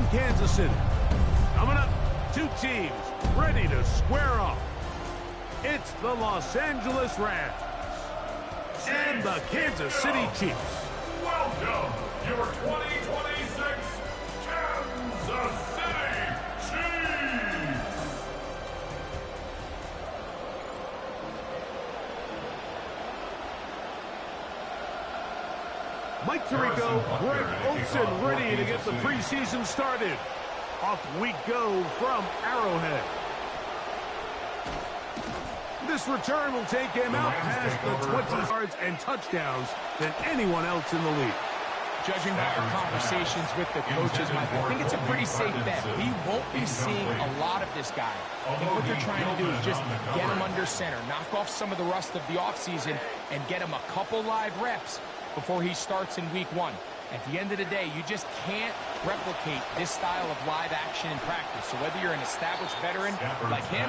in Kansas City. Coming up, two teams ready to square off. It's the Los Angeles Rams and the Kansas City Chiefs. Welcome, your 2026 Kansas City Chiefs. Mike Tirico, Greg Olsen ready to get the preseason started. Off we go from Arrowhead. This return will take him out past the 20 yards and touchdowns than anyone else in the league. Judging by our conversations with the coaches, Mike, I think it's a pretty safe bet. We won't be seeing a lot of this guy. I think what they're trying to do is just get him under center, knock off some of the rust of the offseason, and get him a couple live reps before he starts in week 1. At the end of the day, you just can't replicate this style of live action in practice. So whether you're an established veteran like him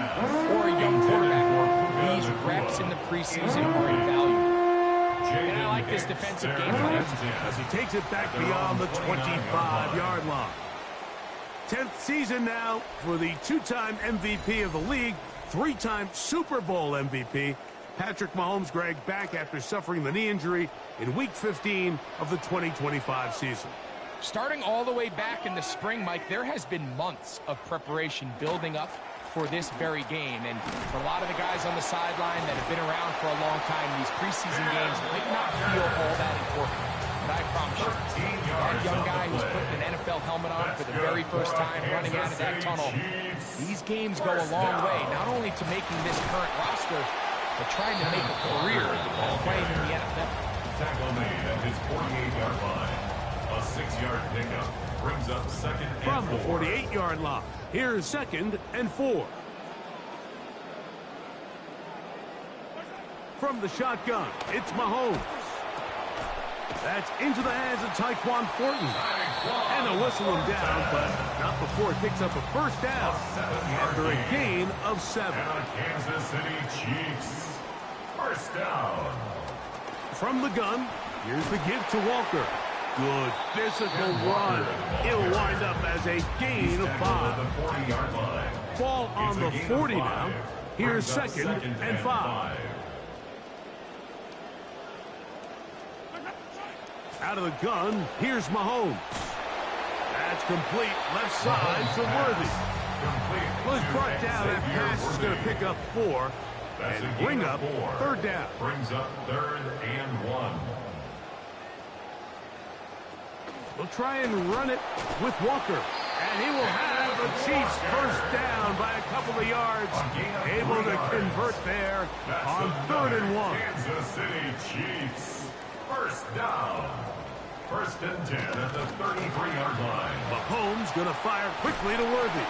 or a young quarterback, these reps in the preseason are invaluable. And I like this defensive game plan as he takes it back beyond the 25-yard line. 10th season now for the two-time MVP of the league, three-time Super Bowl MVP, Patrick Mahomes, Greg, back after suffering the knee injury in Week 15 of the 2025 season. Starting all the way back in the spring, Mike, there has been months of preparation building up for this very game. And for a lot of the guys on the sideline that have been around for a long time, these preseason games might not feel all that important. But I promise you, that young guy who's putting an NFL helmet on for the very first time running out of that tunnel, these games go a long way, not only to making this current roster, but trying to make a career playing in the NFL. Tackle made at his 48-yard line. A 6-yard pickup brings up second and 4. From the 48-yard line, here's 2nd and 4. From the shotgun, it's Mahomes. That's into the hands of Tyquan Thornton. And they'll whistle him down, but not before it picks up a first down after a gain of 7. Kansas City Chiefs. First down. From the gun, here's the give to Walker. Good physical run. It'll wind up as a gain of 5. Ball on the 40 now. Here's 2nd and 5. Out of the gun, here's Mahomes. That's complete left side to Worthy. Well, he's brought down. That pass is going to pick up 4 and bring up 3rd down. Brings up 3rd and 1. We'll try and run it with Walker. And he will have the Chiefs first down by a couple of yards. Able to convert there on 3rd and 1. Kansas City Chiefs. First down. 1st and 10 at the 33-yard line. Mahomes going to fire quickly to Worthy.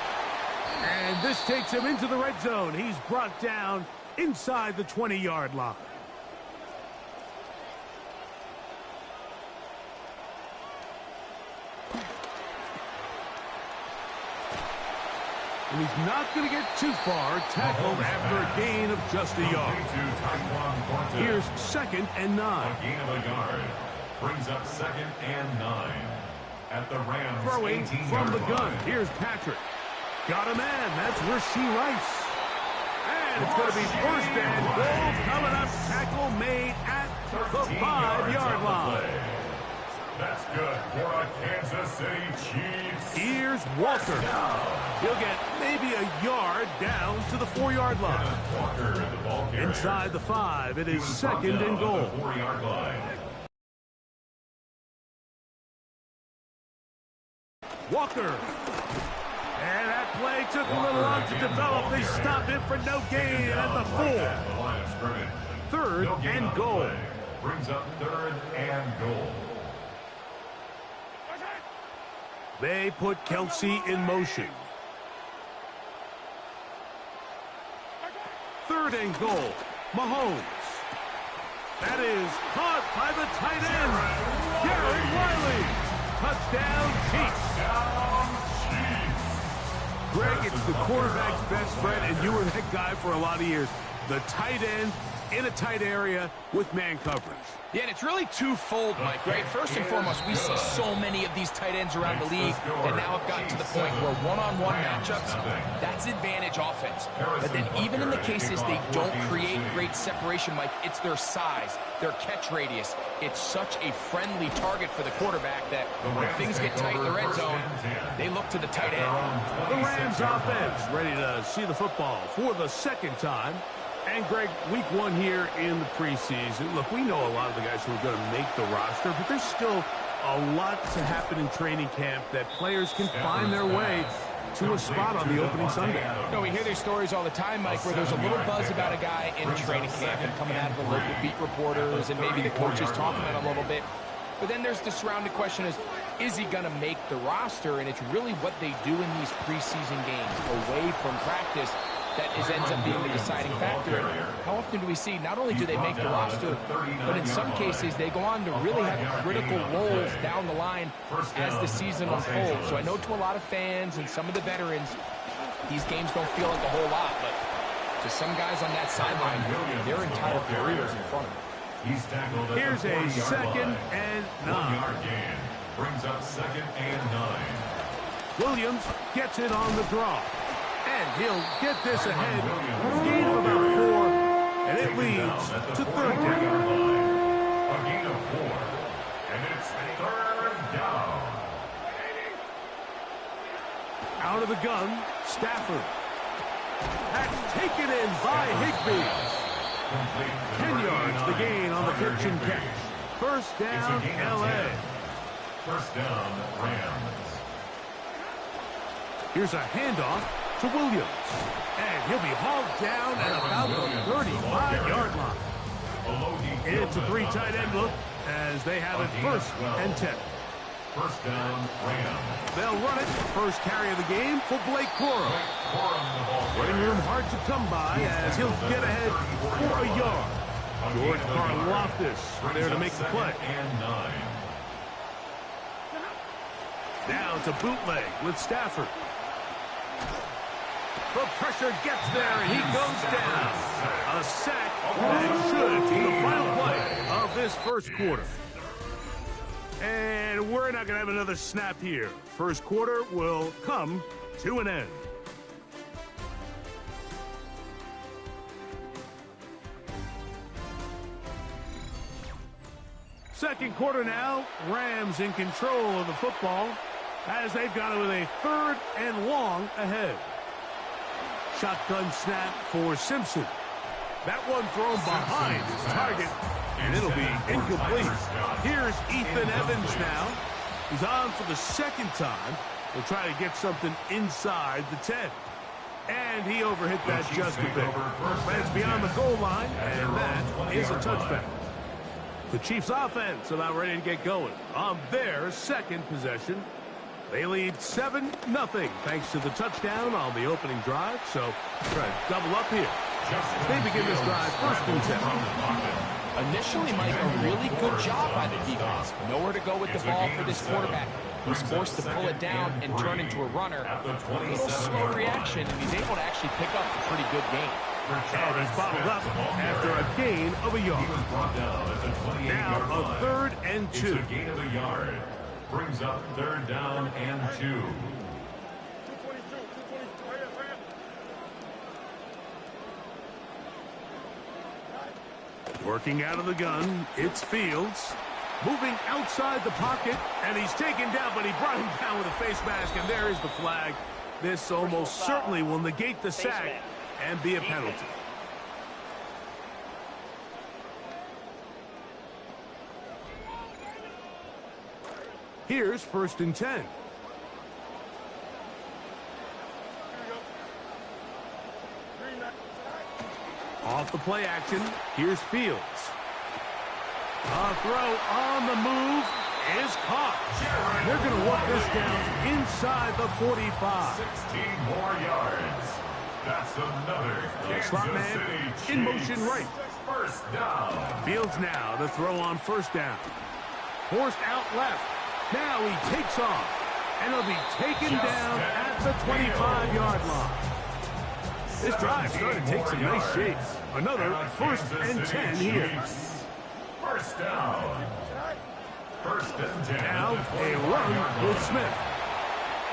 And this takes him into the red zone. He's brought down inside the 20-yard line. And he's not going to get too far, tackled after a gain of just a yard. Here's 2nd and 9. A gain of a yard brings up 2nd and 9 at the Rams. Throwing from the gun. Here's Patrick. Got a man. That's Rashee Rice. And it's going to be 1st and goal coming up. Tackle made at the 5-yard line. That's good for a Kansas City Chiefs. Here's Walker. He'll get maybe a yard down to the 4-yard line. Inside the 5, it is 2nd and goal. 4-yard line. Walker. And that play took a little long to develop. They stopped him for no gain at the 4. 3rd and goal. Brings up 3rd and goal. They put Kelsey in motion. 3rd and goal. Mahomes. That is caught by the tight end. Garrett Wiley. Touchdown Chiefs. Greg, it's the quarterback's best friend, and you were that guy for a lot of years. The tight end in a tight area with man coverage. Yeah, and it's really twofold, Mike, right? First and foremost, we see so many of these tight ends around the league that now have gotten to the point where one-on-one matchups, that's advantage offense. But then even in the cases they don't create great separation, Mike, it's their size, their catch radius. It's such a friendly target for the quarterback that when things get tight in the red zone, they look to the tight end. The Rams offense ready to see the football for the second time. And, Greg, week one here in the preseason. Look, we know a lot of the guys who are going to make the roster, but there's still a lot to happen in training camp that players can find their way to a spot on the opening Sunday. No, we hear these stories all the time, Mike, where there's a little buzz about a guy in training camp and coming out of the local beat reporters and maybe the coaches talking about him a little bit. But then there's the surrounding question is he going to make the roster? And it's really what they do in these preseason games away from practice that ends up being the deciding factor. How often do we see not only do they make the roster, but in some cases they go on to really have critical roles down the line as the season unfolds. So I know to a lot of fans and some of the veterans, these games don't feel like a whole lot, but to some guys on that sideline, their entire careers in front of them. Here's a 2nd and 9. Brings up 2nd and 9. Williams gets it on the draw. And he'll get this ahead. Gain of about 4, and it leads to 3rd down. A gain of 4, and it's 3rd down. Out of the gun, Stafford. That's taken in by Higbee. 10 yards the gain on the pitch and catch. 1st down, L.A. 1st down, Rams. Here's a handoff to Williams. And he'll be hauled down at about the 35-yard line. It's a 3 tight end look as they have it 1st and 10. 1st down, Rams. They'll run it. First carry of the game for Blake Corum. Running room hard to come by as he'll get ahead for a yard. George Karlaftis there to make the play. Now it's a bootleg with Stafford. The pressure gets there, and he goes down. A sack that should be the final play of this first quarter. And we're not going to have another snap here. First quarter will come to an end. Second quarter now, Rams in control of the football as they've got it with a 3rd and long ahead. Shotgun snap for Simpson. That one thrown behind his target, and it'll be incomplete. Here's Ethan Evans now. He's on for the 2nd time. He'll try to get something inside the 10. And he overhit that just a bit. But it's beyond the goal line, and that is a touchback. The Chiefs offense about ready to get going on their 2nd possession. They lead 7-0 thanks to the touchdown on the opening drive. So try to double up here. They begin this drive 1st and 10. Initially, Mike, a really good job by the defense. Nowhere to go with the ball for this quarterback. He's forced to pull it down and turn into a runner. A little slow reaction, and he's able to actually pick up a pretty good gain. And he's bottled up after a gain of a yard. Now a 3rd and 2. It's a gain of a yard. Brings up 3rd down and 2. Working out of the gun, it's Fields. Moving outside the pocket, and he's taken down, but he brought him down with a face mask, and there is the flag. This almost certainly will negate the sack and be a penalty. Here's 1st and 10. Off the play action, here's Fields. A throw on the move is caught. They're going to walk this down inside the 45. 16 more yards. That's another Slot Kansas man City in motion Chiefs. right. 1st down. Fields now to throw on 1st down. Forced out left. Now he takes off, and he'll be taken down at the 25-yard line. This drive started to take some nice shape. Another 1st and 10 here. First down. 1st and 10. Now a run with Smith.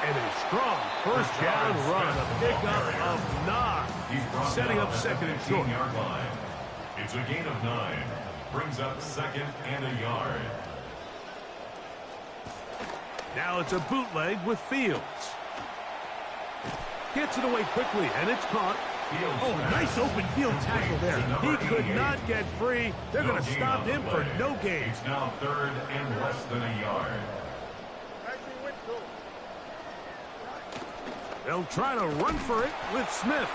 And a strong 1st down run, a pickup of 9. Setting up 2nd and short. It's a gain of 9. Brings up 2nd and a yard. Now it's a bootleg with Fields. Gets it away quickly, and it's caught. Oh, nice open field tackle there. He could not get free. They're going to stop him for no gain. It's now 3rd and less than a yard. They'll try to run for it with Smith.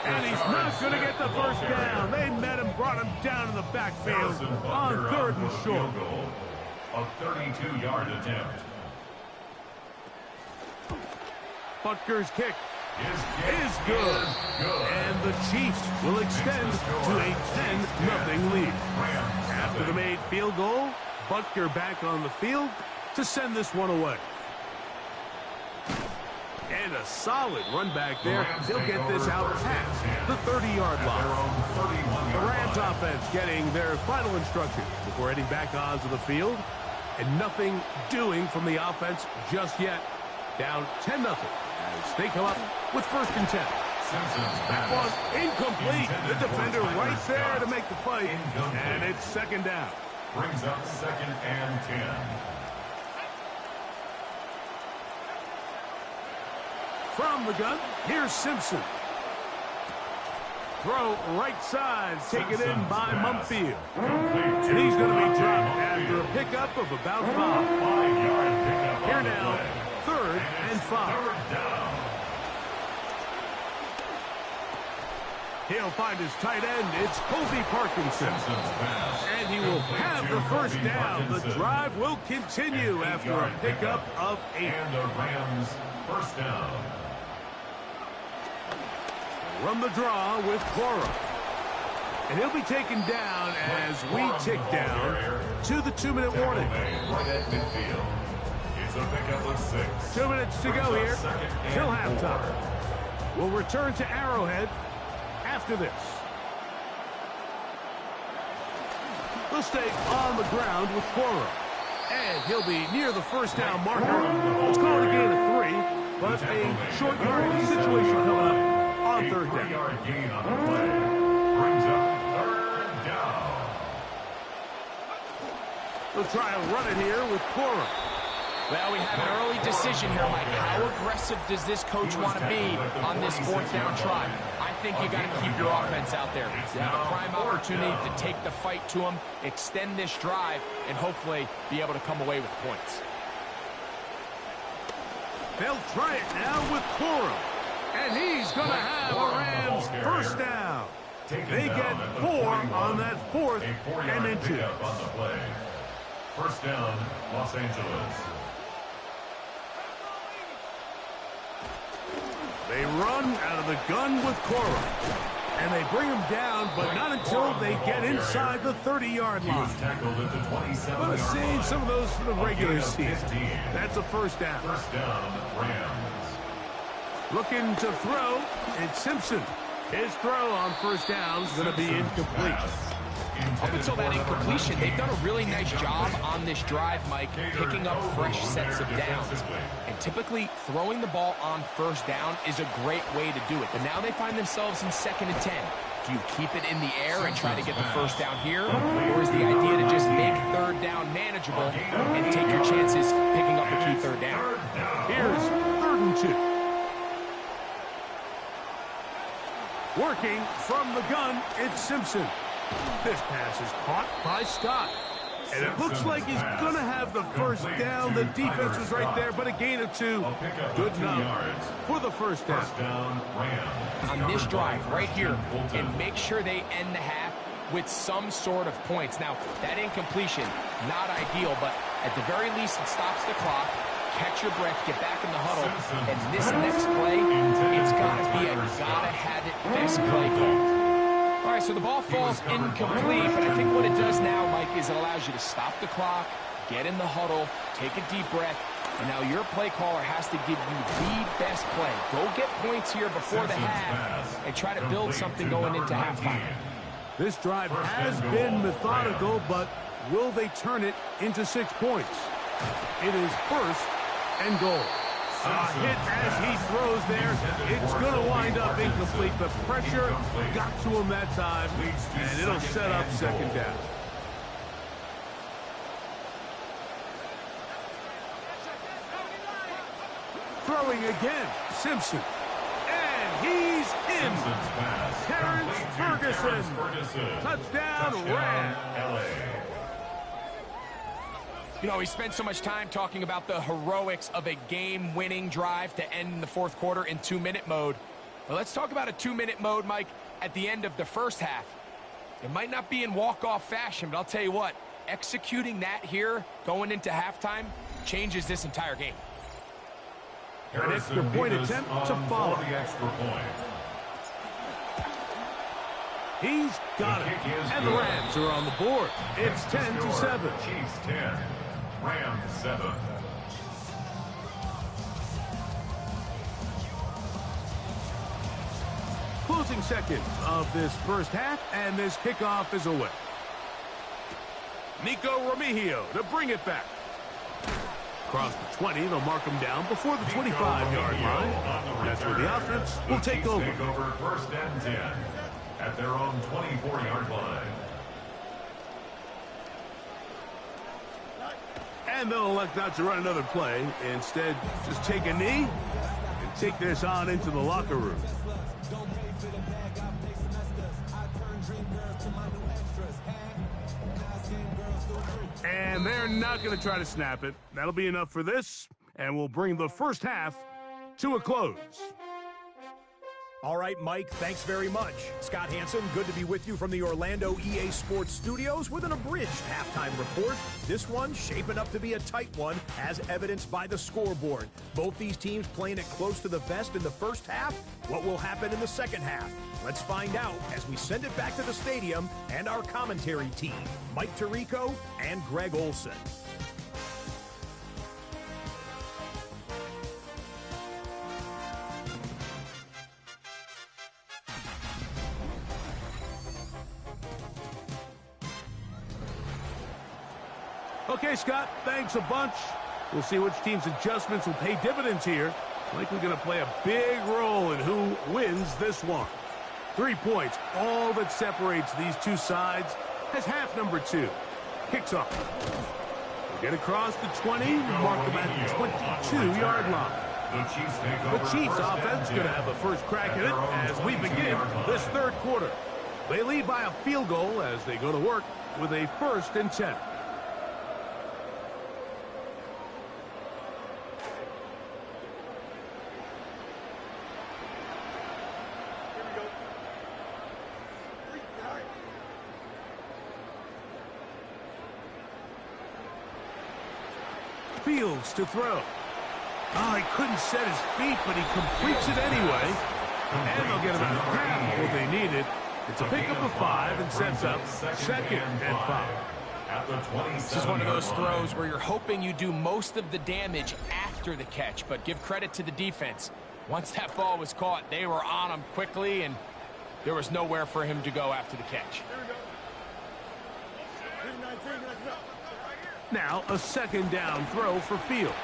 And he's not going to get the 1st down. They met him, brought him down in the backfield on 3rd and short. A 32-yard attempt. Butker's kick is good. And the Chiefs will extend to a 10-0 lead. After the made field goal, Butker back on the field to send this one away. And a solid run back there. They'll get this out past the 30-yard line. The Rams offense getting their final instructions before heading back onto the field. And nothing doing from the offense just yet. Down 10-0 as they come up with 1st and 10. That one incomplete. The defender right there to make the fight. And it's 2nd down. Brings up 2nd and 10. From the gun, here's Simpson. Throw right side, taken in by Mumfield. And he's going to be dropped after a pickup of about 5. Here now, 3rd and 5. He'll find his tight end. It's Kobe Parkinson. And he will have the 1st down. The drive will continue after a pickup of 8. And the Rams 1st down. Run the draw with Cora. And he'll be taken down as we tick down to the 2-minute warning. Right at midfield. It's a pickup of 6. 2 minutes to go here till halftime. We'll return to Arrowhead after this. They'll stay on the ground with Cora. And he'll be near the 1st down marker. Let's call it a gain of 3, but a short yardage situation coming up. On 3rd down. 3-yard gain on the play. Brings up 3rd down. They'll try and run it here with Cora. Well, we have an early decision here, Mike. How aggressive does this coach want to be on this 4th down try? I think you got to keep your offense out there. You have a prime opportunity to take the fight to them, extend this drive, and hopefully be able to come away with points. They'll try it now with Cora. And he's going to have a Rams 1st down. They get 4 on that 4th and inches. 1st down, Los Angeles. They run out of the gun with Cora. And they bring him down, but not until they get inside the 30-yard line. Going to save some of those for the regular season. That's a 1st down. 1st down, Rams. Looking to throw, it's Simpson. His throw on 1st down is going to be incomplete. Up until that incompletion, they've done a really nice job on this drive, Mike, picking up fresh sets of downs. And typically, throwing the ball on 1st down is a great way to do it. But now they find themselves in 2nd and 10. Do you keep it in the air and try to get the 1st down here? Or is the idea to just make 3rd down manageable and take your chances picking up a key 3rd down? Here's 3rd and 2. Working from the gun, it's Simpson. This pass is caught by Scott. And it looks like he's going to have the 1st down. The defense was right there, but a gain of 2. Good enough for the 1st down. On this drive right here, and make sure they end the half with some sort of points. Now, that incompletion, not ideal, but at the very least, it stops the clock. Catch your breath, get back in the huddle, and this next play, it's got to be a gotta-have-it best play call. All right, so the ball falls incomplete, but I think what it does now, Mike, is it allows you to stop the clock, get in the huddle, take a deep breath, And now your play caller has to give you the best play. Go get points here before the half and try to build something going into halftime. This drive has been methodical, but will they turn it into 6 points? It is first and goal. A hit as he throws there. It's going to wind up incomplete. The pressure got to him that time, and it'll set up second down. Throwing again, Simpson. And he's in. Terrence Ferguson. Touchdown, Rams. You know, we spent so much time talking about the heroics of a game-winning drive to end in the fourth quarter in 2-minute mode. But let's talk about a 2-minute mode, Mike, at the end of the first half. It might not be in walk-off fashion, but I'll tell you what, executing that here going into halftime changes this entire game. An extra point attempt to follow. He's got it. And the Rams are on the board. It's 10-7. Chiefs 10, Rams 7. Closing seconds of this first half, and this kickoff is away. Nico Remigio to bring it back. Across the 20, they'll mark him down before the 25-yard line. That's where the offense will take over. First and 10 at their own 24-yard line. And they'll elect not to run another play. Instead, just take a knee and take this on into the locker room. And they're not going to try to snap it. That'll be enough for this, and we'll bring the first half to a close. All right, Mike, thanks very much. Scott Hansen, good to be with you from the Orlando EA Sports Studios with an abridged halftime report. This one shaping up to be a tight one, as evidenced by the scoreboard. Both these teams playing it close to the vest in the first half. What will happen in the second half? Let's find out as we send it back to the stadium and our commentary team, Mike Tirico and Greg Olson. Okay, Scott, thanks a bunch. We'll see which team's adjustments will pay dividends here. Likely going to play a big role in who wins this one. 3 points, all that separates these two sides, as half number 2 kicks off. They get across the 20, mark them at the 22-yard line. The Chiefs offense going to have a first crack at it as we begin this third quarter. They lead by a field goal as they go to work with a 1st and 10. Fields to throw. Oh, he couldn't set his feet, but he completes it anyway. And they'll get about half of what they needed. It's a pickup of 5 and sets up 2nd and 5. This is one of those throws where you're hoping you do most of the damage after the catch, but give credit to the defense. Once that ball was caught, they were on him quickly, and there was nowhere for him to go after the catch. Now a 2nd down throw for Fields.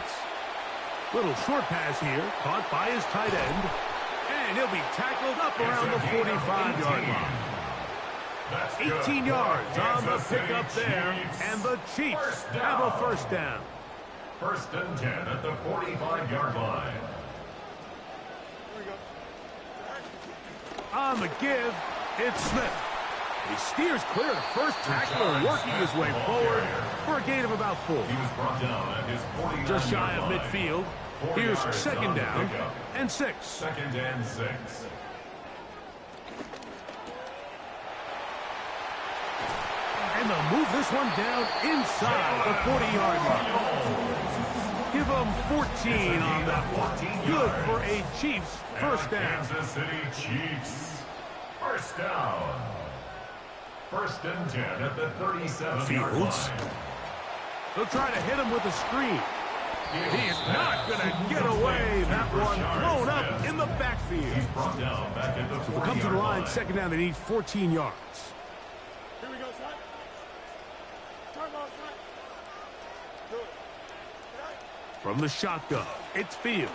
Little short pass here, caught by his tight end. And he'll be tackled up around the 45-yard line. 18 yards on the pickup there, and the Chiefs have a 1st down. 1st and 10 at the 45-yard line. On the give, it's Smith. He steers clear of the first tackler, working his way forward for a gain of about 4. He was brought down at his 40-yard Just shy of line. midfield. Here's 2nd down and 6. 2nd and 6. And they'll move this one down inside the 40-yard line. Give them 14 on that one. Good for a Chiefs 1st down. Kansas City Chiefs. 1st down. 1st and 10 at the 37-yard Fields. line. They'll try to hit him with a screen. He is not going to get away. That one blown up in the backfield. So we come to the line, second down, they need 14 yards. Here we go, son. Turn ball, son. Do it. From the shotgun, it's Fields.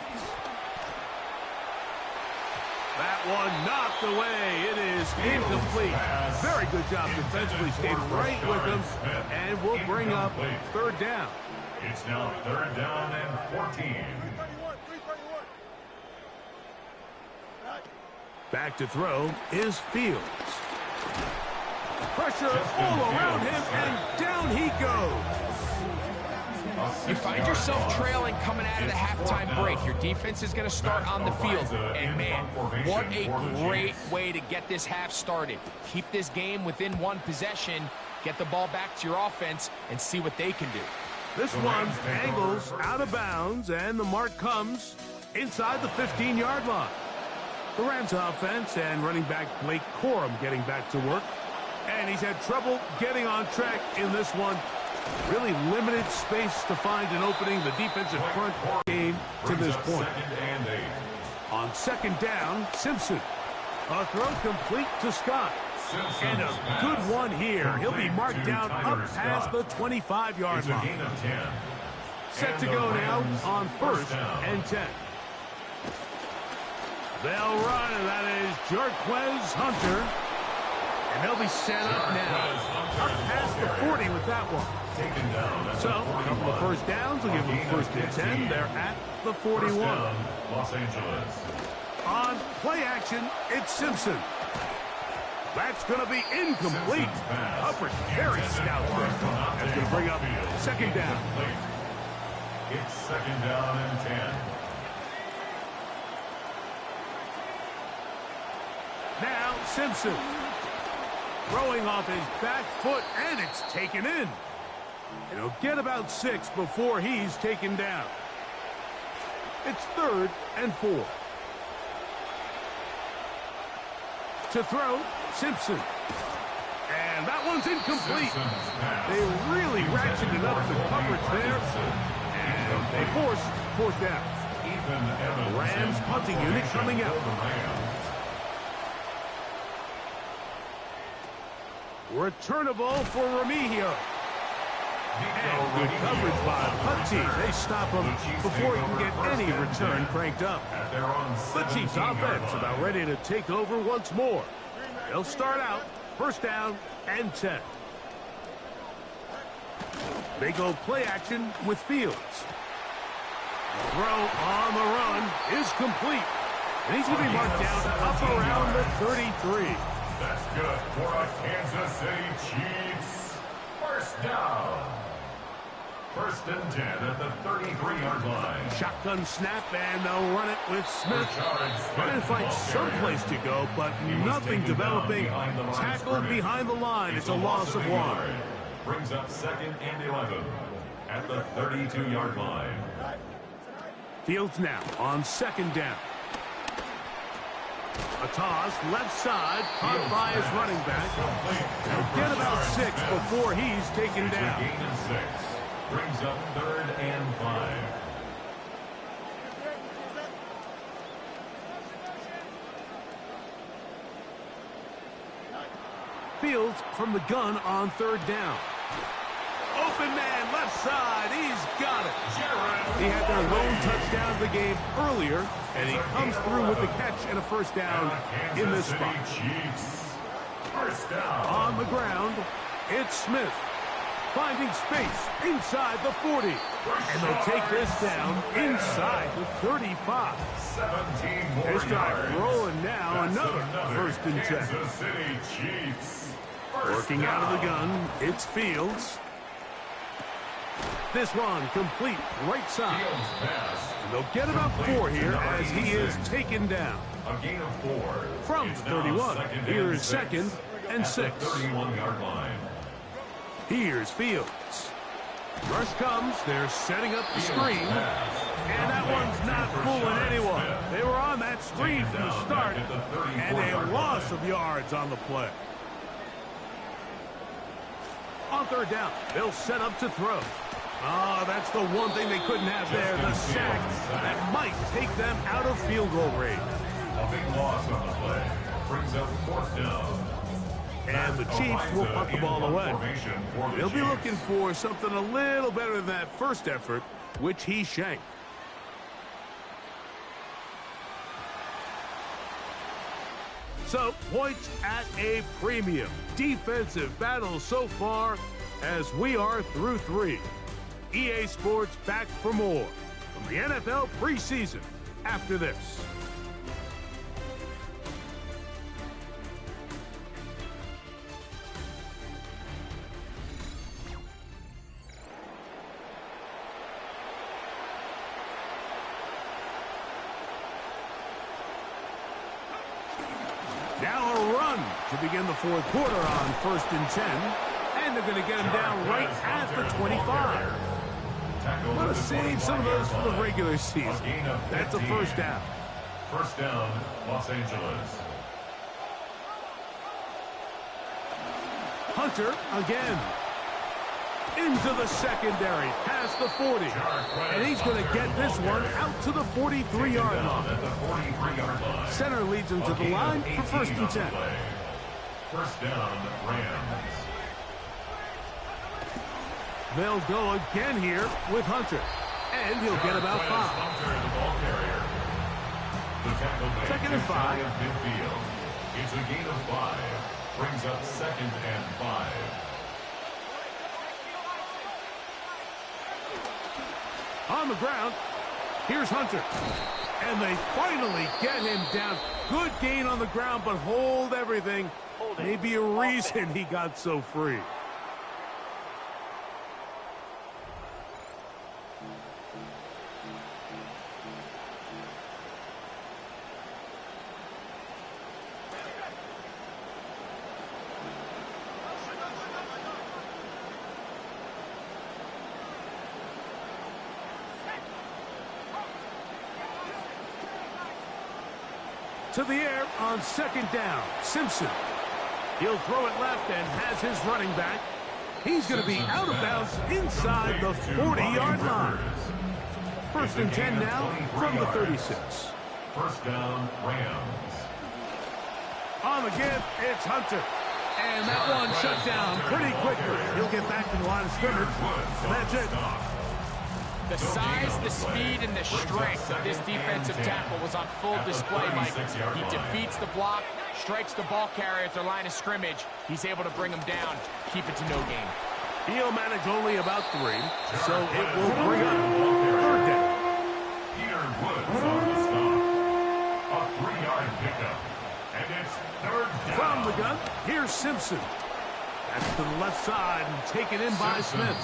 That one knocked away. It is incomplete. Very good job defensively. Stayed right with him. And we'll bring up third down. It's now third down and 14. 331. Back to throw is Fields. Pressure all around him, and down he goes. You find yourself trailing coming out of the halftime break. Your defense is going to start on the field. And, man, what a great way to get this half started. Keep this game within one possession, get the ball back to your offense, and see what they can do. This one angles out of bounds, and the mark comes inside the 15-yard line. The Rams offense and running back Blake Corum getting back to work. And he's had trouble getting on track in this one. Really limited space to find an opening. The defensive front game to this point. On second down, Simpson. A throw complete to Scott. And a good one here. He'll be marked down up past the 25-yard line. Set to go now on first and 10. They'll run, and that is Jarquez Hunter. And they'll be set up now. Up past the 40 with that one. So, a couple of first downs will give them first and 10. They're at the 41. Los Angeles. On play action, it's Simpson. That's going to be incomplete. Hubbard very stout there. That's going to bring up second down. It's second down and 10. Now Simpson. Throwing off his back foot, and it's taken in. And he'll get about 6 before he's taken down. It's third and 4. To throw, Simpson. And that one's incomplete. They really ratcheted up the coverage there. And they force fourth down. The Rams punting unit coming out. Returnable for Remigio. And good coverage by the punt team. They stop him before he can get any return cranked up. The Chiefs offense about ready to take over once more. They'll start out first down and 10. They go play action with Fields. Throw on the run is complete. And he's going to be marked down up around the 33. That's good for a Kansas City Chiefs. First down. First and 10 at the 33-yard line. Shotgun snap, and they'll run it with Smith. Trying to find someplace to go, but nothing developing. Tackled behind the line. It's a loss of 1. Brings up second and 11 at the 32-yard line. Fields now on second down. A toss, left side, caught by his running back. He'll get about 6 before he's taken down. Gain of 6. Brings up third and 5. Fields from the gun on third down. Open man, left side, he's got it. He had their lone touchdown of the game earlier, and he comes through with the catch and a first down in this spot. First down. On the ground, it's Smith. Finding space inside the 40. And they'll take this down inside the 35. 17 more They start yards. rolling now. Another first and 10. Kansas City Chiefs. Working out of the gun, it's Fields. This one complete right side. And they'll get about 4 here as he is taken down. A gain of 4. From 31, here's second and 6. 31-yard line. Here's Fields. Rush comes, they're setting up the screen. And that one's not fooling anyone. They were on that screen from the start. And a loss of yards on the play. On third down, they'll set up to throw. Oh, that's the one thing they couldn't have there, the sack that might take them out of field goal range. A big loss on the play brings up 4th down. And the Chiefs will punt the ball away. They'll be looking for something a little better than that first effort, which he shanked. So, points at a premium. Defensive battle so far as we are through 3. EA Sports back for more from the NFL preseason after this. Now a run to begin the 4th quarter on 1st and 10. And they're going to get him down right at the 25. Want to save some of those for the regular season. That's a 1st down. 1st down, Los Angeles. Hunter again. Into the secondary, past the 40. And he's going to get this one out to the 43-yard line. Center leads him to the line for 1st and 10. 1st down, Rams. They'll go again here with Hunter. And he'll get about 5. Hunter, the ball carrier. The tackle made 2nd and 5. Midfield. It's a gain of 5. Brings up 2nd and 5. On the ground, here's Hunter. And they finally get him down. Good gain on the ground, but hold everything. Maybe a reason he got so free. To the air on 2nd down. Simpson. He'll throw it left and has his running back. He's going to be out of bounds inside the 40-yard line. 1st and 10 now from the 36. 1st down, Rams. On the give, it's Hunter. And that one shut down pretty quickly. He'll get back to the line of scrimmage. And that's it. The size, the speed, and the strength of this defensive tackle was on full display, Mike. He defeats the block, strikes the ball carrier at the line of scrimmage. He's able to bring him down, keep it to no gain. He'll manage only about 3, so it will bring up 3rd down. Peter Woods on the stop. A 3-yard pickup. And it's 3rd down. From the gun, here's Simpson. That's to the left side and taken in by Smith.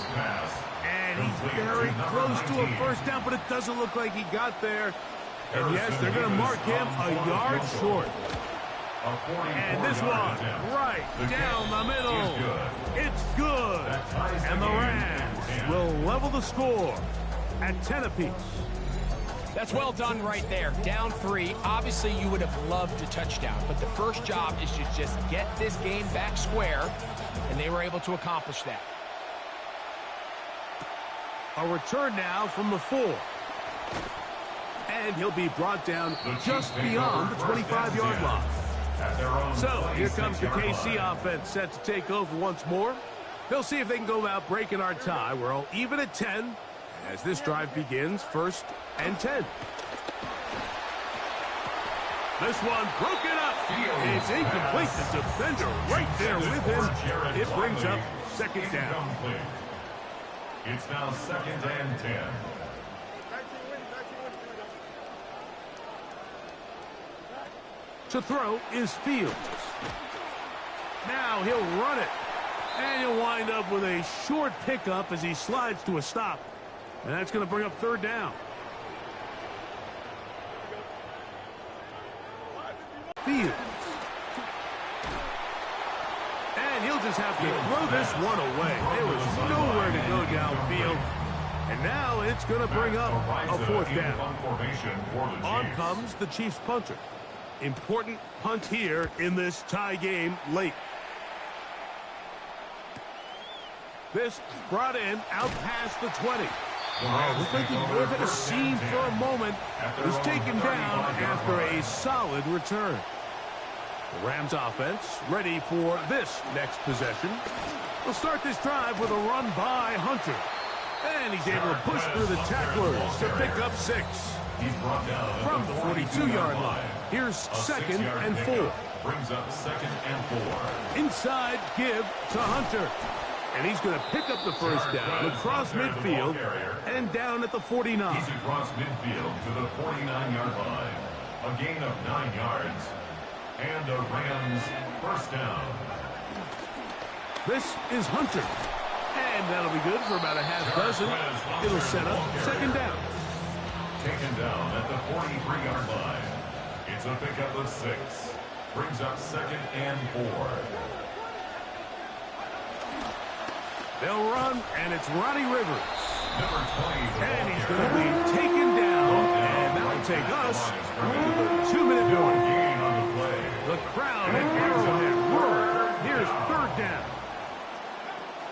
And he's very close to a 1st down, but it doesn't look like he got there. And yes, they're going to mark him a yard short. And this one, right down the middle. It's good. And the Rams will level the score at 10 apiece. That's well done right there. Down 3. Obviously, you would have loved a touchdown, but the first job is to just get this game back square, and they were able to accomplish that. A return now from the 4. And he'll be brought down just beyond the 25-yard line. So here comes the KC offense set to take over once more. They'll see if they can go about breaking our tie. We're all even at 10 as this drive begins. 1st and 10. This one broken up. It's incomplete. The defender right there with him. It brings up 2nd down. It's now 2nd and 10. To throw is Fields. Now he'll run it. And he'll wind up with a short pickup as he slides to a stop. And that's going to bring up 3rd down. Fields. And he'll just have to throw this one away. There was nowhere to go downfield. And now it's going to bring up a 4th down. On comes the Chiefs punter. Important punt here in this tie game late. This brought in out past the 20. Oh, looks like he may have had a seam for a moment. He's taken down after a solid return. The Rams offense ready for this next possession. We'll start this drive with a run by Hunter. And he's able to push through the tacklers to pick up 6. From the 42-yard line, here's 2nd and 4. Brings up 2nd and 4. Inside give to Hunter. And he's going to pick up the first down across midfield and down at the 49. He's across midfield to the 49-yard line. A gain of 9 yards. And a Rams first down. This is Hunter. And that'll be good for about a half dozen. It'll set up 2nd down. Taken down at the 43-yard line. It's a pickup of 6. Brings up 2nd and 4. They'll run, and it's Ronnie Rivers. Number 20. And he's going to be taken down. And that'll take us to the 2-minute warning. Gain on the play. The crowd at Arrowhead roar. Here's 3rd down.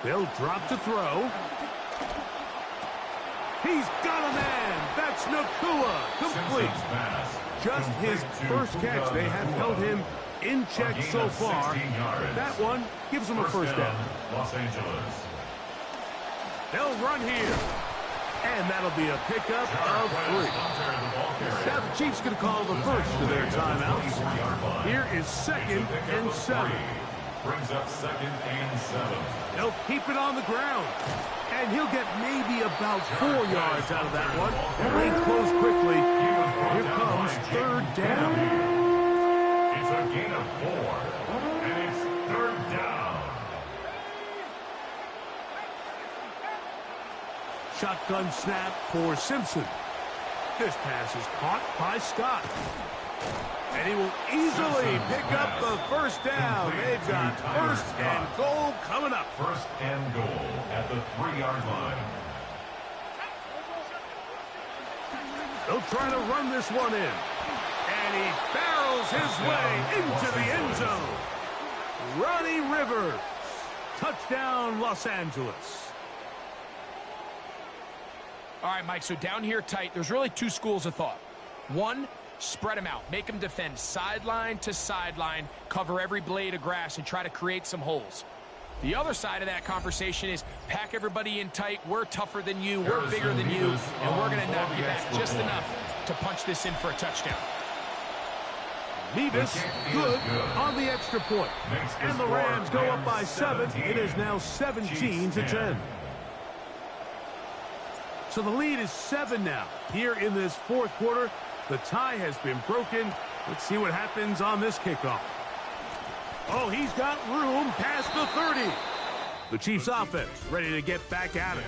They'll drop to throw. He's got a man. That's Nakua. Complete. Just his first catch. They have held him in check so far. That one gives him a first down. Los Angeles. They'll run here. And that'll be a pickup of 3. Now the Chiefs going to call the first of their timeouts. Here is 2nd and 7. Brings up 2nd and 7. They'll keep it on the ground. And he'll get maybe about 4 yards out of that one. Playing close quickly. Here comes 3rd down. It's a gain of 4. And it's 3rd down. Shotgun snap for Simpson. This pass is caught by Scott. And he will easily pick up the first down. They've got 1st and goal coming up. 1st and goal at the 3-yard line. They'll try to run this one in. And he barrels his way into the end zone. Ronnie Rivers. Touchdown, Los Angeles. All right, Mike, so down here tight, there's really 2 schools of thought. One, spread them out. Make them defend sideline to sideline, cover every blade of grass, and try to create some holes. The other side of that conversation is pack everybody in tight. We're tougher than you. We're bigger than you. And we're going to knock you back just enough to punch this in for a touchdown. Mevis, good on the extra point. And the Rams go up by 7. It is now 17-10. So the lead is 7 now. Here in this 4th quarter, the tie has been broken. Let's see what happens on this kickoff. Oh, he's got room past the 30. The Chiefs offense ready to get back at it.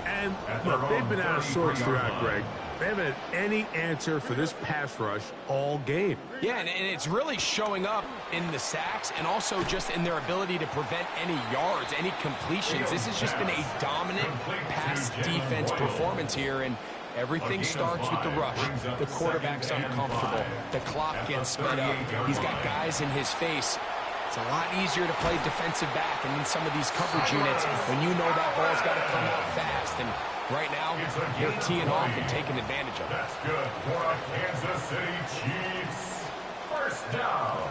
And look, they've been out of sorts throughout, Greg. They haven't had any answer for this pass rush all game. Yeah, and it's really showing up in the sacks and also just in their ability to prevent any yards, any completions. This has just been a dominant pass defense performance here, and everything starts with the rush. The quarterback's uncomfortable. The clock gets sped up. He's got guys in his face. It's a lot easier to play defensive back and in some of these coverage units when you know that ball's got to come out fast. And right now, they're teeing off and taking advantage of it. That's good for a Kansas City Chiefs. First down.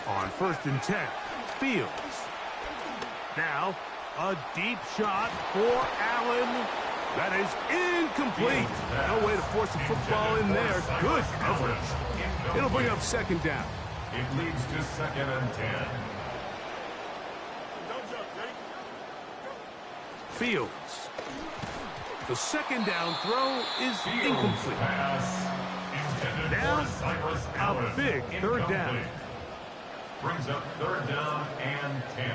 On 1st and 10, Fields. Now, a deep shot for Allen. That is incomplete. No way to force the football in there. Good coverage. It'll bring up 2nd down. It leads to 2nd and 10. Fields. The 2nd down throw is incomplete. Now, a big 3rd down. Brings up 3rd down and 10.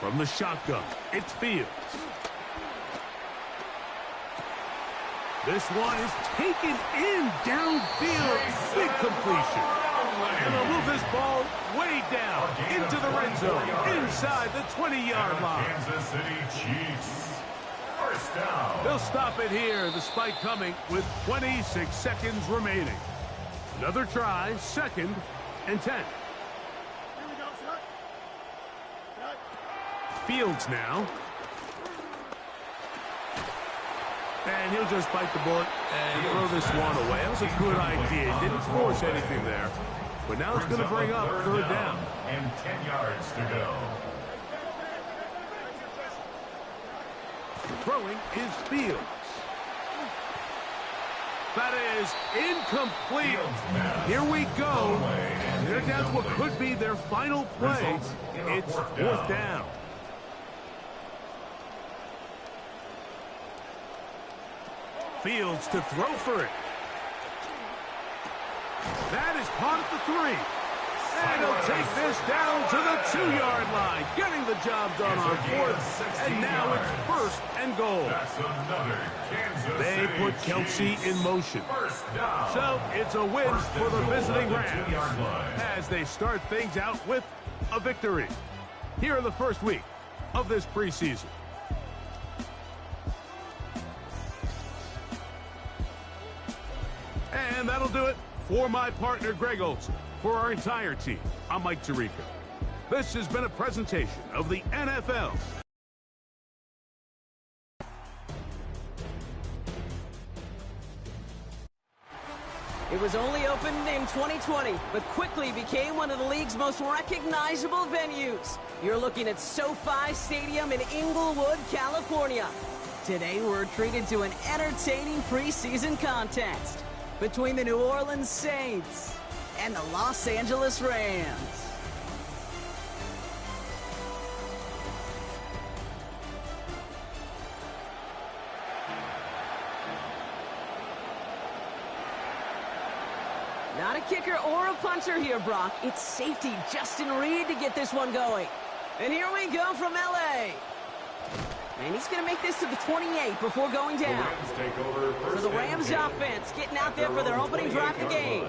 From the shotgun, it's Fields. This one is taken in downfield. Big completion. And they'll move this ball way down into the red zone, inside the 20-yard line. Kansas City Chiefs. First down. They'll stop it here, the spike coming with 26 seconds remaining. Another try, 2nd and 10. Here we go, shot. Shot. Fields now. And he'll just bite the bullet and throw this one away. That was a good idea. Didn't force anything there. But now it's going to bring up third down. And 10 yards to go. Throwing is Fields. That is incomplete. Here we go. They're down to what could be their final play. It's fourth down. Fields to throw for it. That is caught at the 3. And he'll take this down to the 2-yard line, getting the job done on fourth. And now it's first and goal. They put Kelsey in motion. So it's a win for the visiting Rams as they start things out with a victory here in the first week of this preseason. And that'll do it for my partner, Greg Olson. For our entire team, I'm Mike Tirico. This has been a presentation of the NFL. It was only opened in 2020, but quickly became one of the league's most recognizable venues. You're looking at SoFi Stadium in Inglewood, California. Today, we're treated to an entertaining preseason contest between the New Orleans Saints and the Los Angeles Rams. Not a kicker or a punter here, Brock. It's safety Justin Reed to get this one going. And here we go from L.A. And he's going to make this to the 28 before going down. So the Rams offense getting out there for their opening drive of the game.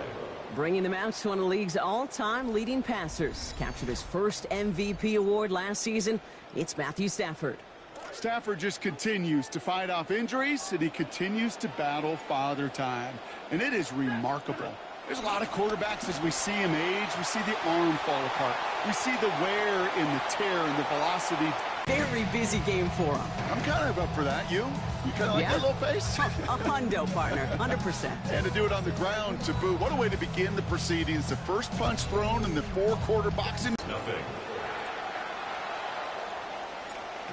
Bringing them out to one of the league's all-time leading passers. Captured his first MVP award last season. It's Matthew Stafford. Stafford just continues to fight off injuries, and he continues to battle Father Time. And it is remarkable. There's a lot of quarterbacks as we see him age. We see the arm fall apart. We see the wear and the tear and the velocity. Very busy game for him. I'm kind of up for that. You kind of like that little pace? A hundo, partner. 100%. And to do it on the ground to boot. What a way to begin the proceedings. The first punch thrown in the four-quarter boxing. Nothing.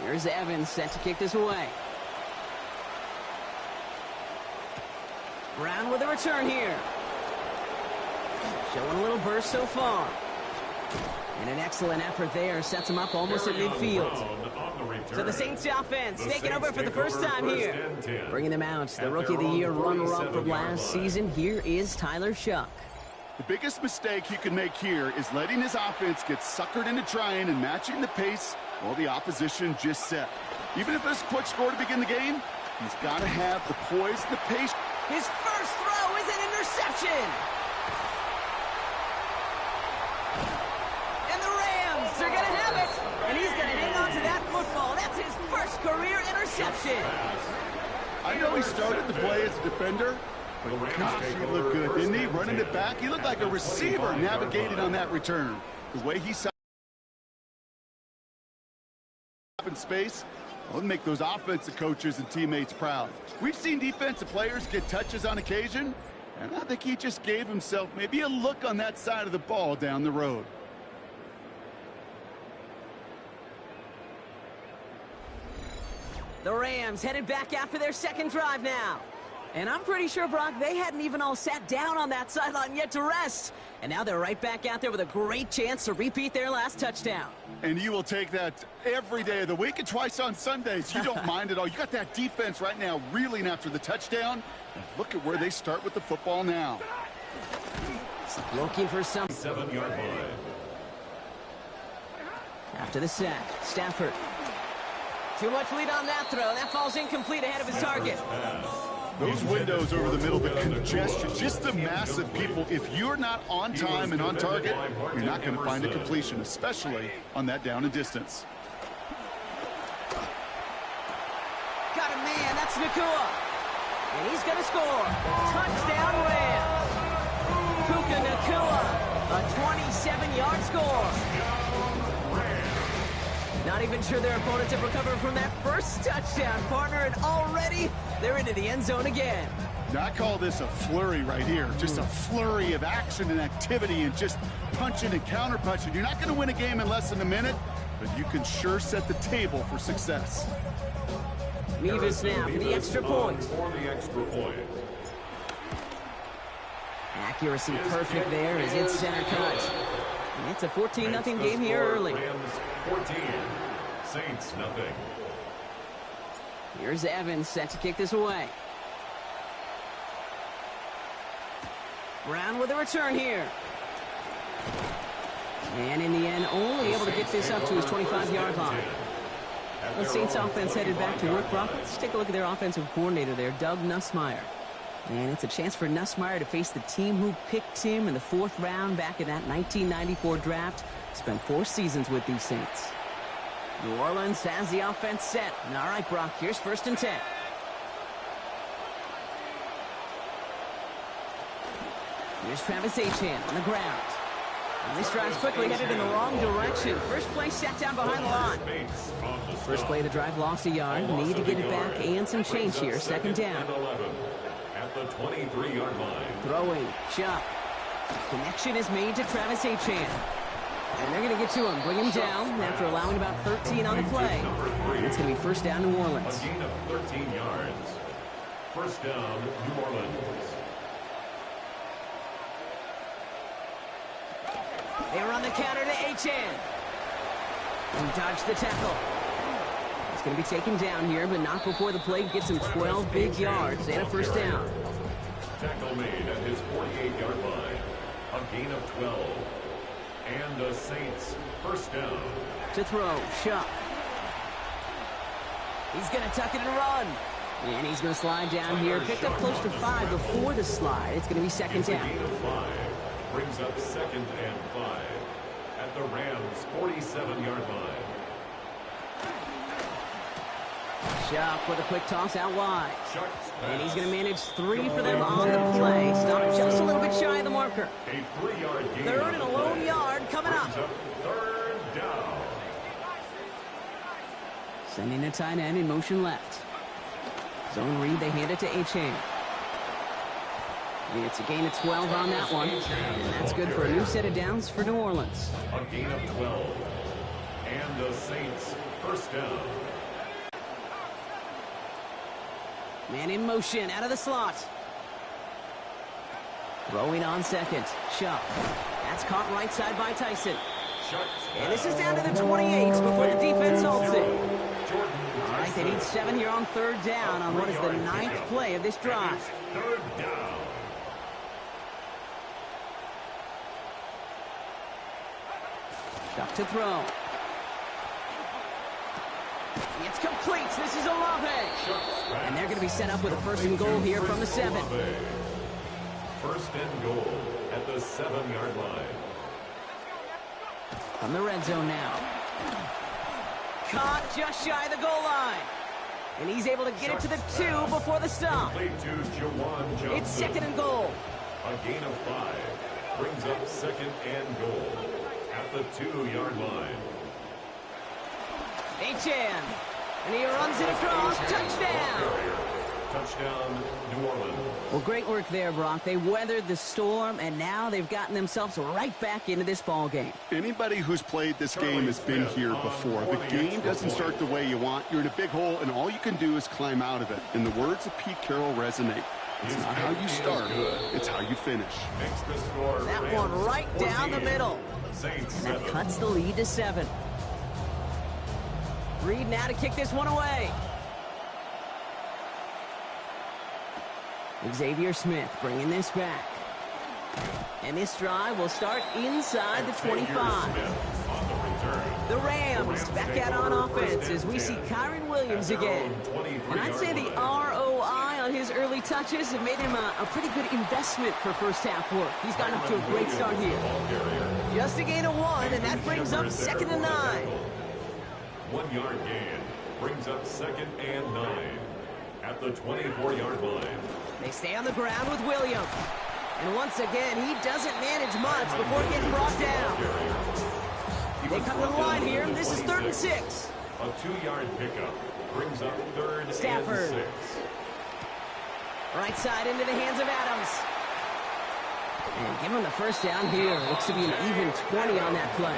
Here's Evans set to kick this away. Brown with a return here. Showing a little burst so far. And an excellent effort there. Sets him up almost at midfield. So the Saints offense taking over for the first time here. Bringing them out. The Rookie of the Year runner-up from last season. Here is Tyler Shuck. The biggest mistake he could make here is letting his offense get suckered into trying and matching the pace while the opposition just set. Even if it's a quick score to begin the game, he's got to have the poise and the pace. His first throw is an interception. And the Rams are going to have it. And he's going to hang on to that football. That's his first career interception. I know he started the play as a defender, but gosh, he looked good, didn't he? Running it back, he looked like a receiver navigating on that return. The way he saw in space will make those offensive coaches and teammates proud. We've seen defensive players get touches on occasion, and I think he just gave himself maybe a look on that side of the ball down the road. The Rams headed back after their second drive now. And I'm pretty sure, Brock, they hadn't even all sat down on that sideline yet to rest. And now they're right back out there with a great chance to repeat their last touchdown. And you will take that every day of the week and twice on Sundays. You don't mind at all. You got that defense right now reeling after the touchdown. And look at where they start with the football now. Looking for some. 7-yard line. After the sack, Stafford. Too much lead on that throw. That falls incomplete ahead of his target. Those windows over the middle, the congestion, just the mass of people. If you're not on time and on target, you're not going to find a completion, especially on that down and distance. Got a man. That's Nakua. And he's going to score. Touchdown Rams. Puka Nakua A 27-yard score. Not even sure their opponents have recovered from that first touchdown, partner, and already they're into the end zone again. Now, I call this a flurry right here. Just a flurry of action and activity and just punching and counterpunching. You're not going to win a game in less than a minute, but you can sure set the table for success. Nevis now for the extra point. Accuracy perfect there as it's center cut. And it's a 14-0 game here early. 14, Saints nothing. Here's Evans set to kick this away. Brown with a return here. And in the end, only able to get this up to his 25-yard line. The Saints offense headed back to work, Brock. Let's take a look at their offensive coordinator there, Doug Nussmeier. And it's a chance for Nussmeier to face the team who picked him in the 4th round back in that 1994 draft. Spent 4 seasons with these Saints. New Orleans has the offense set. All right, Brock, here's 1st and 10. Here's Travis Etienne on the ground. And this drive's quickly headed in the wrong direction. First play set down behind the line. First play of the drive lost a yard. Need to get it back and some change here. 2nd down. At the 23-yard line. Throwing, Chuck. Connection is made to Travis Etienne. And they're going to get to him, bring him down after allowing about 13 on the play. And it's going to be 1st down New Orleans. A gain of 13 yards. 1st down New Orleans. They run the counter to Etienne. And dodge the tackle. He's going to be taken down here, but not before the play gets him 12 big yards and a 1st down. Tackle made at his 48-yard line. A gain of 12. And the Saints 1st down. To throw, Shuck. He's going to tuck it and run. And he's going to slide down here. Picked up close to 5 before the slide. It's going to be 2nd down. A gain of 5. Brings up 2nd and 5. At the Rams' 47-yard line. Shuck with a quick toss out wide. And he's going to manage 3 for them on the play. Stop just a little bit shy of the marker. A 3-yard gain. 3rd and a lone yard coming up. 3rd down. Sending the tight end in motion left. Zone read, they hand it to Etienne. And it's a gain of 12 on that one. And that's good for a new set of downs for New Orleans. A gain of 12. And the Saints 1st down. Man in motion, out of the slot. Throwing on 2nd. Shuck. That's caught right side by Tyson. And this is down to the 28 before the defense halts it. All right, they need 7 here on 3rd down on what is the 9th play of this drive. 3rd down. Shuck to throw. It's complete. This is Olave. And they're going to be set up with a 1st and goal here from the 7. 1st and goal at the 7-yard line. From the red zone now. Caught just shy of the goal line. And he's able to get it to the 2 before the stop. It's 2nd and goal. A gain of 5. Brings up 2nd and goal at the 2-yard line. Etienne. And he runs it across. Touchdown. Touchdown, New Orleans. Well, great work there, Brock. They weathered the storm, and now they've gotten themselves right back into this ball game. Anybody who's played this game has been here before. The game doesn't start the way you want. You're in a big hole, and all you can do is climb out of it. And the words of Pete Carroll resonate. It's not how you start, it's how you finish. That one right down the middle. And that cuts the lead to 7. Reed now to kick this one away. Xavier Smith bringing this back. And this drive will start inside the 25. The Rams back out on offense as we see Kyron Williams again. And I'd say the ROI on his early touches have made him a pretty good investment for first half work. He's gotten off to a great start here. Just a gain of 1, and that brings up 2nd and 9. 1-yard gain brings up 2nd and 9 at the 24-yard line. They stay on the ground with Williams. And once again, he doesn't manage much before he gets brought down. They come to the line here, and this is 3rd and 6. A 2-yard pickup brings up 3rd Stafford. and 6. Right side into the hands of Adams. And give him the first down here. Looks to be an even 20 on that play.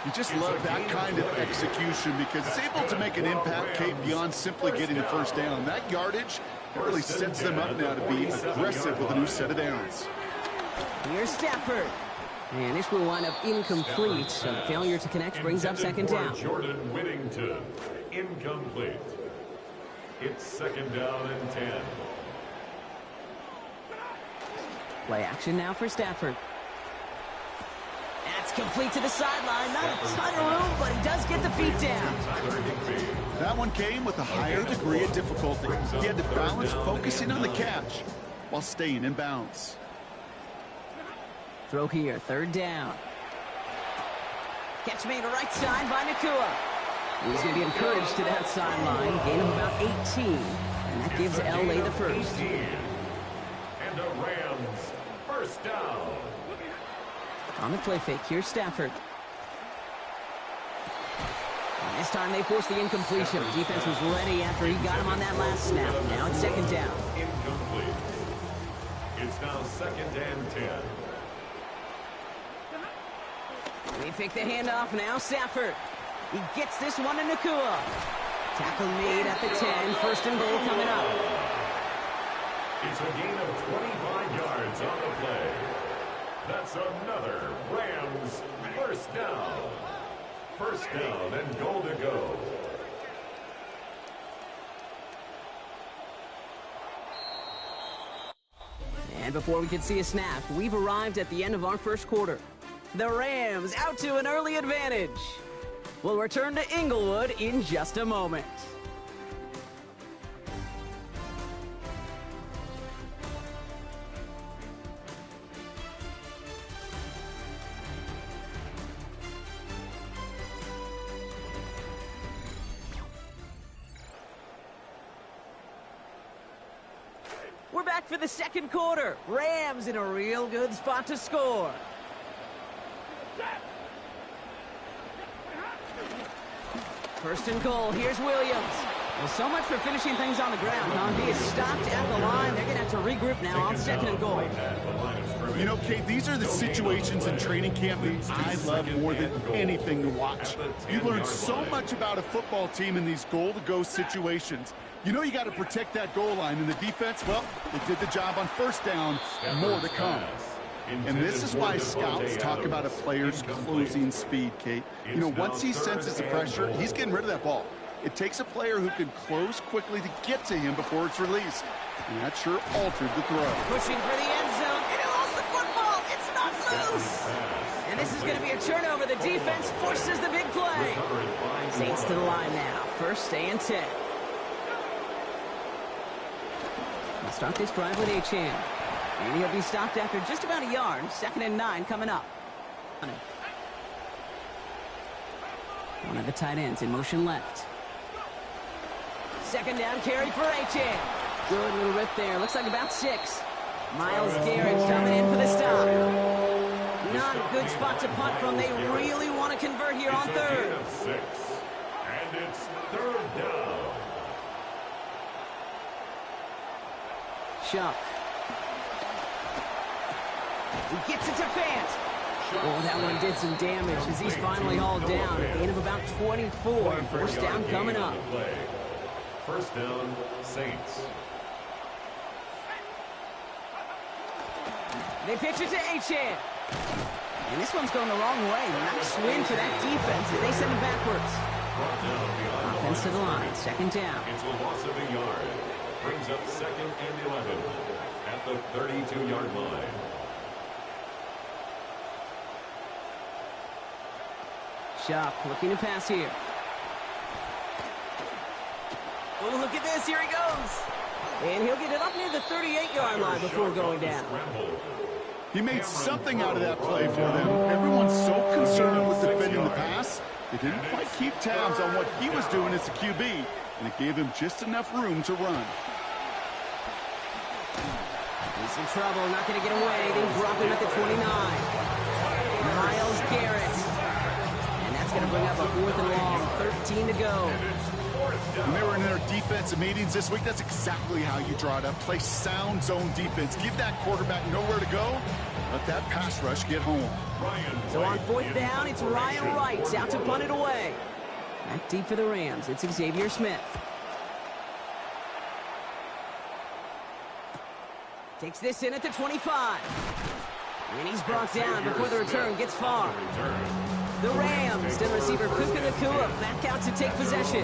You just love that kind of execution because it's able to make an impact, Kate, beyond simply getting the first down. That yardage really sets them up now to be aggressive with a new set of downs. Here's Stafford. And this will wind up incomplete. So the failure to connect brings up 2nd down. Jordan Whittington, incomplete. It's 2nd down and 10. Play action now for Stafford. That's complete to the sideline. Not a ton of room, but he does get the feet down. That one came with a higher degree of difficulty. He had to balance focusing on the catch while staying in bounds. Throw here, 3rd down. Catch made to right side by Nakua. He's going to be encouraged to that sideline. Gain of about 18. And that gives LA the first. And the Rams, 1st down. On the play fake, here's Stafford. And this time they forced the incompletion. Defense was ready after he got him on that last snap. Now it's 2nd down. Incomplete. It's now 2nd and 10. They pick the handoff now, Stafford. He gets this one to Nakua. Tackle made at the 10. 1st and goal coming up. It's a gain of 25 yards on the play. That's another Rams 1st down. 1st down and goal to go. And before we can see a snap, we've arrived at the end of our 1st quarter. The Rams out to an early advantage. We'll return to Inglewood in just a moment. We're back for the 2nd quarter. Rams in a real good spot to score. 1st and goal. Here's Williams. Well, so much for finishing things on the ground, huh? He is stopped at the line. They're going to have to regroup now on 2nd and goal. You know, Kate, these are the situations in training camp that I love more than anything to watch. You learn so much about a football team in these goal-to-go situations. You know you got to protect that goal line. And the defense, well, they did the job on 1st down. More to come. And this is why scouts talk about a player's closing speed, Kate. You know, once he senses the pressure, he's getting rid of that ball. It takes a player who can close quickly to get to him before it's released. And that sure altered the throw. Pushing for the end zone, and he lost the football. It's not loose. And this is going to be a turnover. The defense forces the big play. Saints to the line now. 1st and 10. We'll start this drive with Achane. And he'll be stopped after just about a yard. 2nd and 9 coming up. One of the tight ends in motion left. 2nd down carry for Achane. Good little rip there. Looks like about 6. Myles Garrett coming in for the stop. Not a good spot to punt from. They really want to convert here on 3rd. And it's 3rd down. Shuck. He gets it to Fant. Oh, that one did some damage as he's finally hauled down. A gain of about 24. 1st down coming up. 1st down, Saints. They pitch it to Achane. And this one's going the wrong way. Nice win for that defense as they send it backwards. Offense to the line. 2nd down. It's a loss of a yard. Brings up 2nd and 11 at the 32-yard line. Shuck looking to pass here. Oh, look at this. Here he goes. And he'll get it up near the 38-yard line before going down. He made something out of that play for them. Everyone's so concerned with defending the pass, they didn't quite keep tabs on what he was doing as a QB, and it gave him just enough room to run. He's in trouble, not going to get away. They drop him at the 29. Myles Garrett. And that's going to bring up a 4th and long. 13 to go. When they were in their defensive meetings this week, that's exactly how you draw it up. Play sound zone defense. Give that quarterback nowhere to go. Let that pass rush get home. So on 4th down, it's Ryan Wright out to punt it away. Back deep for the Rams. It's Xavier Smith. Takes this in at the 25. And he's brought down before the return gets far. The Rams, then receiver Puka Nacua back out to take possession.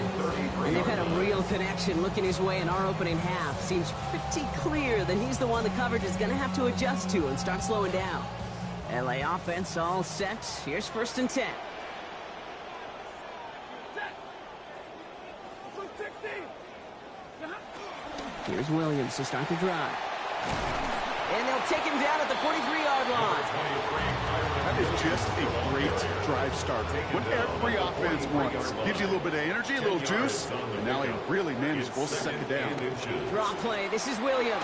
And they've had a real connection looking his way in our opening half. Seems pretty clear that he's the one the coverage is going to have to adjust to and start slowing down. LA offense all set. Here's 1st and 10. Here's Williams to start the drive. And they'll take him down at the 43-yard line. That is just a great drive starter. What every offense wants. Gives you a little bit of energy, a little juice, and now a really manageable 2nd down. Draw play. This is Williams.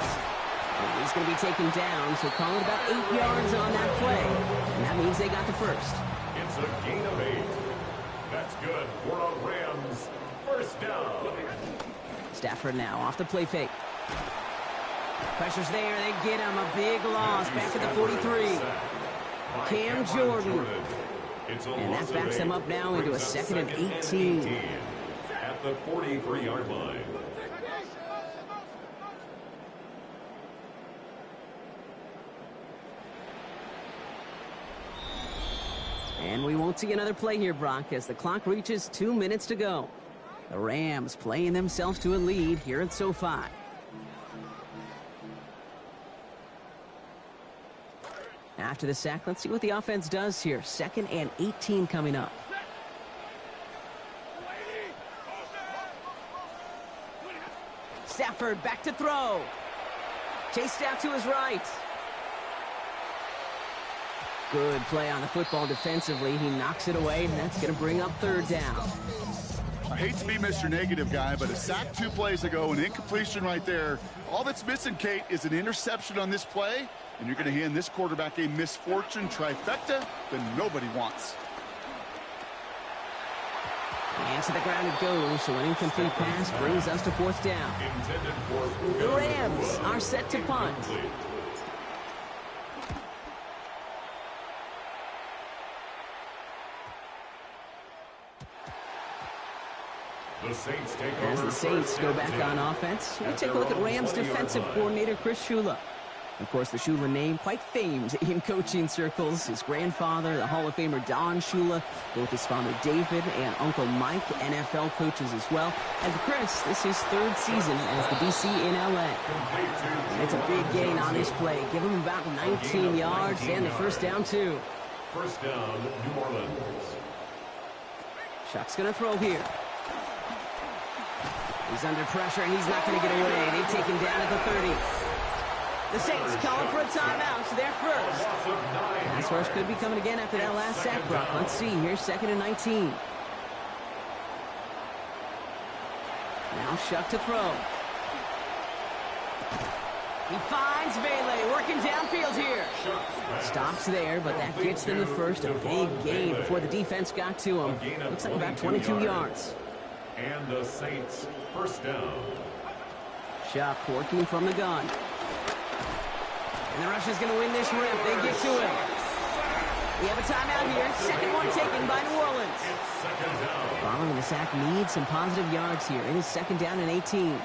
And he's going to be taken down, so call it about 8 yards on that play. And that means they got the 1st. It's a gain of 8. That's good for the Rams. 1st down. Stafford now off the play fake. Pressure's there. They get him. A big loss back at the 43. Cam Jordan. And that backs them up now into a 2nd and 18. At the 43-yard line. And we won't see another play here, Brock, as the clock reaches 2 minutes to go. The Rams playing themselves to a lead here at SoFi. After the sack, let's see what the offense does here. 2nd and 18 coming up. Stafford back to throw. Chased out to his right. Good play on the football defensively. He knocks it away, and that's going to bring up 3rd down. I hate to be Mr. Negative guy, but a sack 2 plays ago, an incompletion right there. All that's missing, Kate, is an interception on this play, and you're going to hand this quarterback a misfortune trifecta that nobody wants. And to the ground it goes, so an incomplete pass brings us to 4th down. The Rams are set to punt. As the Saints go back on offense, we'll take a look at Rams defensive coordinator Chris Shula. Of course, the Shula name quite famed in coaching circles. His grandfather, the Hall of Famer Don Shula, both his father David and Uncle Mike, NFL coaches as well. And for Chris, this is his 3rd season as the DC in LA. And it's a big gain on this play. Give him about 19 yards and the 1st down too. 1st down, New Orleans. Chuck's going to throw here. He's under pressure, and he's not going to get away. They take him down at the 30. The Saints calling for a timeout. So they're 1st. Pass rush could be coming again after that last sack, Brock. Let's see. Here's 2nd and 19. Now Chuck to throw. He finds Bailey working downfield here. Stops there, but that gets them the 1st. A big gain before the defense got to him. Looks like about 22 yards. And the Saints 1st down. Chuck working from the gun. And the Russians going to win this rip. They get to him. We have a timeout here. 2nd one taken by New Orleans. Following the sack needs some positive yards here. It is 2nd down and 18.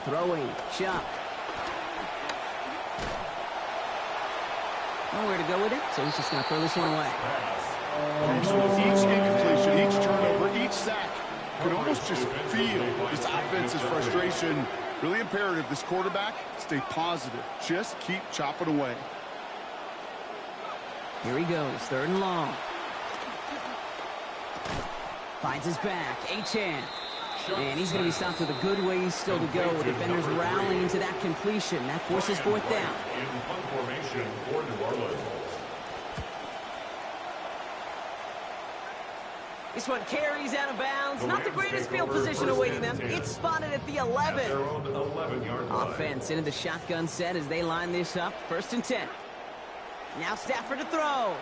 Throwing. Chuck. Nowhere to go with it, so he's just going to throw this one away. Each incompletion, each turnover, each sack could almost just feel this offense's frustration. Really imperative, this quarterback, stay positive. Just keep chopping away. Here he goes, 3rd and long. Finds his back, Achane. And he's going to be stopped with a good ways still to go. Defenders rallying to that completion. That forces 4th down. In punt formation for New Orleans. This one carries out of bounds. Not the greatest field position awaiting them. It's spotted at the 11. Offense into the shotgun set as they line this up. 1st and 10. Now Stafford to throw.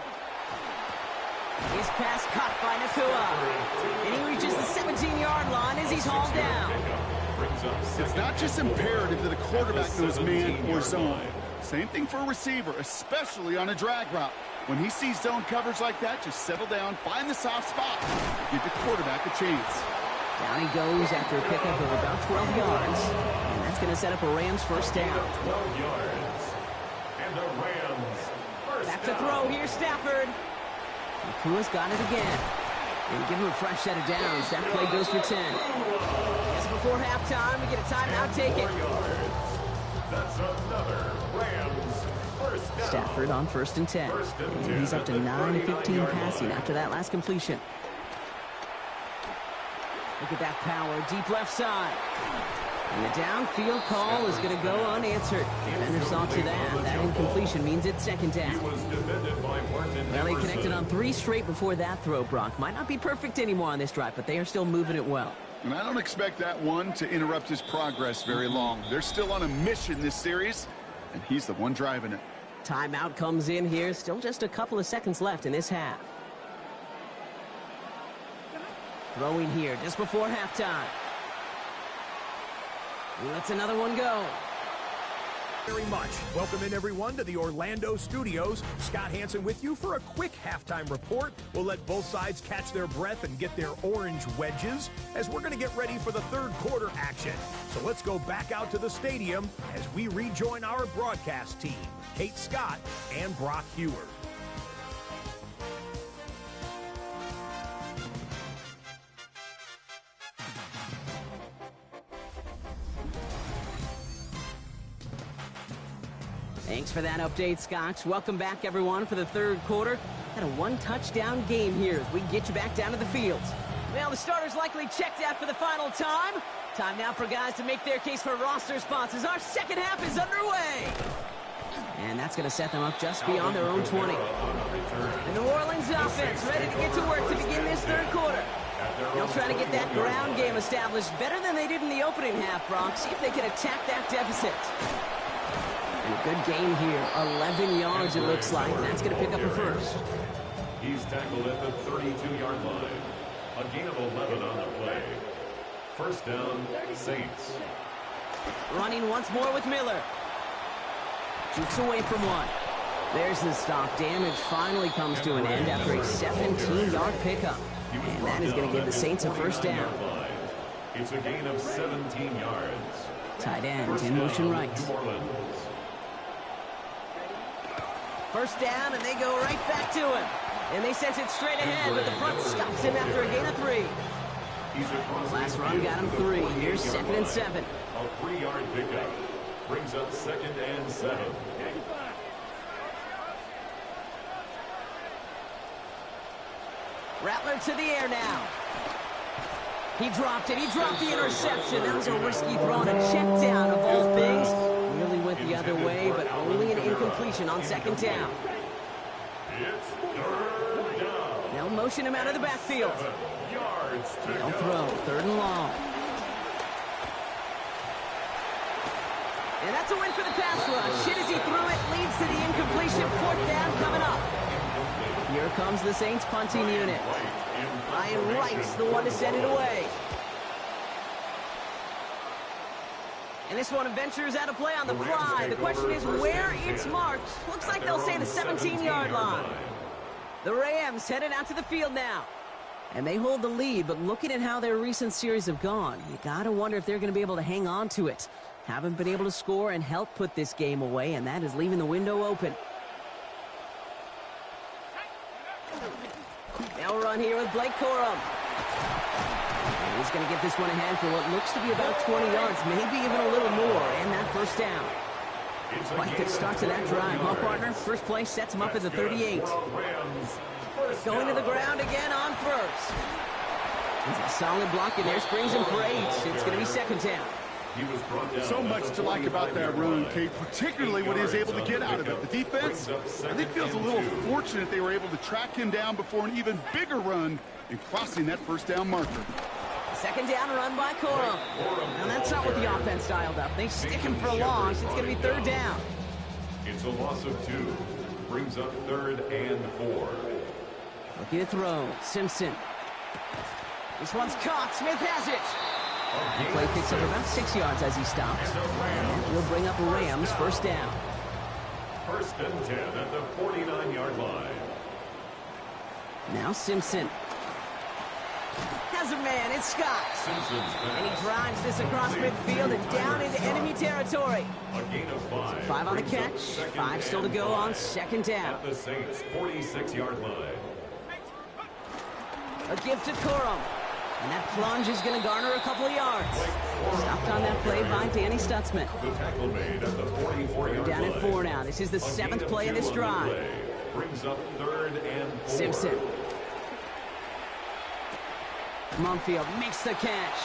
His pass caught by Nakua. And he reaches the 17-yard line as he's hauled down. It's not just imperative that a quarterback knows man or zone. Same thing for a receiver, especially on a drag route. When he sees zone coverage like that, just settle down, find the soft spot, give the quarterback a chance. Down he goes after a pickup of about 12 yards. And that's going to set up a Rams 1st down. 12 yards. And the Rams first Back to throw here, Stafford. Nakua's got it again. And give him a fresh set of downs. That play goes for 10. Just before halftime, we get a timeout taken. That's another Rams first down. Stafford on 1st and 10. And he's up to 9 of 15 passing after that last completion. Look at that power, deep left side. And the downfield call is going to go unanswered. Defender saw to that. That incompletion means it's 2nd down. Well, he connected on 3 straight before that throw, Brock. Might not be perfect anymore on this drive, but they are still moving it well. And I don't expect that one to interrupt his progress very long. They're still on a mission this series, and he's the one driving it. Timeout comes in here. Still just a couple of seconds left in this half. Throwing here just before halftime. He lets another one go. Very much. Welcome in, everyone, to the Orlando studios. Scott Hanson with you for a quick halftime report. We'll let both sides catch their breath and get their orange wedges as we're going to get ready for the 3rd quarter action. So let's go back out to the stadium as we rejoin our broadcast team, Kate Scott and Brock Hewer. Thanks for that update, Scotch. Welcome back, everyone, for the 3rd quarter. Got a 1-touchdown game here as we get you back down to the field. Well, the starters likely checked out for the final time. Time now for guys to make their case for roster spots as our 2nd half is underway. And that's going to set them up just beyond their own 20. The New Orleans offense ready to get to work to begin this 3rd quarter. They'll try to get that ground game established better than they did in the opening half, Brock. See if they can attack that deficit. And a good gain here. 11 yards, it looks like. And that's going to pick up a 1st. He's tackled at the 32-yard line. A gain of 11 on the play. 1st down, Saints. Running once more with Miller. Jukes away from one. There's the stop. Damage finally comes to an end after a 17-yard pickup. And that is going to give the Saints a 1st down. It's a gain of 17 yards. Tight end in motion right. 1st down, and they go right back to him. And they sent it straight ahead, but the front stops him after a gain of 3. Last run got him 3. Here's 2nd and 7. A 3-yard pickup brings up 2nd and 7. Rattler to the air now. He dropped it. He dropped the interception. That was a risky throw and a check down of all things. Really went the other way, but only an incompletion on 2nd down. It's 3rd down. They'll motion him out of the backfield. They'll throw 3rd and long. And that's a win for the pass rush. Shit as he threw it leads to the incompletion. 4th down coming up. Here comes the Saints punting unit. Ryan Wright's the one to send it away. And this one ventures out of play on the fly. The question is where it's marked. Looks like they'll say the 17-yard line. The Rams headed out to the field now. And they hold the lead, but looking at how their recent series have gone, you gotta wonder if they're gonna be able to hang on to it. Haven't been able to score and help put this game away, and that is leaving the window open. Now run here with Blake Corum. And he's going to get this one ahead for what looks to be about 20 yards, maybe even a little more, and that 1st down. Quite good start to that drive, huh, partner? First play sets him up at the 38. Going to the ground again on 1st. It's a solid block in there, springs him for 8. It's going to be 2nd down. So much to like about that run, Kate, particularly what he was able to get out of it. The defense, I think, feels a little fortunate they were able to track him down before an even bigger run and crossing that first down marker. Second down run by Corum. And that's not what the offense dialed up. They stick him for a loss. It's going to be third down. It's a loss of 2. Brings up 3rd and 4. Looking to throw. Simpson. This one's caught. Smith has it. The play picks up about 6 yards as he stops. And we'll bring up Rams first down. 1st and 10 at the 49-yard line. Now Simpson. Has a man. It's Scott. And he drives this across midfield and down into enemy territory. A gain of 5. 5 on the catch. 5 still to go on second down. At the Saints' 46-yard line. A give to Corum. And that plunge is going to garner a couple of yards. Stopped on that play by Danny Stutzman. The tackle made at the 44-yard Down line. at 4 now. This is the 7th play of this drive. Brings up 3rd and 4. Simpson. Mumfield makes the catch.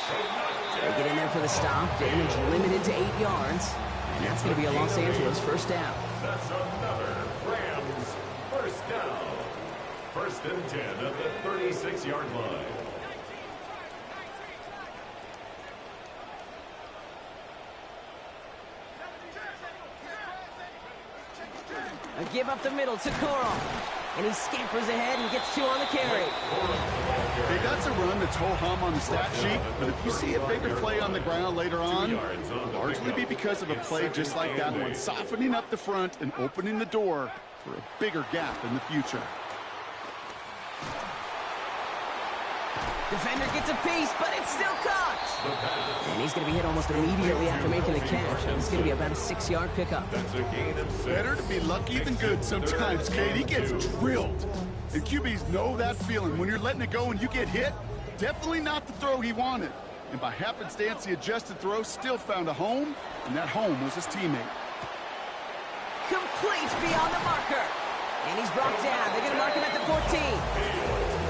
They get in there for the stop. Damage limited to 8 yards. And that's going to be a Los Angeles first down. That's another Rams first down. 1st and 10 at the 36-yard line. A give up the middle to Corum. And he scampers ahead and gets 2 on the carry. Hey, that's a run that's ho-hum on the stat sheet, but if you see a bigger play on the ground later on, it'll largely be because of a play just like that one, softening up the front and opening the door for a bigger gap in the future. Defender gets a piece, but it's still caught. And he's going to be hit almost immediately after making the catch. It's going to be about a 6-yard pickup. That's a gain of 6. Better to be lucky than good sometimes, Kate. He gets drilled. And QBs know that feeling. When you're letting it go and you get hit, definitely not the throw he wanted. And by happenstance, the adjusted throw still found a home, and that home was his teammate. Complete beyond the marker. And he's brought down. They're going to mark him at the 14.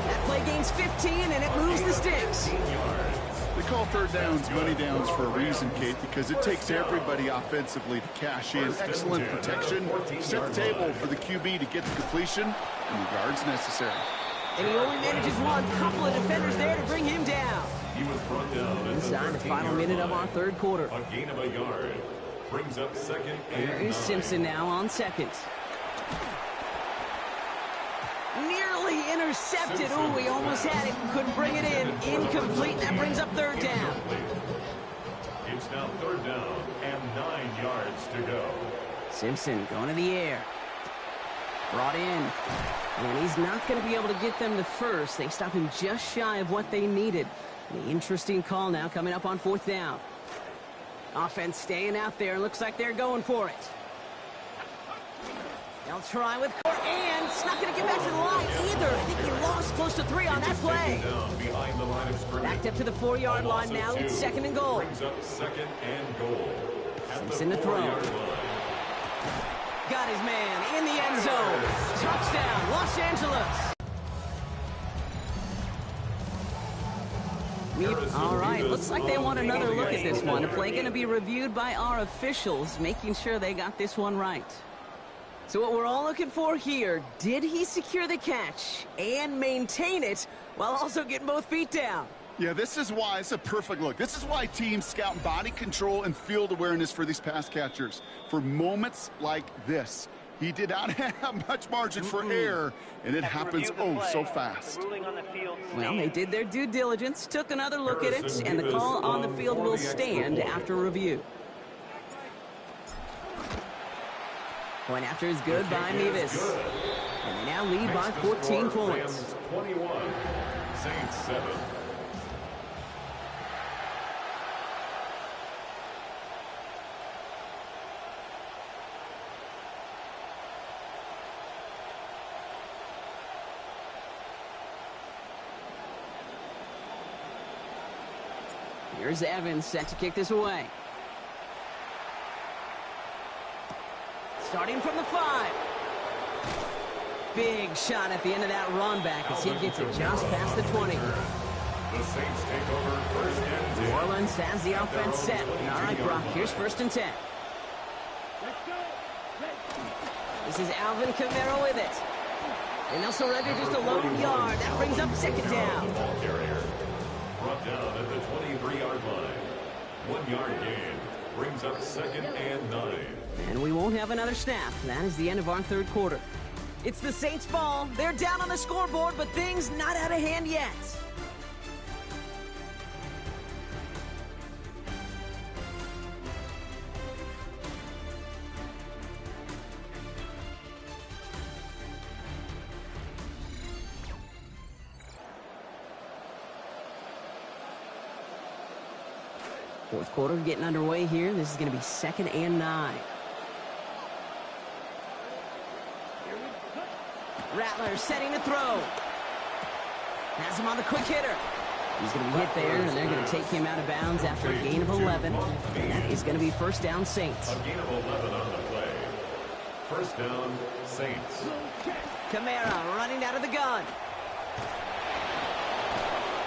That play gains 15, and it moves the sticks. They call third downs money downs for a reason, Kate, because it takes everybody offensively to cash in. Excellent protection, set the table for the QB to get the completion and the yards necessary. And he only manages one. Couple of defenders there to bring him down. He was brought down inside the final minute of our third quarter. A gain of a yard. Brings up 2nd and 9. Here is Simpson now on second. Nearly intercepted. Ooh, he almost had it. Couldn't bring it in. Incomplete. That brings up third down. It's now 3rd down and 9 yards to go. Simpson going to the air. Brought in. And he's not going to be able to get them to first. They stop him just shy of what they needed. The interesting call now coming up on 4th down. Offense staying out there. Looks like they're going for it. They'll try with Court, and it's not going to get back to the line either. I think he lost close to 3 on that play. Behind the line of scrimmage. Backed up to the 4-yard line now. It's 2nd and goal. Brings up 2nd and goal. Simpson to throw. Got his man in the end zone. Touchdown, Los Angeles. All right, looks like they want another look at this one. The play going to be reviewed by our officials, making sure they got this one right. So what we're all looking for here, did he secure the catch and maintain it while also getting both feet down? Yeah, this is why it's a perfect look. This is why teams scout body control and field awareness for these pass catchers. For moments like this, he did not have much margin for error, and it happens so fast. Well, they did their due diligence, took another look at it, and the call on the field will stand after review. Point after is good by Mevis. And they now lead by 14 points. 21, Saints 7. Here's Evans set to kick this away. Starting from the 5. Big shot at the end of that run back as he gets it just past the 20. The Saints take over 1st and 10. New Orleans has the offense set. All right, Brock, here's 1st and 10. This is Alvin Kamara with it. And they'll surrender just a lone yard. That brings up second down. Ball carrier brought down at the 23-yard line. 1 yard gain brings up second and 9. And we won't have another snap. That is the end of our third quarter. It's the Saints' ball. They're down on the scoreboard, but things not out of hand yet. Fourth quarter getting underway here. This is going to be second and 9. Rattler setting to throw. Has him on the quick hitter. He's going to be hit there, and they're going to take him out of bounds after a gain of 11. And that is going to be first down, Saints. A gain of 11 on the play. First down, Saints. Kamara running out of the gun.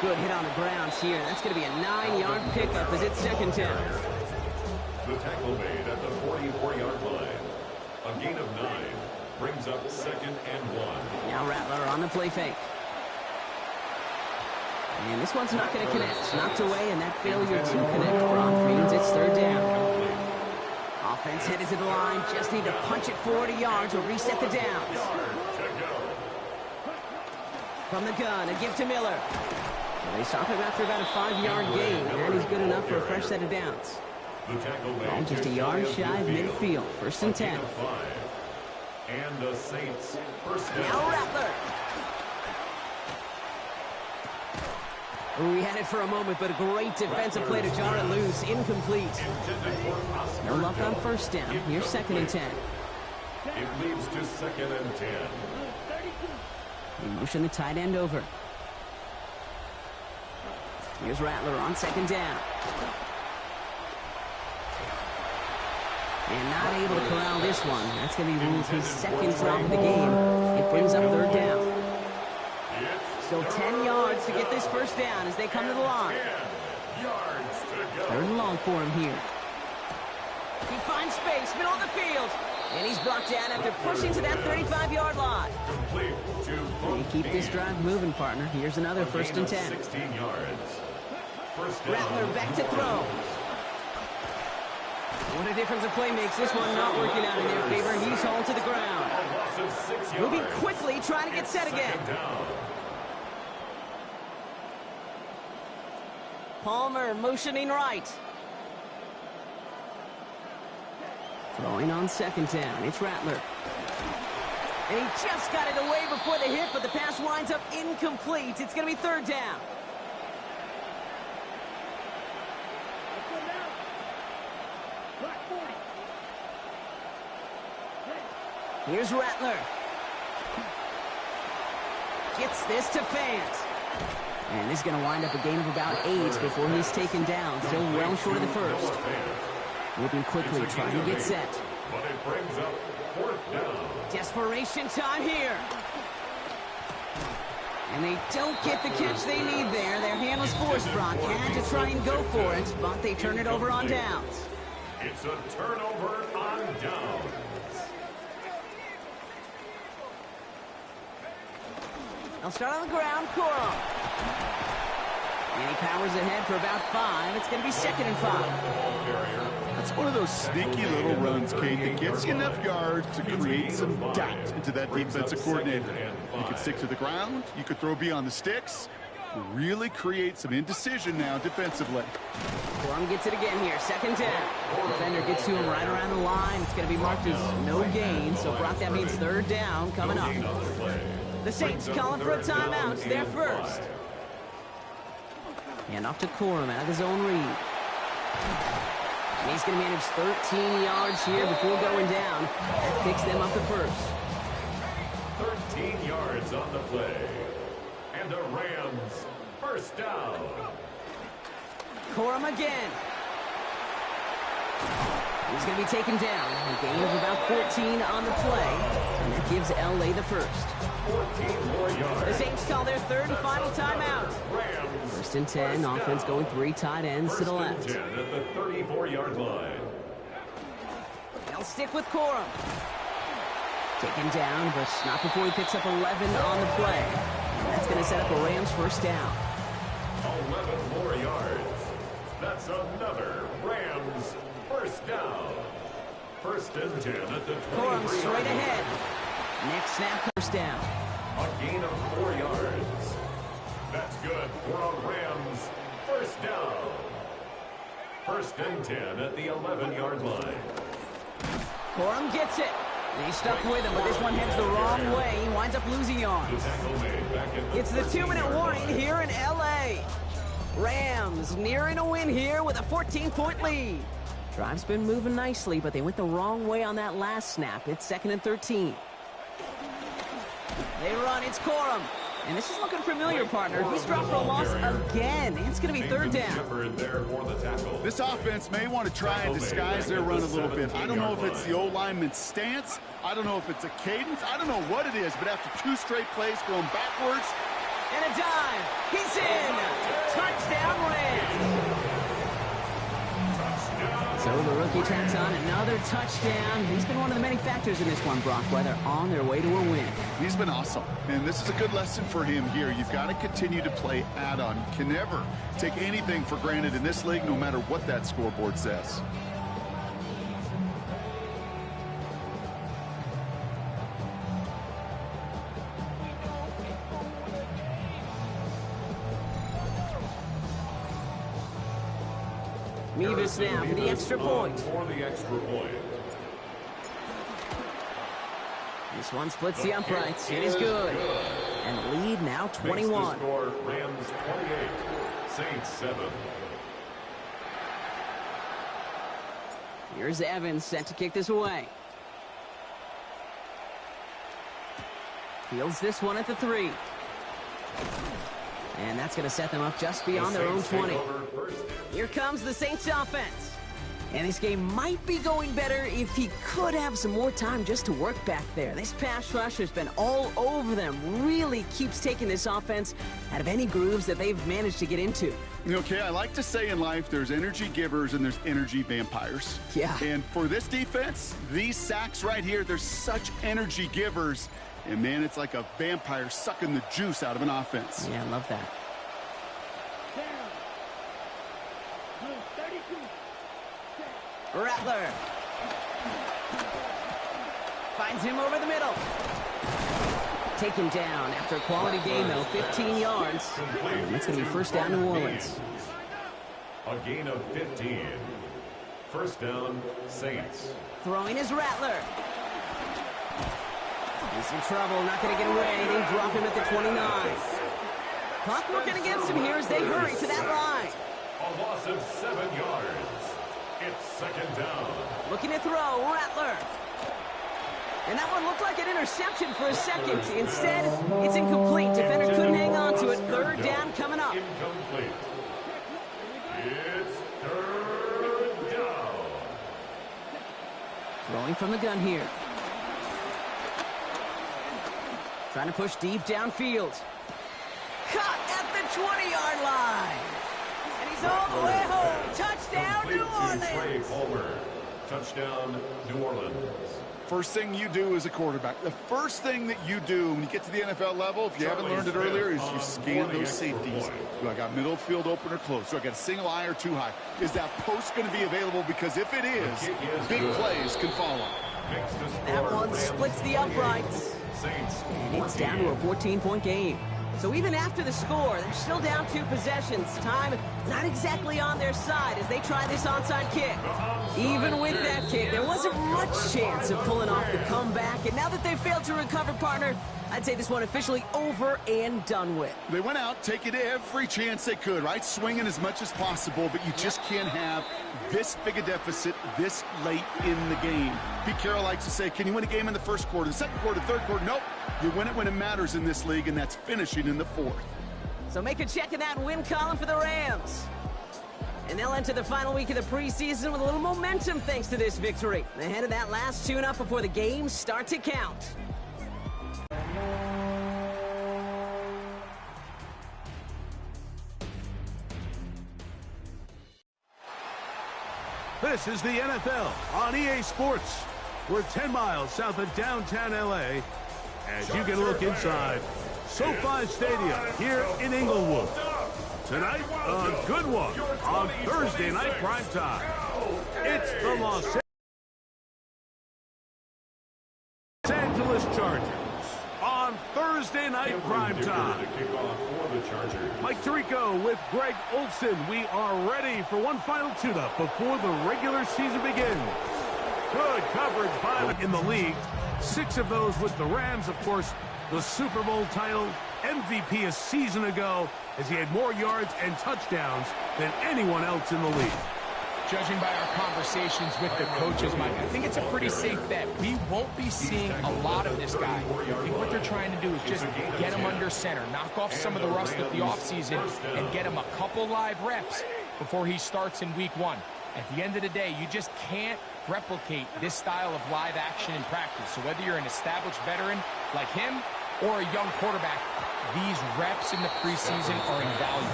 Good hit on the ground here. That's going to be a 9-yard pickup as it's second down. The tackle made at the 44-yard line. A gain of 9 brings up second and 1. Now Rattler on the play fake. And this one's not going to connect. Knocked away, and that failure to connect, Brock, means it's third down. Offense headed to the line. Just need to punch it 40 yards to reset the downs. From the gun, a give to Miller. They stop him after about a 5-yard gain, and he's good enough for a fresh set of downs. Ball just a yard shy of midfield. First and 10. And the Saints first down. Now Rattler. We had it for a moment, but a great defensive play to jar it loose. Incomplete. No luck on first down. Here's second and 10. It leads to second and 10. They motion the tight end over. Here's Rattler on second down. And not able to corral this one. That's going to be his second drop of the game. It brings up third down. Still 10 yards to get this first down as they come to the line. Third and long for him here. He finds space, middle of the field. And he's brought down after pushing to that 35-yard line. They keep this drive moving, partner. Here's another first and 10. 16 yards. Rattler back to throw. What a difference a play makes. This one not working out in their favor. He's hauled to the ground. Moving quickly, trying to get set again. Palmer motioning right. Throwing on second down. It's Rattler. And he just got it away before the hit, but the pass winds up incomplete. It's going to be third down. Here's Rattler. Gets this to Fant. And this is going to wind up a gain of about 8 before he's taken down. Still well short of the first. Moving quickly, trying to get set. But it brings up fourth down. Desperation time here. And they don't get the catch they need there. Their hand was forced, Brock. Had to try and go for it, but they turn it over on downs. It's a turnover on downs. They'll start on the ground, Corum. And he powers ahead for about 5. It's going to be second and 5. That's one of those sneaky little runs, Kate, that gets you enough yards to create some doubt into that defensive coordinator. You could stick to the ground. You could throw beyond the sticks. Really create some indecision now defensively. Corum gets it again here. Second down. Defender gets to him right around the line. It's going to be marked as no gain. So, Brock, that means third down coming up. The Saints calling for a timeout. They're first. And off to Corum out of his own read. And he's going to manage 13 yards here before going down. That picks them up to first. 13 yards on the play. And the Rams first down. Corum again. He's going to be taken down. A gain of about 14 on the play. And that gives LA the first. 14 more yards. The Saints call their third and final timeout. Rams First and 10. Offense going 3 tight ends to the left. 10 at the 34-yard line. They'll stick with Corum. Taken down, but not before he picks up 11 on the play. That's going to set up a Rams first down. 11 more yards. That's another Rams first down. First and 10 at the 23. Corum straight ahead. Next snap, first down. A gain of 4 yards. That's good for a Rams first down. First and 10 at the 11-yard line. Corum gets it. He's stuck with him, but this one heads the wrong way. He winds up losing yards. It's the 2-minute warning here in L.A. Rams nearing a win here with a 14-point lead. Drive's been moving nicely, but they went the wrong way on that last snap. It's 2nd and 13. They run. It's Corum. And this is looking familiar, partner. He's dropped for a loss again. It's going to be 3rd down. This offense may want to try and disguise their run a little bit. I don't know if it's the O-lineman's stance. I don't know if it's a cadence. I don't know what it is, but after 2 straight plays going backwards. And a dive. He's in. Touchdown, Rams. So the rookie tacks on another touchdown. He's been one of the many factors in this one, Brock, where they're on their way to a win. He's been awesome, and this is a good lesson for him here. You've got to continue to play add-on. You can never take anything for granted in this league, no matter what that scoreboard says. Mevis now for the extra point. This one splits the uprights. It is good. And the lead now 21. Rams 28, Saints 7. Here's Evans set to kick this away. Fields this one at the 3. And that's going to set them up just beyond their own 20. Here comes the Saints offense. And this game might be going better if he could have some more time just to work back there. This pass rush has been all over them. Really keeps taking this offense out of any grooves that they've managed to get into. Okay, I like to say in life there's energy givers and there's energy vampires. Yeah. And for this defense, these sacks right here, they're such energy givers. And, man, it's like a vampire sucking the juice out of an offense. Yeah, I love that. Rattler. Finds him over the middle. Taken down after a quality gain, though. 15 yards. And that's going to be first down New Orleans. A gain of 15. First down, Saints. Throwing is Rattler. He's in trouble, not going to get away. They drop him at the 29. Clock working against him here as they hurry to that line. A loss of 7 yards. It's 2nd down. Looking to throw, Rattler. And that one looked like an interception for a second. Instead, it's incomplete. Defender couldn't hang on to it. 3rd down coming up. Incomplete. It's 3rd down. Throwing from the gun here. Trying to push deep downfield. Caught at the 20-yard line. And he's all the way home. Touchdown, New Orleans. Touchdown, New Orleans. First thing you do as a quarterback, the first thing that you do when you get to the NFL level, if you haven't learned it earlier, is you scan those safeties. Do I got middle field open or close? Do I got a single high or too high? Is that post going to be available? Because if it is, big plays can follow. That one splits the uprights. And it's down to a 14-point game. So even after the score, they're still down 2 possessions. Time not exactly on their side as they try this onside kick. Even with that kick, there wasn't much chance of pulling off the comeback. And now that they've failed to recover, partner, I'd say this one officially over and done with. They went out taking every chance they could, right? Swinging as much as possible, but you just can't have this big a deficit this late in the game. Pete Carroll likes to say, can you win a game in the first quarter, the second quarter, third quarter? Nope. You win it when it matters in this league, and that's finishing in the 4th. So make a check in that win column for the Rams. And they'll enter the final week of the preseason with a little momentum thanks to this victory. Ahead of that last tune-up before the games start to count. This is the NFL on EA Sports. We're 10 miles south of downtown L.A. as you get a look inside SoFi Stadium here in Inglewood. Tonight, a good one on Thursday night primetime. It's the Los Angeles Chargers on Thursday night primetime. Mike Tirico with Greg Olson. We are ready for one final tune-up before the regular season begins. Good coverage by them in the league. 6 of those with the Rams, of course, the Super Bowl title, MVP a season ago, as he had more yards and touchdowns than anyone else in the league. Judging by our conversations with the coaches, Mike, I think it's a pretty safe bet. We won't be seeing a lot of this guy. I think what they're trying to do is just get him under center, knock off some of the rust of the offseason, and get him a couple live reps before he starts in week 1. At the end of the day, you just can't replicate this style of live action in practice. So whether you're an established veteran like him or a young quarterback, these reps in the preseason are invaluable.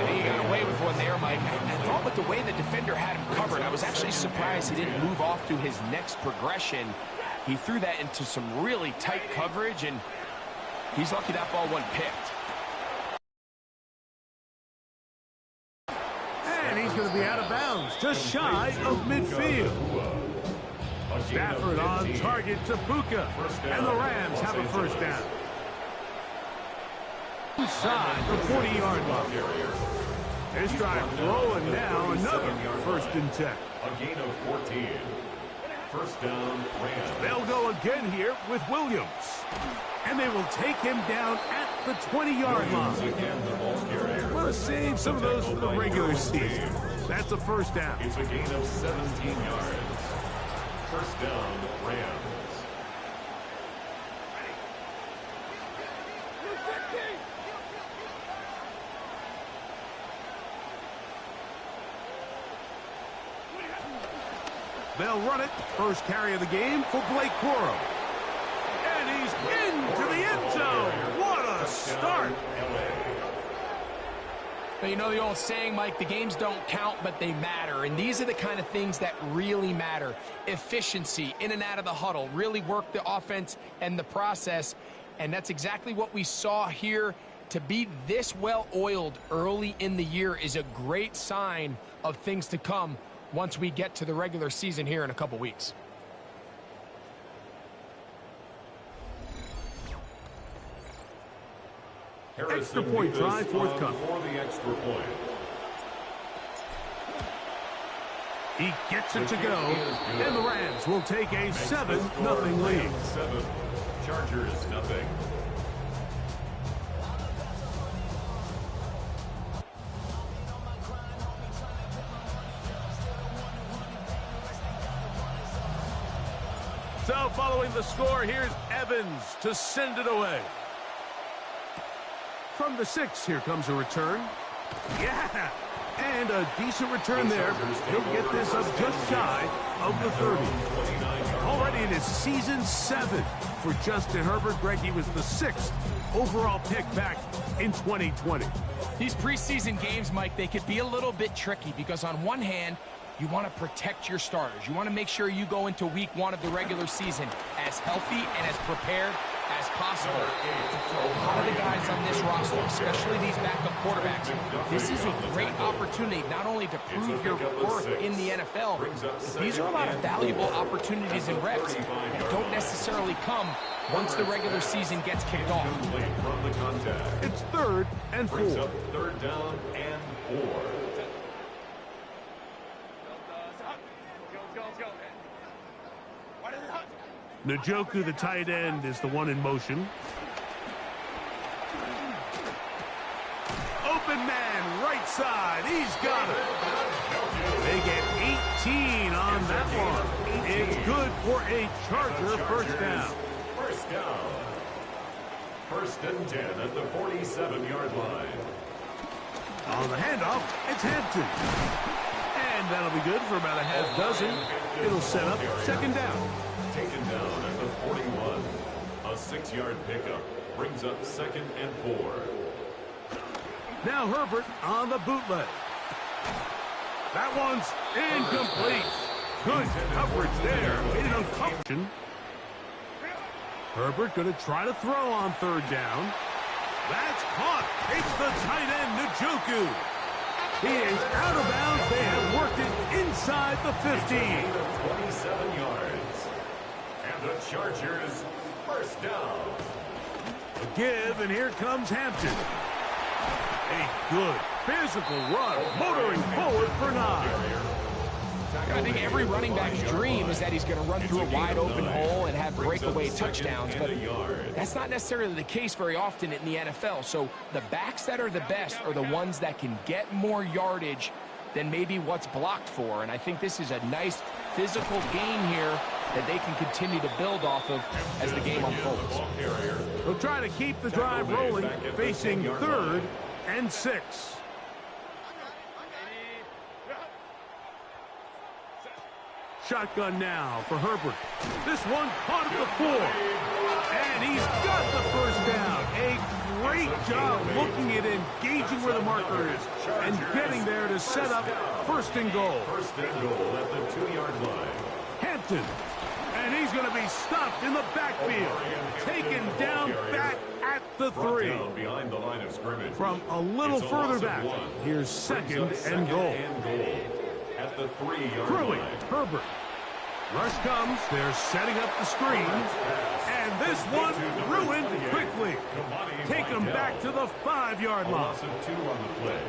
He got away with one there, Mike. I thought with the way the defender had him covered, I was actually surprised he didn't move off to his next progression. He threw that into some really tight coverage, and he's lucky that ball wasn't picked. And he's going to be out of bounds, just shy of midfield. Stafford on target to Puka, and the Rams have a first down. Inside the 40-yard line. This drive rolling now, another first and 10. A gain of 14. First down, Rams. They'll go again here with Williams. And they will take him down at the 20-yard line. Want to save some of those for the regular season. That's a first down. It's a gain of 17 yards. First down, Rams. They'll run it. First carry of the game for Blake Corum. And he's into the end zone. What a start. But you know the old saying, Mike, the games don't count, but they matter. And these are the kind of things that really matter. Efficiency, in and out of the huddle, really work the offense and the process. And that's exactly what we saw here. To be this well-oiled early in the year is a great sign of things to come once we get to the regular season here in a couple weeks. Extra point try forthcoming. For the extra point. He gets it to go, and the Rams will take a 7-0 lead. 7. Chargers nothing. So following the score, here's Evans to send it away. From the 6, here comes a return. Yeah, and a decent return there. He'll get this up just shy of the 30. Already in his season 7 for Justin Herbert. Greg, he was the 6th overall pick back in 2020. These preseason games, Mike, they could be a little bit tricky because on one hand, you want to protect your starters. You want to make sure you go into week 1 of the regular season as healthy and as prepared as possible. For a lot of the guys on this roster, especially these backup quarterbacks, this is a great opportunity not only to prove your worth in the NFL, but these are a lot of valuable opportunities and reps that don't necessarily come once the regular season gets kicked off. It's 3rd and 4. Brings up 3rd down and 4. Njoku, the tight end, is the one in motion. Open man, right side. He's got it. They get 18 on that one. It's good for a Charger first down. First down. 1st and 10 at the 47-yard line. On the handoff, it's Hampton. And that'll be good for about a half dozen. It'll set up 2nd down. Taken down at the 41. A 6-yard pickup brings up 2nd and 4. Now Herbert on the bootleg. That one's incomplete. Good coverage there. Made it uncomfortable. Herbert going to try to throw on third down. That's caught. Takes the tight end, Njoku. He is out of bounds. They have worked it inside the 50. 27 yards. And the Chargers first down. A give, and here comes Hampton. A good physical run, motoring forward for 9. I think every running back's dream is that he's going to run through a wide open hole and have breakaway touchdowns, but that's not necessarily the case very often in the NFL. So the backs that are the best are the ones that can get more yardage than maybe what's blocked for. And I think this is a nice physical gain here that they can continue to build off of as the game unfolds. They'll try to keep the drive rolling, facing 3rd and 6. Shotgun now for Herbert. This one caught at the 4. And he's got the first down. A great job looking at engaging where the marker is and getting there to set up 1st and goal. 1st and goal at the 2-yard line. Hampton. And he's going to be stopped in the backfield. Taken down back at the 3. Behind the line of scrimmage. From a little further back. Here's 2nd and goal. At the 3-yard Curling, line. Herbert. Rush comes. They're setting up the screen. And this one ruined quickly. Take him back to the 5-yard line. Loss of 2 on the play.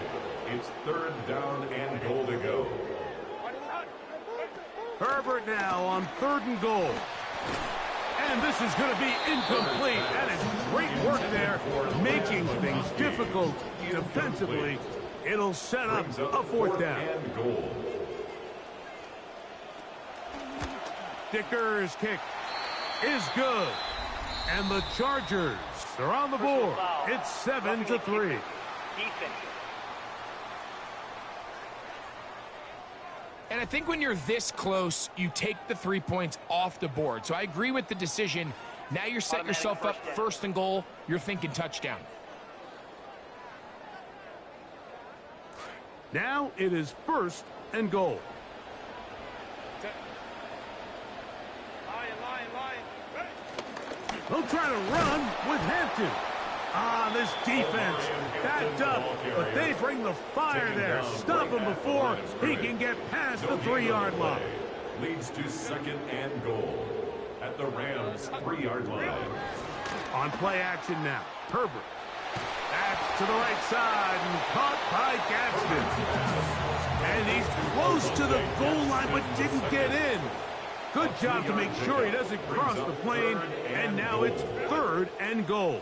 It's 3rd down and goal to go. Herbert now on 3rd and goal. And this is going to be incomplete. That is great work there, making things difficult defensively. It'll set up a 4th down. And goal. Dicker's kick is good. And the Chargers are on the board. It's 7-3. And I think when you're this close, you take the 3 points off the board. So I agree with the decision. Now you're setting yourself up 1st and goal. You're thinking touchdown. Now it is 1st and goal. They'll try to run with Hampton. This defense backed up, but they bring the fire there. Stop him before he can get past the 3-yard line. Leads to 2nd and goal at the Rams' 3-yard line. On play action now, Herbert. That's to the right side and caught by Gadsden. And he's close to the goal line but didn't get in. Good job to make sure he doesn't cross the plane. And now it's 3rd and goal.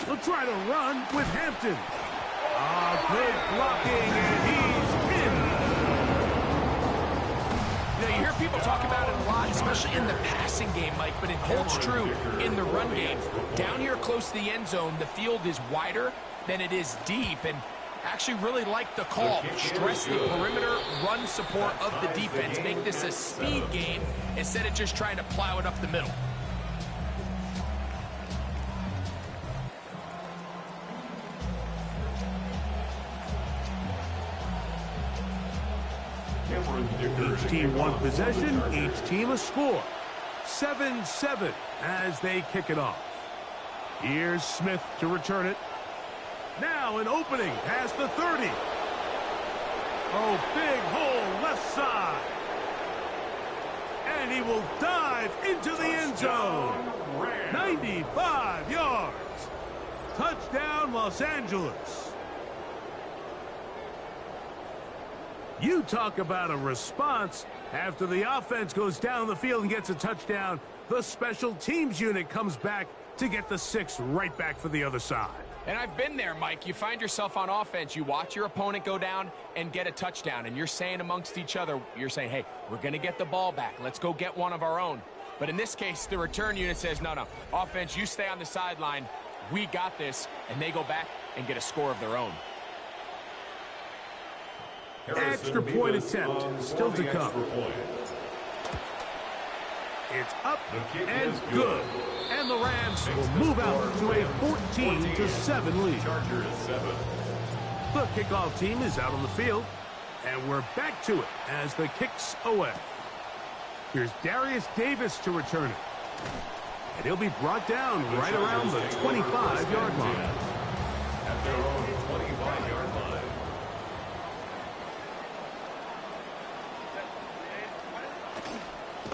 They'll try to run with Hampton. Good blocking, and he's in. You know, you hear people talk about it a lot, especially in the passing game, Mike, but it holds true in the run game. Down here close to the end zone, the field is wider than it is deep, and actually really like the call. Stress the perimeter run support of the defense. Make this a speed game instead of just trying to plow it up the middle. Each team one possession, each team a score. 7-7 as they kick it off. Here's Smith to return it. Now an opening past the 30. Oh, big hole left side. And he will dive into the end zone. 95 yards. Touchdown, Los Angeles. You talk about a response. After the offense goes down the field and gets a touchdown, the special teams unit comes back to get the 6 right back for the other side. And I've been there, Mike. You find yourself on offense, you watch your opponent go down and get a touchdown, and you're saying amongst each other, you're saying, hey, we're going to get the ball back. Let's go get one of our own. But in this case, the return unit says, no, offense, you stay on the sideline. We got this, and they go back and get a score of their own. Extra point attempt still to come. It's up and good. And the Rams will move out to a 14-7 lead. Chargers 7. The kickoff team is out on the field, and we're back to it as the kick's away. Here's Darius Davis to return it. And he'll be brought down right around the 25-yard line. At their own 25-yard line.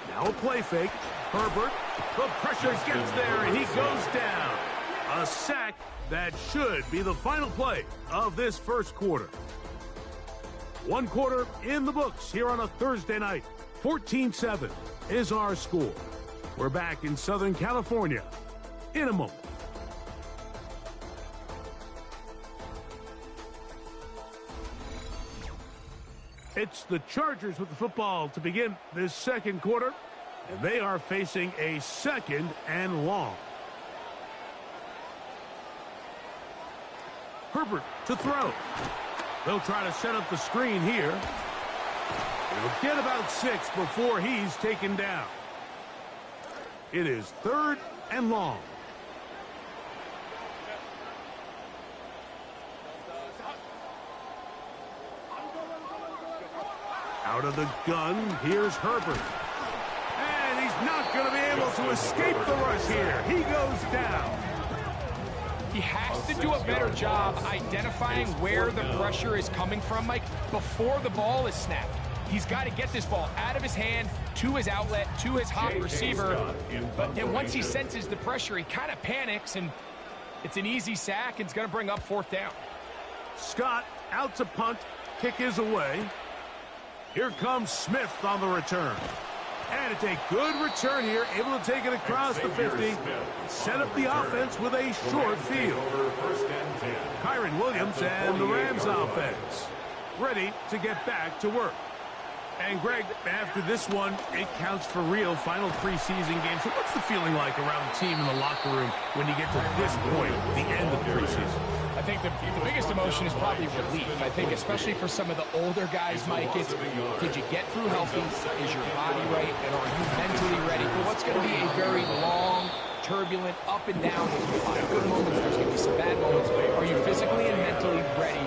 Now a play fake. Herbert, the pressure gets there, and he goes down. A sack that should be the final play of this first quarter. One quarter in the books here on a Thursday night. 14-7 is our score. We're back in Southern California in a moment. It's the Chargers with the football to begin this second quarter, and they are facing a 2nd and long. Herbert to throw. They'll try to set up the screen here. He'll get about 6 before he's taken down. It is 3rd and long. Out of the gun, here's Herbert. And he's not going to be able to escape the rush here. He goes down. He has to do a better job identifying where the pressure is coming from, Mike, before the ball is snapped. He's got to get this ball out of his hand, to his outlet, to his hot receiver. But then once he senses the pressure, he kind of panics, and it's an easy sack, and it's going to bring up 4th down. Scott out to punt. Kick is away. Here comes Smith on the return. And it's a good return here, able to take it across the 50. Set up the offense with a short field. Kyron Williams and the Rams offense ready to get back to work. And Greg, after this one, it counts for real. Final preseason game. So what's the feeling like around the team in the locker room when you get to this point, the end of the preseason? I think the biggest emotion is probably relief. I think especially for some of the older guys, Mike, it's did you get through healthy? Is your body right? And are you mentally ready for what's going to be a very long, turbulent, up and down? There's a lot of good moments. There's going to be some bad moments. Are you physically and mentally ready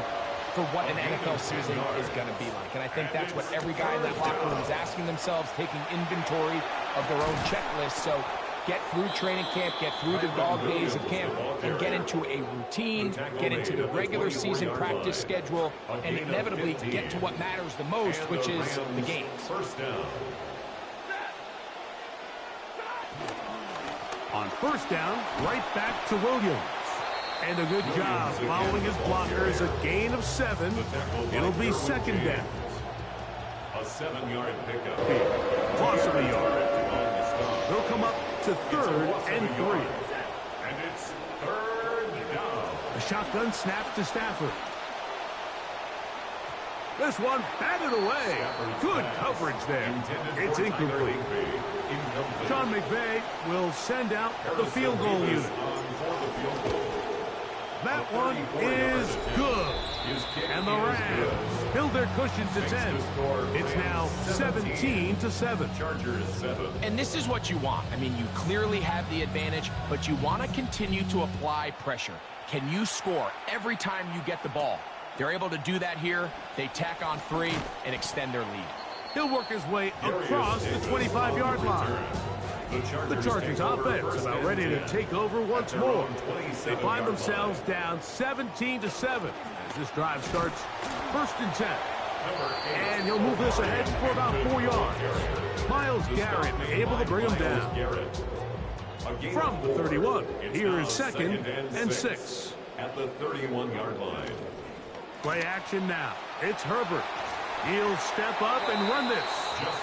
for what an NFL season is going to be like? And I think that's what every guy in that locker room is asking themselves, taking inventory of their own checklist. So get through training camp, get through the dog days of camp, and get into a routine, get into the regular season practice schedule, and inevitably get to what matters the most, which is the games. On first down, right back to Williams. And a good job following his blockers, a gain of 7. It'll be 2nd down. A 7-yard pickup. Loss of a yard. They'll come up to 3rd and 3. And it's 3rd down. A shotgun snap to Stafford. This one batted away. Good coverage there. It's incomplete. Sean McVay will send out the field goal unit. That one is good. And the Rams build their cushion to 10. It's now 17-7. And this is what you want. I mean, you clearly have the advantage, but you want to continue to apply pressure. Can you score every time you get the ball? They're able to do that here. They tack on 3 and extend their lead. He'll work his way across the 25-yard line. The Chargers offense about ready to take over once more. They find themselves down 17-7 as this drive starts 1st and 10. And he'll move this ahead for about 4 yards. Myles Garrett able to bring him down. From the 31, here is 2nd and 6. At the 31-yard line. Play action now. It's Herbert. He'll step up and run this.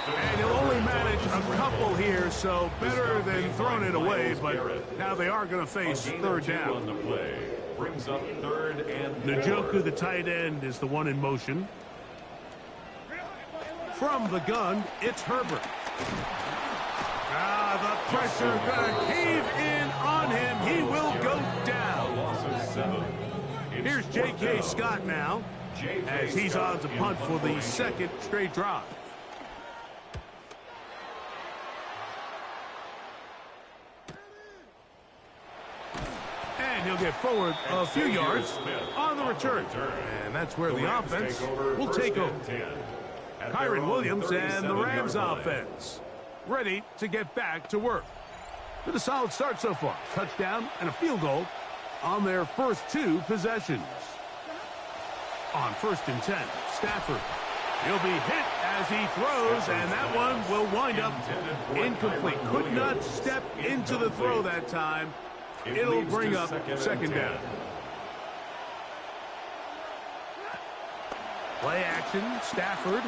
And he'll only manage a couple here, so better than throwing it away, but now they are going to face 3rd down. Brings up 3rd and 4. Njoku, the tight end, is the one in motion. From the gun, it's Herbert. The pressure going to cave in on him. He will go down. Here's J.K. Scott now, as he's on to punt for the 2nd straight drive. And he'll get forward a few yards on the return. And that's where the offense will take over. Kyron Williams and the Rams offense ready to get back to work. With a solid start so far. Touchdown and a field goal on their first 2 possessions. On 1st and 10, Stafford. He'll be hit as he throws, and that one will wind up incomplete. Could not step into the throw that time. It'll bring up 2nd down. Play action, Stafford.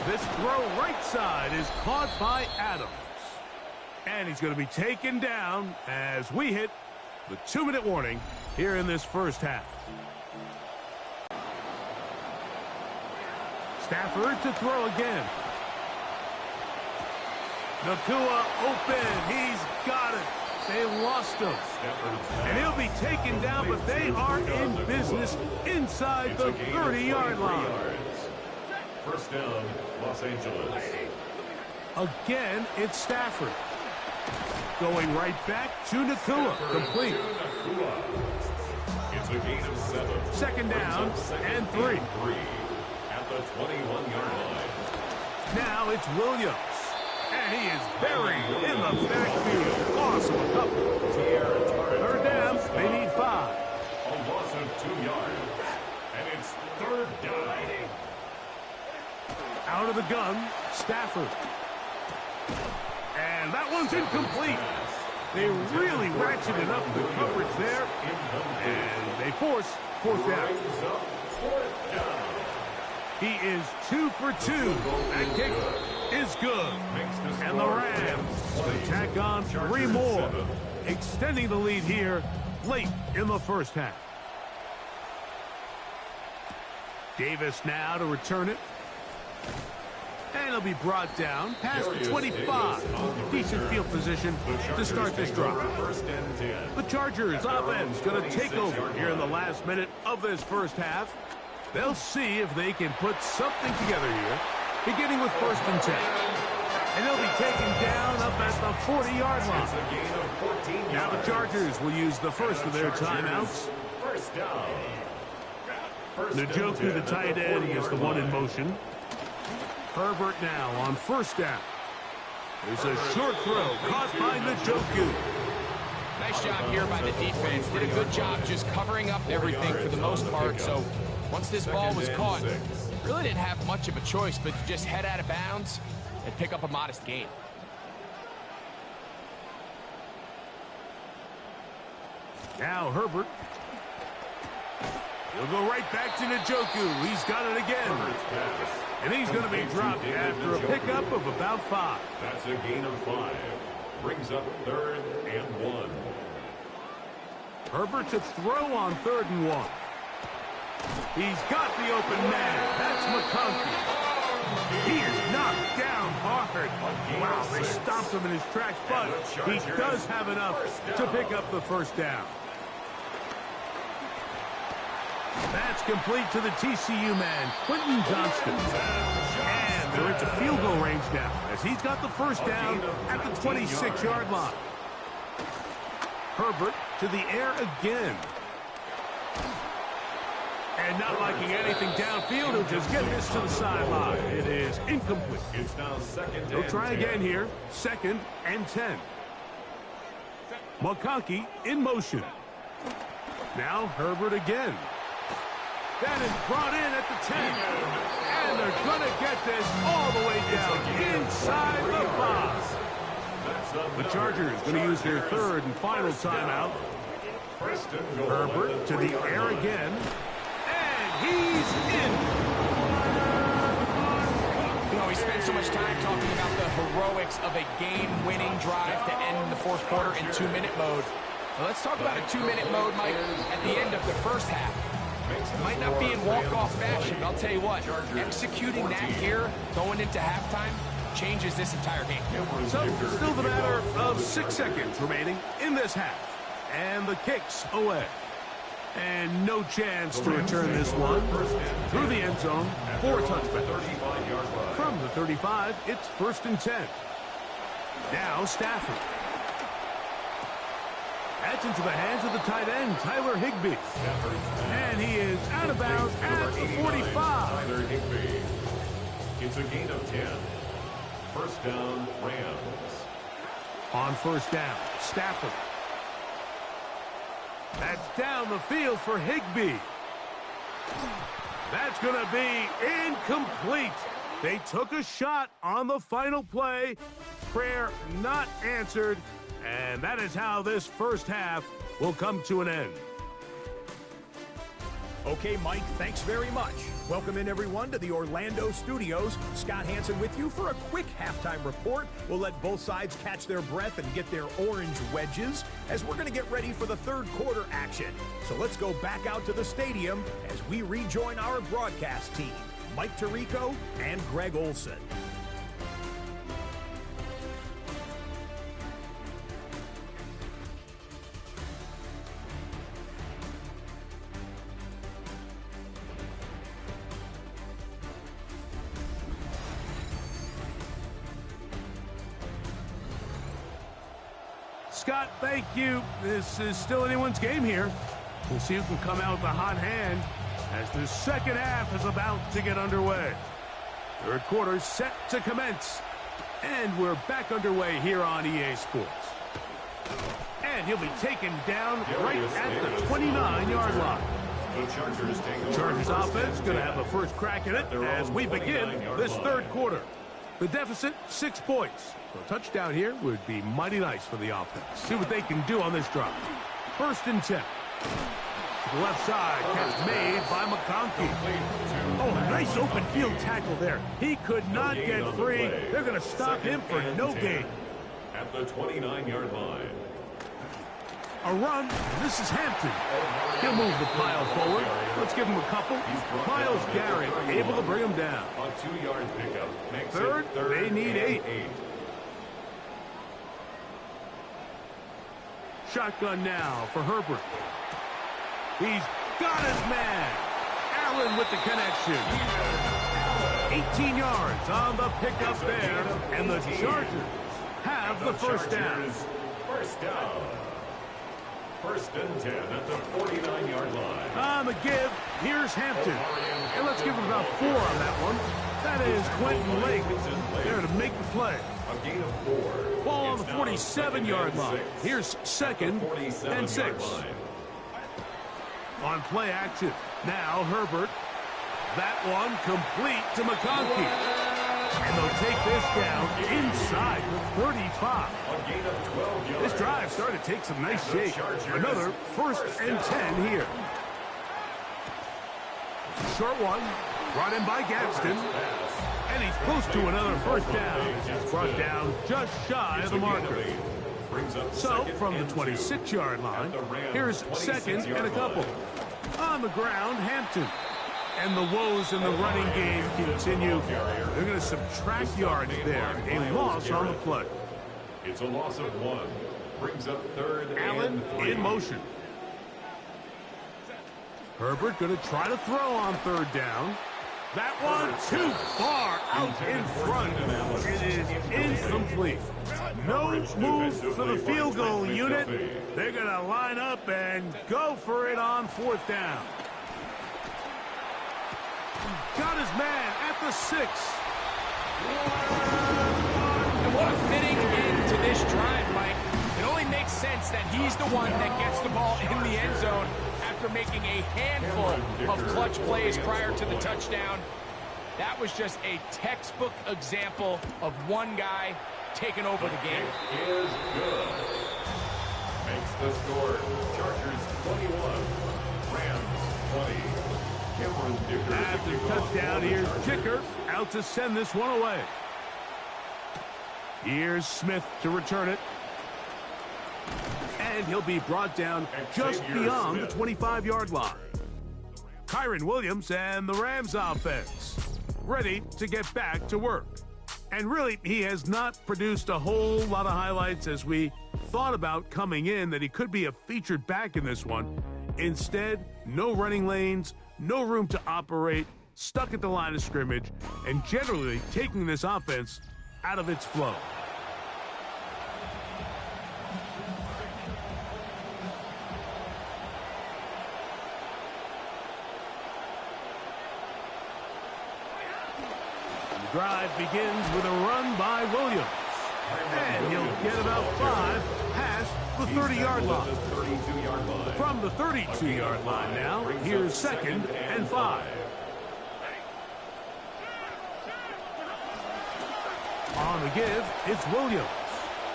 This throw right side is caught by Adams. And he's going to be taken down as we hit the 2-minute warning here in this first half. Stafford to throw again. Nakua open. He's got it. They lost him. And he'll be taken down, but they are in business inside the 30-yard line. First down, Los Angeles. Again, it's Stafford. Going right back to Nakua. Complete. It's a gain of 7. 2nd down and 3. At the 21-yard line. Now it's Williams. And he is buried in the backfield. Awesome. A couple. 3rd down. They need 5. A loss of 2 yards. And it's 3rd down. Out of the gun, Stafford. And that one's incomplete. They really ratcheted up the coverage there. And they force 4th down. He is 2 for 2. That kick is good. And the Rams will tack on 3 more, extending the lead here late in the first half. Davis now to return it. And he'll be brought down past the 25. Decent field position to start this drive. The Chargers offense going to take over here in the last minute of this first half. They'll see if they can put something together here, beginning with 1st and 10. And they'll be taken down up at the 40-yard line. Now the Chargers will use the first of their timeouts. First down. Njoku, the tight end, is the one in motion. Herbert now on 1st down. There's a short throw caught by Njoku. Nice job here by the defense. Did a good job just covering up everything for the most part. So once this ball was caught, really didn't have much of a choice but to just head out of bounds and pick up a modest gain. Now Herbert. He'll go right back to Njoku. He's got it again. And he's going to be dropped after a pickup of about 5. That's a gain of 5. Brings up 3rd and 1. Herbert to throw on 3rd and 1. He's got the open man. That's McConkey. He is knocked down hard. Wow, they stopped him in his tracks, but he does have enough to pick up the 1st down. That's complete to the TCU man, Quentin Johnston. And they're into field goal range now as he's got the 1st down at the 26-yard line. Herbert to the air again. And not liking anything downfield, he'll just get this to the sideline. It is incomplete. It's now 2nd. They'll try again here. 2nd and 10. McConkey in motion. Now Herbert again. That is brought in at the 10. And they're going to get this all the way down inside the 5. The Chargers going to use their 3rd and final timeout. Herbert to the air again. And he's in. You know, we spent so much time talking about the heroics of a game-winning drive to end the 4th quarter in 2-minute mode. Well, let's talk about a 2-minute mode, Mike, at the end of the first half. It might not be in walk-off fashion, but I'll tell you what, executing that here, going into halftime, changes this entire game. So, still the matter of 6 seconds remaining in this half. And the kick's away. And no chance to return this one through the end zone for a touchback. From the 35, it's 1st and 10. Now Stafford. That's into the hands of the tight end, Tyler Higbee. And he is out of bounds at the 45. Tyler Higbee. It's a gain of 10. First down, Rams. On first down, Stafford. That's down the field for Higbee. That's going to be incomplete. They took a shot on the final play. Prayer not answered. And that is how this first half will come to an end. Okay, Mike, thanks very much. Welcome in, everyone, to the Orlando studios. Scott Hanson with you for a quick halftime report. We'll let both sides catch their breath and get their orange wedges as we're going to get ready for the third quarter action. So let's go back out to the stadium as we rejoin our broadcast team, Mike Tirico and Greg Olson. Scott, thank you. This is still anyone's game here. We'll see who can come out with a hot hand as the second half is about to get underway. Third quarter set to commence. And we're back underway here on EA Sports. And he'll be taken down right at the 29-yard line. The Chargers offense going to have a first crack at it as we begin this third quarter. The deficit, 6 points. So a touchdown here would be mighty nice for the offense. See what they can do on this drive. First and 10. To the left side, catch made by McConkey. Oh, a nice open field tackle there. He could not get free. They're going to stop him for no gain. At the 29-yard line. A run. This is Hampton. He'll move the pile forward. Let's give him a couple. Miles Garrett able to bring him down. A 2-yard pickup. Makes Third, they need 8. Shotgun now for Herbert. He's got his man. Allen with the connection. 18 yards on the pickup there. And the Chargers have the first down. First down. First and 10 at the 49-yard line. On the give, here's Hampton. And let's give him about 4 on that one. That is Quentin Lake there to make the play. A gain of 4. Ball on the 47-yard line. Here's second and 6. On play action. Now Herbert. That one complete to McConkey. And they'll take this down inside the 35. A gain of 12 yards. This drive started to take some nice shape. Another first and 10 here. Short one. Brought in by Gadsden. And he's close to another first down. He's brought down just shy of the marker. So, from the 26-yard line, here's second and a couple. On the ground, Hampton. And the woes in the running game continue. They're going to subtract yards there. A loss on the play. It's a loss of 1. Brings up third Allen and 3. in motion. Herbert going to try to throw on third down. That one too far out in front. It is incomplete. No move for the field goal unit. They're going to line up and go for it on fourth down. Got his man at the 6. And what a fitting end to this drive, Mike. It only makes sense that he's the one that gets the ball in the end zone after making a handful of clutch plays prior to the touchdown. That was just a textbook example of one guy taking over the game. It is good. Makes the score. Chargers 21. Rams 20. After touchdown, here's Kicker out to send this one away. Here's Smith to return it. And he'll be brought down just beyond the 25-yard line. Kyron Williams and the Rams offense ready to get back to work. And really, he has not produced a whole lot of highlights as we thought about coming in that he could be a featured back in this one. Instead, no running lanes, no room to operate, stuck at the line of scrimmage, and generally taking this offense out of its flow. drive begins with a run by Williams. And he'll get about 5 past the 30-yard line. From the 32-yard line now, here's 2nd and 5. On the give, it's Williams.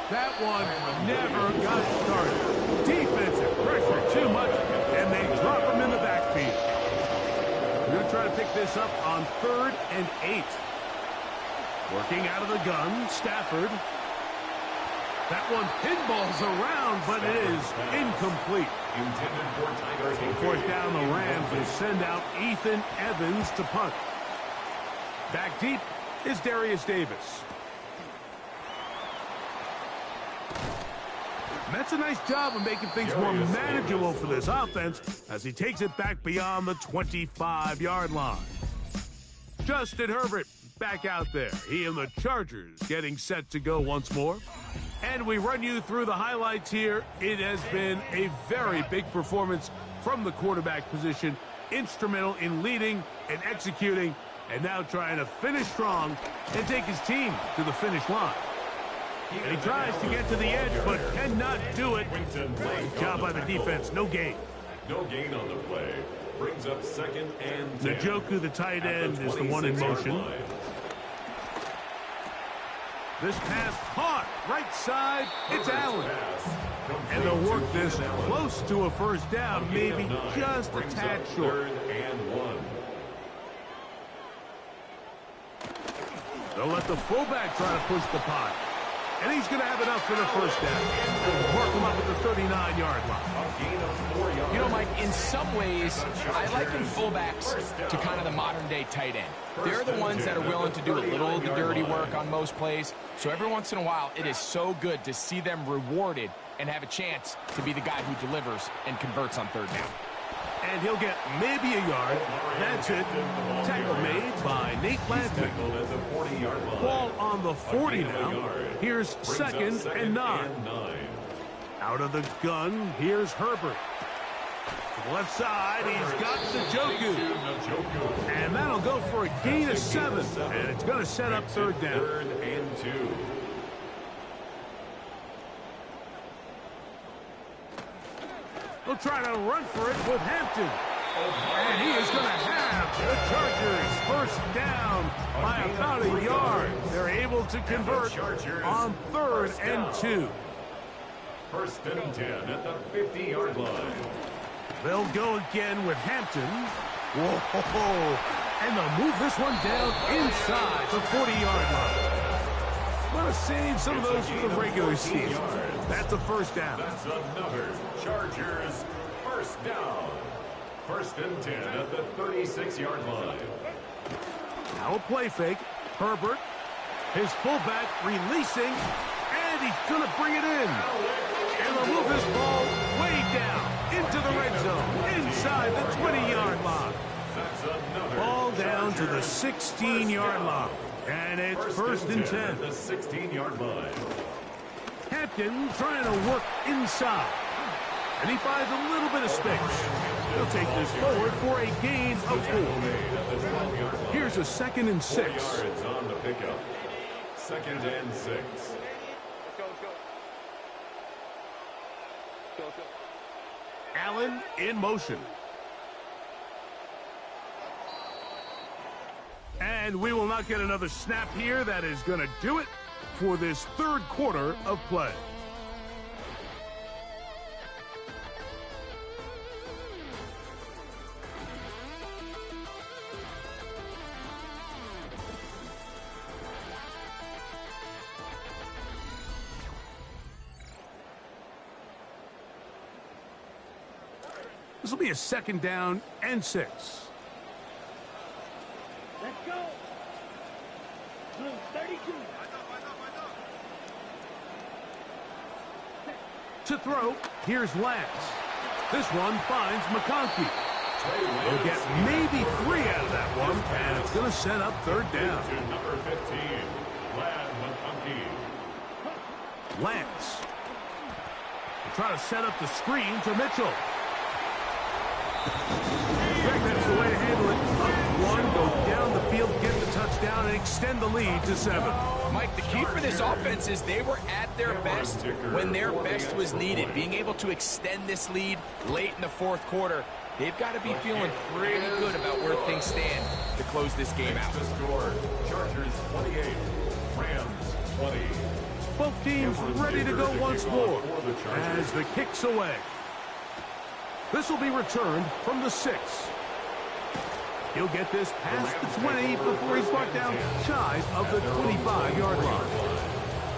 That one never got started. Defensive pressure too much, and they drop him in the backfield. We're going to try to pick this up on 3rd and 8. Working out of the gun, Stafford. That one pinballs around, but it is incomplete. Fourth down, the Rams will send out Ethan Evans to punt. Back deep is Darius Davis. That's a nice job of making things more manageable for this offense as he takes it back beyond the 25-yard line. Justin Herbert back out there. He and the Chargers getting set to go once more. And we run you through the highlights here. It has been a very big performance from the quarterback position. Instrumental in leading and executing, and now trying to finish strong and take his team to the finish line. And he tries to get to the edge, but cannot do it. Good job by the defense. No gain. No gain on the play. Brings up 2nd and 10. Njoku, the tight end, is the one in motion. This pass caught. Right side, it's Allen. And they'll work this close to a first down, maybe just a tad short. 3rd and 1. They'll let the fullback try to push the pot. And he's going to have enough for the first down. Work him up at the 39-yard line. You know, Mike, in some ways, I liken fullbacks to kind of the modern-day tight end. They're the ones that are willing to do a little of the dirty work on most plays. So every once in a while, it is so good to see them rewarded and have a chance to be the guy who delivers and converts on 3rd down. And he'll get maybe a yard. That's it. Tackle made by Nate Landman. Ball on the 40 now. Here's 2nd and 9. Out of the gun, here's Herbert. To the left side, he's got Njoku. And that'll go for a gain of 7. And it's going to set up 3rd down. 3rd and 2. They'll try to run for it with Hampton. And he is going to have the Chargers first down by about a yard. They're able to convert on 3rd and 2. 1st and 10 at the 50-yard line. They'll go again with Hampton. Whoa! And they'll move this one down inside the 40-yard line. Want to save some of those for the regular season. That's a first down. That's another Chargers first down. 1st and 10 at the 36-yard line. Now a play fake. Herbert, his fullback releasing, and he's going to bring it in. And they'll move this ball way down into the red zone, inside the 20-yard line. Ball down to the 16-yard line. And it's 1st and 10. At the 16-yard line. Hampton trying to work inside. And he finds a little bit of space. He'll take this forward for a gain of 4. Here's a 2nd and 6. 4 yards on the pickup. 2nd and 6. Allen in motion. And we will not get another snap here. That is going to do it for this 3rd quarter of play. This will be a 2nd down and 6. Let's go. Blue 32. To throw, here's Lance. This one finds McConkey. They'll get maybe 3 out of that one, and it's going to set up 3rd down. To number 15, McConkey. Lance. They'll try to set up the screen to Mitchell. I think that's the way to handle it. Up one, go down the field, get the touchdown, and extend the lead to 7. Mike, the key for this offense is they were at their best when their best was needed. Being able to extend this lead late in the fourth quarter, they've got to be feeling pretty good about where things stand to close this game out. The score, Chargers 28, Rams 20. Both teams ready to go once more as the kick's away. This will be returned from the 6. He'll get this past the 20 before he's brought down shy of the 25-yard line.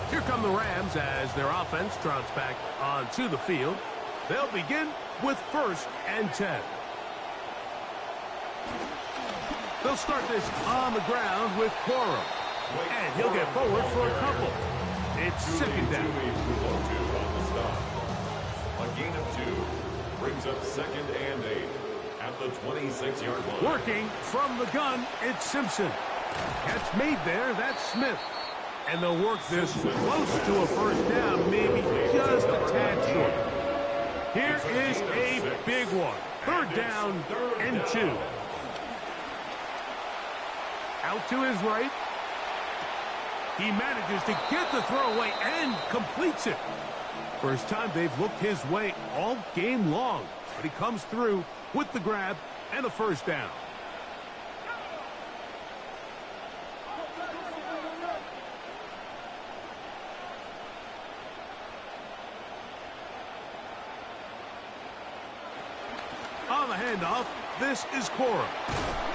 Here come the Rams as their offense trots back onto the field. They'll begin with 1st and 10. They'll start this on the ground with Cora. And he'll get forward for a couple. It's 2nd down. A gain of 2 brings up 2nd and 8 at the 26-yard line. Working from the gun, it's Simpson. Catch made there, that's Smith. And they'll work this close to a 1st down, maybe just a tad short. Here is a big one. 3rd down and 2. Out to his right. He manages to get the throw away and completes it. First time they've looked his way all game long. But he comes through with the grab and a 1st down. On the handoff, this is Cora.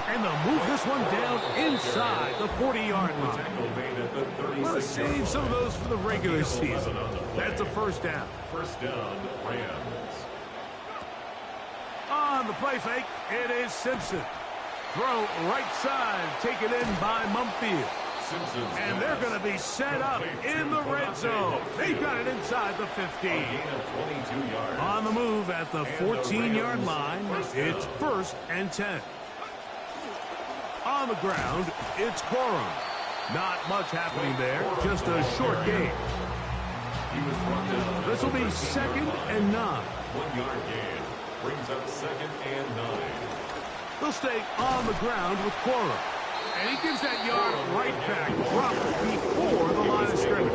And they'll move this one down inside the 40-yard line. Want to save some of those for the regular season. That's a 1st down. 1st down, Rams. On the play fake, it is Simpson. Throw right side, taken in by Mumfield. And they're going to be set up in the red zone. They've got it inside the 15. On the move at the 14-yard line, it's 1st and 10. On the ground, it's Corum. Not much happening there, just a short gain. This will be 2nd and 9. 1-yard gain brings up 2nd and 9. They'll stay on the ground with Corum. And he gives that yard right back, dropped before the line of scrimmage.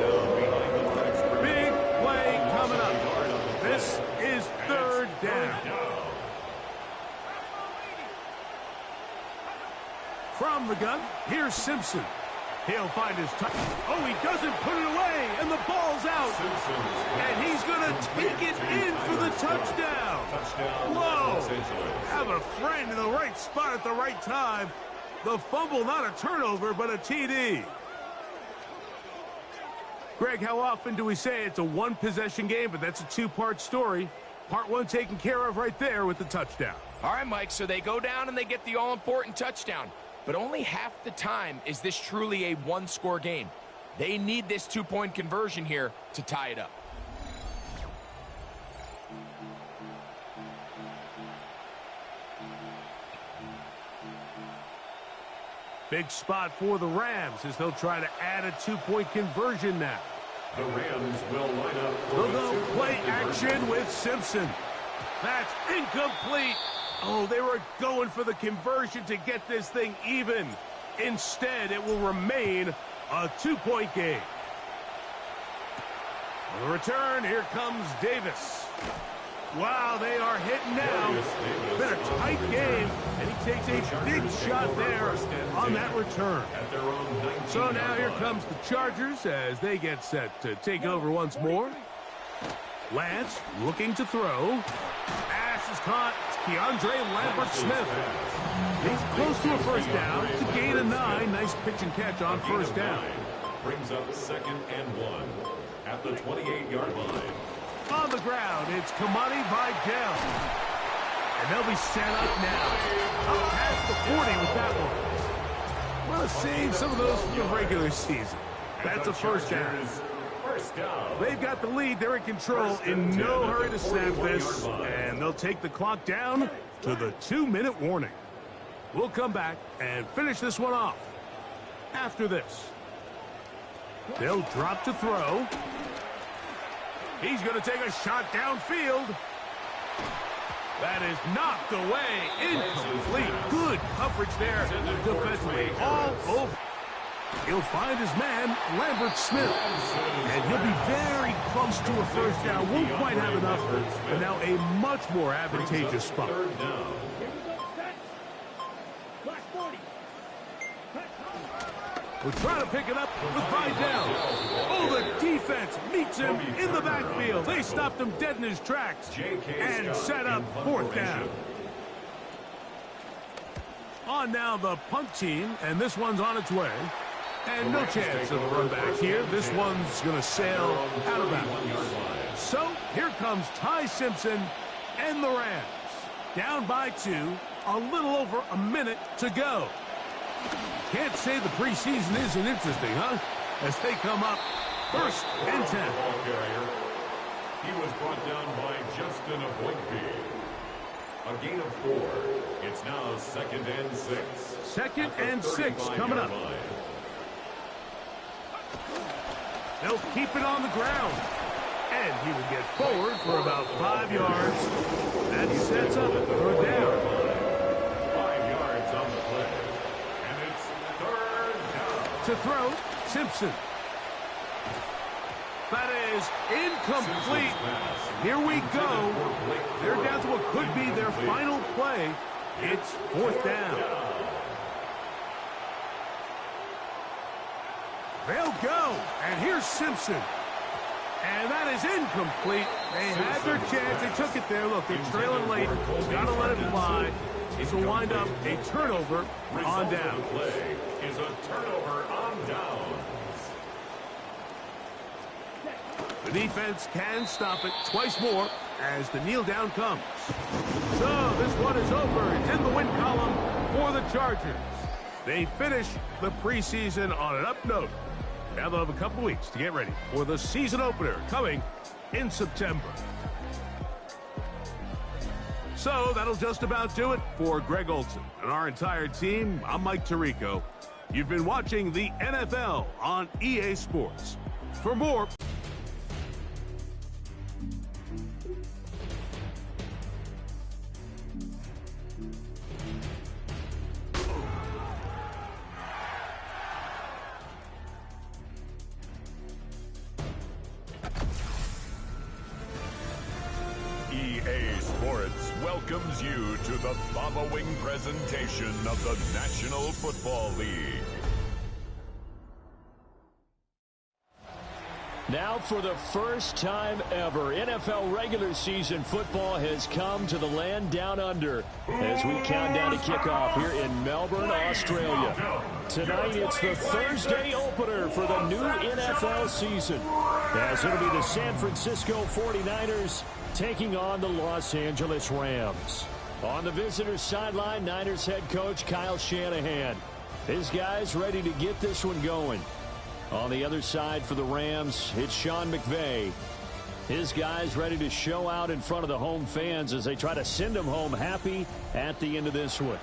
Big play coming up. This is 3rd down. From the gun, here's Simpson. He'll find his touch. Oh, he doesn't put it away, and the ball's out. And he's going to take it in for the touchdown. Whoa! Have a friend in the right spot at the right time. The fumble, not a turnover, but a TD. Greg, how often do we say it's a one-possession game, but that's a 2-part story? Part 1 taken care of right there with the touchdown. All right, Mike, so they go down and they get the all-important touchdown. But only half the time is this truly a 1-score game. They need this 2-point conversion here to tie it up. Big spot for the Rams as they'll try to add a 2-point conversion now. The Rams will line up for they'll go play action with Simpson. That's incomplete. Oh, they were going for the conversion to get this thing even. Instead, it will remain a 2-point game. On the return, here comes Davis. Wow, they are hitting now. Been a tight game, and he takes a big shot there on that return. So now here comes the Chargers as they get set to take over once more. Lance looking to throw. Pass is caught. Keandre Lambert-Smith. He's close to a 1st down to gain a 9. Nice pitch and catch on 1st down. Brings up 2nd and 1 at the 28-yard line. On the ground, it's Kamani Vidal. And they'll be set up now. Up past the 40 with that one. Want to save some of those for the regular season. That's a 1st down. They've got the lead. They're in control. In no hurry to snap this. And they'll take the clock down to the 2-minute warning. We'll come back and finish this one off. After this, they'll drop to throw. He's going to take a shot downfield. That is knocked away. Incomplete. Good coverage there defensively. All over. He'll find his man, Lambert Smith. And he'll be very close to a first down. Won't quite have enough, but now a much more advantageous spot. We're trying to pick it up with Vidal. Oh, the defense meets him in the backfield. They stopped him dead in his tracks and set up fourth down. On now the punt team, and this one's on its way. And no chance of a run back here. This one's going to sail out of bounds. So here comes Ty Simpson and the Rams. Down by 2, a little over a minute to go. Can't say the preseason isn't interesting, huh? As they come up, 1st and 10. He was brought down by Justin Aboigbe. A gain of 4. It's now 2nd and 6. 2nd and 6 coming up. They'll keep it on the ground. And he will get forward for about 5 yards. That sets up for a down. 5 yards on the play. And it's 3rd down. To throw, Simpson. That is incomplete. Here we go. They're down to what could be their final play. It's 4th down. They'll go. And here's Simpson. And that is incomplete. They had their chance. They took it there. Look, they're trailing late. Got to let it fly. This will wind up a turnover on down. Play is a turnover on downs. The defense can stop it twice more as the kneel down comes. So this one is over. It's in the win column for the Chargers. They finish the preseason on an up note. Now they'll have a couple weeks to get ready for the season opener coming in September. So that'll just about do it for Greg Olson and our entire team. I'm Mike Tirico. You've been watching the NFL on EA Sports. For more... EA Sports welcomes you to the following presentation of the National Football League. Now for the first time ever, NFL regular season football has come to the land down under as we count down to kickoff here in Melbourne, Australia. Tonight it's the Thursday opener for the new NFL season, as it'll be the San Francisco 49ers taking on the Los Angeles Rams. On the visitors' sideline, Niners head coach Kyle Shanahan. His guys ready to get this one going. On the other side for the Rams, it's Sean McVay. His guys ready to show out in front of the home fans as they try to send them home happy at the end of this one.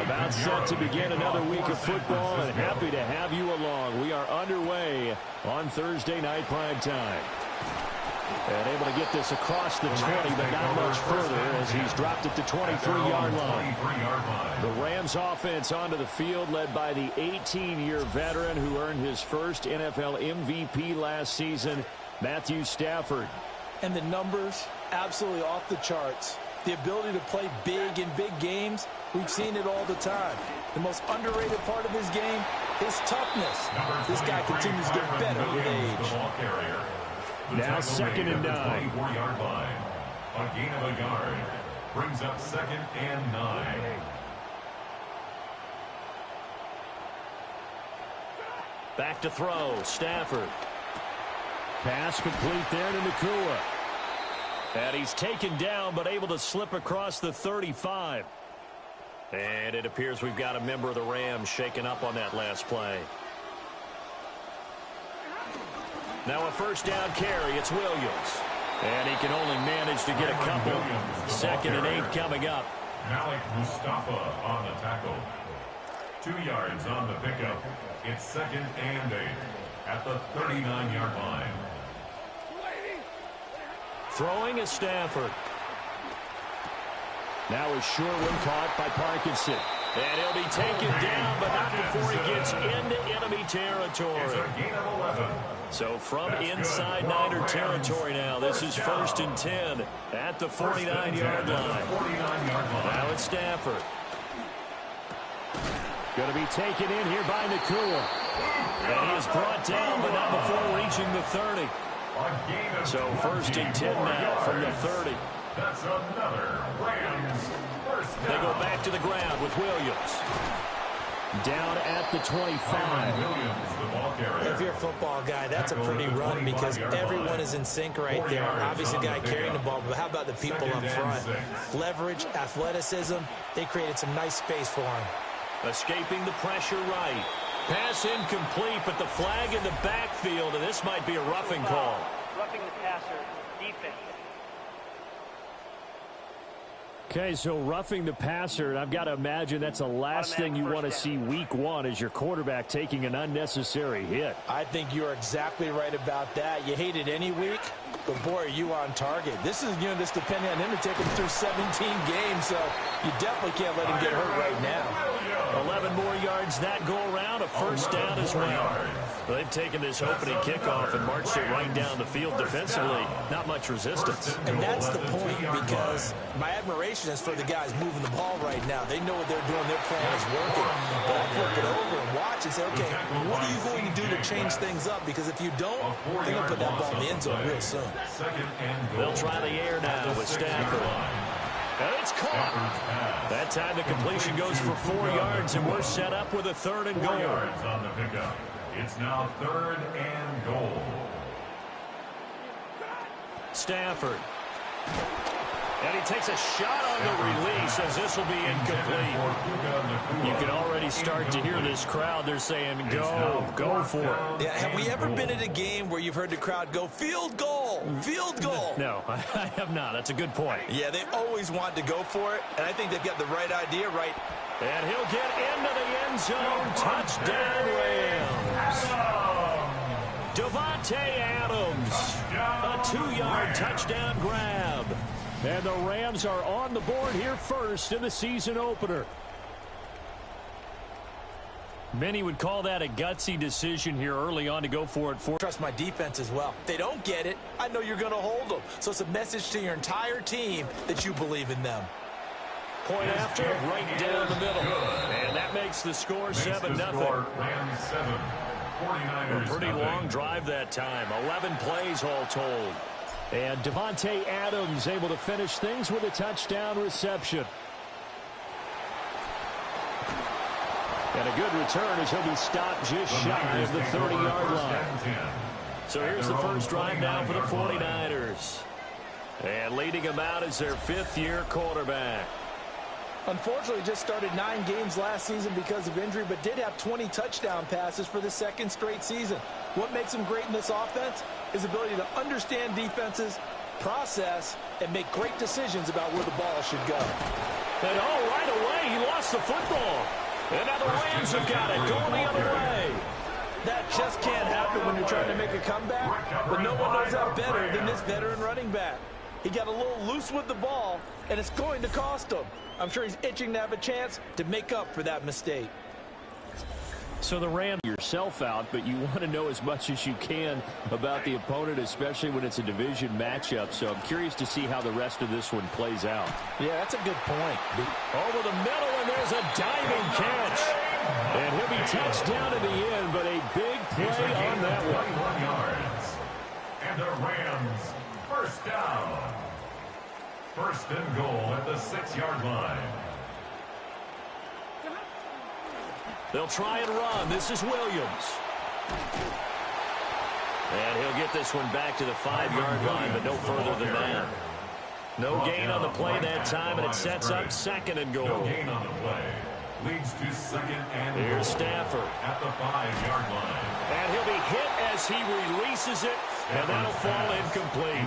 About set to begin another week of football, and happy to have you along. We are underway on Thursday night prime time. And able to get this across the 20, but not much further as he's dropped it to 23-yard line. The Rams offense onto the field led by the 18-year veteran who earned his first NFL MVP last season, Matthew Stafford. And the numbers, absolutely off the charts. The ability to play big in big games, we've seen it all the time. The most underrated part of his game, his toughness. This guy continues to get better with age. Now 2nd and 9. 24-yard line. A gain of a yard. Brings up 2nd and 9. Back to throw, Stafford. Pass complete there to Nakua. And he's taken down, but able to slip across the 35. And it appears we've got a member of the Rams shaken up on that last play. Now a first down carry, it's Williams. And he can only manage to get a couple. 2nd and 8 coming up. Malik Mustafa on the tackle. 2 yards on the pickup. It's 2nd and 8 at the 39-yard line. Throwing is Stafford. Now a short one caught by Parkinson. And he'll be taken down, but not before he gets into enemy territory. So from inside Niner territory now, this is 1st and 10 at the 49-yard line. Now it's Stafford. Going to be taken in here by Nakua. And he is brought down, but not before reaching the 30. So 1st and 10 now from the 30. That's another Rams first down. They go back to the ground with Williams. Down at the 25. If you're a football guy, that's a pretty run because everyone is in sync right there. Obviously, the guy carrying the ball, but how about the people up front? Leverage, athleticism, they created some nice space for him. Escaping the pressure right. Pass incomplete, but the flag in the backfield, and this might be a roughing call. Roughing the passer, defense. Okay, so roughing the passer, and I've got to imagine that's the last thing you want to see week 1 is your quarterback taking an unnecessary hit. I think you're exactly right about that. You hate it any week, but boy, are you on target. This is, just depending on him to take him through 17 games, so you definitely can't let him get hurt right now. 11 more yards that go around, a first down as well. They've taken this opening kickoff and marched it right down the field defensively. Not much resistance. And that's the point, because my admiration is for the guys moving the ball right now. They know what they're doing. Their plan is working. But I flip it over and watch and say, okay, what are you going to do to change things up? Because if you don't, they're going to put that ball in the end zone real soon. They'll try the air now with Stafford. And it's caught. That time the completion goes for 4 yards, and we're set up with a 3rd and goal. 4 yards on the pickup. It's now 3rd and goal. Stafford. And he takes a shot on the release as this will be incomplete. You can already start to hear this crowd. They're saying, go for it. Yeah, have we ever been at a game where you've heard the crowd go, field goal, field goal? No, I have not. That's a good point. Yeah, they always want to go for it, and I think they've got the right idea right. And he'll get into the end zone. Touchdown, Rams. Davante Adams. A 2-yard touchdown grab. And the Rams are on the board here first in the season opener. Many would call that a gutsy decision here early on to go for it. Trust my defense as well. If they don't get it, I know you're going to hold them. So it's a message to your entire team that you believe in them. Point after, right down the middle. And that makes the score 7-0. Rams 7. 49ers. A pretty long drive that time. 11 plays all told. And Davante Adams able to finish things with a touchdown reception. And a good return as he'll be stopped just shy of the 30-yard line. So here's the first drive now for the 49ers. And leading them out is their 5th-year quarterback. Unfortunately, just started 9 games last season because of injury, but did have 20 touchdown passes for the 2nd straight season. What makes him great in this offense? His ability to understand defenses, process, and make great decisions about where the ball should go. And right away, he lost the football. And now the Rams have got it, going the other way. That just can't happen when you're trying to make a comeback, but no one knows that better than this veteran running back. He got a little loose with the ball, and it's going to cost him. I'm sure he's itching to have a chance to make up for that mistake. So the Rams yourself out, but you want to know as much as you can about the opponent, especially when it's a division matchup. So I'm curious to see how the rest of this one plays out. Yeah, that's a good point. Over the middle, and there's a diving catch. And he'll be touched down in the end, but a big play on that one. Yards. And the Rams first down. 1st and goal at the 6-yard line. They'll try and run. This is Williams. And he'll get this one back to the 5-yard line, but no further than that. No gain on the play that time, and it sets up 2nd and goal. No gain on the play. Leads to 2nd and goal. Here's Stafford. At the 5-yard line. And he'll be hit as he releases it, and that'll fall incomplete. I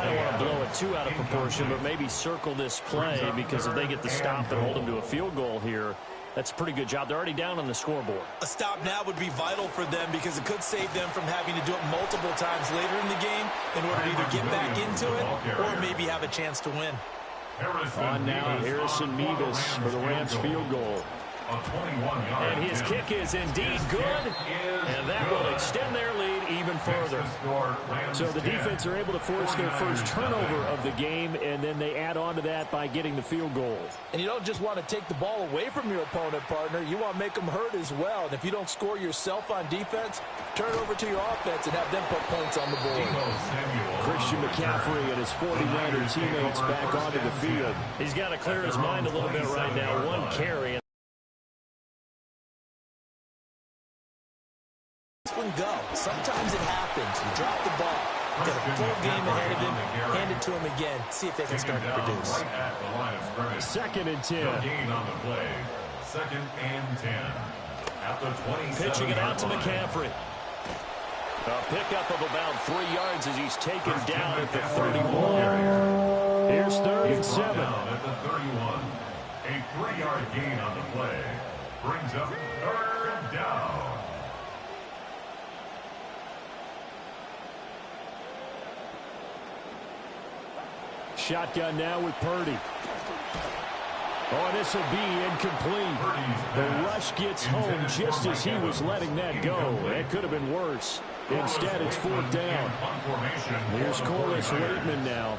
don't want to blow it too out of proportion, but maybe circle this play, because if they get the stop and hold him to a field goal here, That's a pretty good job. They're already down on the scoreboard. A stop now would be vital for them because it could save them from having to do it multiple times later in the game in order to either get back into it or maybe have a chance to win. On now, Harrison Mevis for the Rams field goal. And his kick is indeed good, and that will extend their lead even further. So the defense are able to force their first turnover of the game, and then they add on to that by getting the field goal. And you don't just want to take the ball away from your opponent, partner. You want to make them hurt as well. And if you don't score yourself on defense, turn it over to your offense and have them put points on the board. Christian McCaffrey and his 49er teammates back onto the field. He's got to clear his mind a little bit right now. One carry. Go. Sometimes it happens. You drop the ball, get a full game ahead of him, hand it to him again, see if they can start to produce. 2nd and 10. Gain on the play. 2nd and 10. At the 27. Pitching it out to McCaffrey. A pickup of about 3 yards as he's taken down at the 31. Here's 3rd and 7. At the 31. A 3-yard gain on the play. Brings up 3rd down. Shotgun now with Purdy. Oh, this will be incomplete. The rush gets home just as he was letting that go. That could have been worse. Instead, it's 4th down. Here's Corliss Waitman now.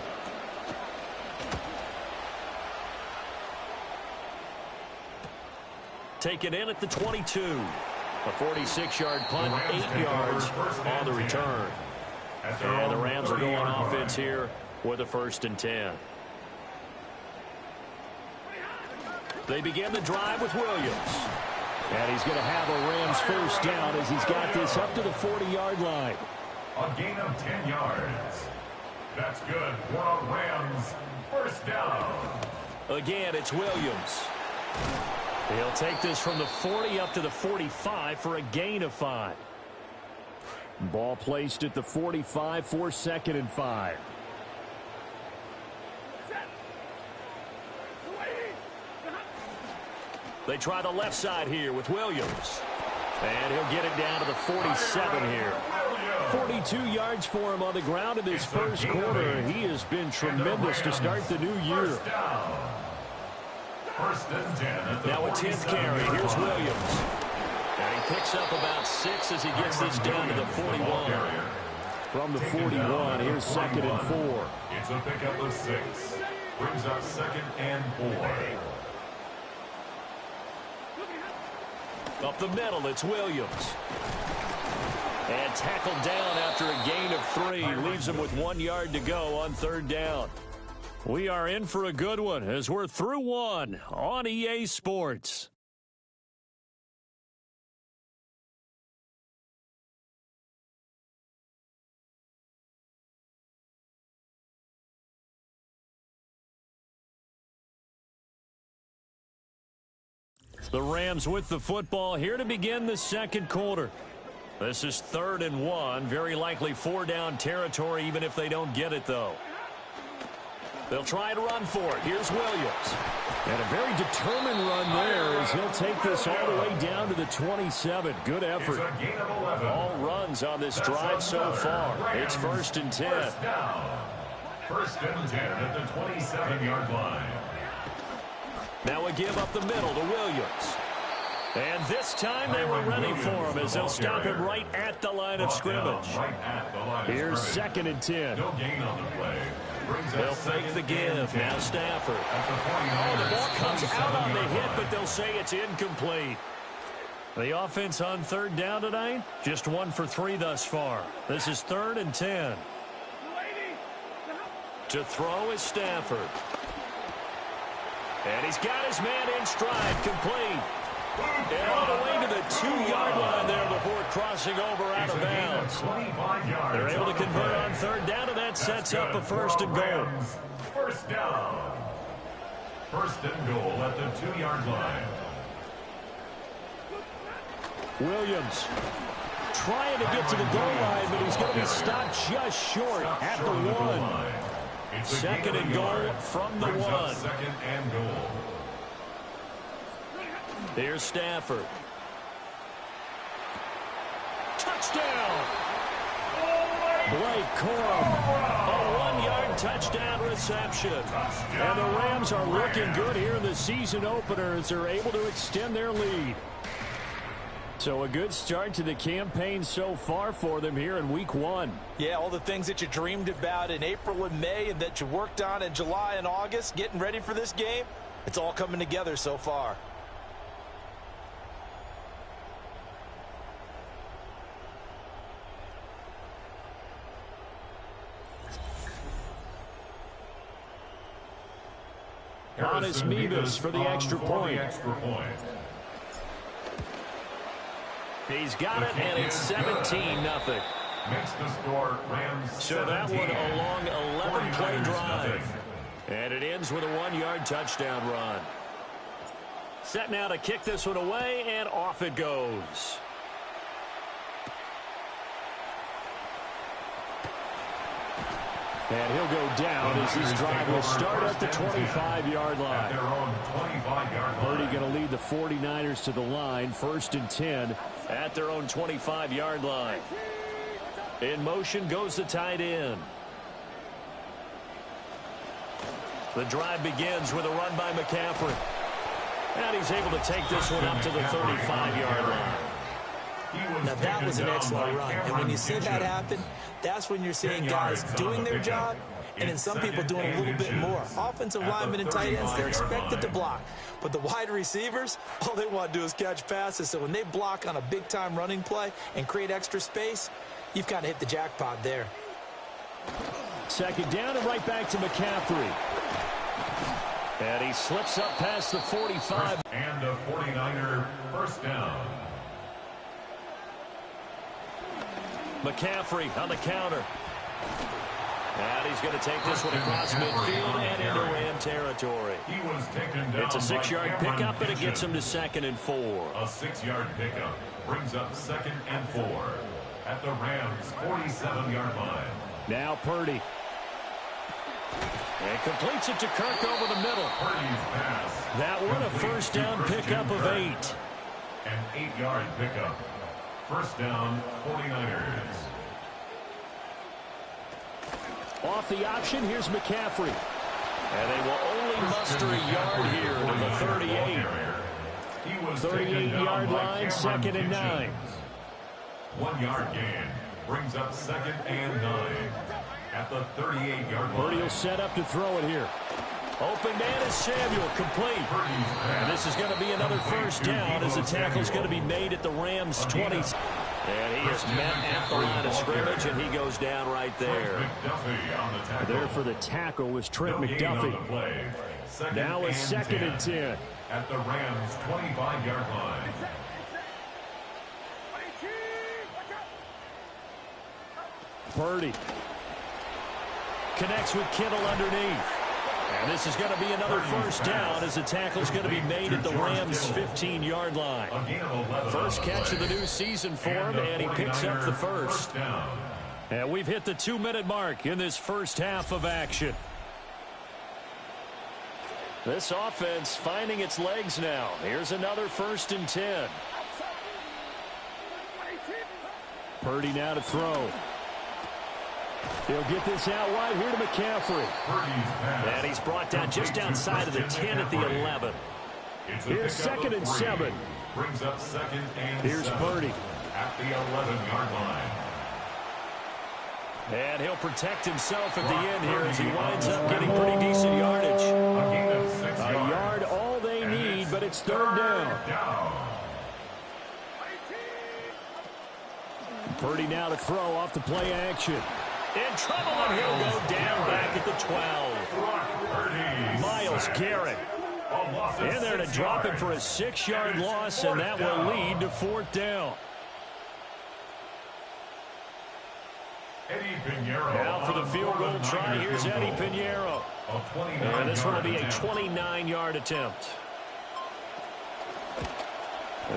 Taken in at the 22. A 46-yard punt, 8 yards on the return. And the Rams are going offense here with a 1st and 10. They begin the drive with Williams. And he's going to have a Rams 1st down as he's got this up to the 40-yard line. A gain of 10 yards. That's good for a Rams 1st down. Again, it's Williams. He'll take this from the 40 up to the 45 for a gain of 5. Ball placed at the 45 for 2nd and 5. They try the left side here with Williams. And he'll get it down to the 47 here. 42 yards for him on the ground in this first quarter. He has been tremendous to start the new year. 1st and 10 at the now a 10th carry. Here's Williams. And he picks up about 6 as he gets this down to the 41. From the 41, here's 2nd and 4. It's a pickup of 6. Brings up 2nd and 4. Up the middle, it's Williams. And tackled down after a gain of 3. Leaves him with 1 yard to go on 3rd down. We are in for a good one as we're through 1 on EA Sports. The Rams with the football here to begin the 2nd quarter. This is 3rd and 1. Very likely 4-down territory even if they don't get it, though. They'll try to run for it. Here's Williams. And a very determined run there as he'll take this all the way down to the 27. Good effort. All runs on this drive so far. It's 1st and 10. 1st and 10 at the 27-yard line. Now a give up the middle to Williams. And this time they were ready for him as they'll stop him right at the line of scrimmage. Here's 2nd and 10. No gain on the play. They'll fake the give. Now Stafford. Oh, the ball comes out on the hit, but they'll say it's incomplete. The offense on 3rd down tonight, just 1 for 3 thus far. This is 3rd and 10. To throw is Stafford. And he's got his man in stride, complete. And all the way to the 2-yard line there before crossing over out of bounds. They're able to convert on 3rd down, and that sets up a 1st and goal. 1st down. 1st and goal at the 2-yard line. Williams trying to get to the goal line, but he's going to be stopped just short at the 1. 2nd and goal from the 1. 2nd and goal. Here's Stafford. Touchdown! Blake Corum, a 1-yard touchdown reception. And the Rams are looking good here in the season opener as they're able to extend their lead. So a good start to the campaign so far for them here in week 1. Yeah, all the things that you dreamed about in April and May and that you worked on in July and August, getting ready for this game, it's all coming together so far. Honest Mebus for the extra point. He's got it, and it's 17-0. Makes the score Rams 17. So that one a long 11-play drive. And it ends with a 1-yard touchdown run. Set now to kick this one away, and off it goes. And he'll go down as this drive will start at the 25-yard line. Purdy going to lead the 49ers to the line, 1st and 10 at their own 25-yard line. In motion goes the tight end. The drive begins with a run by McCaffrey. And he's able to take this one up to the 35-yard line. Now, that was an excellent run. And when you see that happen, that's when you're seeing guys doing their job and then some people doing a little bit more. Offensive linemen and tight ends, they're expected to block. But the wide receivers, all they want to do is catch passes. So when they block on a big-time running play and create extra space, you've kind of hit the jackpot there. Second down and right back to McCaffrey. And he slips up past the 45. And a 49er first down. McCaffrey on the counter. And he's going to take this one across midfield and into Ram territory. He was taken down. It's a 6-yard pickup, and it gets him to 2nd and 4. A 6-yard pickup brings up 2nd and 4 at the Rams' 47-yard line. Now Purdy. And completes it to Kirk over the middle. Purdy's pass. That one a first down pickup of 8. An 8-yard pickup. First down, 49ers. Off the option, here's McCaffrey. And they will only muster a yard here to the 38. 38-yard line, 2nd and 9. 1-yard gain brings up 2nd and 9 at the 38-yard line. Purdy will set up to throw it here. Open man is Samuel, complete. And this is going to be another first down as the tackle's going to be made at the Rams' 20. And he is met at the line of scrimmage, and he goes down right there. There for the tackle was Trent McDuffie. Now a 2nd and 10. At the Rams' 25-yard line. Purdy connects with Kittle underneath. And this is going to be another first down as the tackle's going to be made at the Rams' 15-yard line. First catch of the new season for him, and he picks up the first. And we've hit the 2-minute mark in this first half of action. This offense finding its legs now. Here's another 1st and 10. Purdy now to throw. He'll get this out wide here to McCaffrey. And he's brought down just outside of the 10 at the 11. Here's 2nd and 7. Brings up 2nd and Here's 7 Purdy. at the 11-yard line. And he'll protect himself at the end here as he winds up getting pretty decent yardage. A yard all they need, but it's 3rd down. Purdy now to throw off the play action. In trouble, and he'll go down back at the 12. Myles Garrett in there to drop it for a 6-yard loss, and that will lead to 4th down. Now for the field goal try, here's Eddie Pinheiro. And this one will be a 29-yard attempt.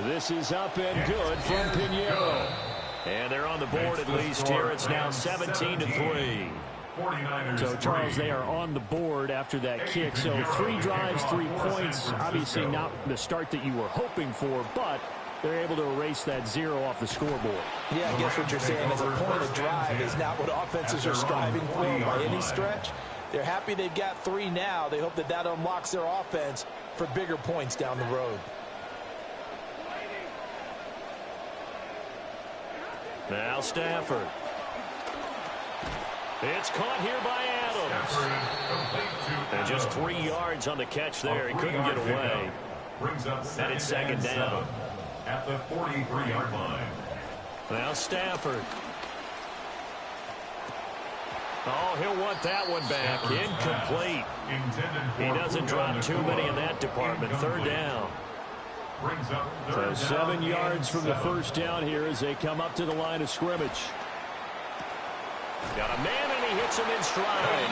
This is up and good from Pinheiro. And they're on the board at least here. It's now 17-3. So, Charles, they are on the board after that kick. So 3 drives, 3 points. Obviously not the start that you were hoping for, but they're able to erase that 0 off the scoreboard. Yeah, I guess what you're saying is a point of drive is not what offenses are striving for by any stretch. They're happy they've got 3 now. They hope that that unlocks their offense for bigger points down the road. Now Stafford. It's caught here by Adams. And just 3 yards on the catch there. He couldn't get away. And it's second down. At the 43-yard line. Now Stafford. Oh, he'll want that one back. Incomplete. He doesn't drop too many in that department. Third down. So 7 yards from the first down here as they come up to the line of scrimmage. Got a man, and he hits him in stride.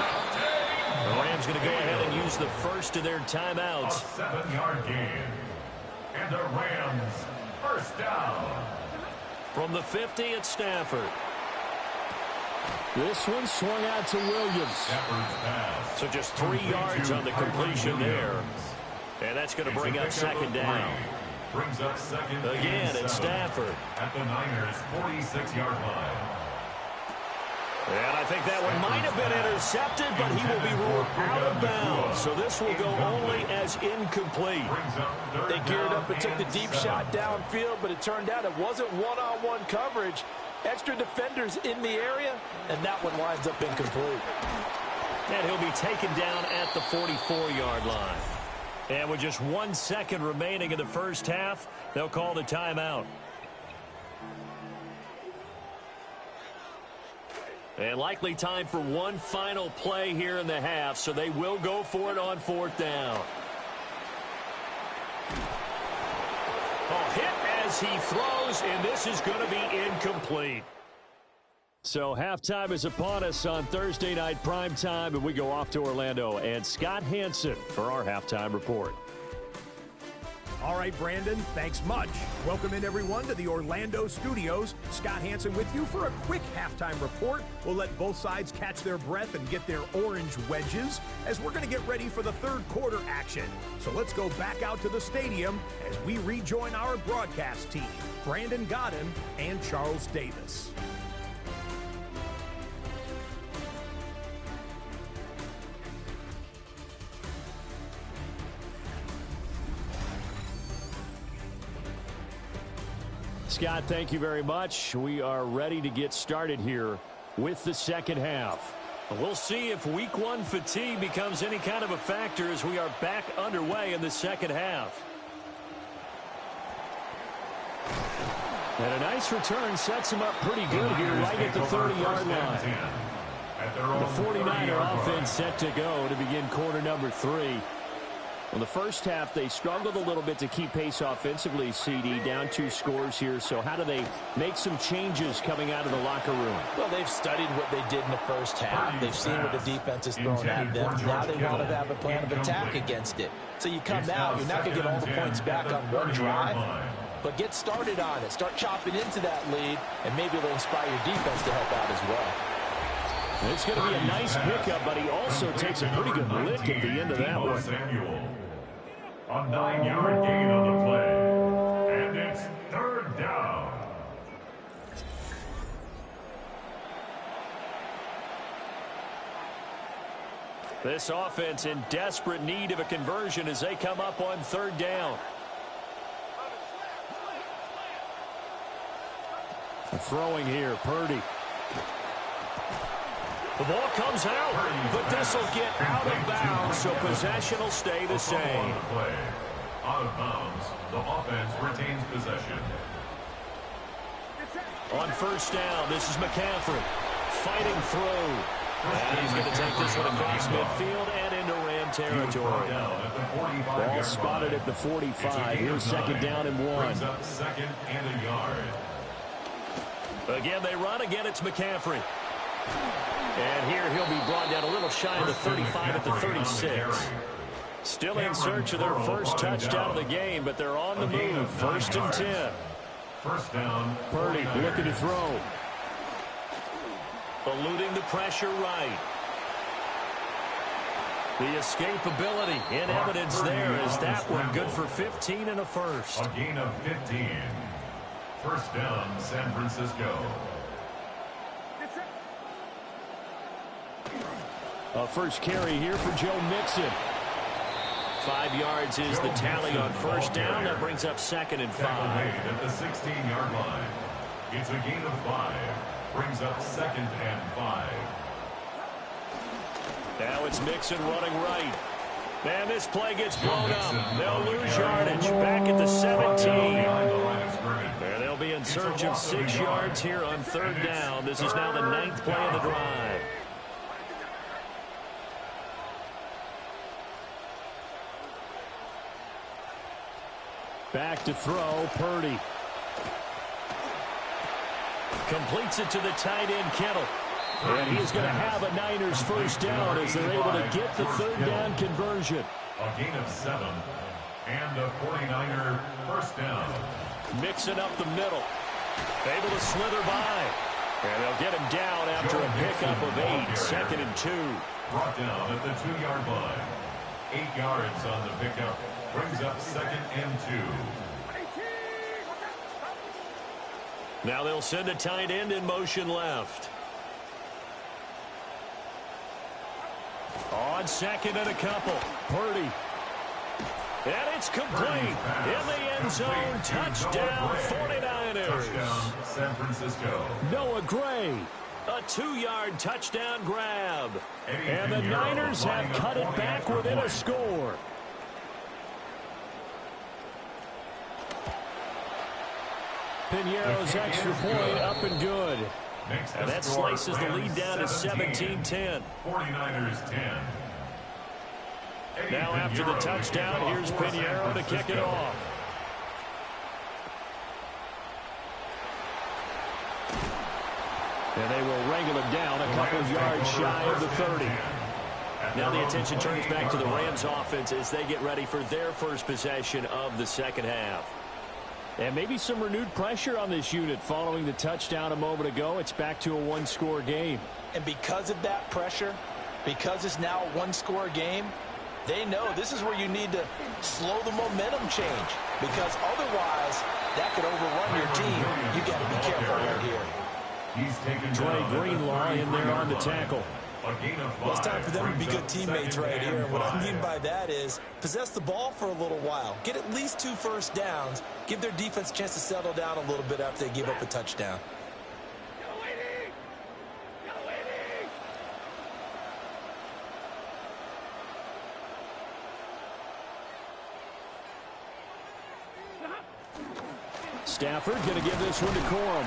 The Rams going to go ahead and use the first of their timeouts. A 7-yard gain. And the Rams first down. From the 50 at Stafford. This one swung out to Williams. So just 3 yards on the completion there. And that's going to bring up second down. Brings up second again at Stafford. At the Niners' 46-yard line. And I think that one might have been intercepted, but he will be ruled out of bounds. So this will go only as incomplete. They geared up and took the deep shot downfield, but it turned out it wasn't one-on-one coverage. Extra defenders in the area, and that one winds up incomplete. And he'll be taken down at the 44-yard line. And with just 1 second remaining in the first half, they'll call the timeout. And likely time for one final play here in the half, so they will go for it on 4th down. Oh, hit as he throws, and this is going to be incomplete. So halftime is upon us on Thursday night primetime, and we go off to Orlando. And Scott Hansen for our halftime report. All right, Brandon, thanks much. Welcome in, everyone, to the Orlando studios. Scott Hansen with you for a quick halftime report. We'll let both sides catch their breath and get their orange wedges as we're going to get ready for the third quarter action. So let's go back out to the stadium as we rejoin our broadcast team, Brandon Godden and Charles Davis. Scott, thank you very much. We are ready to get started here with the second half. We'll see if week 1 fatigue becomes any kind of a factor as we are back underway in the second half. And a nice return sets him up pretty good here right at the 30-yard line. The 49er offense set to go to begin quarter number 3. Well, the first half, they struggled a little bit to keep pace offensively, CD, down 2 scores here. So how do they make some changes coming out of the locker room? Well, they've studied what they did in the first half. They've seen what the defense has thrown at them. Now they want to have a plan of attack against it. So you come out, you're not going to get all the points back on one drive, but get started on it. Start chopping into that lead, and maybe it'll inspire your defense to help out as well. It's going to be a nice pickup, but he also takes a pretty good lick at the end of that one. A 9-yard gain on the play. And it's third down. This offense in desperate need of a conversion as they come up on third down. Throwing here, Purdy. The ball comes out, but this will get out of bounds, so possession will stay the same. Out of bounds, the offense retains possession. On first down, this is McCaffrey fighting through. And he's going to take this one across midfield and into Ram territory. Ball spotted at the 45. Here's second down and 1. Second and a yard. Again, they run. Again, it's McCaffrey. And here he'll be brought down a little shy of the 35 at the 36. Still in search of their first touchdown of the game, but they're on the move. First and 10. First down. Purdy looking to throw. Eluding the pressure right. The escapability in evidence there is that one good for 15 and a first. A gain of 15. First down, San Francisco. A first carry here for Joe Mixon. 5 yards is the tally on first down. That brings up 2nd and 5. At the 16-yard line. It's a gain of 5. Brings up 2nd and 5. Now it's Mixon running right. Man, this play gets blown up. They'll lose yardage. Back at the 17. And they'll be in search of 6 yards here on 3rd down. This is now the 9th play of the drive. Back to throw, Purdy. Completes it to the tight end, Kittle. And he's going to have a Niners first down as they're able to get the 3rd down conversion. A gain of 7 and a 49er first down. Mixing up the middle. Able to slither by. And they'll get him down after a pickup of 8. 2nd and 2. Brought down at the 2-yard line. 8 yards on the pickup. Brings up 2nd and 2. Now they'll send a tight end in motion left. On 2nd and a couple. Purdy. And it's complete. In the end zone. Touchdown 49ers. Touchdown San Francisco. Noah Gray. A 2-yard touchdown grab. And the Niners have cut it back within a score. Piñeiro's extra point up and good. And that slices the lead down to 17-10. 49ers 10. Now after the touchdown, here's Piñeiro to kick it off. And they will wrangle him down a couple of yards shy of the 30. Now the attention turns back to the Rams offense as they get ready for their first possession of the 2nd half. And maybe some renewed pressure on this unit following the touchdown a moment ago. It's back to a 1-score game. And because of that pressure, because it's now a 1-score game, they know this is where you need to slow the momentum change. Because otherwise, that could overrun your team. You got to be careful right here. Dre Greenlaw in there on the tackle. Well, it's time for them to be good teammates right here. And what I mean by that is possess the ball for a little while. Get at least 2 first downs. Give their defense a chance to settle down a little bit after they give up a touchdown. Stafford going to give this one to Corum.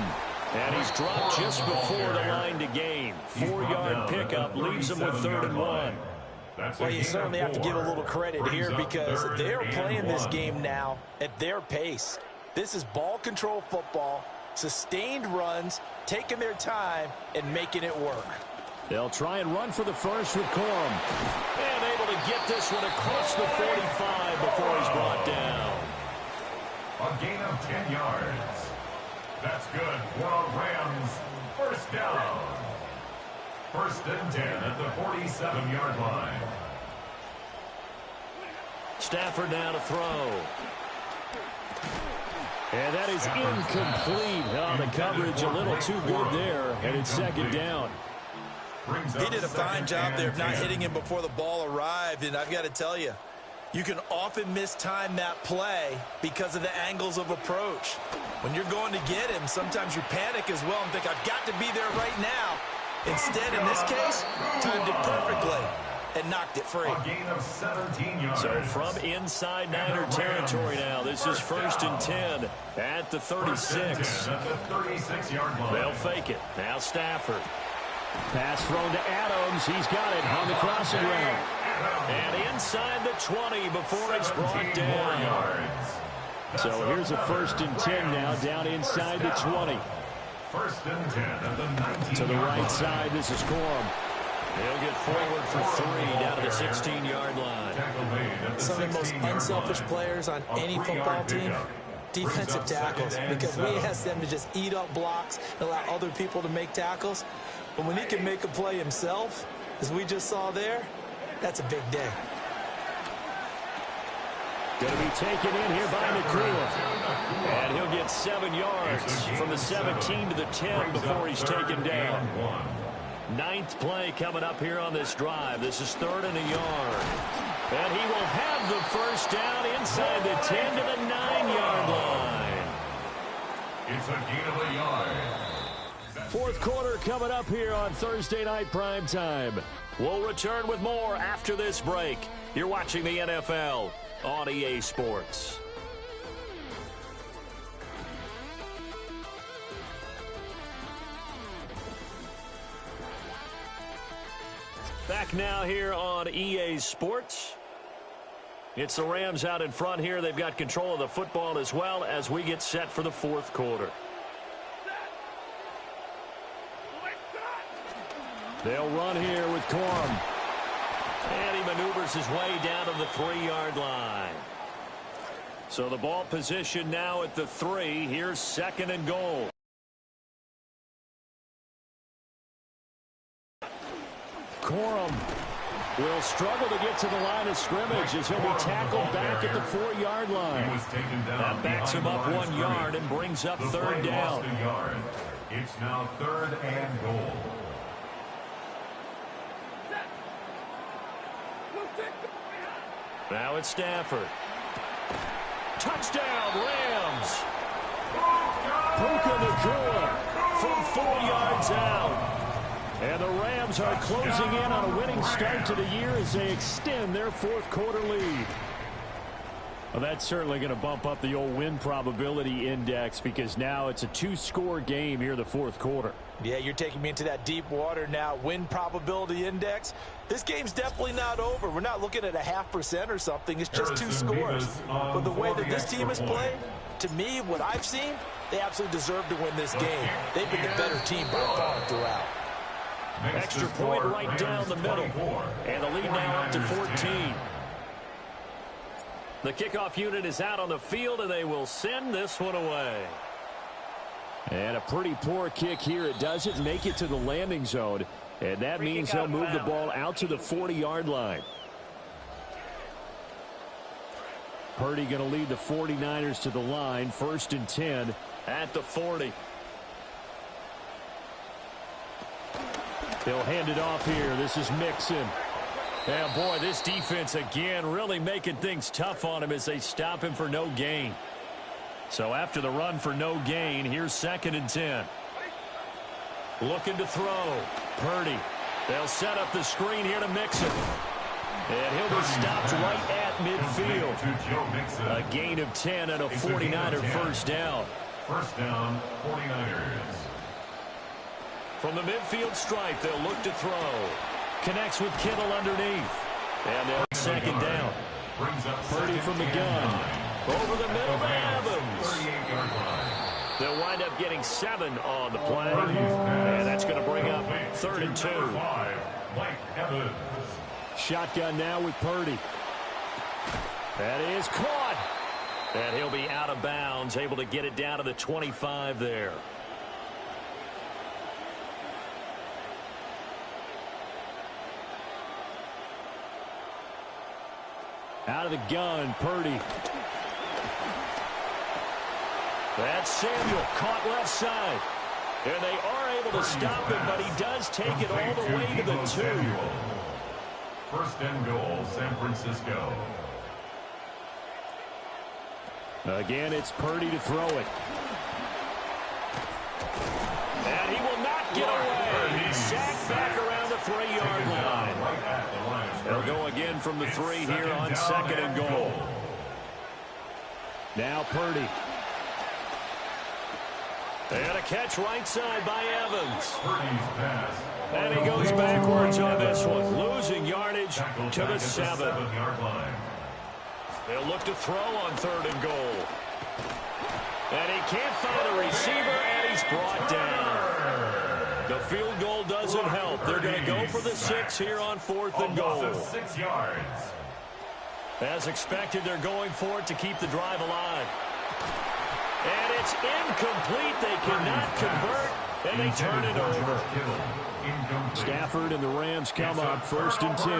And he's dropped just before the line to gain. 4-yard pickup leaves him with 3rd and 1. Well, you certainly have to give a little credit here because they're playing this game now at their pace. This is ball control football, sustained runs, taking their time, and making it work. They'll try and run for the first with Corum. And able to get this one across the 45 before he's brought down. A gain of 10 yards. That's good for a Rams first down. 1st and 10 at the 47-yard line. Stafford now to throw. And that is incomplete. Oh, the coverage a little too good there. And it's 2nd down. He did a fine job there of not hitting him before the ball arrived. And I've got to tell you, you can often mistime that play because of the angles of approach. When you're going to get him, sometimes you panic as well and think, I've got to be there right now. Instead, in this case, timed it perfectly and knocked it free. A gain of 17 yards. So from inside Niner territory now, this is 1st and 10 at the 36. At the 36-yard line. They'll fake it. Now Stafford. Pass thrown to Adams. He's got it on the crossing route. And inside the 20 before it's brought down. So here's a 1st and 10 now down inside the 20. 1st and 10 at the 19. To the right side, this is Corum. He'll get forward for 3 down to the 16-yard line. Some of the most unselfish players on any football team, defensive tackles, because we ask them to just eat up blocks and allow other people to make tackles. But when he can make a play himself, as we just saw there, that's a big day. Going to be taken in here by Nakua. And he'll get 7 yards from the 17 to the 10 before he's taken down. 9th play coming up here on this drive. This is 3rd and a yard. And he will have the first down inside the 10 to the 9-yard line. It's a gain of a yard. 4th quarter coming up here on Thursday Night Primetime. We'll return with more after this break. You're watching the NFL on EA Sports. Back now here on EA Sports. It's the Rams out in front here. They've got control of the football as well as we get set for the 4th quarter. They'll run here with Corum. And he maneuvers his way down to the 3-yard line. So the ball position now at the 3. Here's 2nd and goal. Corum will struggle to get to the line of scrimmage as he'll be tackled back at the 4-yard line. That backs him up 1 yard and brings up 3rd down. It's now 3rd and goal. Now it's Stafford. Touchdown, Rams. Puka Nakua from 4 yards out. And the Rams are closing in on a winning start to the year as they extend their 4th quarter lead. Well, that's certainly going to bump up the old win probability index because now it's a 2-score game here in the 4th quarter. Yeah, you're taking me into that deep water now. Win probability index. This game's definitely not over. We're not looking at a 0.5% or something. It's just 2 scores. But the way that this team has played, to me, what I've seen, they absolutely deserve to win this game. They've been the better team by far throughout. Extra point right down the middle. And the lead now up to 14. The kickoff unit is out on the field, and they will send this one away. And a pretty poor kick here. It doesn't make it to the landing zone, and that means they'll move the ball out to the 40-yard line. Purdy going to lead the 49ers to the line. 1st and 10 at the 40. They'll hand it off here. This is Mixon. Yeah, boy, this defense again really making things tough on him as they stop him for no gain. So after the run for no gain, here's 2nd and 10. Looking to throw. Purdy. They'll set up the screen here to Mixon. And he'll be stopped right at midfield. A gain of 10 and a 49er first down. First down, 49ers. From the midfield stripe, they'll look to throw. Connects with Kittle underneath. And they'll 2nd down. Purdy from the gun. Over the middle to Evans. They'll wind up getting 7 on the play. And that's going to bring up 3rd and 2. Shotgun now with Purdy. That is caught. And he'll be out of bounds, able to get it down to the 25 there. Out of the gun, Purdy. That's Samuel, caught left side. And they are able to stop him, but he does take it all the way to the 2. 1st and goal, San Francisco. Again, it's Purdy to throw it. And he will not get away. He's sacked back around the 3-yard line. They'll go again from the 3 here on 2nd and goal. Now Purdy. And a catch right side by Evans. And he goes backwards on this one. Losing yardage to the 7. They'll look to throw on 3rd and goal. And he can't find a receiver, and he's brought down. The field goal doesn't help. They're going to go for the 6 here on 4th and goal. 6 yards. As expected, they're going for it to keep the drive alive. And it's incomplete. They cannot convert. and they turn it over. Stafford and the Rams come up 1st and 10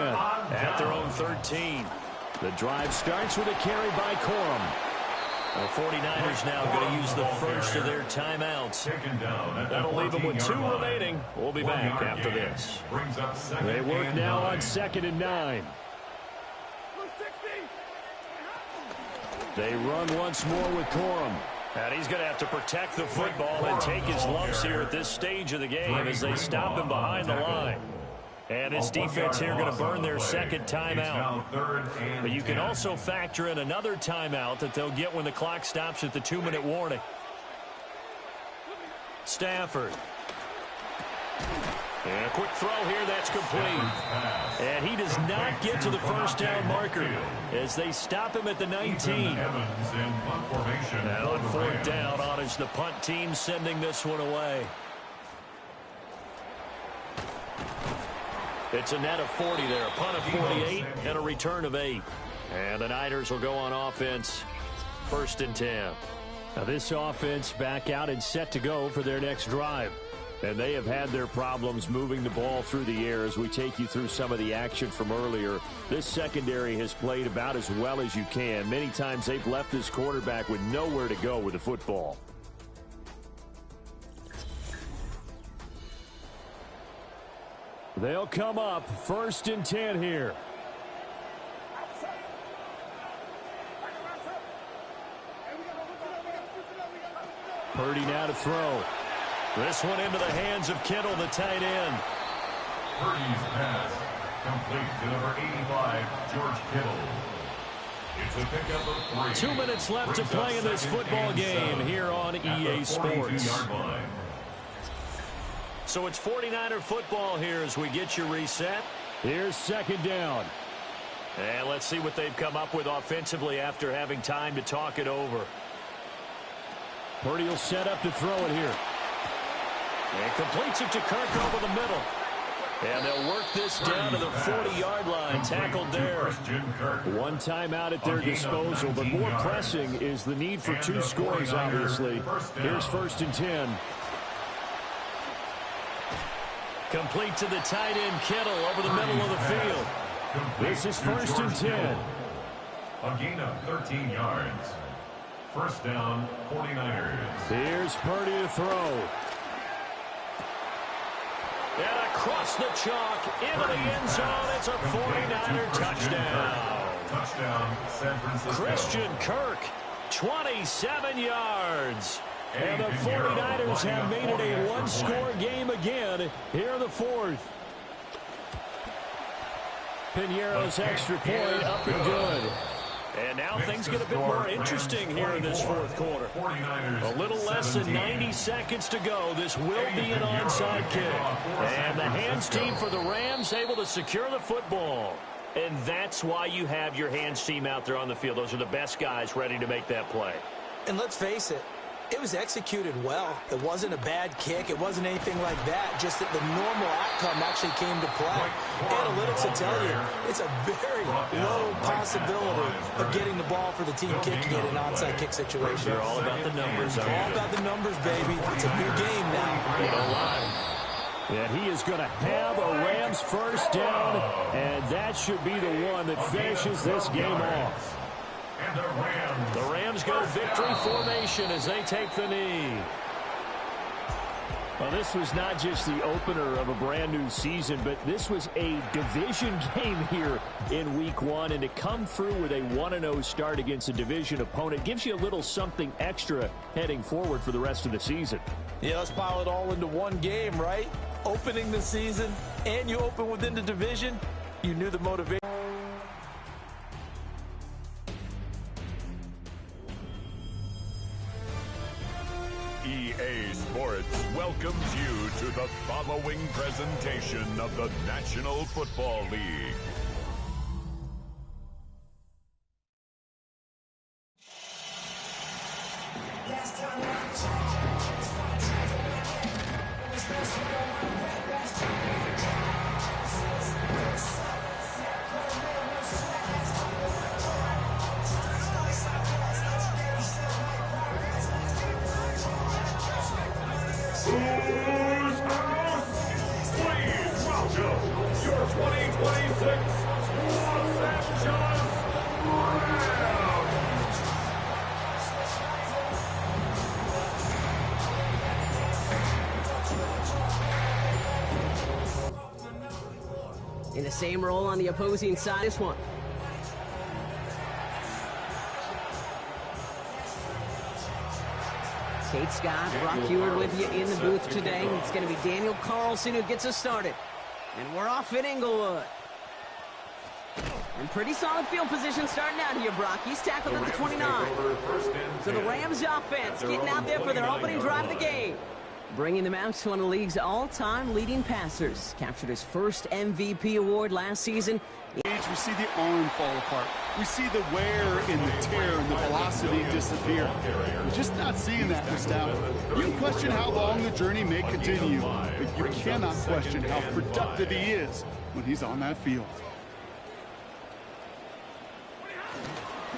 at their own 13. The drive starts with a carry by Corum. The 49ers now going to use the first of their timeouts. That'll leave them with 2 remaining. We'll be back after this. They work now on 2nd and 9. They run once more with Corum. And he's going to have to protect the football and take his lumps here at this stage of the game as they stop him behind the line. And this defense here going to burn their 2nd timeout. But you can also factor in another timeout that they'll get when the clock stops at the 2-minute warning. Stafford. And a quick throw here, that's complete. And he does not get to the first down marker as they stop him at the 19. And on 4th down, on is the punt team sending this one away. It's a net of 40 there, a punt of 48 and a return of 8. And the Niners will go on offense, 1st and 10. Now this offense back out and set to go for their next drive. And they have had their problems moving the ball through the air as we take you through some of the action from earlier. This secondary has played about as well as you can. Many times they've left this quarterback with nowhere to go with the football. They'll come up 1st and 10 here. Purdy now to throw. This one into the hands of Kittle, the tight end. Purdy's pass complete to number 85, George Kittle. It's a pickup of 3. 2 minutes left to play in this football game here on EA Sports. So it's 49er football here as we get you reset. Here's 2nd down. And let's see what they've come up with offensively after having time to talk it over. Purdy will set up to throw it here. And completes it to Kirk over the middle. And they'll work this down to the 40-yard line. Tackled there. 1 timeout at their disposal, but more pressing is the need for 2 scores, obviously. Here's 1st and 10. Complete to the tight end, Kittle, over the middle of the field. This is 1st and 10. A gain of 13 yards. 1st down, 49ers. Here's Purdy to throw. And across the chalk, into the end zone. It's a 49er touchdown. Touchdown, San Francisco. Christian Kirk, 27 yards. And the 49ers have made it a 1-score game again here in the 4th. Piñeiro's extra point up and good. And now things get a bit more interesting here in this 4th quarter. A little less than 90 seconds to go. This will be an onside kick. And the hands team for the Rams able to secure the football. And that's why you have your hands team out there on the field. Those are the best guys ready to make that play. And let's face it, it was executed well. It wasn't a bad kick. It wasn't anything like that. Just that the normal outcome actually came to play. Analytics will tell you it's a very low possibility of getting the ball for the team kicking it in an onside kick situation. They're all about the numbers. All about the numbers, baby. It's a new game now. You don't lie. And he is going to have a Rams 1st down, and that should be the one that finishes this game off. The Rams go victory formation as they take the knee. Well, this was not just the opener of a brand new season, but this was a division game here in week 1. And to come through with a 1-0 start against a division opponent gives you a little something extra heading forward for the rest of the season. Yeah, let's pile it all into one game, right? Opening the season, and you open within the division. You knew the motivation. EA Sports welcomes you to the following presentation of the National Football League. Yeah. the same role on the opposing side. This one. Kate Scott, Brock Heward with you in the booth today. It's going to be Daniel Carlson who gets us started. And we're off at Inglewood. And pretty solid field position starting out here, Brock. He's tackled at the 29. So the Rams offense getting out there for their opening drive of the game. Bringing them out to one of the league's all-time leading passers. Captured his first MVP award last season. We see the arm fall apart. We see the wear and the tear and the velocity disappear. We're just not seeing that with Stafford. You can question how long the journey may continue, but you cannot question how productive he is when he's on that field.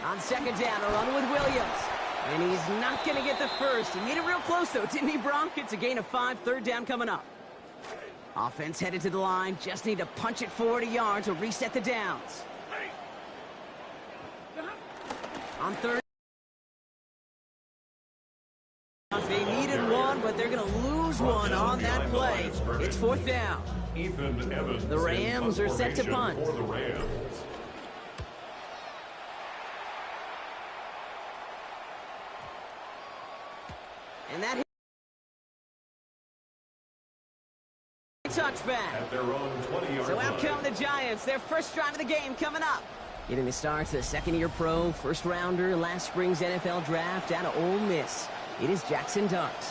On second down, a run with Williams. And he's not going to get the first. He made it real close, though, didn't he, Bronk? It's a gain of 5, third down coming up. Offense headed to the line. Just need to punch it forward a yard to reset the downs. On third. They needed one, but they're going to lose one on that play. It's fourth down. The Rams are set to punt. And that touchback. So out come the Giants. Their first drive of the game coming up. Getting the start to the second-year pro, first-rounder, last spring's NFL draft out of Ole Miss. It is Jackson Dart.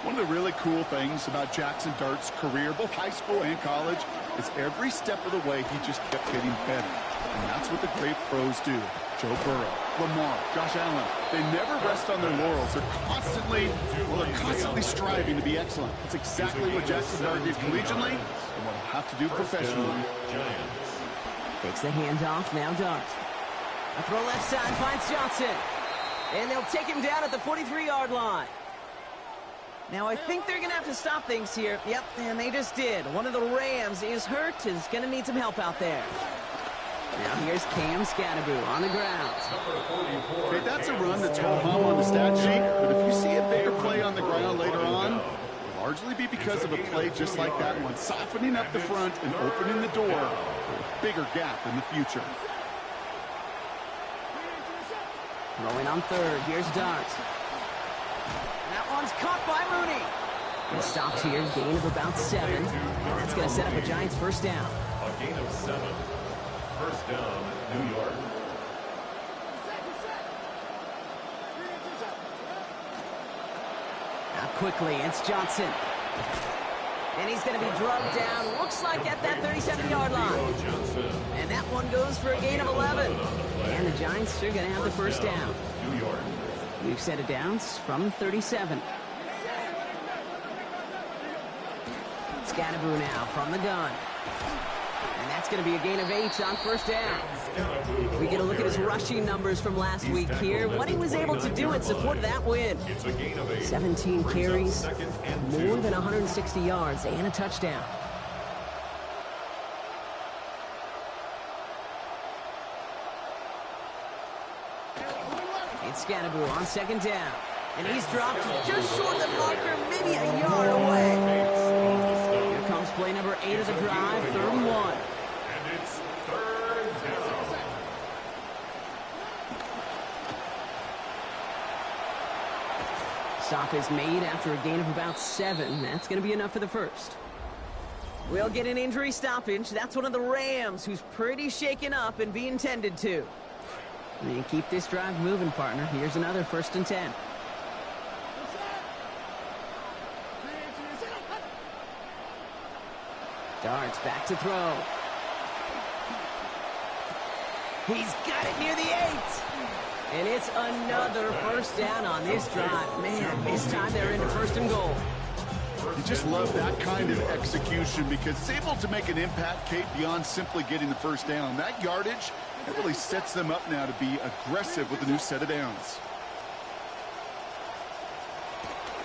One of the really cool things about Jackson Dart's career, both high school and college, is every step of the way he just kept getting better. And that's what the great pros do. Joe Burrow, Lamar, Josh Allen, they never rest on their laurels. They're constantly striving to be excellent. That's exactly what Jackson Dart did collegiately and what he'll have to do professionally. Takes the handoff, now Dart. A throw left side, finds Johnson. And they'll take him down at the 43-yard line. Now, I think they're going to have to stop things here. Yep, and they just did. One of the Rams is hurt, is going to need some help out there. Now here's Cam Scatterbo on the ground. Okay, that's a run that's ho-hum on the stat sheet, but if you see a bigger play on the ground later on, it'll largely be because of a play just like that one, softening up the front and opening the door for a bigger gap in the future. Throwing on third, here's Dart. That one's caught by Mooney. And stopped here, gain of about 7. That's going to set up a Giants first down. A gain of 7. First down, New York. Now quickly, it's Johnson. And he's going to be drugged down, looks like at that 37-yard line. And that one goes for a gain of 11. And the Giants are going to have the first down. New York. We've set it down from 37. Scatterbo now from the gun. And that's going to be a gain of 8 on first down. We get a look at his rushing numbers from last week here. What he was able to do in support of that win. 17 carries, more than 160 yards, and a touchdown. It's Scatterbo on second down. And he's dropped just short of the marker, maybe a yard away. Here comes play number 8 of the drive, 3rd and 1. And it's 3rd down. Stop is made after a gain of about 7. That's going to be enough for the first. We'll get an injury stoppage. That's one of the Rams who's pretty shaken up and being tended to. And keep this drive moving, partner. Here's another 1st and 10. Darts back to throw. He's got it near the 8. And it's another first down on this drive. Man, this time they're into 1st and goal. You just love that kind of execution because it's able to make an impact, Kate, beyond simply getting the first down. That yardage, it really sets them up now to be aggressive with a new set of downs.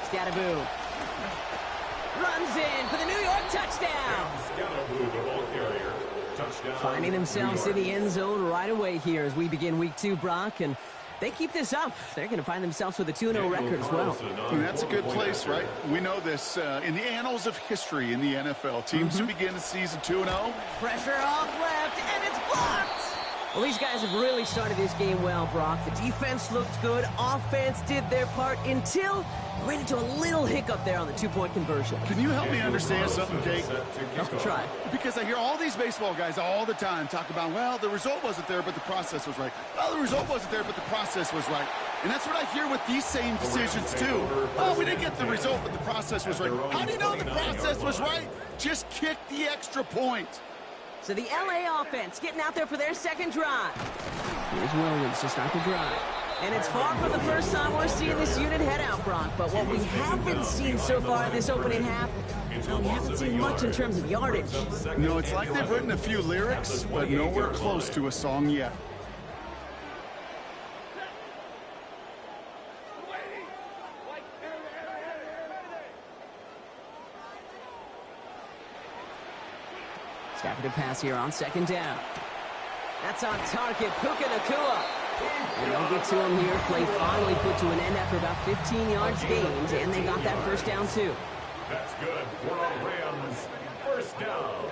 Scatterbo runs in for the New York touchdown. Scatterbo, the ball carrier. Touchdown. Finding themselves in the end zone right away here as we begin week 2, Brock. And they keep this up, they're going to find themselves with a 2-0 record as well. And that's a good place, right? We know this in the annals of history in the NFL. Teams who begin the season 2-0. Pressure off left, and it's blocked. Well, these guys have really started this game well, Brock. The defense looked good. Offense did their part until ran into a little hiccup there on the 2-point conversion. Can you help me understand something, Jake? I'll try. Because I hear all these baseball guys all the time talk about, well, the result wasn't there, but the process was right. Well, the result wasn't there, but the process was right. And that's what I hear with these same decisions, too. Well, we didn't get the result, but the process was right. How do you know the process was right? Just kick the extra point. So the LA offense getting out there for their second drive. Here's Williams to start the drive. And it's far from the first time we're seeing this unit head out, Brock. But what we haven't seen so far in this opening half, well, we haven't seen much in terms of yardage. No, it's like they've written a few lyrics, but nowhere close to a song yet. Stafford to pass here on second down. That's on target, Puka Nacua. And they'll get to him here. Play finally put to an end after about 15 yards gained, and they got that first down too. That's good for the Rams. First down.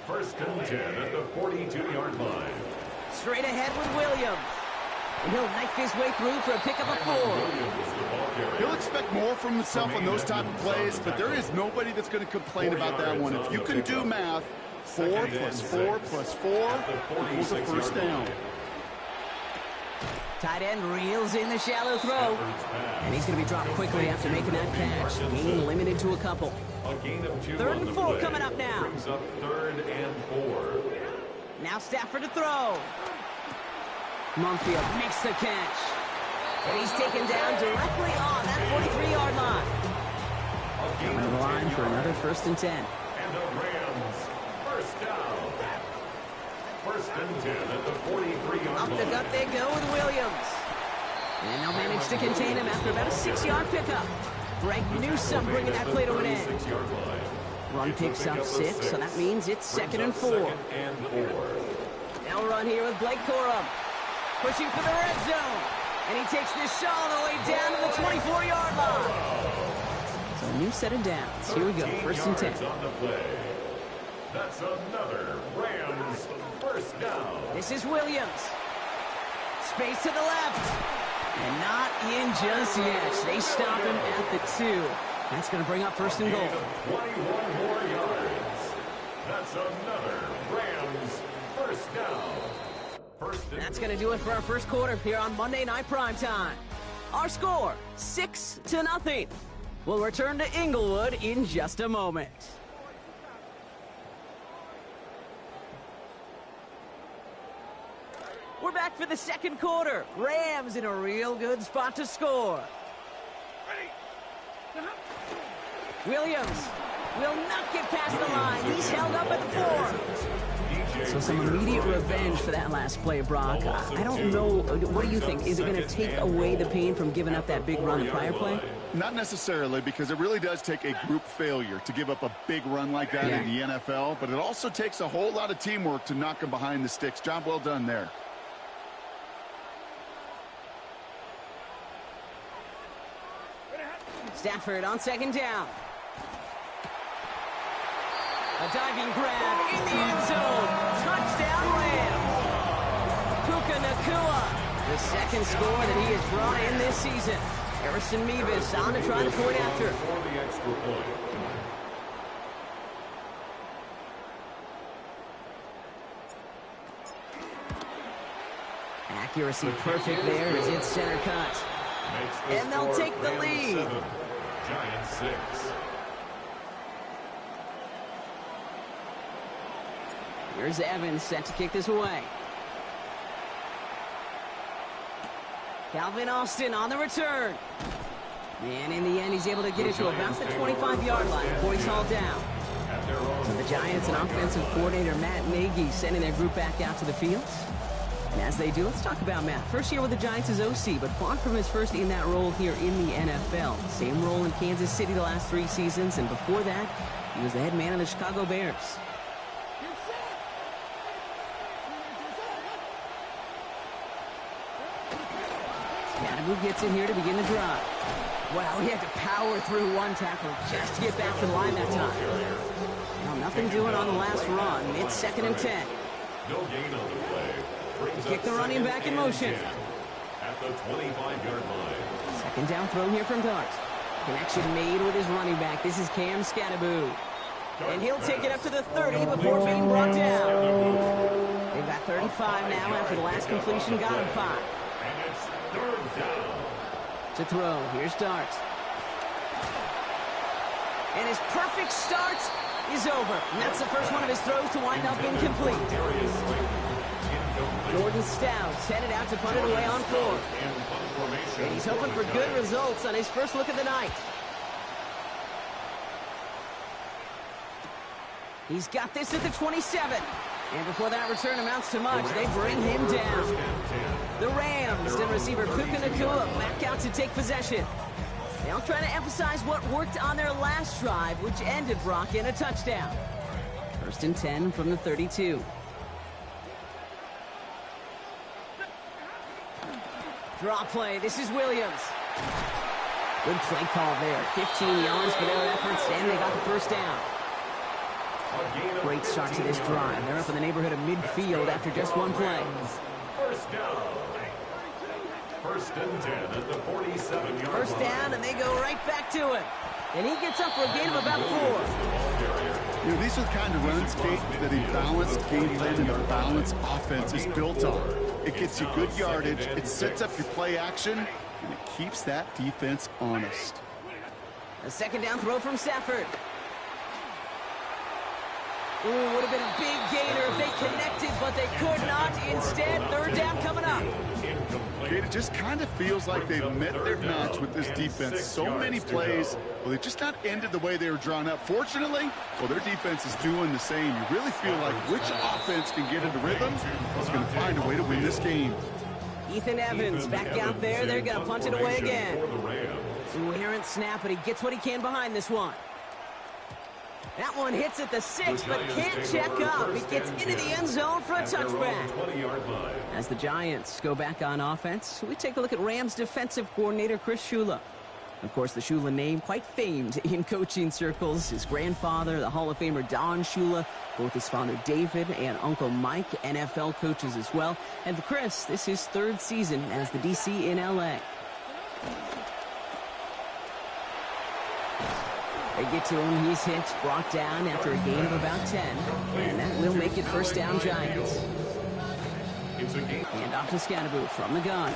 First and 10 at the 42-yard line. Straight ahead with Williams. And he'll knife his way through for a pickup of 4. He'll expect more from himself on those type of plays, but there is nobody that's going to complain about that one. If you can do math, 4 plus 4 plus 4 equals a first down. Tight end reels in the shallow throw. And he's going to be dropped quickly after making that catch. Gain limited to a couple. Third and 4 coming up now. Brings up 3rd and 4. Now Stafford to throw. Monfield makes the catch. And he's taken down directly on that 43-yard line. Coming to the line for another first and 10. And the Rams, first down. First and 10 at the 43-yard line. Up the gut they go with Williams. And they'll manage to contain him after about a 6-yard pickup. Greg Newsome bringing that play to an end. Run picks up 6, so that means it's 2nd and 4. They'll run here with Blake Corum. Pushing for the red zone. And he takes this shot all the way down to the 24-yard line. So a new set of downs. Here we go, first and 10. On the play. That's another Rams first down. This is Williams. Space to the left. And not in just yet. They stop him at the 2. That's going to bring up first and goal. 21 more yards. That's another Rams first down. That's going to do it for our first quarter here on Monday Night Primetime. Our score, 6-0. We'll return to Inglewood in just a moment. We're back for the second quarter. Rams in a real good spot to score. Williams will not get past the line. He's held up at the 4. So some immediate revenge for that last play, Brock. I don't know. What do you think? Is it going to take away the pain from giving up that big run the prior play? Not necessarily, because it really does take a group failure to give up a big run like that in the NFL. But it also takes a whole lot of teamwork to knock him behind the sticks. Job well done there. Stafford on second down. A diving grab in the end zone. Touchdown Rams. Puka Nacua, the second score that he has brought in this season. Harrison Mevis on to try the point after. For the extra point. Accuracy perfect there as it's center cut. And they'll take the lead. Giants 6. Here's Evans set to kick this away. Calvin Austin on the return. And in the end, he's able to get it to about the 25-yard line before he's hauled down. So the Giants and offensive coordinator Matt Nagy sending their group back out to the field. And as they do, let's talk about Matt. First year with the Giants as OC, but far from his first in that role here in the NFL. Same role in Kansas City the last 3 seasons, and before that, he was the head man of the Chicago Bears. Scattergood gets it here to begin the drive. Wow, he had to power through one tackle just to get back to the line that time. Well, nothing doing on the last run. It's 2nd and 10. No gain on the play. Kick the running back in motion. At the 25-yard line. 2nd down throw here from Dart. Connection made with his running back. This is Cam Scattergood. And he'll take it up to the 30 before being brought down. They've got 3rd and 5 now after the last completion got him 5. And it's 3rd down. To throw. Here's Dart. And his perfect start is over. And that's the first one of his throws to wind up incomplete. Jordan Stout's headed out to punt it away on 4. And he's hoping for good results on his first look of the night. He's got this at the 27. And before that return amounts to much, they bring him down. The Rams and receiver Puka Nacua back out to take possession. They'll try to emphasize what worked on their last drive, which ended, Brock, in a touchdown. 1st and 10 from the 32. Draw play. This is Williams. Good play call there. 15 yards for their efforts, and they got the 1st down. Great start to this drive. They're up in the neighborhood of midfield after just one play. 1st down. 1st and 10 at the 47-yard line. 1st down, and they go right back to it. And he gets up for a gain of about 4. You know, these are the kind of runs, Kate, that a balanced game plan and a balanced offense is built on. It gets you good yardage, it sets up your play action, and it keeps that defense honest. A 2nd down throw from Stafford. Ooh, would have been a big gainer if they connected, but they could not. Instead, 3rd down coming up. Kate, it just kind of feels like they've met their match with this defense. So many plays, well, they've just not ended the way they were drawn up. Fortunately, well, their defense is doing the same. You really feel like which offense can get into rhythm is going to find a way to win this game. Ethan Evans back out there. They're going to punt it away again. Ooh, errant snap, but he gets what he can behind this one. That one hits at the 6, but can't check up. It gets into the end zone for a touchback. As the Giants go back on offense, we take a look at Rams defensive coordinator Chris Shula. Of course, the Shula name quite famed in coaching circles. His grandfather, the Hall of Famer Don Shula, both his father David and Uncle Mike, NFL coaches as well. And for Chris, this is his 3rd season as the DC in LA. They get to him, he's hit, brought down after a gain of about 10. And that will make it 1st down Giants. And off to Scattergood from the gun.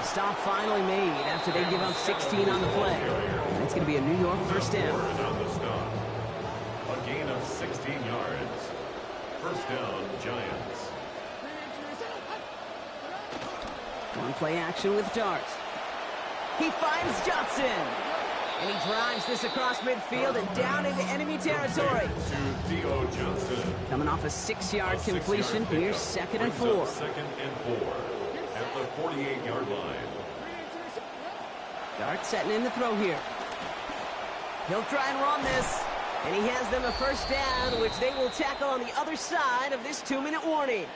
Stop finally made after they give up 16 on the play. And it's going to be a New York 1st down. A gain of 16 yards. 1st down, Giants. One play action with Dart. He finds Johnson. And he drives this across midfield and down into enemy territory. Coming off a 6-yard completion, here's 2nd and 4. 2nd and 4 at the 48-yard line. Dart setting in the throw here. He'll try and run this. And he has them a 1st down, which they will tackle on the other side of this 2-minute warning.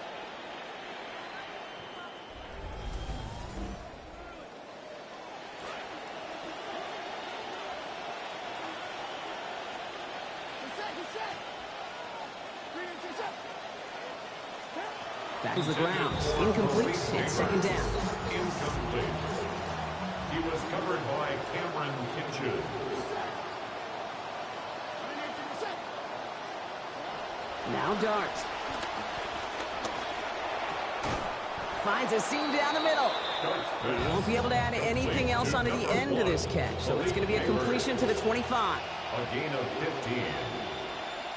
Back to the ground. Incomplete. It's 2nd down. Incomplete. He was covered by Cameron Kinches. Now Dart. Finds a seam down the middle. He won't be able to add anything else onto the end of this catch, so it's going to be a completion to the 25. A gain of 15.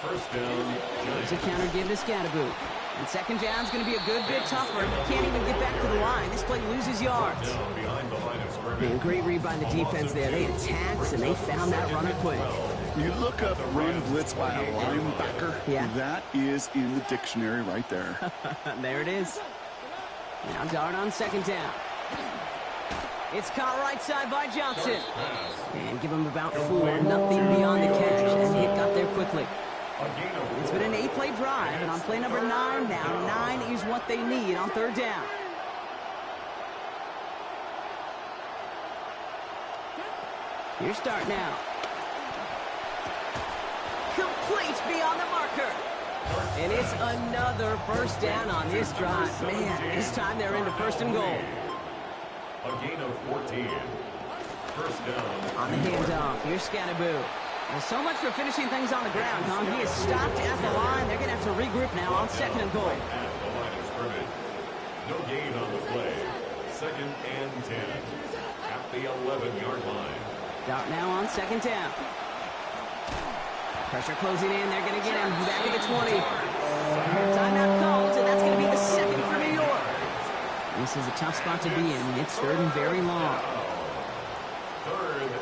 1st down. There's a counter give to Scattergood. And 2nd down's going to be a good bit tougher. He can't even get back to the line. This play loses yards. And great read by the defense there. They attacked, and they found that runner quick. You look up run blitz by a linebacker. Yeah. That is in the dictionary right there. There it is. Now Dart on 2nd down. It's caught right side by Johnson. And give him about 4. Nothing beyond the catch. And it got there quickly. It's been an 8-play drive, and on play number 9 now, 9 is what they need on 3rd down. Here's start now. Complete beyond the marker. And it's another first down on this drive. Man, this time they're into first and goal. A gain of 14. First down. On the handoff, here's Scatterboo. Well, so much for finishing things on the ground, huh? He is stopped at the line. They're going to have to regroup now on second and goal. At the line of scrimmage. No gain on the play. Second and 10. At the 11-yard line. Dart now on second down. Pressure closing in. They're going to get him back at the 20. Timeout called, and that's going to be the second for New York. This is a tough spot to be in. It's third and very long. Third and long.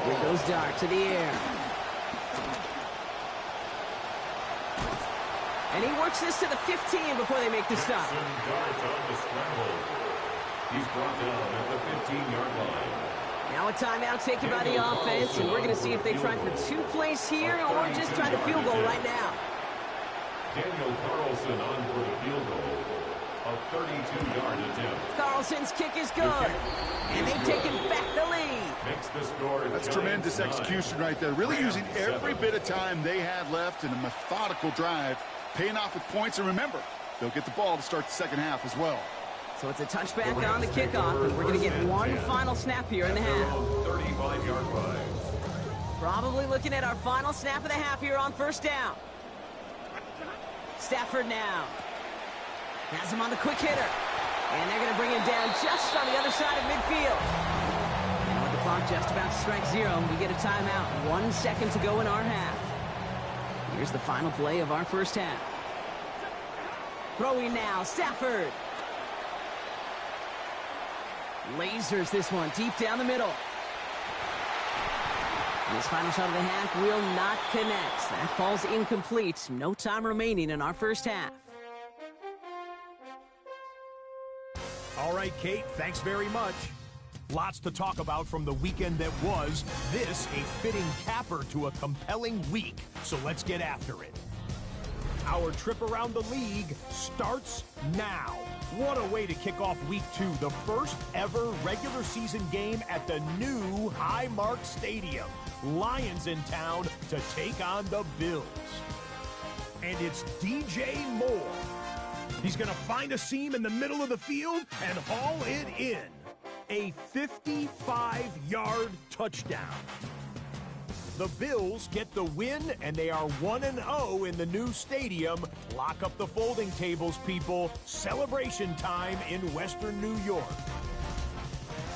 Here goes Dart to the air. And he works this to the 15 before they make the stop. Dart on the scramble. He's brought down at the 15-yard line. Now a timeout taken by the offense, and we're going to see if they try for 2 plays here or just try the field goal right now. Daniel Carlson on for the field goal. A 32-yard attempt. Carlson's kick is good, and they've taken back the lead. Makes the score. That's tremendous execution right there. Really using every bit of time they had left in a methodical drive, paying off with points. And remember, they'll get the ball to start the second half as well. So it's a touchback on the kickoff, and we're going to get one final snap here in the half. 35-yard line. Probably looking at our final snap of the half here on first down. Stafford now. Has him on the quick hitter. And they're going to bring him down just on the other side of midfield. And with the clock just about to strike 0, we get a timeout. 1 second to go in our half. Here's the final play of our first half. Throwing now, Stafford. Lasers this one deep down the middle. And his final shot of the half will not connect. That falls incomplete. No time remaining in our first half. All right, Kate, thanks very much. Lots to talk about from the weekend that was. This a fitting capper to a compelling week, so let's get after it. Our trip around the league starts now. What a way to kick off week 2, the first ever regular season game at the new Highmark Stadium. Lions in town to take on the Bills. And it's DJ Moore. He's going to find a seam in the middle of the field and haul it in. A 55-yard touchdown. The Bills get the win, and they are 1-0 in the new stadium. Lock up the folding tables, people. Celebration time in Western New York.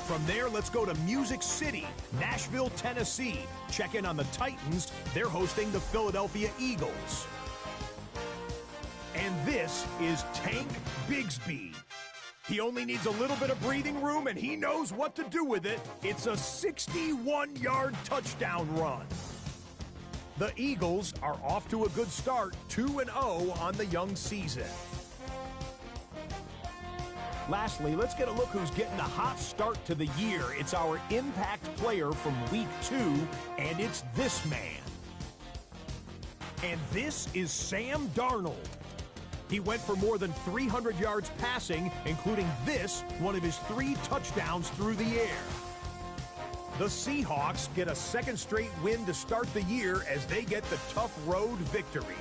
From there, let's go to Music City, Nashville, Tennessee. Check in on the Titans. They're hosting the Philadelphia Eagles. And this is Tank Bigsby. He only needs a little bit of breathing room, and he knows what to do with it. It's a 61-yard touchdown run. The Eagles are off to a good start, 2-0 on the young season. Lastly, let's get a look who's getting a hot start to the year. It's our impact player from week 2, and it's this man. And this is Sam Darnold. He went for more than 300 yards passing, including this, one of his 3 touchdowns through the air. The Seahawks get a second straight win to start the year as they get the tough road victory.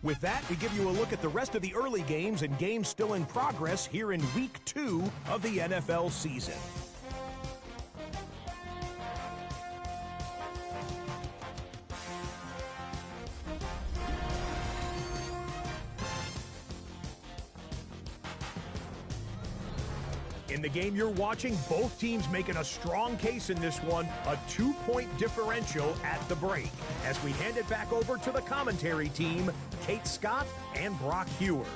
With that, we give you a look at the rest of the early games and games still in progress here in Week 2 of the NFL season. In the game you're watching, both teams making a strong case in this one, a 2-point differential at the break. As we hand it back over to the commentary team, Kate Scott and Brock Heward.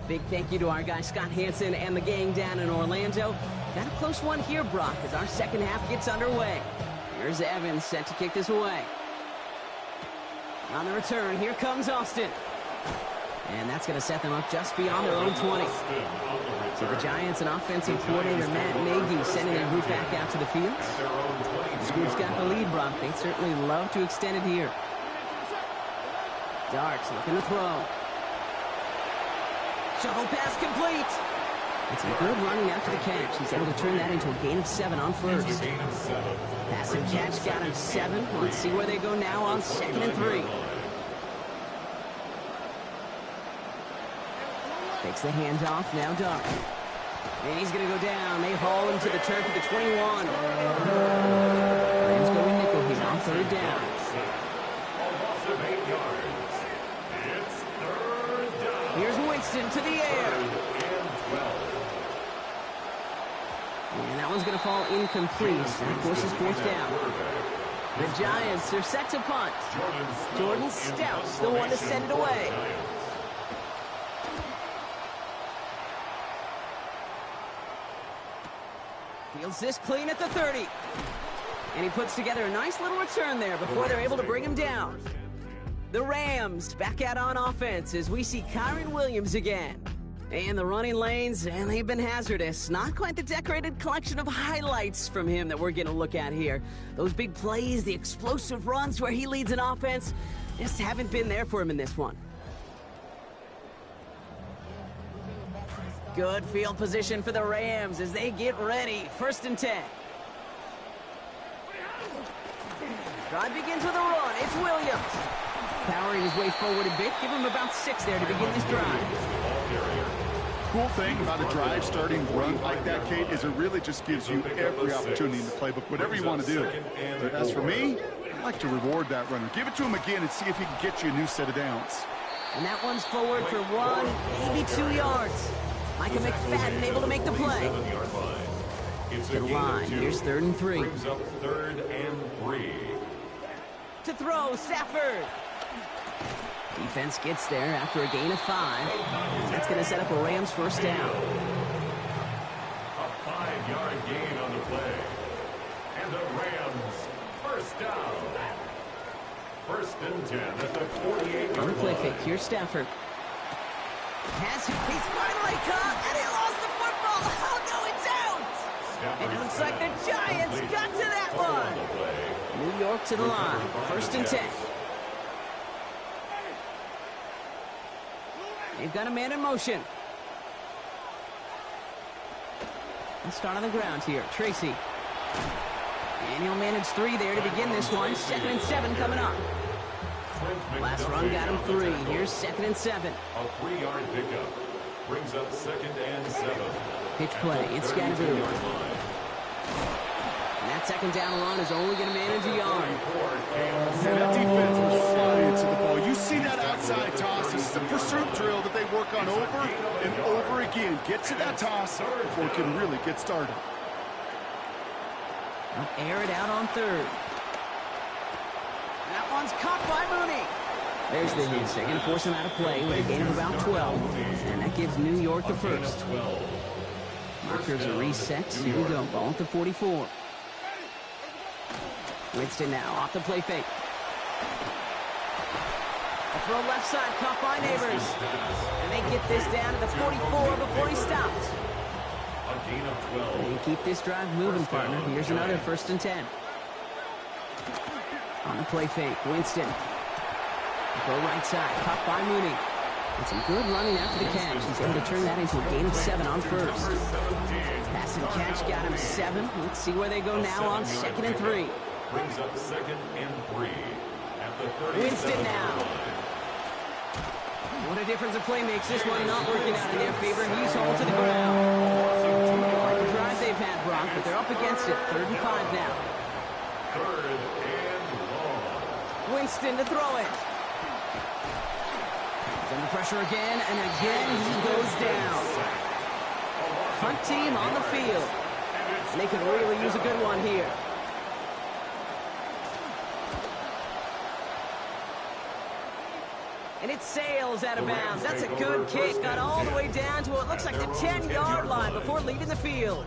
Big thank you to our guy Scott Hansen and the gang down in Orlando. Got a close one here, Brock, as our second half gets underway. Here's Evans set to kick this away. On the return, here comes Austin. And that's going to set them up just beyond their own 20. So the Giants and offensive coordinator Matt Nagy sending their group back out to the field. This group's got the lead, Brock. They'd certainly love to extend it here. Darks looking to throw. Shuttle pass complete. It's a good running after the catch. He's able to turn that into a gain of 7 on first. Pass and catch got him 7. Let's see where they go now on 2nd and 3. Takes the handoff, now Dark. And he's going to go down. They haul him to the turf at the 21. Rams go in nickel here on 3rd down. Here's Winston to the air. And that one's going to fall incomplete. And of course, it's 4th down. The Giants are set to punt. Jordan Stout's the one to send it away. Fields this clean at the 30. And he puts together a nice little return there before they're able to bring him down. The Rams back out on offense as we see Kyren Williams again. And the running lanes, and they've been hazardous. Not quite the decorated collection of highlights from him that we're going to look at here. Those big plays, the explosive runs where he leads an offense, just haven't been there for him in this one. Good field position for the Rams as they get ready. 1st and 10. Drive begins with a run. It's Williams. Powering his way forward a bit. Give him about 6 there to begin this drive. Cool thing about a drive starting run like that, Kate, is it really just gives you every opportunity in the playbook, whatever you want to do. But as for me, I like to reward that runner. Give it to him again and see if he can get you a new set of downs. And that one's forward for 1, maybe 2 yards. Micah McFadden able to make the play. To the line. Here's 3rd and 3. Brings up 3rd and 3. To throw, Stafford. Defense gets there after a gain of 5. That's going to set up a Rams 1st down. A 5-yard gain on the play. And the Rams 1st down. 1st and 10 at the 48-yard line. On the play fake, here's Stafford. He's finally caught, and he lost the football. Oh, no, it's out. And it looks like the Giants got to that one. New York to the line. 1st and 10. They've got a man in motion. Let's start on the ground here. Tracy. And he'll manage 3 there to begin this one. 2nd and 7 coming up. Last run got him 3. Here's 2nd and 7. A 3-yard pickup. Brings up 2nd and 7. Pitch play. It's Scatteroo. And that 2nd down run is only going to manage a yard. And that defense was flying to the ball. You see that outside toss. This is a pursuit drill that they work on over and over again. Get to that toss before it can really get started. They'll air it out on 3rd. That one's caught by Mooney. There's the hit. They're going to force him out of play with a gain of about 12. And that gives New York the 1st. Markers are reset. Here we go. Ball at the 44. Winston now off the play fake. A throw left side caught by Neighbors. And they get this down to the 44 before he stopped. A gain of 12. They keep this drive moving, partner. Here's another 1st and 10. On the play fake, Winston. Throw right side, caught by Mooney. And some good running after the catch. He's able to turn that into a gain of 7 on 1st. Pass and catch got him 7. Let's see where they go now on 2nd and 3. Brings up 2nd and 3 at the 30. Winston now. What a difference a play makes. This one not working out in their favor. He's hauled to the ground. Like the drive they've had, Brock, but they're up against it. 3rd and 5 now. 3rd and long. Winston to throw it. He's under pressure again, and again he goes down. Front team on the field. And they could really use a good one here. And it sails out of bounds. That's a good kick. Got all the way down to what looks like the 10-yard line before leaving the field.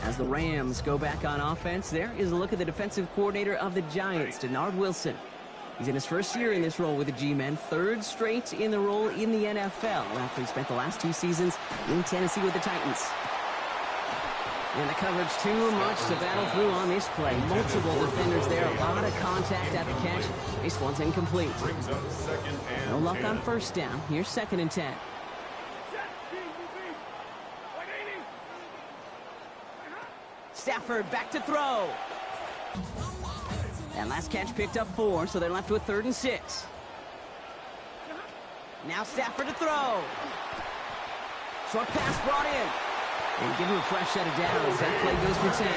As the Rams go back on offense, there is a look at the defensive coordinator of the Giants, Denard Wilson. He's in his first year in this role with the G-Men, third straight in the role in the NFL after he spent the last 2 seasons in Tennessee with the Titans. And the coverage too much to battle through on this play. Multiple defenders there, a lot of contact at the catch. This one's incomplete. No luck on first down. Here's 2nd and 10. Stafford back to throw. That last catch picked up 4, so they're left with 3rd and 6. Now Stafford to throw. Short pass brought in. And give him a fresh set of downs. That play goes for 10.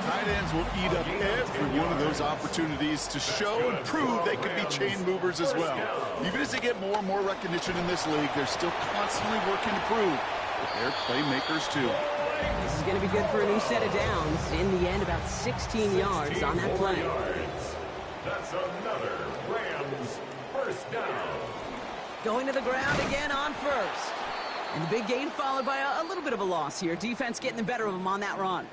Tight ends will eat up every one of those opportunities to show and prove they could be chain movers as well. Even as they get more and more recognition in this league, they're still constantly working to prove that they're playmakers too. This is going to be good for a new set of downs. In the end, about 16 yards on that play. That's another Rams first down. Going to the ground again on first. And the big gain followed by a little bit of a loss here. Defense getting the better of them on that run.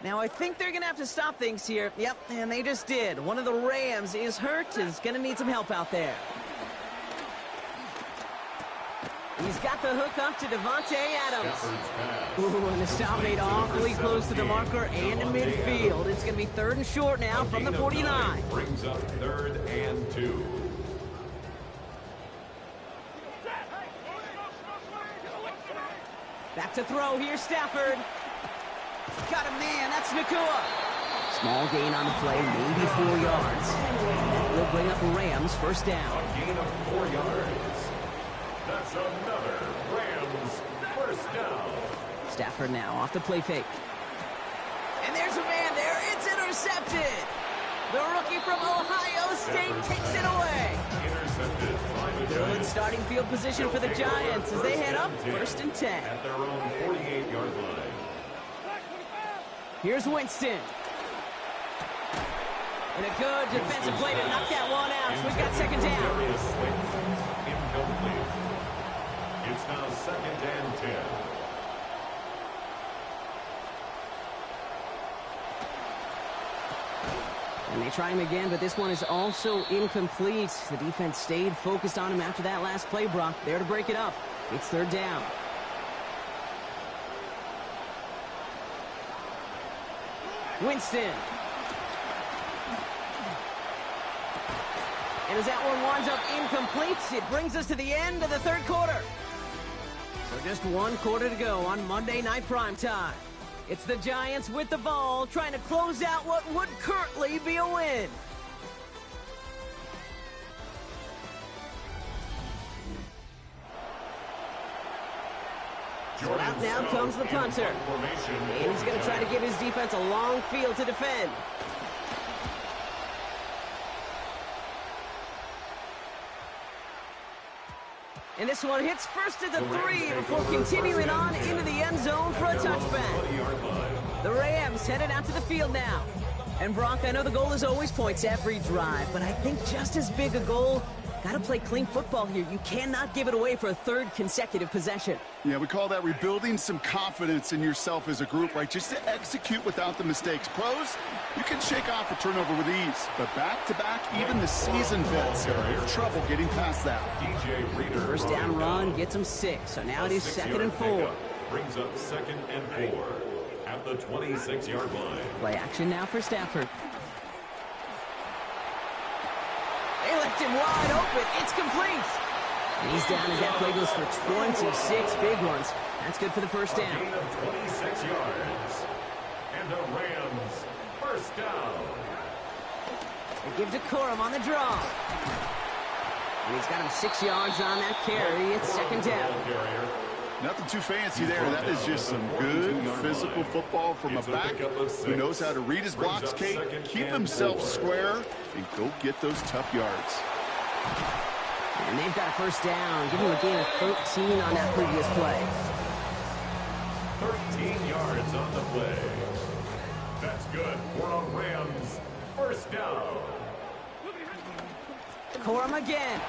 Now, I think they're going to have to stop things here. Yep, and they just did. One of the Rams is hurt, is going to need some help out there. He's got the hook up to Devontae Adams. Ooh, and the stop made awfully close to the marker and to midfield. It's going to be 3rd and short now from the 49. Brings up 3rd and 2. Back to throw here, Stafford. Got a man, that's Nakua. Small gain on the play, maybe 4 yards. Will bring up Rams first down. A gain of 4 yards. That's another Rams first down. Stafford now off the play fake. And there's a man there. It's intercepted. The rookie from Ohio State takes it away. Intercepted by the Giants. Good starting field position for the Giants as they head up 1st and 10. At their own 48-yard line. Here's Winston. And a good defensive play to knock that one out. So we've got 2nd down. Incomplete. It's now 2nd and 10. And they try him again, but this one is also incomplete. The defense stayed focused on him after that last play, Brock. There to break it up. It's 3rd down. Winston. And as that one winds up incomplete, it brings us to the end of the 3rd quarter. So just 1 quarter to go on Monday Night Primetime. It's the Giants with the ball, trying to close out what would currently be a win. So out now comes the punter. And he's going to try to give his defense a long field to defend. And this one hits first at the 3 before continuing on into the end zone for a touchback. The Rams headed out to the field now. And Brock, I know the goal is always points every drive, but I think just as big a goal, got to play clean football here. You cannot give it away for a 3rd consecutive possession. Yeah, we call that rebuilding some confidence in yourself as a group, right? Just to execute without the mistakes. Pros, you can shake off a turnover with ease, but back-to-back, even the seasoned vets have trouble getting past that. First down run gets him 6, so now it is 2nd and 4. Brings up 2nd and 4 at the 26-yard line. Play action now for Stafford. They left him wide open. It's complete. And he's down as that play goes for 26 big ones. That's good for the first down. Gain of 26 yards. And the Rams first down. They give to Corum on the draw. And he's got him 6 yards on that carry. It's 2nd down. Nothing too fancy there. That is just some good physical football from a back who knows how to read his blocks, Kate, keep himself square, and go get those tough yards. And they've got a first down. Give him a gain of 13 on that previous play. 13 yards on the play. That's good for a Rams first down. Corum again.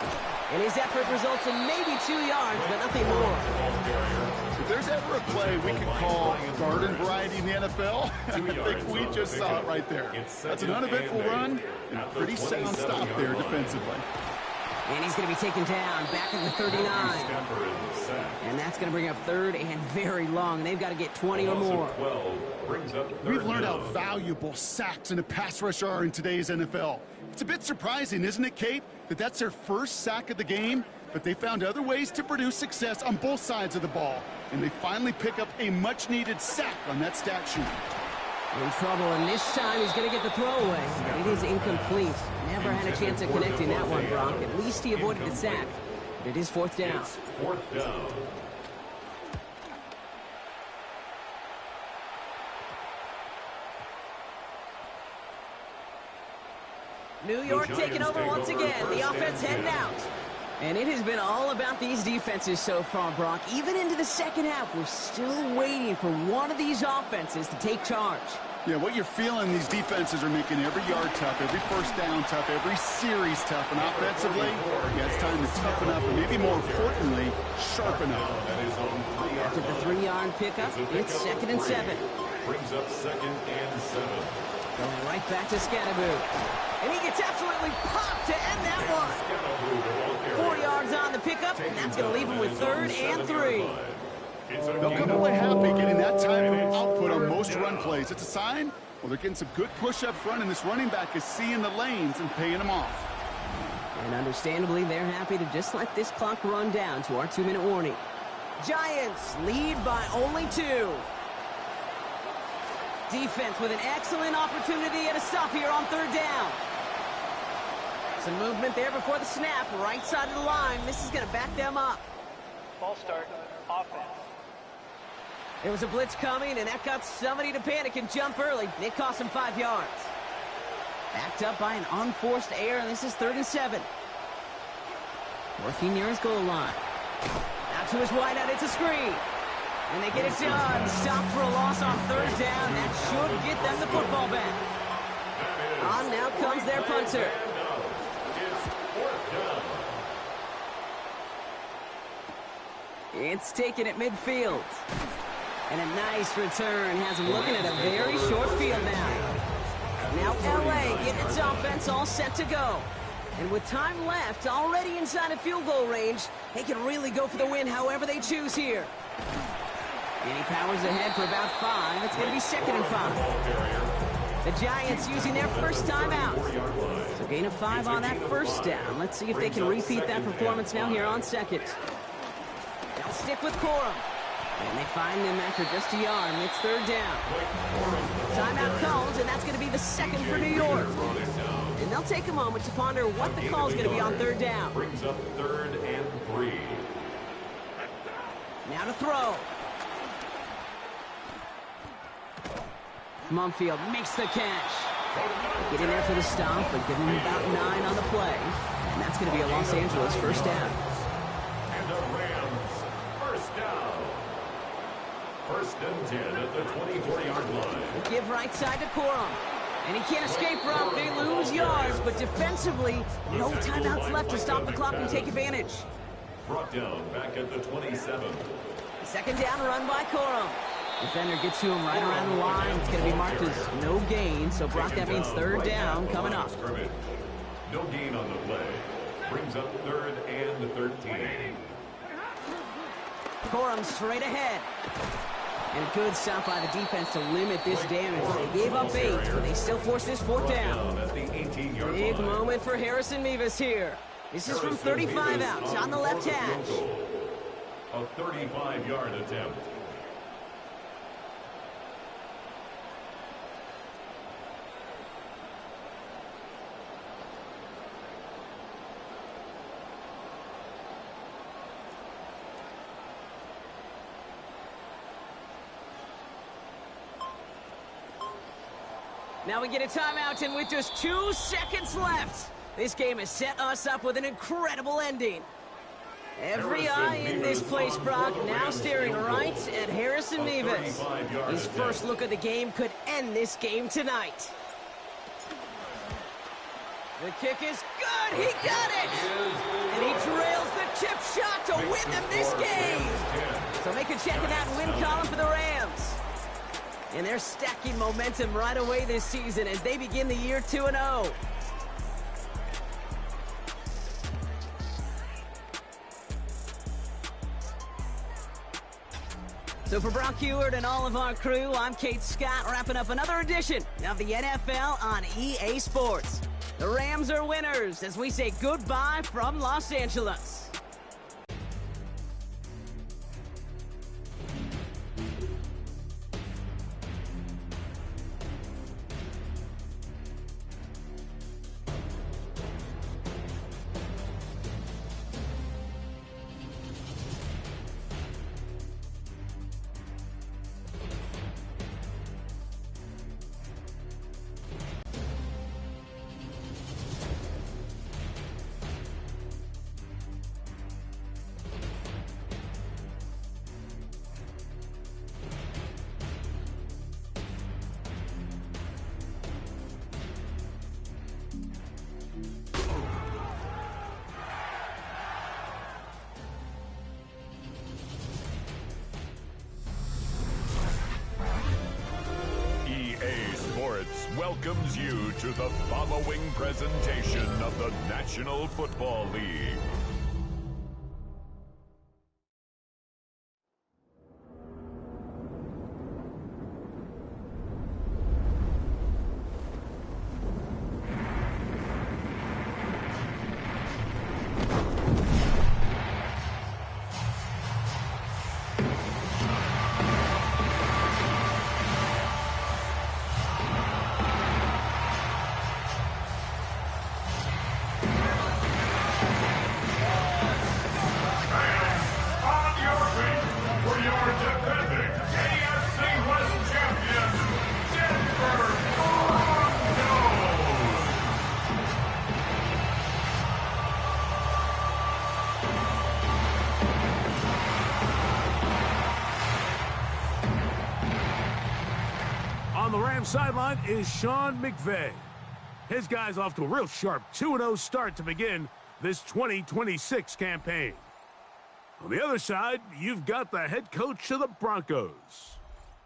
And his effort results in maybe 2 yards, but nothing more. If there's ever a play we could call garden variety in the NFL, I think we just saw it right there. That's an uneventful run and a pretty sound stop there defensively. And he's going to be taken down back at the 39. And that's going to bring up third and very long. They've got to get 20 or more. We've learned how valuable sacks and a pass rush are in today's NFL. It's a bit surprising, isn't it, Kate, that that's their first sack of the game, but they found other ways to produce success on both sides of the ball. And they finally pick up a much-needed sack on that stat sheet. In trouble, and this time he's going to get the throwaway, but it is incomplete. Never had a chance of connecting that one, Brock. At least he avoided the sack, but it is fourth down. It's fourth down. New York taking over once again. The offense heading out. And it has been all about these defenses so far, Brock. Even into the second half, we're still waiting for one of these offenses to take charge. Yeah, what you're feeling, these defenses are making every yard tough, every first down tough, every series tough. And offensively, yeah, it's time to toughen up, and maybe more importantly, sharpen up. After the 3-yard pickup, it's 2nd and 7. Brings up 2nd and 7. Going right back to Scatterboo. And he gets absolutely popped to end that one. 4 yards on the pickup, and that's going to leave him with 3rd and 3. They'll come away happy getting that type of output on most run plays. It's a sign, well, they're getting some good push up front, and this running back is seeing the lanes and paying them off. And understandably, they're happy to just let this clock run down to our 2-minute warning. Giants lead by only 2. Defense with an excellent opportunity and a stop here on 3rd down. Some movement there before the snap, right side of the line. This is going to back them up. Ball start, offense. There was a blitz coming, and that got somebody to panic and jump early. It cost him 5 yards. Backed up by an unforced error, and this is 3rd and 7. Working near his goal line. Out to his wideout, it's a screen. And they get it done. Stop for a loss on 3rd down. That should get them the football back. On now comes their punter. It's taken at midfield. And a nice return has him looking at a very short field now. Now L.A. getting its offense all set to go. And with time left, already inside of field goal range, they can really go for the win however they choose here. And he powers ahead for about 5. It's going to be 2nd and 5. The Giants using their first timeout. So gain of 5 on that first down. Let's see if they can repeat that performance now here on 2nd. They'll stick with Corum. And they find him after just a yard, and it's 3rd down. Timeout calls, and that's going to be the 2nd for New York. And they'll take a moment to ponder what the call is going to be on 3rd down. Brings up 3rd and 3. Now to throw. Mumfield makes the catch. Get in there for the stop, but give him about 9 on the play. And that's going to be a Los Angeles first down. And the Rams, first down. 1st and 10 at the 24-yard line. Give right side to Corum. And he can't escape, Brock. They lose yards, but defensively, no timeouts left to stop the clock and take advantage. Brought down back at the 27. 2nd down run by Corum. Defender gets to him right around the line. It's going to be marked as no gain. So, Brock, that means 3rd down coming up. No gain on the play. Brings up 3rd and 13. Corum straight ahead. And a good stop by the defense to limit this damage. They gave up 8, but they still force this 4th down. Big moment for Harrison Mevis here. This is from 35 out on the left hash. A 35-yard attempt. Now we get a timeout, and with just 2 seconds left, this game has set us up with an incredible ending. Every eye in this place, Brock, now staring right at Harrison Mevis. His first look at the game could end this game tonight. The kick is good. He got it. And he trails the chip shot to win them this game. So make a check in that win column for the Rams. And they're stacking momentum right away this season as they begin the year 2-0. So for Brock Heward and all of our crew, I'm Kate Scott, wrapping up another edition of the NFL on EA Sports. The Rams are winners as we say goodbye from Los Angeles. Welcomes you to the following presentation of the National Football League. On the Rams sideline is Sean McVay. His guys off to a real sharp 2-0 start to begin this 2026 campaign. On the other side, you've got the head coach of the Broncos.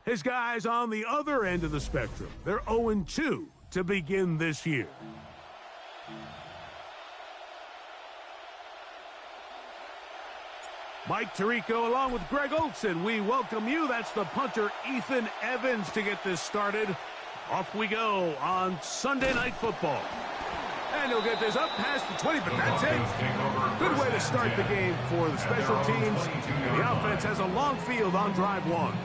His guys on the other end of the spectrum. They're 0-2 to begin this year. Mike Tirico along with Greg Olsen. We welcome you. That's the punter Ethan Evans to get this started. Off we go on Sunday Night Football. And he'll get this up past the 20, but that's it. Good way to start the game for the special teams. The offense has a long field on drive one.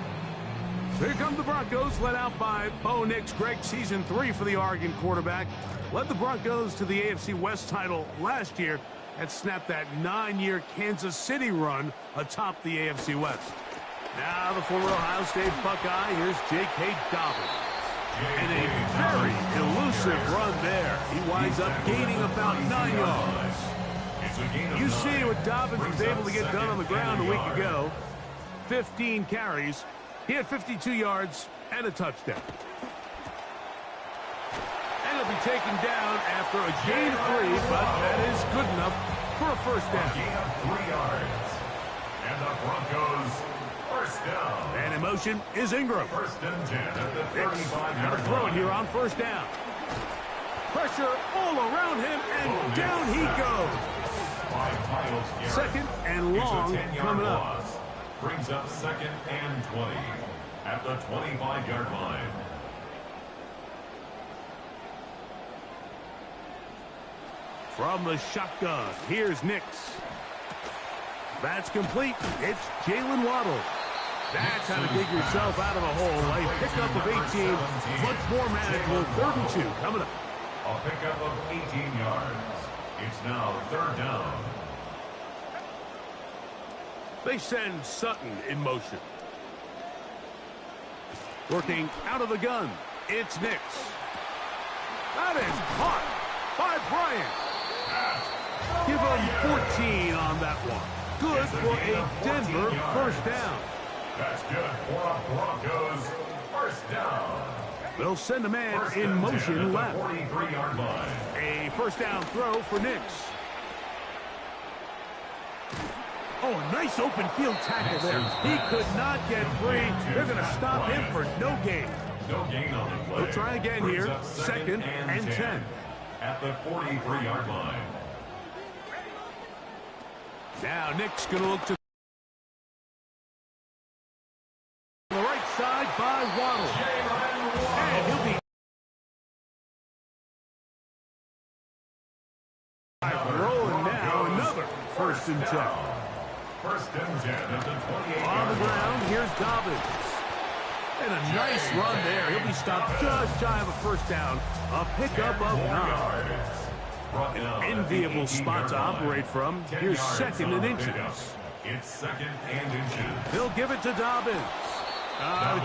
Here come the Broncos, led out by Bo Nix. Greg, season 3 for the Oregon quarterback. Led the Broncos to the AFC West title last year and snapped that 9-year Kansas City run atop the AFC West. Now the former Ohio State Buckeye, here's J.K. Dobbins. And a very elusive run there. He winds up gaining about 9 yards. You see what Dobbins was able to get done on the ground a week ago. 15 carries. He had 52 yards and a touchdown. And he'll be taken down after a gain of 3, but that is good enough for a first down. Gain of 3 yards. And the Broncos first down. And in motion is Ingram. First and 10 at the 35-yard line. Throw it here on first down. Pressure all around him, and down he goes. Second and long coming up. Brings up second and 20 at the 25-yard line. From the shotgun, here's Nix. That's complete. It's Jalen Waddle. That's how to dig yourself out of a hole. A pickup of 18, much more manageable. 3rd and 2 coming up. A pickup of 18 yards. It's now 3rd down. They send Sutton in motion. Working out of the gun, it's Nix. That is caught by Bryant. Give him 14 on that one. Good for a Denver first down. That's good for a Broncos first down. They'll send a man in motion left. 43-yard line. A first down throw for Nix. Oh, a nice open field tackle there. He could not get free. They're going to stop him for no gain. No gain on the play. We'll try again here. Second and 10. At the 43-yard line. Now Nick's going to look to the right side by Waddle. And he'll be rolling now. Another first and 10. First and 10 at the 28. On the ground, here's Dobbins. And a nice run there. He'll be stopped just shy of a first down. A pickup of 9. An enviable spot to operate from. Here's second and inches. It's second and inches. He'll give it to Dobbins.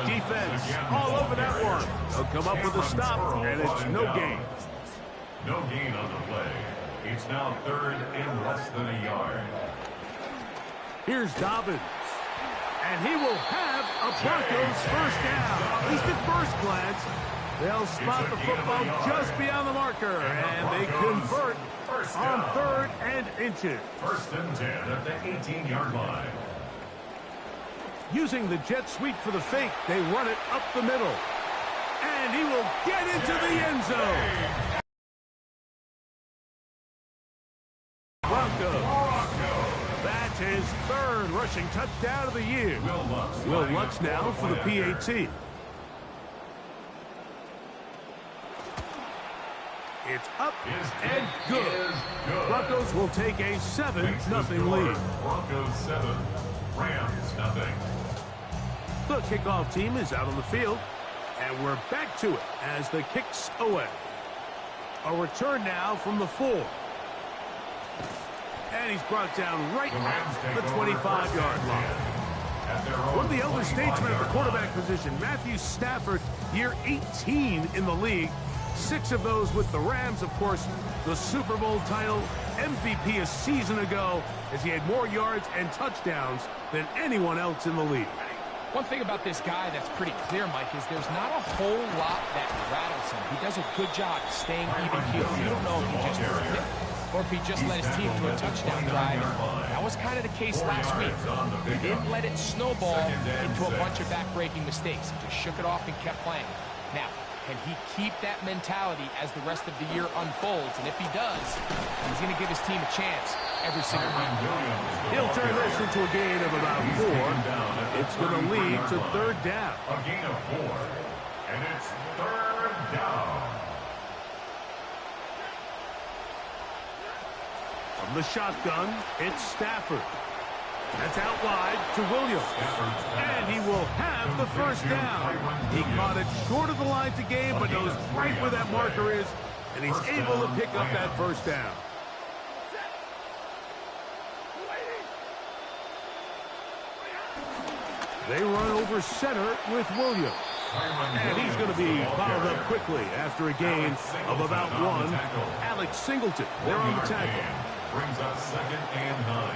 Defense all over that one. They'll come up with a stop, and it's no gain. No gain on the play. It's now third and less than a yard. Here's Dobbins. And he will have a Broncos first down. At least at first glance. They'll spot the football just beyond the marker. And they convert on third and inches. First and 10 at the 18-yard line. Using the jet sweep for the fake, they run it up the middle. And he will get into the end zone. Broncos. That's his third rushing touchdown of the year. Will Lutz now for the PAT. It's up and good. Broncos will take a 7-0 lead. Broncos 7, Rams nothing. The kickoff team is out on the field, and we're back to it as the kick's away. A return now from the 4. And he's brought down right at the 25-yard line. One of the elder statesmen at the quarterback position, Matthew Stafford, year 18 in the league. 6 of those with the Rams, of course, the Super Bowl title, MVP a season ago, as he had more yards and touchdowns than anyone else in the league. One thing about this guy that's pretty clear, Mike, is there's not a whole lot that rattles him. He does a good job staying even-keeled. You don't know if he just or if he just led his team to a touchdown drive. That was kind of the case last week. He didn't let it snowball into a bunch of back-breaking mistakes. He just shook it off and kept playing. Now, can he keep that mentality as the rest of the year unfolds? And if he does, he's going to give his team a chance every single week. He'll turn this into a gain of about 4. It's going to lead to third down. A gain of 4. And it's third down. From the shotgun, it's Stafford. That's out wide to Williams. And he will have the first down. He caught it short of the line to gain, but knows right where that marker is, and he's able to pick up that first down. They run over center with Williams. And he's going to be fouled up quickly after a gain of about 1. Alex Singleton, they're on the tackle. Brings up second and 9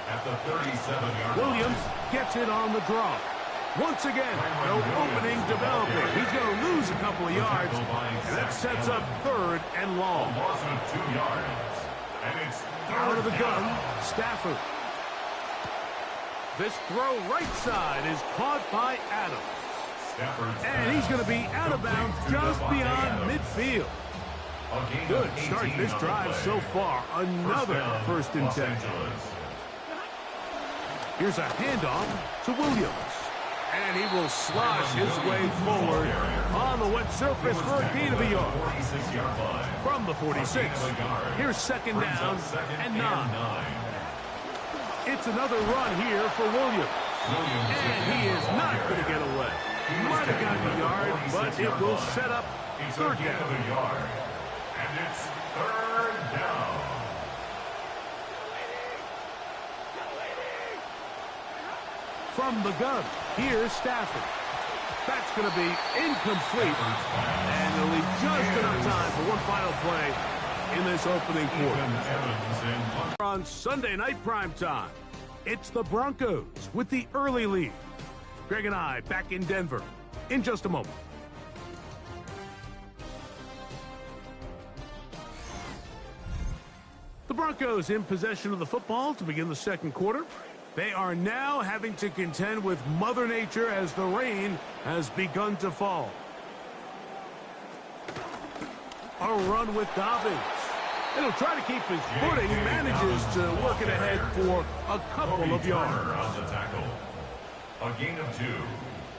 at the 37-yard line. Williams gets it on the draw. Once again, no opening developing. He's going to lose a couple of yards, and that sets up third and long. Loss of 2 yards. And it's out of the gun, Stafford. This throw right side is caught by Adams. And he's going to be out of bounds just beyond midfield. Good start this drive so far. Another first and 10. Here's a handoff to Williams. And he will slosh his way forward on the wet surface for a gain of a yard. From the 46. Here's second down and 9. It's another run here for Williams. And he is not going to get away. Might have gotten a yard, but it will set up third down. And it's third down. From the gun, here's Stafford. That's going to be incomplete. And they'll leave just enough time for one final play in this opening quarter. On Sunday night primetime, it's the Broncos with the early lead. Greg and I back in Denver in just a moment. The Broncos in possession of the football to begin the second quarter. They are now having to contend with Mother Nature as the rain has begun to fall. A run with Dobbins. And he'll try to keep his footing. Manages to work it ahead for a couple of yards. On the tackle. A gain of 2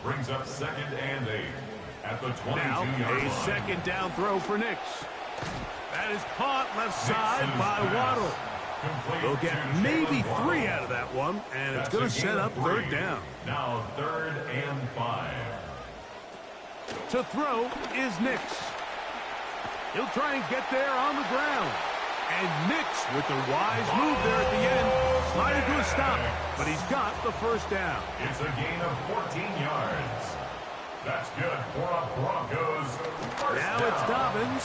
brings up 2nd and 8 at the 22-yard line. Now a second down throw for Nix. That is caught left side by Waddle. They'll get maybe 3 out of that one, and it's going to set up 3rd down. Now 3rd and 5. To throw is Nix. He'll try and get there on the ground. And Nix with the wise move there at the end. Sliding to a stop, but he's got the 1st down. It's a gain of 14 yards. That's good for a Broncos first now down. It's Dobbins.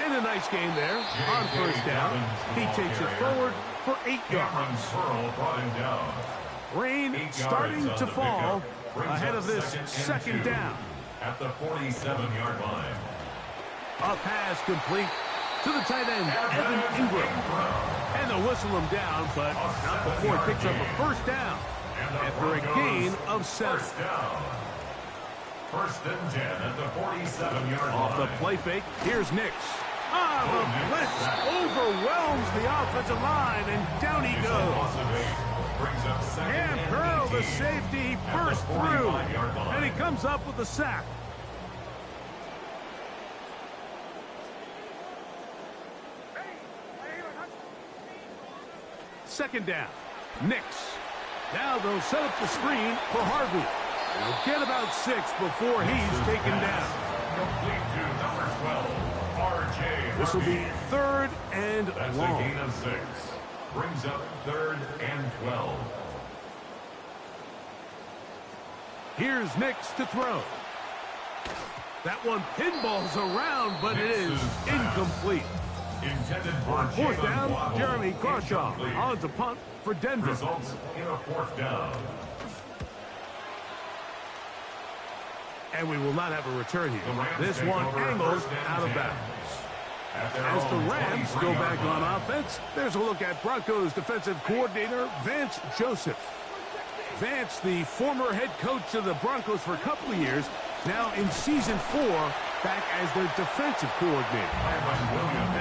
And a nice game there on 1st down. He takes it forward for 8 yards. Brought him down. Rain starting to fall ahead of this 2nd down. At the 47-yard line. A pass complete to the tight end, Evan Ingram. And they'll whistle him down, but not before he picks up a 1st down after a gain of 7. 1st and 10 at the 47-yard line. Off the play fake, here's Nix. The blitz overwhelms the offensive line, and down he goes. And Curl, the safety, burst through, and he comes up with the sack. Second down, Nix. Now they'll set up the screen for Harvey. They'll get about 6 before he's taken down. Complete to number 12, R.J. This will be 3rd and That's long. a gain of 6. Brings up 3rd and 12. Here's Nix to throw. That one pinballs around, but it is incomplete. Intended On for 4th down, Waddle. Jeremy Crawshaw Incomplete. on to punt for Denver. Results in a 4th down. And we will not have a return here. This take one over angles 1st and out of 10. bounds. At their As the own Rams 23 go yard back on line. offense, there's a look at Broncos defensive coordinator Vance Joseph. Vance, the former head coach of the Broncos for a couple of years, now in season 4, back as their defensive coordinator.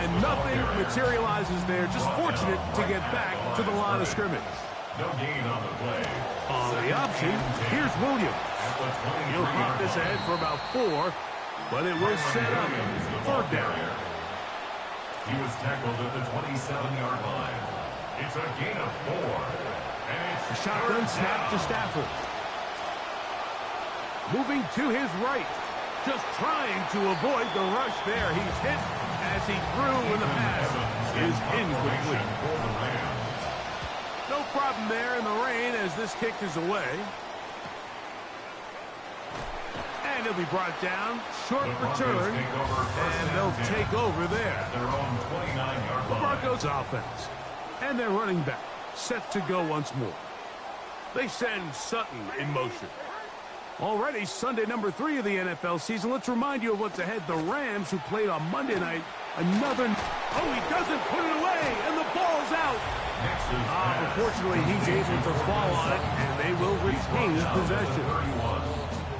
And nothing materializes there, just fortunate to get back to the line of scrimmage. No gain on the play. On the option, here's Williams. He'll pop this ahead for about 4, but it will set up 3rd down. He was tackled at the 27-yard line. It's a gain of 4. And A it's shotgun 3rd snap to down. Stafford. Moving to his right. Just trying to avoid the rush there. He's hit as he threw when the pass is incomplete. For the Rams. No problem there in the rain as this kick is away. And he'll be brought down. Short The Broncos return. take over first And they'll 10 take over there. at their own 29-yard The line. Broncos offense. And their running back set to go once more. They send Sutton in motion. Already Sunday number 3 of the NFL season. Let's remind you of what's ahead. The Rams, who played on Monday night, another... Oh, he doesn't put it away, and the ball's out. Unfortunately, he's able to fall on it, and they will retain his possession.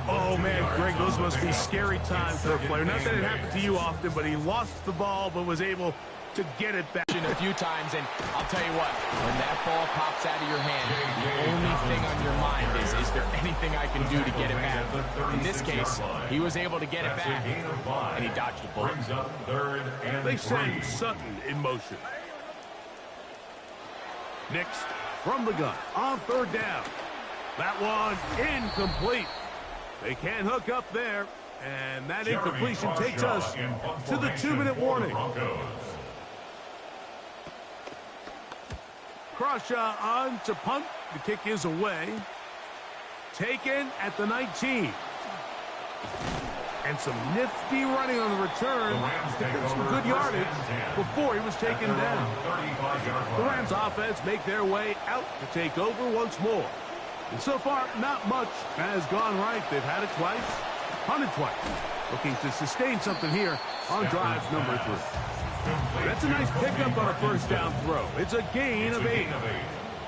Oh, man, Greg, those must be scary times for a player. Not that it happened to you often, but he lost the ball, but was able to get it back. A few times, and I'll tell you what, when that ball pops out of your hand, the only thing on your mind is there anything I can do to get it back? In this case, he was able to get it back, and he dodged the bullet. Brings up 3rd and They 3. send Sutton in motion. Nix from the gun on 3rd down. That one incomplete. They can't hook up there, and that incompletion takes us to the 2-minute warning. Crawshaw on to punt. The kick is away. Taken at the 19. And some nifty running on the return. Picked up some good yardage before he was taken down. The Rams offense make their way out to take over once more. And so far, not much has gone right. They've had it twice, punted twice. Looking to sustain something here on drive number 3. That's a nice pickup on a first down throw. It's a gain of 8.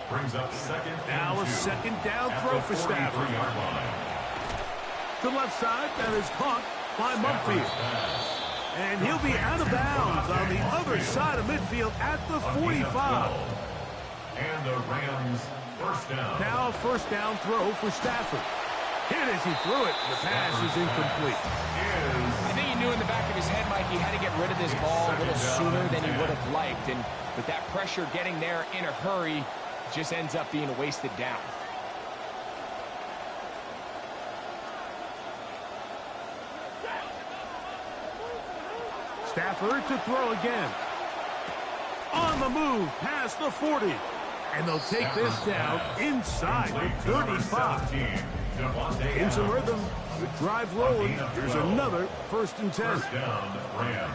Brings up second Now a second down throw for Stafford. To the left side, that is caught by Mumfield. And he'll be out of bounds on the other side of midfield at the 45. And the Rams first down. Now a first down throw for Stafford. Here it is, he threw it. The pass is incomplete. I think he knew in the back of his head, Mike, he had to get rid of this ball a little sooner than he would have liked. And with that pressure getting there in a hurry, it just ends up being a wasted down. Stafford to throw again. On the move, past the 40. And they'll take this down inside the 35. In some rhythm, the drive rolling. Here's another first and 10. First down, Rams.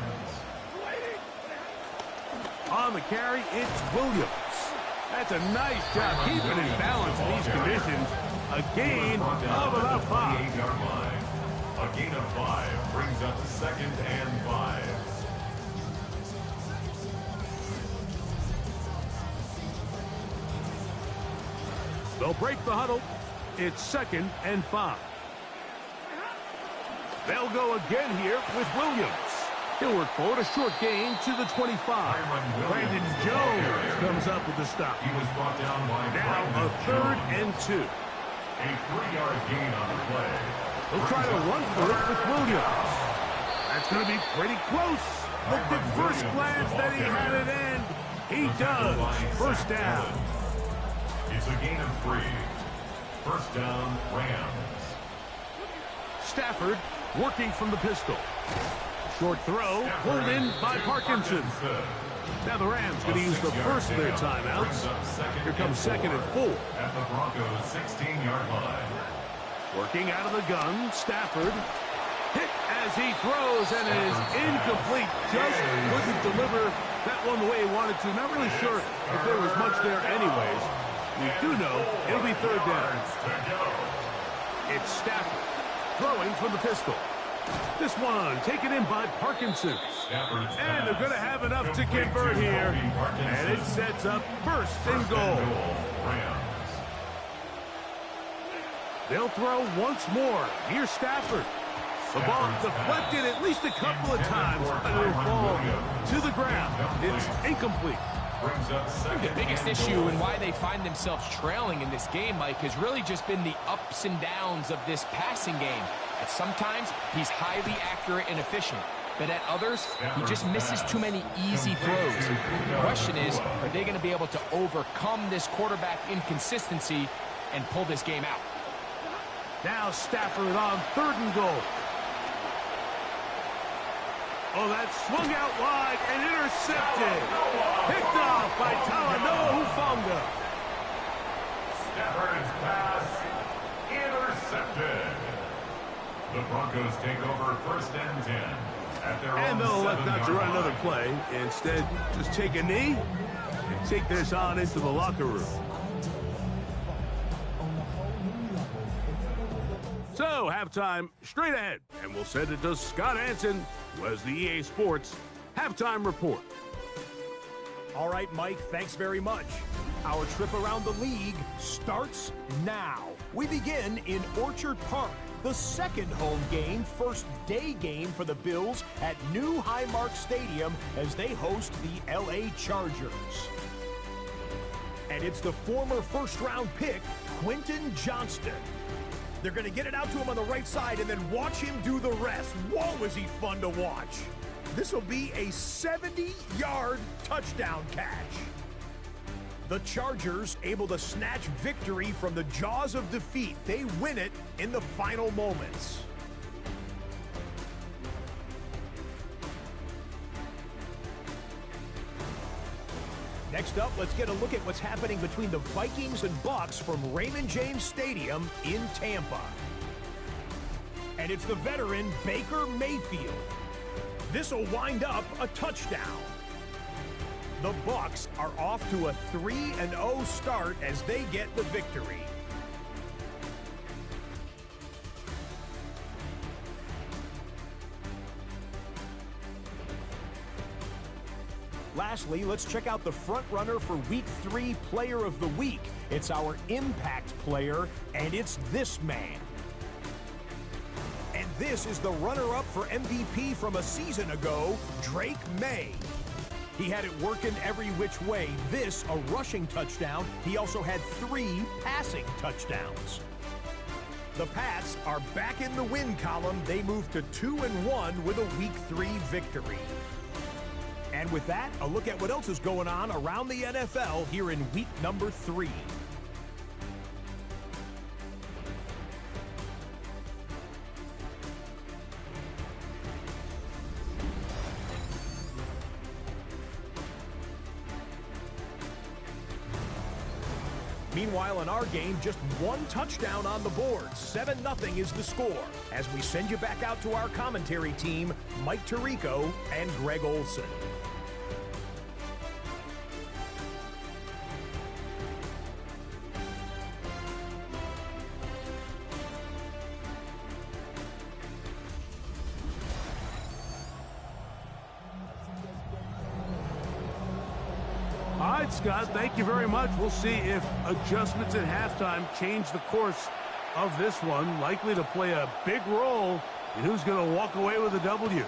On the carry, it's Williams. That's a nice job keeping his balance in these conditions. A gain of about 5. A gain of 5 brings up second and 5. They'll break the huddle. It's second and 5. They'll go again here with Williams. He'll work forward, a short gain to the 25. Brandon Jones comes up with the stop. He was brought down by now a third and 2. A 3-yard gain on the play. He'll try to run for it with Williams. That's going to be pretty close. Looked at first glance that he had it end. He does. First down. It's a gain of 3. First down, Rams. Stafford working from the pistol. Short throw, pulled in by Parkinson. Now the Rams going to use the first of their timeouts. Here comes second and 4. At the Broncos' 16-yard line. Working out of the gun, Stafford. Hit as he throws, and it is incomplete. Just couldn't deliver that one the way he wanted to. Not really sure if there was much there anyways. We do know it'll be third down. It's Stafford throwing from the pistol. This one taken in by Parkinson. And they're going to have enough to convert here. And it sets up first and goal. They'll throw once more. Here's Stafford. The ball deflected at least a couple of times, but it'll fall to the ground. It's incomplete. The biggest issue and why they find themselves trailing in this game, Mike, has really just been the ups and downs of this passing game. At sometimes, he's highly accurate and efficient. But at others, he just misses too many easy throws. The question is, are they going to be able to overcome this quarterback inconsistency and pull this game out? Now Stafford on third and goal. Oh, that swung out wide and intercepted. Picked off by Talanoa Hufanga. Stafford's pass intercepted. The Broncos take over first and 10. At their and they'll elect not to run another line. play. Instead, just take a knee and take this on into the locker room. So, halftime straight ahead. And we'll send it to Scott Hansen, who has the EA Sports Halftime Report. All right, Mike, thanks very much. Our trip around the league starts now. We begin in Orchard Park, the second home game, first day game for the Bills at New Highmark Stadium as they host the LA Chargers. And it's the former first-round pick, Quentin Johnston. They're going to get it out to him on the right side and then watch him do the rest. Whoa, is he fun to watch. This will be a 70-yard touchdown catch. The Chargers able to snatch victory from the jaws of defeat. They win it in the final moments. Next up, let's get a look at what's happening between the Vikings and Bucs from Raymond James Stadium in Tampa. And it's the veteran Baker Mayfield. This will wind up a touchdown. The Bucs are off to a 3-0 start as they get the victory. lastly, let's check out the front runner for Week 3 Player of the Week. It's our impact player, and it's this man. And this is the runner-up for MVP from a season ago, Drake May. He had it working every which way. This, a rushing touchdown. He also had 3 passing touchdowns. The Pats are back in the win column. They move to 2-1 with a Week 3 victory. And with that, a look at what else is going on around the NFL here in week number 3. Meanwhile, in our game, just 1 touchdown on the board. 7-0 is the score. As we send you back out to our commentary team, Mike Tirico and Greg Olson. All right, Scott, thank you very much. We'll see if adjustments at halftime change the course of this one. Likely to play a big role in who's going to walk away with a W.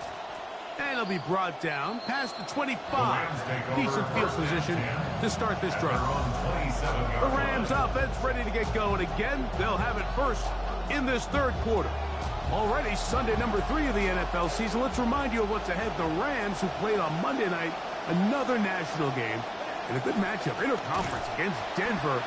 And it'll be brought down past the 25. Decent field position to start this drive. The Rams offense ready to get going again. They'll have it first in this third quarter. Already Sunday number 3 of the NFL season. Let's remind you of what's ahead. The Rams, who played on Monday night, another national game. And a good matchup, interconference against Denver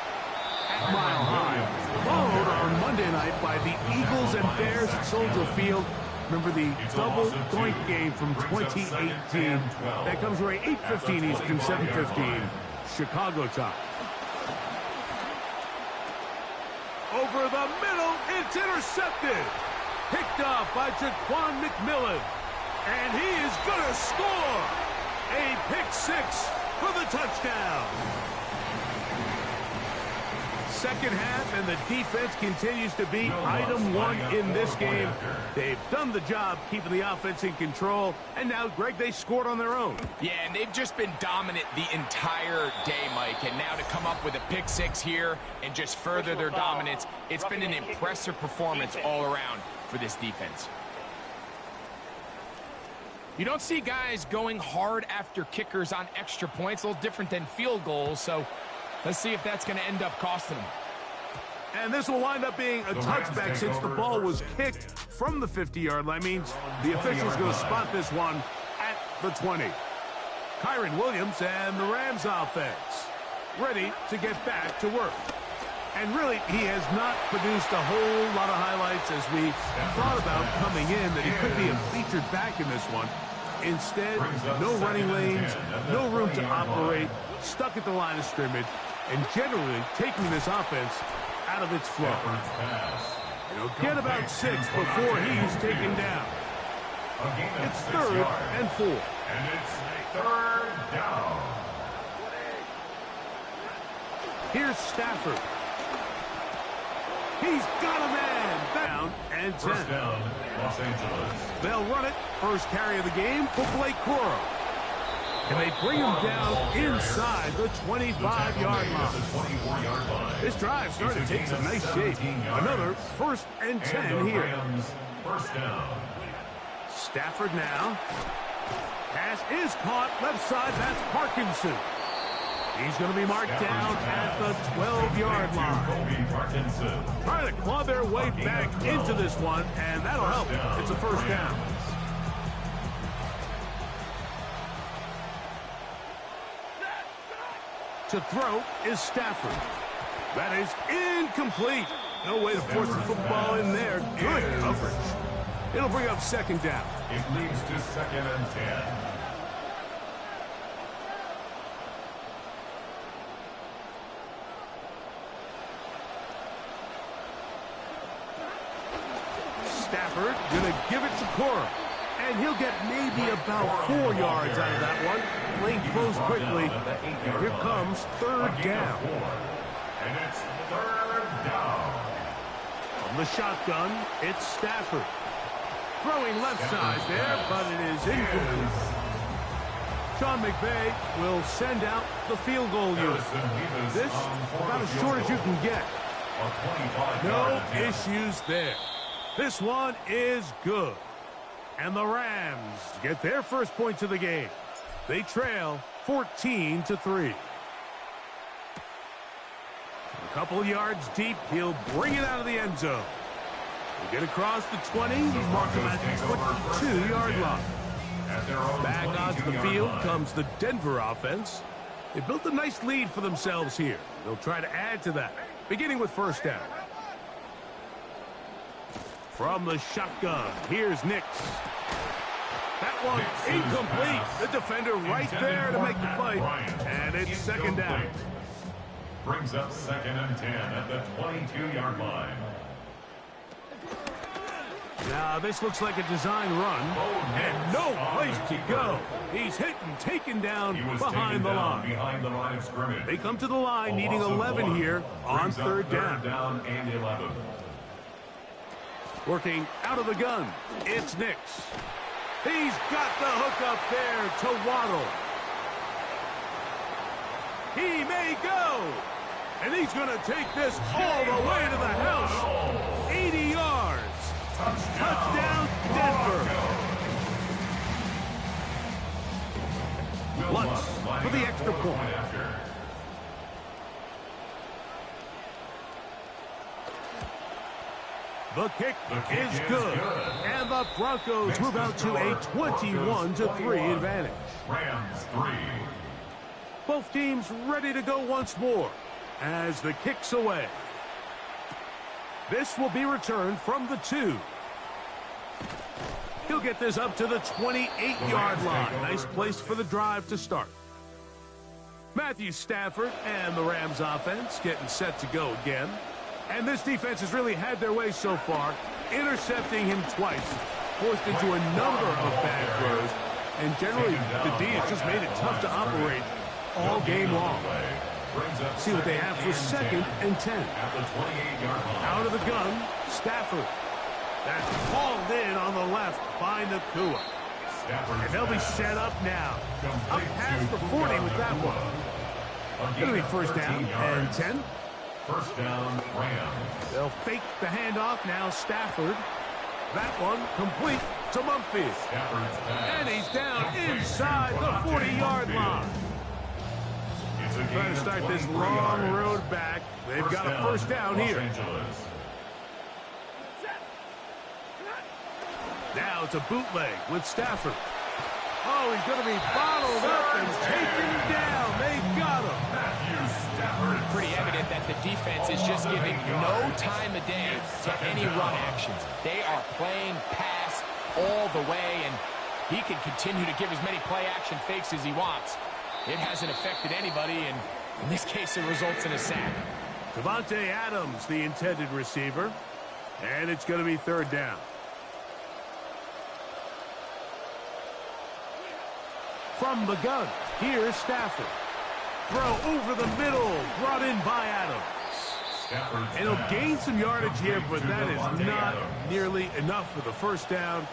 at Mile High. Followed on Monday night by the Eagles and Bears at Soldier Field. Remember the double doink game from 2018. That comes right 8:15 Eastern, 7:15 Chicago time. Over the middle, it's intercepted. Picked off by Jaquan McMillan. And he is going to score. A pick 6. For the touchdown. Second half, and the defense continues to be item 1 in this game. They've done the job keeping the offense in control, and now, Greg, they scored on their own. Yeah, and they've just been dominant the entire day, Mike, and now to come up with a pick 6 here and just further their dominance, it's been an impressive performance all around for this defense. You don't see guys going hard after kickers on extra points. A little different than field goals, so let's see if that's going to end up costing them. And this will wind up being a touchback since the ball was kicked from the 50-yard line. Means the official's going to spot this one at the 20. Kyron Williams and the Rams offense ready to get back to work. And really, he has not produced a whole lot of highlights as we thought about coming in, that he could be a featured back in this one. Instead, no running lanes, no room to operate, stuck at the line of scrimmage, and generally taking this offense out of its flow. He'll get about 6 before he's taken down. It's 3rd and 4. And it's 3rd down. Here's Stafford. He's got a man. Down and 10. First down, Los Angeles. They'll run it. First carry of the game for Blake Corum. And they bring him down inside the 25-yard line. This drive starting to take some nice shape. Another 1st and 10 here. First down. Stafford now. Pass is caught. Left side, that's Parkinson. He's going to be marked down at the 12-yard line. Trying to claw their way back into this one, and that'll help. It's a first down. To throw is Stafford. That is incomplete. No way to force the football in there. Good coverage. It'll bring up 2nd down. It leads to 2nd and 10. Stafford gonna give it to Corum, and he'll get maybe about 4 yards out of that one. Lane closed quickly. Here comes 3rd down. And it's 3rd down. From the shotgun, it's Stafford. Throwing left side there, but it is incomplete. Sean McVay will send out the field goal unit. This about as short as you can get. No issues there. This one is good. And the Rams get their first points of the game. They trail 14-3. A couple yards deep, he'll bring it out of the end zone. They get across the 20, mark him at the 22-yard line. Back onto the field comes the Denver offense. They built a nice lead for themselves here. They'll try to add to that, beginning with first down. From the shotgun, here's Nix. That one incomplete. The defender right there to make the play. And it's second down. Brings up 2nd and 10 at the 22-yard line. Now, this looks like a design run, and no place to go. He's hit and taken down behind the line. Of scrimmage. They come to the line needing 11 here on third down. Third down and 11. Working out of the gun, it's Nix. He's got the hook up there to Waddle. He may go, and he's going to take this all the way to the house. 80 yards. Touchdown, Denver. Lutz for the extra point. The kick is good. And the Broncos move out to a 21-3 advantage. Rams 3. Both teams ready to go once more as the kick's away. This will be returned from the 2. He'll get this up to the 28-yard line. Nice place for the drive to start. Matthew Stafford and the Rams offense getting set to go again. And this defense has really had their way so far, intercepting him twice, forced into a number of bad throws, and generally the D has just made it tough to operate all game long. See what they have for 2nd and 10. Out of the gun, Stafford. That's hauled in on the left by Nakua. And they'll be set up now. Up past the 40 with that one. It'll be first down and 10. First down, Rams. They'll fake the handoff now, Stafford. That one complete to Mumphy. And he's down inside the 40-yard line. Trying to start this long road back. They've got a first down here. Now it's a bootleg with Stafford. Oh, he's going to be bottled up and taken down. They got him. Pretty evident that the defense is just giving no time of day to any run actions. They are playing pass all the way, and he can continue to give as many play-action fakes as he wants. It hasn't affected anybody, and in this case, it results in a sack. Devontae Adams, the intended receiver, and it's going to be third down. From the gun, here's Stafford. Throw over the middle, brought in by Adams. And he'll gain some yardage here, but that is not nearly enough for the first down.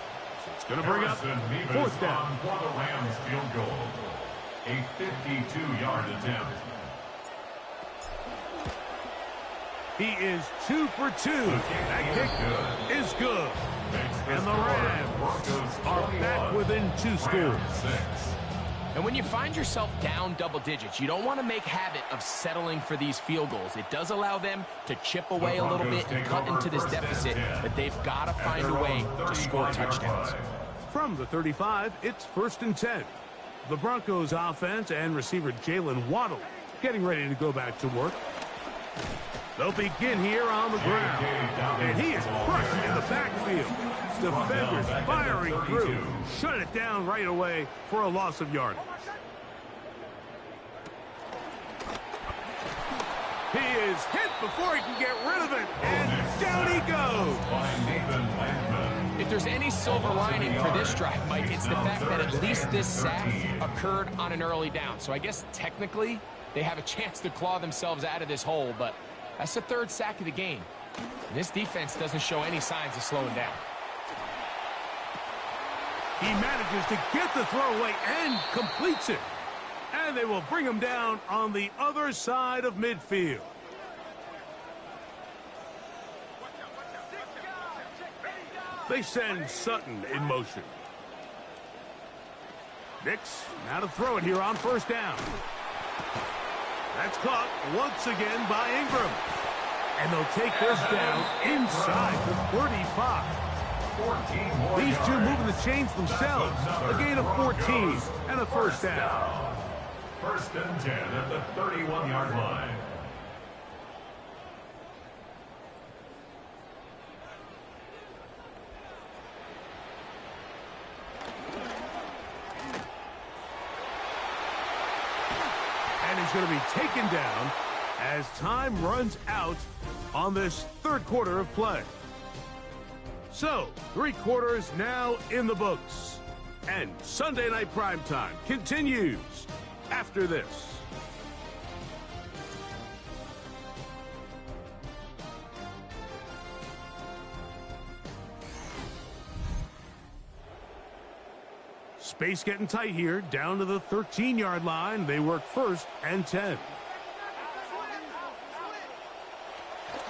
So it's going to bring up fourth down. For the Rams field goal. A 52-yard attempt. He is 2 for 2. That kick is good. And the Rams are back within 2 scores. And when you find yourself down double digits, you don't want to make habit of settling for these field goals. It does allow them to chip away a little bit and cut into this deficit, but they've got to find a way to score touchdowns. From the 35, it's first and 10. The Broncos offense and receiver Jalen Waddle getting ready to go back to work. They'll begin here on the ground. And he is crushed in the backfield. Defenders firing through. Shut it down right away for a loss of yardage. He is hit before he can get rid of it. And down he goes. If there's any silver lining for this drive, Mike, it's the fact that at least this sack occurred on an early down. So I guess technically they have a chance to claw themselves out of this hole, but that's the third sack of the game. And this defense doesn't show any signs of slowing down. He manages to get the throw away and completes it. And they will bring him down on the other side of midfield. They send Sutton in motion. Nix, now to throw it here on first down. That's caught once again by Ingram. And they'll take this down inside the 35. These two moving the chains themselves. A gain of 14 and a first down. First and 10 at the 31-yard line. And he's going to be taken down as time runs out on this third quarter of play. So, 3 quarters now in the books. And Sunday Night Primetime continues after this. Space getting tight here, down to the 13-yard line. They work first and 10.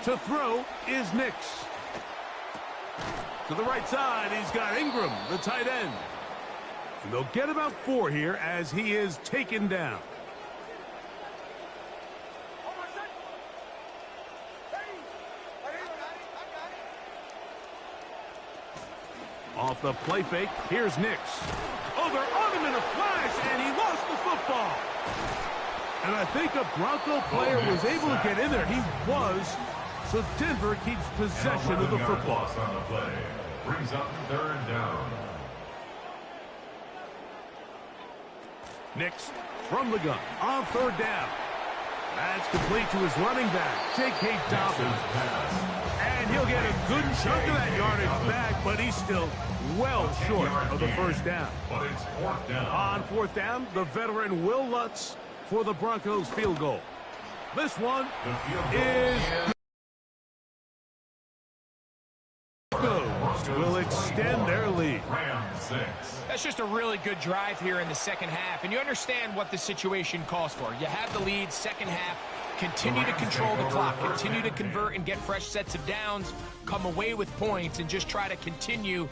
To throw is Nix. To the right side, he's got Ingram, the tight end. And they'll get about 4 here as he is taken down. Off the play fake, here's Nix. Oh, they're on him in a flash, and he lost the football. And I think a Bronco player was able to get in there. He was. So Denver keeps possession of the football. On the play. Brings up third down. Nix from the gun on third down. That's complete to his running back, J.K. Dobbins. And he'll get a good chunk of that yardage back, but he's still well short of the first down. But it's fourth down. On fourth down, the veteran Will Lutz for the Broncos field goal. This one is... will extend their lead. That's just a really good drive here in the second half, and you understand what the situation calls for. You have the lead, second half, continue to control the clock, continue to convert and get fresh sets of downs, come away with points, and just try to continue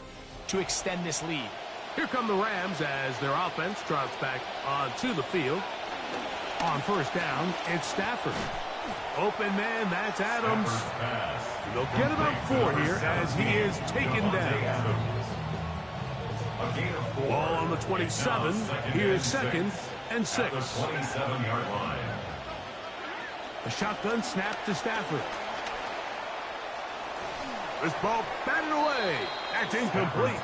to extend this lead. Here come the Rams as their offense trots back onto the field. On first down, it's Stafford. Open man, that's Adams. They'll get about 4 here as he is taken down. Ball on the 27. Here's second and 6. The 27-yard line. A shotgun snap to Stafford. This ball batted away. That's incomplete.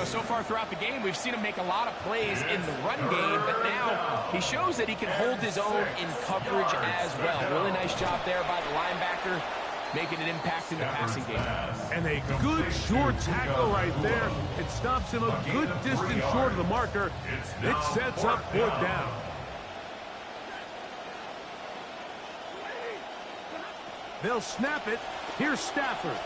So far throughout the game, we've seen him make a lot of plays in the run game, but now he shows that he can hold his own in coverage as well. Really nice job there by the linebacker, making an impact in the passing game. And a good short tackle right there. It stops him a good distance short of the marker. It sets up fourth down. They'll snap it. Here's Stafford.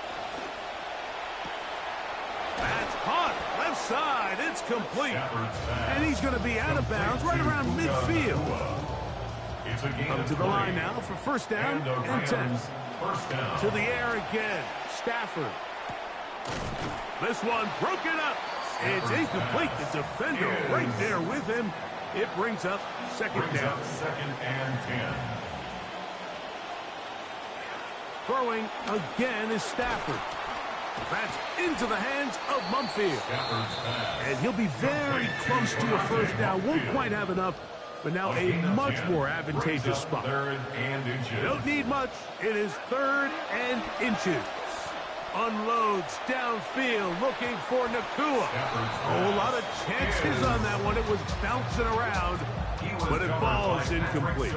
That's caught. Left side. It's complete. And he's going to be out of bounds right around midfield. Up to the line now for first down and 10. To the air again. Stafford. This one broken up. It's incomplete. The defender right there with him. It brings up second down. Second and 10. Throwing again is Stafford. That's into the hands of Mumfield. And he'll be very close to a first down. Won't quite have enough, but now a much more advantageous spot. Third and inches. Don't need much. It is third and inches. Unloads downfield looking for Nakua. A lot of chances on that one. It was bouncing around, but it falls incomplete.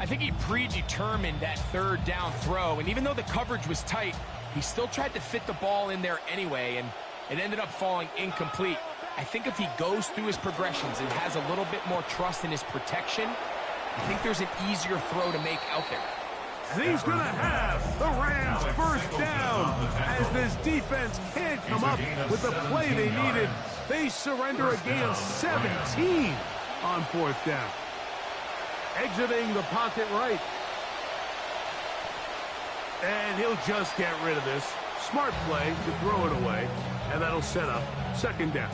I think he predetermined that third down throw, and even though the coverage was tight, he still tried to fit the ball in there anyway, and it ended up falling incomplete. I think if he goes through his progressions and has a little bit more trust in his protection, I think there's an easier throw to make out there. And he's going to have the Rams first down. As this defense can't come up with the play they needed, they surrender a gain of 17 on fourth down. Exiting the pocket right. And he'll just get rid of this. Smart play to throw it away, and that'll set up second down.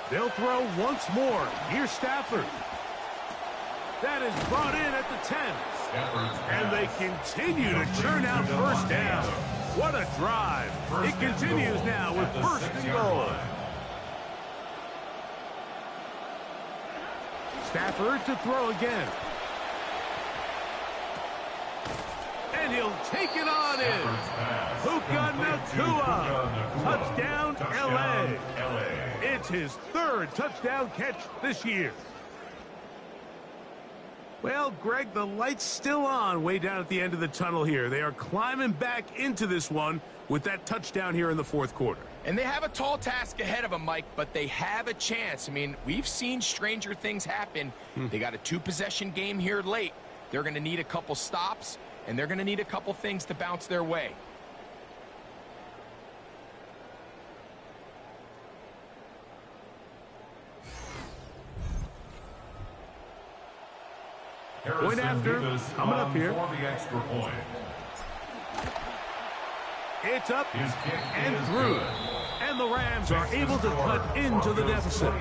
They'll throw once more. Here's Stafford. That is brought in at the 10. And they continue to churn out first down. What a drive. It continues now with first and goal. Stafford to throw again. And he'll take it on in. Puka Nacua. Touchdown, L.A. It's his third touchdown catch this year. Well, Greg, the light's still on way down at the end of the tunnel here. They are climbing back into this one with that touchdown here in the fourth quarter. And they have a tall task ahead of them, Mike, but they have a chance. I mean, we've seen stranger things happen. They got a two-possession game here late. They're going to need a couple stops, and they're going to need a couple things to bounce their way. Point after, coming up here. It's up and through. And the Rams are able to cut into the deficit.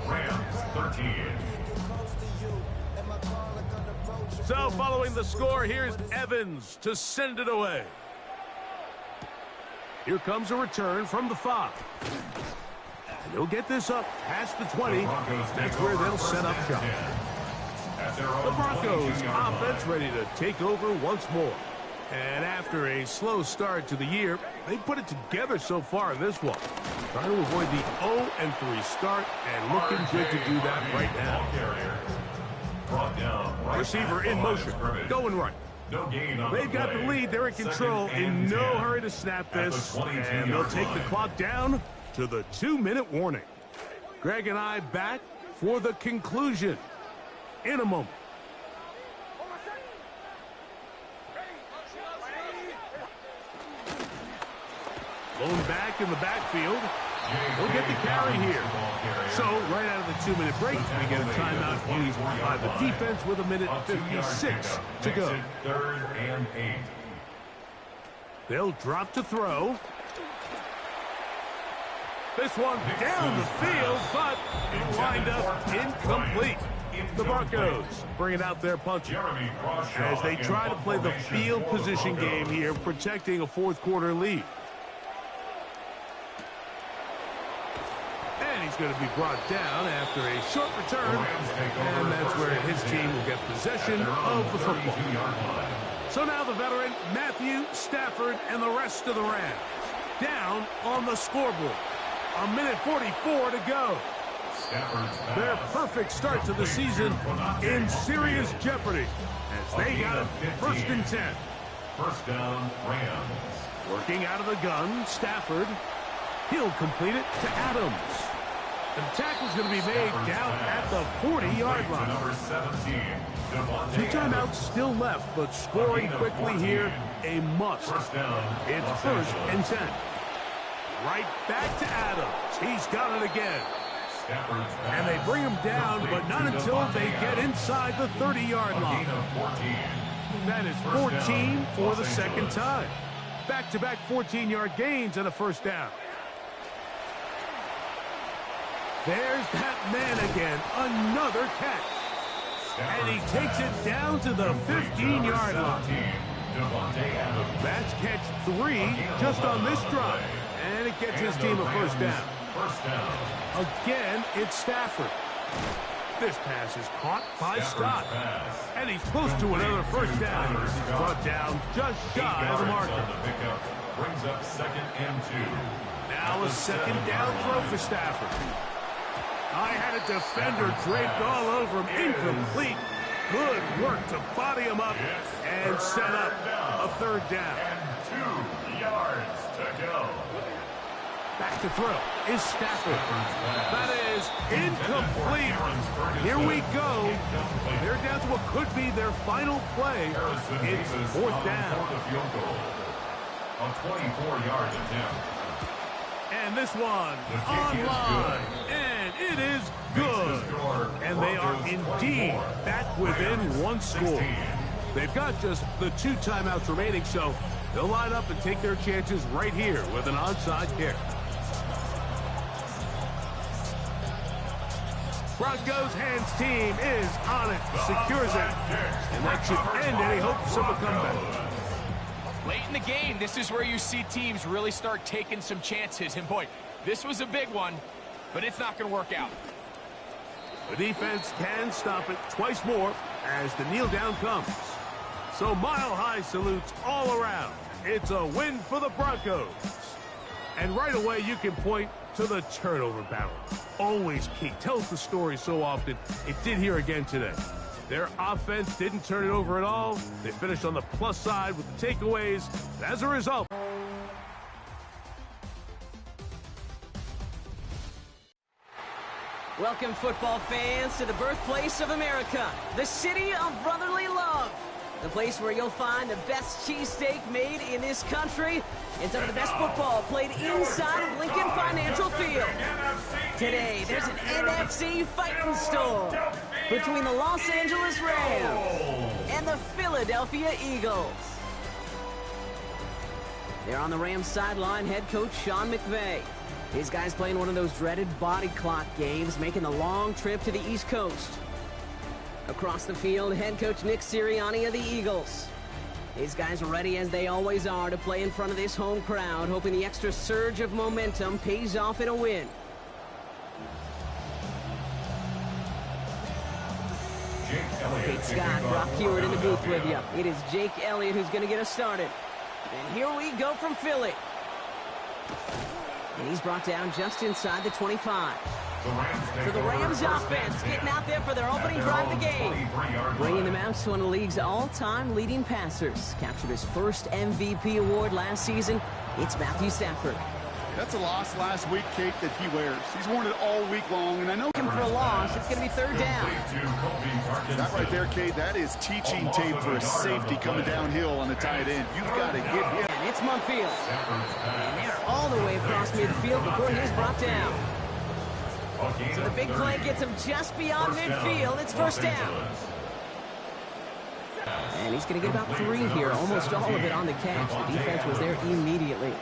Rams 13. So following the score, here's Evans to send it away. Here comes a return from the 5. And they'll get this up past the 20. That's where they'll set up shop. The Broncos offense ready to take over once more. And after a slow start to the year, they put it together so far in this one. Trying to avoid the 0-3 start and looking good to do that right now. Receiver in motion, going right. They've got the lead. They're in control. In no hurry to snap this. And they'll take the clock down to the 2-minute warning. Greg and I back for the conclusion in a moment. Blown back in the backfield. We'll get the carry here. So, right out of the 2-minute break, we get a timeout used by the defense with 1:56 to go. Third and 8. They'll drop to throw. This one down the field, but it wind up incomplete. The Broncos bringing out their puncher as they try to play the field position game here, protecting a fourth quarter lead. And he's going to be brought down after a short return, and that's where his team will get possession of the football. So now the veteran, Matthew Stafford, and the rest of the Rams down on the scoreboard. 1:44 to go. Their perfect start to the season in serious jeopardy as they got it first and 10. First down, Rams. Working out of the gun, Stafford. He'll complete it to Adams. And the tackle's going to be made down at the 40-yard line. Number 17, 2 timeouts still left, but scoring quickly here, a must. It's first and 10. Right back to Adams. He's got it again. And they bring him down, but not until they get inside the 30-yard line. That is 14 for the second time. Back-to-back 14-yard gains and a first down. There's that man again, another catch. And he takes it down to the 15-yard line. That's catch 3 just on this drive. And it gets his team a first down. Again, it's Stafford. This pass is caught by Scott. And he's close to another first down. He's brought down just shy of the marker. Brings up second and 2. Now a second down throw for Stafford. I had a defender draped all over him. Incomplete. Good work to body him up and set up a third down. And 2 yards to go. Back to throw is Stafford. That is incomplete. Here we go. They're down to what could be their final play. It's fourth down. A 24-yard attempt. And this one online. And it is good. And they are indeed back within one score. They've got just the 2 timeouts remaining, so they'll line up and take their chances right here with an onside kick. Broncos hands team is on it, secures it, and that should end any hopes of a comeback. Late in the game, this is where you see teams really start taking some chances. And boy, this was a big one, but it's not going to work out. The defense can stop it twice more as the kneel down comes. So mile-high salutes all around. It's a win for the Broncos. And right away, you can point to the turnover battle. Always key. Tells the story so often. It did here again today. Their offense didn't turn it over at all. They finished on the plus side with the takeaways. And as a result, welcome, football fans, to the birthplace of America, the city of brotherly love. The place where you'll find the best cheesesteak made in this country and some of the best football played inside of Lincoln Financial Field. Today, there's an NFC fighting storm between the Los Angeles Rams and the Philadelphia Eagles. There on the Rams sideline, head coach Sean McVay. His guys playing one of those dreaded body clock games, making the long trip to the East Coast. Across the field, head coach Nick Sirianni of the Eagles. His guys are ready, as they always are, to play in front of this home crowd, hoping the extra surge of momentum pays off in a win. Kate Scott, Brock Hewitt in the booth with you. It is Jake Elliott who's going to get us started. And here we go from Philly. And he's brought down just inside the 25. For the Rams offense, getting out there for their opening drive of the game. Bringing them out to one of the league's all-time leading passers. Captured his first MVP award last season. It's Matthew Stafford. That's a loss last week, Kate, that he wears. He's worn it all week long, and I know... For a loss, it's going to be third down. That right there, Kate, that is teaching tape for a safety coming downhill on the tight end. You've got to get him. And it's Munfield. And they're all the way across midfield before he's brought down. So the big play gets him just beyond midfield. It's first down. And he's going to get about 3 here, almost all of it on the catch. The defense was there immediately.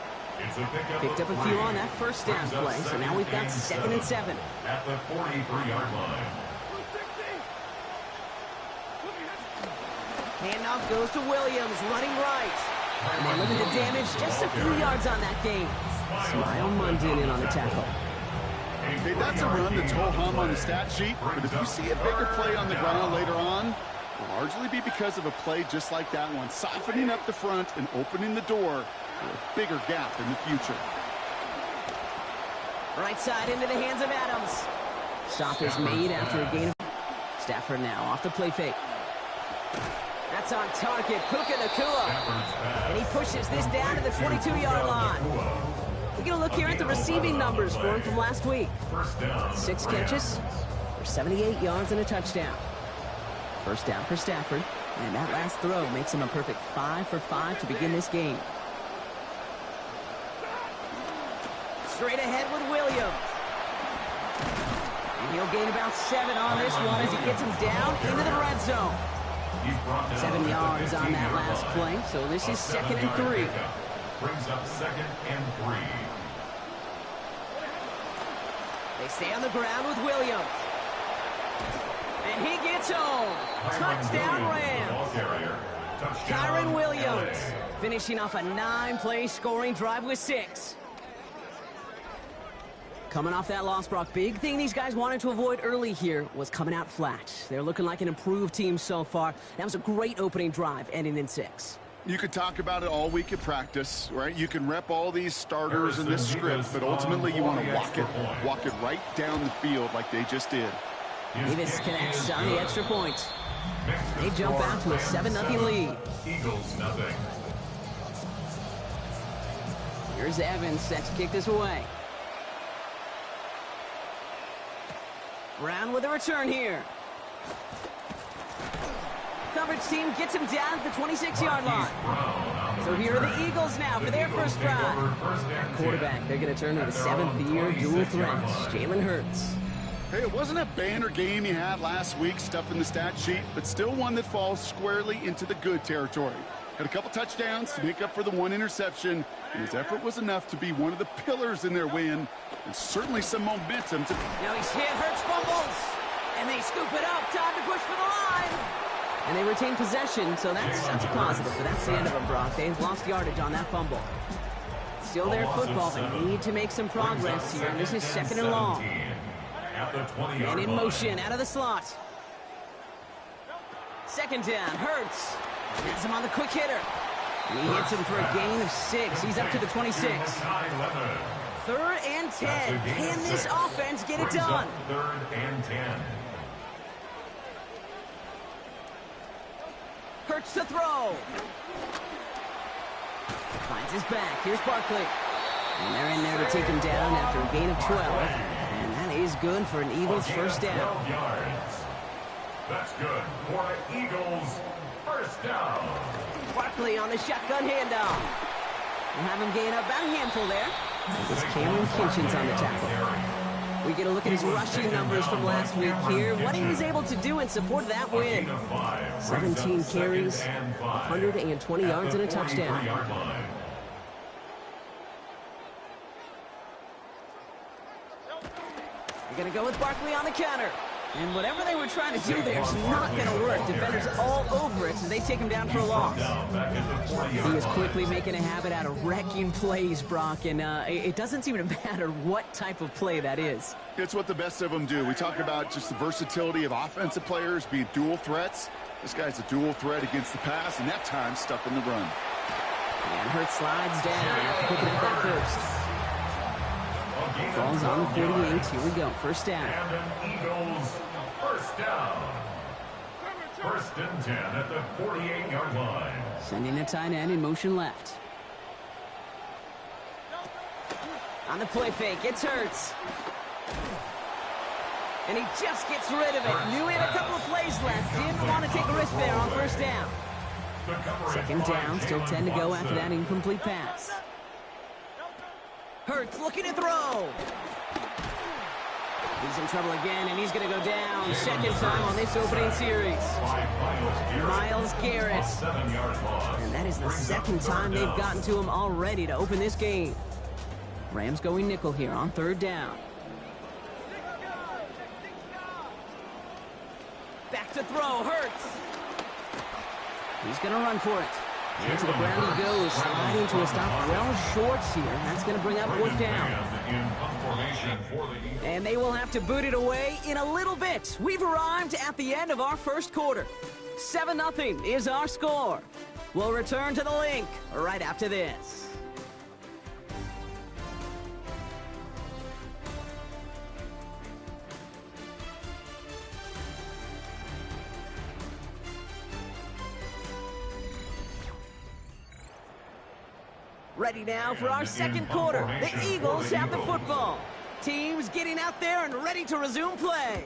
Picked up a few on that first down play, so now we've got 2nd and 7. At the 43-yard line. Handoff goes to Williams, running right. And they limit the damage, just a few yards on that game. Smile Mundin in on the tackle. Hey, that's a run that's ho-hum on the stat sheet, but if you see a bigger play on the ground later on, it'll largely be because of a play just like that one, softening up the front and opening the door for a bigger gap in the future. Right side into the hands of Adams. Stop is made after a gain of... Stafford now off the play fake. That's on target, Puka Nacua. And he pushes this down to the 22-yard line. We're going to look here at the receiving numbers for him from last week. 6 catches for 78 yards and a touchdown. First down for Stafford. And that last throw makes him a perfect 5 for 5 to begin this game. Straight ahead with Williams. And he'll gain about 7 on this one as he gets him down into the red zone. 7 yards on that last play, so this is 2nd and 3. Brings up 2nd and 3. They stay on the ground with Williams. And he gets home. Touchdown Rams. Kyron Williams finishing off a 9-play scoring drive with 6. Coming off that loss, Brock, big thing these guys wanted to avoid early here was coming out flat. They're looking like an improved team so far. That was a great opening drive, ending in 6. You could talk about it all week at practice, right? You can rep all these starters in this script, but ultimately you want to walk it right down the field like they just did. Davis connects on the extra point. They jump out to a 7-0 lead. Eagles nothing. Here's Evans set to kick this away. Brown with a return here. Coverage team gets him down at the 26-yard line. So here are the Eagles now for their first drive. Quarterback, they're going to turn to the 7th-year dual threat, Jalen Hurts. Hey, it wasn't a banner game you had last week, stuff in the stat sheet, but still one that falls squarely into the good territory. Had a couple touchdowns to make up for the one interception, and his effort was enough to be one of the pillars in their win, and certainly some momentum to... Now he's hit, Hurts fumbles, and they scoop it up. Time to push for the line. And they retain possession, so that's a positive, but that's the end of them, Brock. They've lost yardage on that fumble. Still their football, but need to make some progress here, and this is 2nd and long. And in motion, out of the slot. 2nd down, Hurts. Gets him on the quick hitter. And he hits him for a gain of 6. He's up to the 26. 3rd and 10. Can this offense get it done? 3rd and 10. Hurts to throw. Finds his back. Here's Barkley. And they're in there to take him down after a gain of 12. And that is good for an Eagles first down. 12 yards. That's good for the Eagles first down. Barkley on the shotgun handoff. We'll have him gain up about a handful there. It's Cameron Kinchins on the tackle. We get a look at his rushing numbers from last week here. What he was able to do and support that win. 17 carries, 120 yards and a touchdown. We're going to go with Barkley on the counter. And whatever they were trying to do there is not going to work. Defenders all over it as they take him down for a loss. He is quickly making a habit out of wrecking plays, Brock, and it doesn't seem to matter what type of play that is. It's what the best of them do. We talk about just the versatility of offensive players being dual threats. This guy's a dual threat against the pass, and that time stuck in the run. And Hurts slides down after picking up that first. Ball's on the 48. Here we go. First down. And Eagles first down. 1st and 10 at the 48-yard line. Sending the tight end in motion left. On the play fake, it's Hurts. And he just gets rid of it. Knew he had a couple of plays left. Didn't want to take a risk there on first down. 2nd down, still 10 to go after that incomplete pass. Hurts looking to throw. He's in trouble again, and he's going to go down. 2nd time on this opening series. Myles Garrett. And that is the 2nd time they've gotten to him already to open this game. Rams going nickel here on 3rd down. Back to throw, Hurts. He's going to run for it. And to the ground he goes, sliding to a stop well short here. That's going to bring up 4th down. And they will have to boot it away in a little bit. We've arrived at the end of our first quarter. 7-0 is our score. We'll return to the link right after this. Ready now for our 2nd quarter. The Eagles have the football. Teams getting out there and ready to resume play.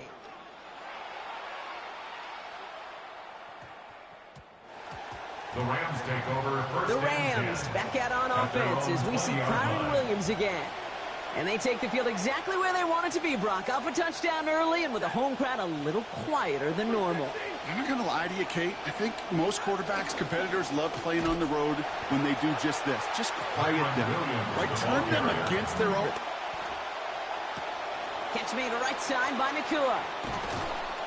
The Rams take over first. The Rams back out on offense as we see Kyron Williams again. And they take the field exactly where they want it to be, Brock. Up a touchdown early and with a home crowd a little quieter than normal. I'm not going to lie to you, Kate. I think most quarterbacks, competitors love playing on the road when they do just this. Just quiet them. Right? Turn them against their own. Catch made right side by Nakua.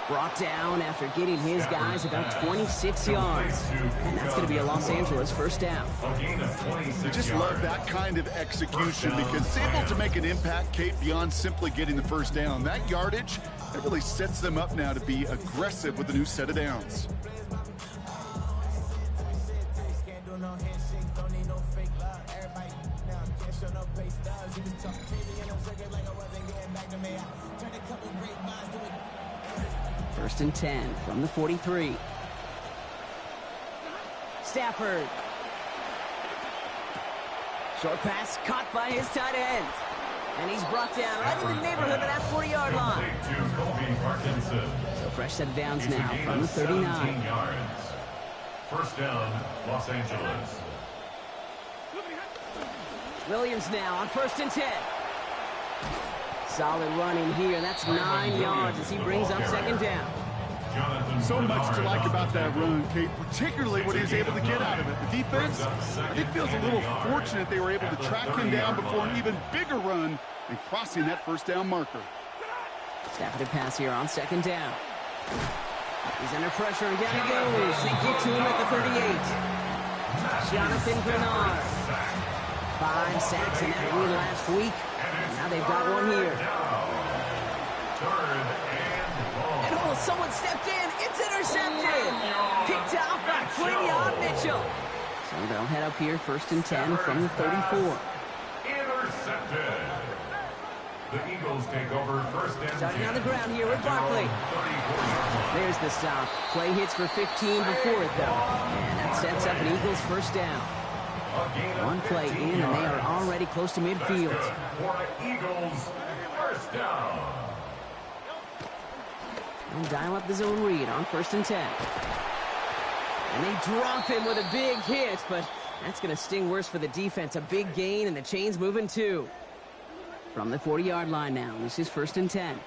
Brought down after getting his guys about 26 yards. And that's going to be a Los Angeles first down. I just love that kind of execution because it's able to make an impact, Kate, beyond simply getting the first down. That yardage, that really sets them up now to be aggressive with a new set of downs. First and 10 from the 43. Stafford. Short pass caught by his tight end. And he's brought down right in the neighborhood of that 40-yard line. So fresh set of downs now from the 39. Yards. First down, Los Angeles. Williams now on 1st and 10. Solid running here. That's 9 yards as he brings up 2nd down. So much to like about that run, Kate, particularly what he was able to get out of it. The defense, I think, feels a little fortunate they were able to track him down before an even bigger run and crossing that 1st down marker. Snapping a pass here on 2nd down. He's under pressure and down he goes. They get to him at the 38. Jonathan Bernard. 5 sacks in that win last week. Now they've got one here. And oh, someone stepped in. It's intercepted. Picked off by Quinion Mitchell. So they'll head up here 1st and 10 from the 34. Intercepted. The Eagles take over 1st and 10. Starting on the ground here with Barkley. There's the stop. Play hits for 15 before it, though. And that sets up an Eagles 1st down. One play in, and they are already close to midfield. For Eagles, 1st down. And dial up the zone read on 1st and 10. And they drop him with a big hit, but that's going to sting worse for the defense. A big gain, and the chain's moving too. From the 40-yard line now, this is 1st and 10.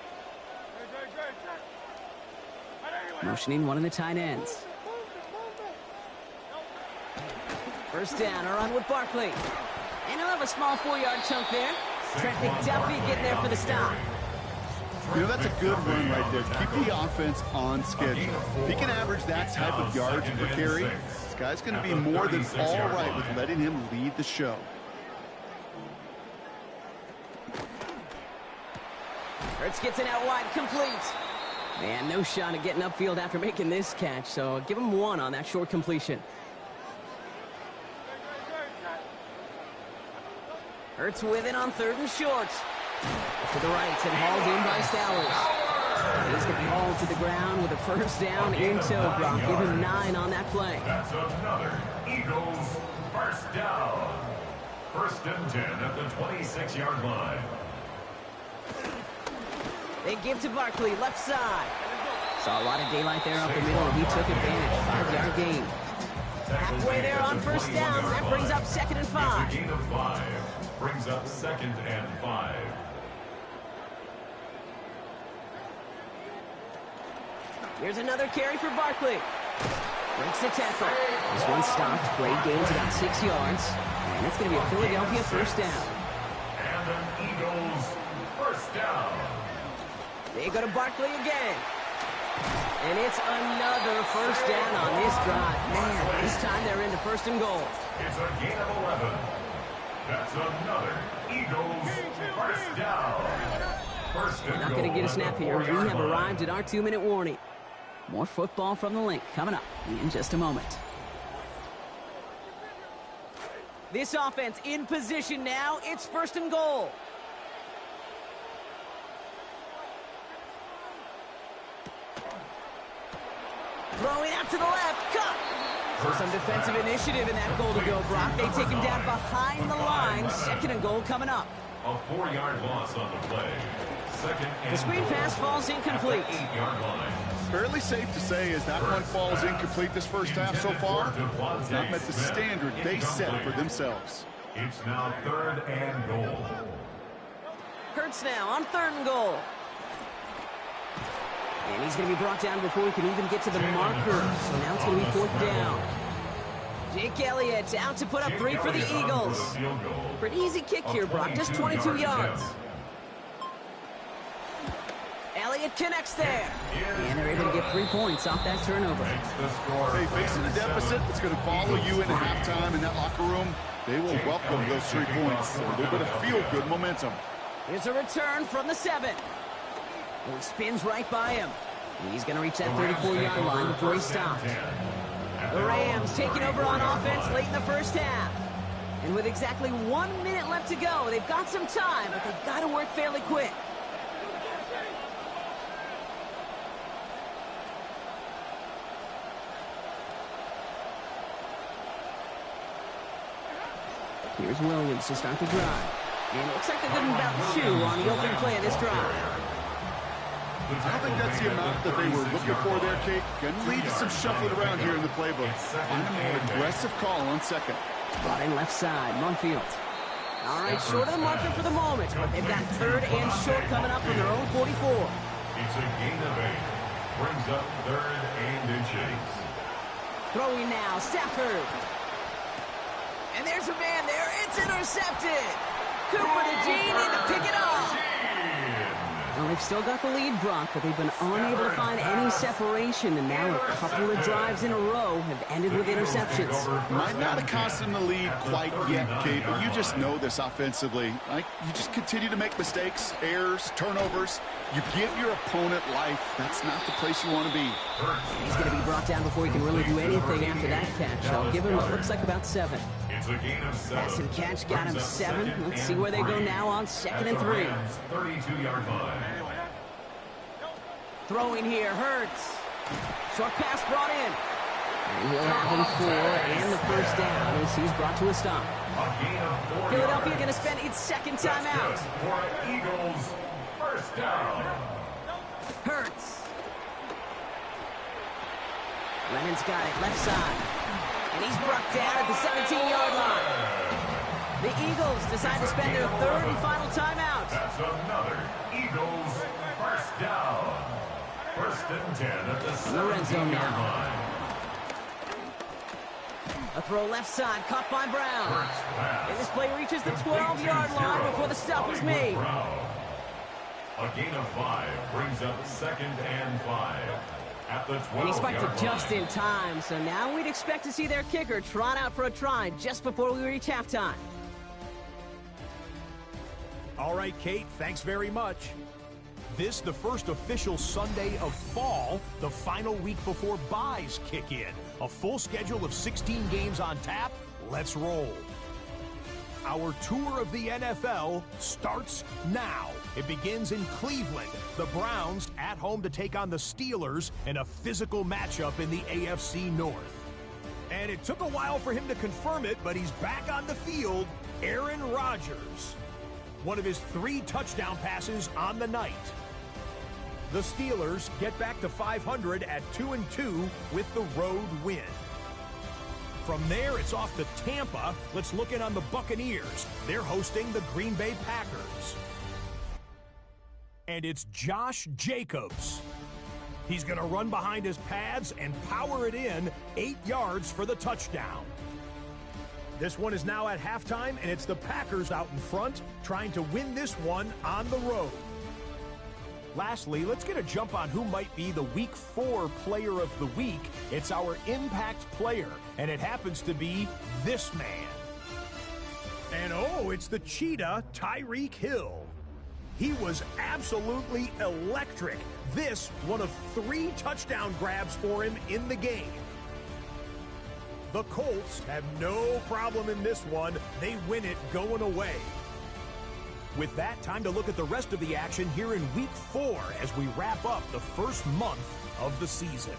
Motioning one of the tight ends. 1st down, a run with Barkley. And he'll have a small 4-yard chunk there. Trent McDuffie getting there for the stop. You know, that's a good run right there. Keep the offense on schedule. If he can average that type of yards per carry, this guy's going to be more than all right with letting him lead the show. Hurts gets it out wide, complete. Man, no shot at getting upfield after making this catch, so give him 1 on that short completion. Hurts with it on 3rd and short. To the right and hauled in by Stowers. He's going to be hauled to the ground with a 1st down in tow, Brock. Give him 9 on that play. That's another Eagles 1st down. 1st and 10 at the 26-yard line. They give to Barkley, left side. Saw a lot of daylight there up the middle, and he took advantage. 5-yard gain. Halfway there on 1st down. That brings up 2nd and 5. Gain of 5. Brings up 2nd and 5. Here's another carry for Barkley. Breaks the tackle. This one stopped. Great gains about 6 yards. And it's going to be a Philadelphia 1st down. And an Eagles 1st down. They go to Barkley again. And it's another 1st down on this drive. Man, this time they're into 1st and goal. It's a gain of 11. That's another Eagles 1st down. They're not going to get a snap here. We have arrived at our 2-minute warning. More football from the link coming up in just a moment. This offense in position now. It's 1st and goal. Throwing out to the left. Cut. So some defensive initiative in that goal to go, Brock. They take him down behind the line. 2nd and goal coming up. A 4-yard loss on the play. 2nd and the screen pass falls incomplete. 8-yard line. Fairly safe to say as that one falls incomplete this 1st half so far, has not met the standard they set for themselves. It's now 3rd and goal. Hurts now on 3rd and goal. And he's going to be brought down before he can even get to the marker. So now it's going to be 4th down. Jake Elliott out to put up 3 for the Eagles. Pretty easy kick here, Brock. Just 22 yards. Elliott connects there. And they're able to get 3 points off that turnover. Hey, facing a deficit that's going to follow you into halftime in that locker room, they will welcome those 3 points. A little bit of feel-good momentum. Here's a return from the 7. He spins right by him. He's going to reach that 34-yard line before he stops. The Rams taking over on offense late in the 1st half. And with exactly 1 minute left to go, they've got some time, but they've got to work fairly quick. Here's Williams to start the drive. And it looks like they're good about 2 on the opening play of this drive. I don't think that's the amount that they were looking for there, Kate. Going to lead to some shuffling around here in the playbook. Find a more aggressive call on second. Brought in left side, Munfield. All right, short of the marker for the moment, but they've got 3rd and short coming up from their own 44. It's a gain of 8. Brings up 3rd and inches. Throwing now, Stafford. And there's a man there. It's intercepted. Cooper to Gene in to pick it up. Well, they've still got the lead, Brock, but they've been unable to find any separation, and now a couple of drives in a row have ended with interceptions. Might not have cost them the lead quite yet, Kate, but you just know this offensively. You just continue to make mistakes, errors, turnovers. You give your opponent life. That's not the place you want to be. He's going to be brought down before he can really do anything after that catch. I'll give him what looks like about 7. It's a gain of 7. Pass and catch got him 7. Let's see where they go now on 2nd and 3. 32-yard line. Throwing here, Hurts. Short pass brought in. And he'll have him 4 and the first down as he's brought to a stop. Philadelphia going to spend its 2nd timeout. For Eagles, first down. Hurts. Lemon's got it, left side. And he's brought down at the 17-yard line. The Eagles decide to spend their 3rd and final timeout. That's another Eagles first down. 1st and 10 at the 17-yard line. A throw left side, caught by Brown. And this play reaches the 12-yard line before the stop is made. A gain of 5 brings up 2nd and 5 at the 12-yard line. And he spiked it just in time, so now we'd expect to see their kicker trot out for a try just before we reach halftime. All right, Kate, thanks very much. This, the first official Sunday of fall, the final week before byes kick in. A full schedule of 16 games on tap. Let's roll. Our tour of the NFL starts now. It begins in Cleveland. The Browns at home to take on the Steelers in a physical matchup in the AFC North. And it took a while for him to confirm it, but he's back on the field. Aaron Rodgers. One of his 3 touchdown passes on the night. The Steelers get back to 500 at 2-2 with the road win. From there, it's off to Tampa. Let's look in on the Buccaneers. They're hosting the Green Bay Packers. And it's Josh Jacobs. He's going to run behind his pads and power it in 8 yards for the touchdown. This one is now at halftime, and it's the Packers out in front, trying to win this one on the road. Lastly, let's get a jump on who might be the Week 4 Player of the Week. It's our impact player, and it happens to be this man. And oh, it's the cheetah, Tyreek Hill. He was absolutely electric. This, one of 3 touchdown grabs for him in the game. The Colts have no problem in this one. They win it going away. With that, time to look at the rest of the action here in Week 4 as we wrap up the first month of the season.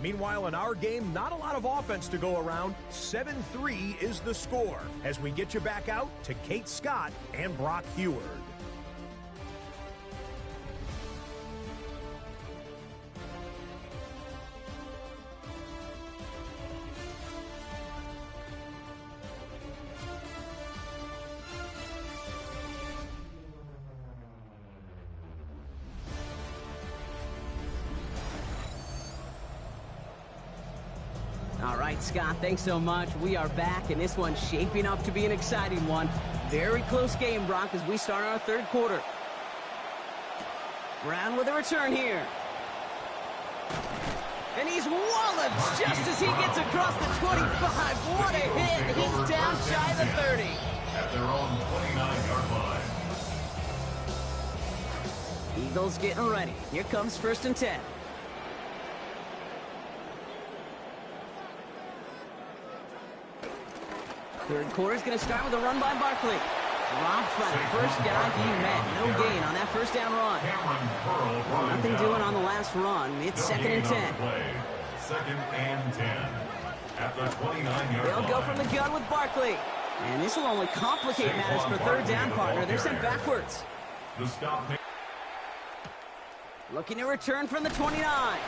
Meanwhile, in our game, not a lot of offense to go around. 7-3 is the score as we get you back out to Kate Scott and Brock Heward. All right, Scott, thanks so much. We are back, and this one's shaping up to be an exciting one. Very close game, Brock, as we start our 3rd quarter. Brown with a return here. And he's walloped just as he gets across the 25. What a hit. He's down shy of the 30. At their own 29-yard line. Eagles getting ready. Here comes 1st and 10. Third quarter's going to start with a run by Barkley. Dropped by the first guy he met. No gain on that first down run. Well, nothing doing on the last run. It's 2nd and 10. 2nd and 10. At the 29-yard They'll line. go from the gun with Barkley. And this will only complicate matters for 3rd down, partner. They're sent backwards. The stop. Looking to return from the 29.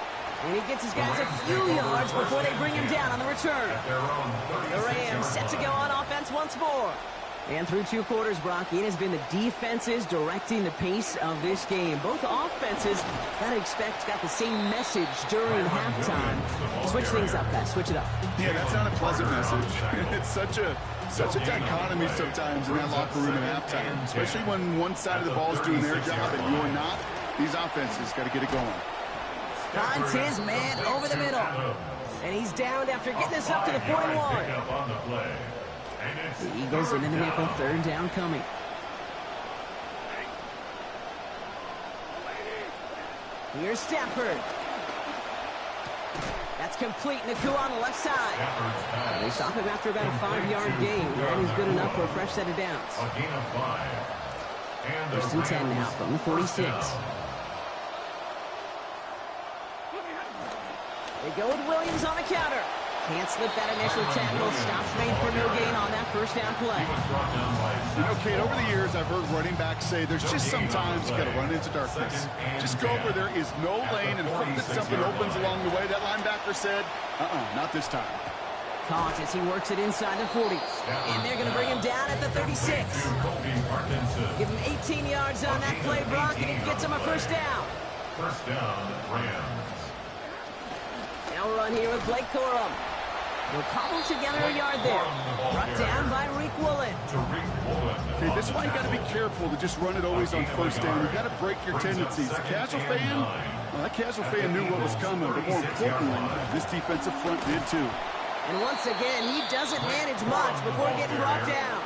And he gets his guys a few yards before they bring him down on the return. The Rams set to go on offense once more. And through 2 quarters, Brock, it has been the defenses directing the pace of this game. Both offenses, gotta expect, got the same message during halftime. Switch things up, guys. Switch it up. Yeah, that's not a pleasant message. It's such a dichotomy sometimes in that locker room at halftime, especially when one side of the ball is doing their job and you're not. These offenses got to get it going. Finds his man over the middle. And he's downed after getting this up to the 41. The Eagles into the nickel, 3rd down coming. Here's Stafford. That's complete. Naku on the left side. They stop him after about a 5-yard gain. That is good enough for a fresh set of downs. A gain of 5. And 1st and 10 now from the 46. They go with Williams on the counter. Can't slip that initial tackle. Stops made for no gain on that 1st down play. You know, Kate, over the years, I've heard running backs say there's just sometimes you got to run into darkness. Just go where there is no lane and hope that something opens along the way. That linebacker said, not this time. Caught as he works it inside the 40. And they're going to bring him down at the 36. Give him 18 yards on that play, Brock, and he gets him a 1st down. 1st down, Rams. Now run here with Blake Corum. They'll cobble together a yard there. Brought down by Reek Woolen. Okay, this is why you got to be careful to just run it always on 1st down. You got to break your tendencies. The casual fan, well, that casual fan knew what was coming, but more importantly, this defensive front did too. And once again, he doesn't manage much before getting brought down.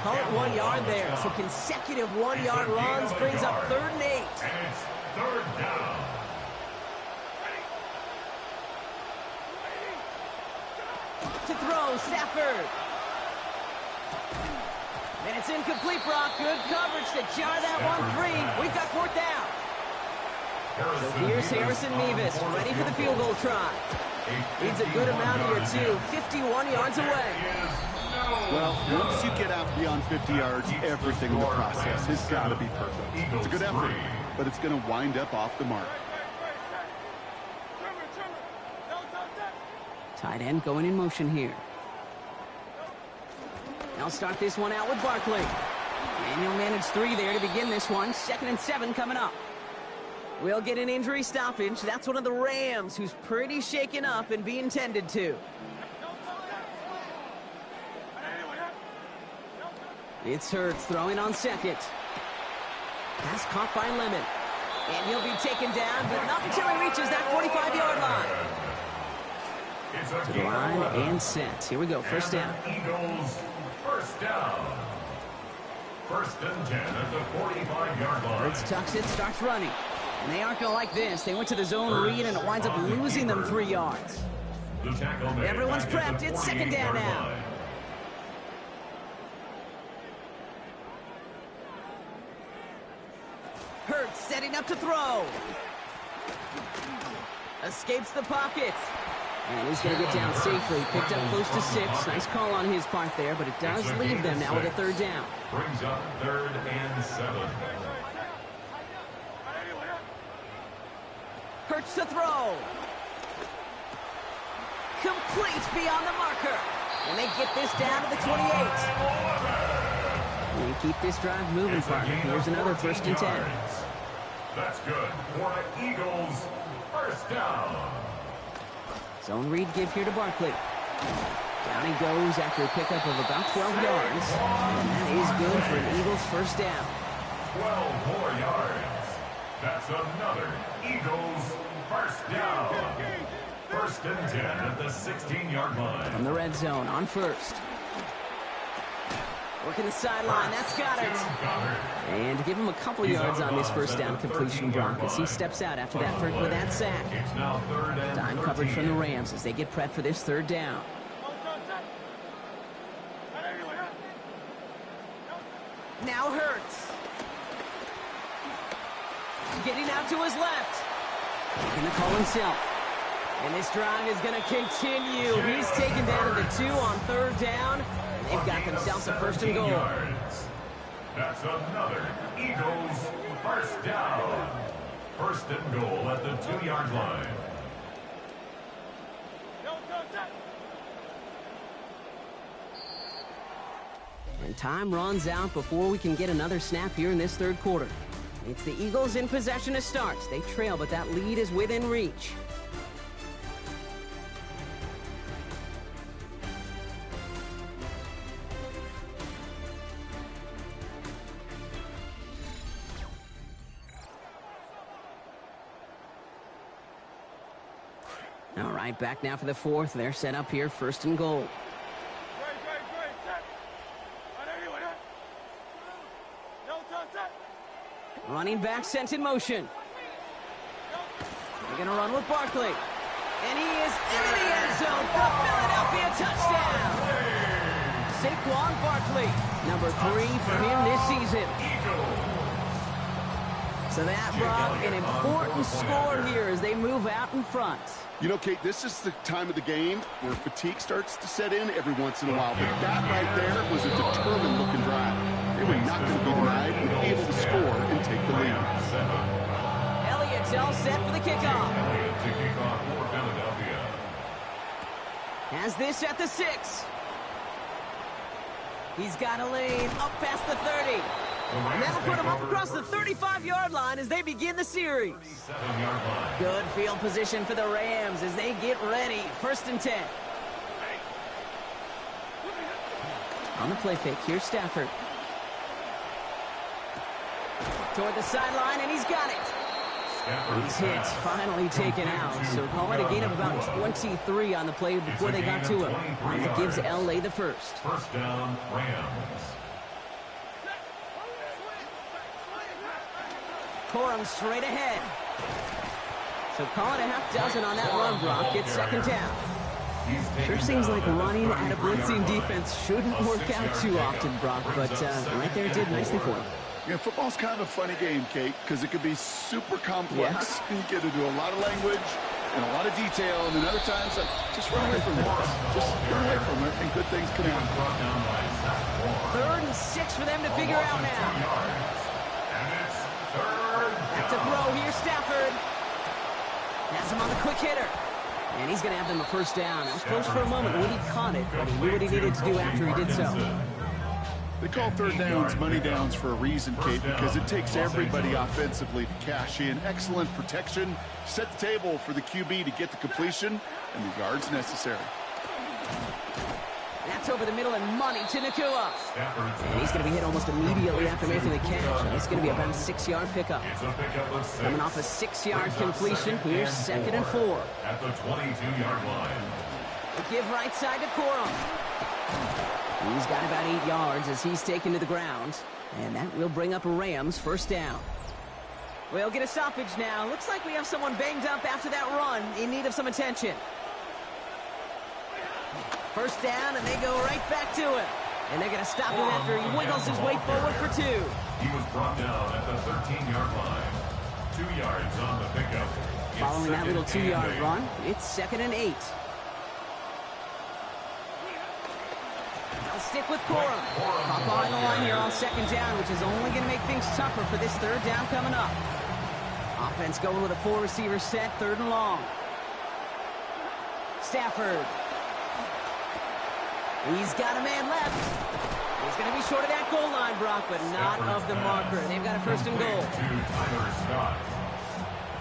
Call it 1 yard there. So consecutive 1-yard runs brings up 3rd and 8. And it's 3rd down. To throw, Stafford. And it's incomplete, Brock. Good coverage to jar that one free. We've got 4th down. So here's Harrison Mevis, ready for the field goal try. Needs a good amount here, too. 51 yards away. Well, once you get out beyond 50 yards, everything in the process has got to be perfect. It's a good effort, but it's going to wind up off the mark. Tight end going in motion here. Now start this one out with Barkley. And he'll manage 3 there to begin this one. 2nd and 7 coming up. We'll get an injury stoppage. That's one of the Rams who's pretty shaken up and being tended to. It's Hurts throwing on 2nd. Pass caught by Lemon. And he'll be taken down, but not until he reaches that 45-yard line. To the line and set. Here we go. 1st down. Eagles, 1st down. 1st and 10 at the 45-yard line. Hurts tucks it, starts running. And they aren't going to like this. They went to the zone read, and it winds up losing them 3 yards. Everyone's prepped. It's 2nd down now. Hurts setting up to throw. Escapes the pocket. And he's going to get down safely. Picked up close to 6. Nice call on his part there, but it does leave them now with a 3rd down. Brings up 3rd and 7. Hurts to throw. Complete beyond the marker. And they get this down to the 28. And keep this drive moving, partner. Here's another 1st and 10. That's good for the Eagles. 1st down. Zone read give here to Barkley. Down he goes after a pickup of about 12 yards. And that is good for an Eagles 1st down. 12 more yards. That's another Eagles 1st down. 1st and 10 at the 16-yard line. From the red zone on 1st. Working the sideline. That's got it. And give him a couple yards on this 1st down completion, Brock, as he steps out after that with that sack. Dime coverage from the Rams as they get prepped for this 3rd down. now Hurts. Getting out to his left. He's going to call himself. And this drive is going to continue. He's taken down to the 2 on 3rd down. And they've got themselves a 1st and goal. That's another Eagles first down. 1st and goal at the 2-yard line. And time runs out before we can get another snap here in this 3rd quarter. It's the Eagles in possession to start. They trail, but that lead is within reach. All right, back now for the 4th. They're set up here, 1st and goal. Running back sent in motion. They're going to run with Barkley. And he is into the end zone for a Philadelphia touchdown. Saquon Barkley, number 3 for him this season. So that brought an important score here as they move out in front. You know, Kate, this is the time of the game where fatigue starts to set in every once in a while. But that right there was a determined-looking drive. They were not going to be denied and able to score and take the lead. Elliott's all set for the kickoff. Has this at the 6. He's got a lane up past the 30. And that'll put him up across the 35-yard line as they begin the series. Good field position for the Rams as they get ready. 1st and 10. On the play fake, here's Stafford. Toward the sideline, and he's got it. These hits finally taken out, so call it a gain of about 23 on the play before they got to him. And that gives L.A. the 1st. 1st down, Rams. Corum straight ahead. So call it a half dozen on that run, Brock. It's 2nd down. Sure seems like running at a blitzing defense shouldn't work out too often, Brock, but right there it did nicely for him. Yeah, football's kind of a funny game, Kate, because it can be super complex. You get into a lot of language and a lot of detail, and then other times, just run away from it. Just run away from it, and good things can happen. 3rd and 6 for them to figure out now. Back to throw here, Stafford. Has him on the quick hitter. And he's going to have them a 1st down. It was close for a moment when he caught it, but he knew what he needed to do after he did so. They call 3rd downs money downs for a reason, Kate, because it takes everybody offensively to cash in. Excellent protection. Set the table for the QB to get the completion and the yards necessary. That's over the middle and money to Nakua. And he's going to be hit almost immediately after making the catch. And it's going to be about a 6-yard pickup. Coming off a 6-yard completion, here's 2nd and 4. At the 22-yard line. The give right side to Corum. He's got about 8 yards as he's taken to the ground. And that will bring up a Rams 1st down. We'll get a stoppage now. Looks like we have someone banged up after that run in need of some attention. 1st down, and they go right back to him. And they're going to stop him after he wiggles his way forward for 2. He was brought down at the 13-yard line. 2 yards on the pickup. Following that little 2-yard run, it's 2nd and 8. They'll stick with Corum. Hop behind the line here on 2nd down, which is only going to make things tougher for this 3rd down coming up. Offense going with a 4-receiver set, 3rd and long. Stafford. He's got a man left. He's going to be short of that goal line, Brock, but not of the marker. They've got a 1st and goal. To Tyler Scott.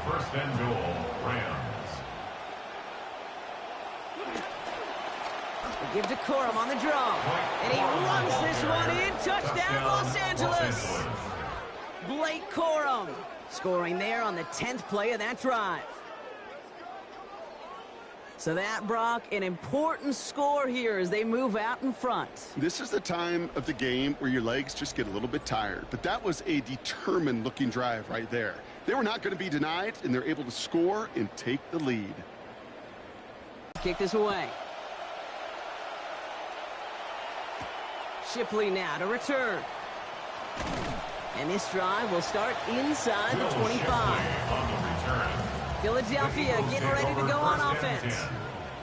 1st and goal, Rams. They give to Corum on the draw. And he runs this one in. Touchdown, Los Angeles. Blake Corum scoring there on the 10th play of that drive. So that, Brock, an important score here as they move out in front. This is the time of the game where your legs just get a little bit tired. But that was a determined-looking drive right there. They were not going to be denied, and they're able to score and take the lead. Kick this away. Shipley now to return. And this drive will start inside the 25. Philadelphia getting ready to go on offense.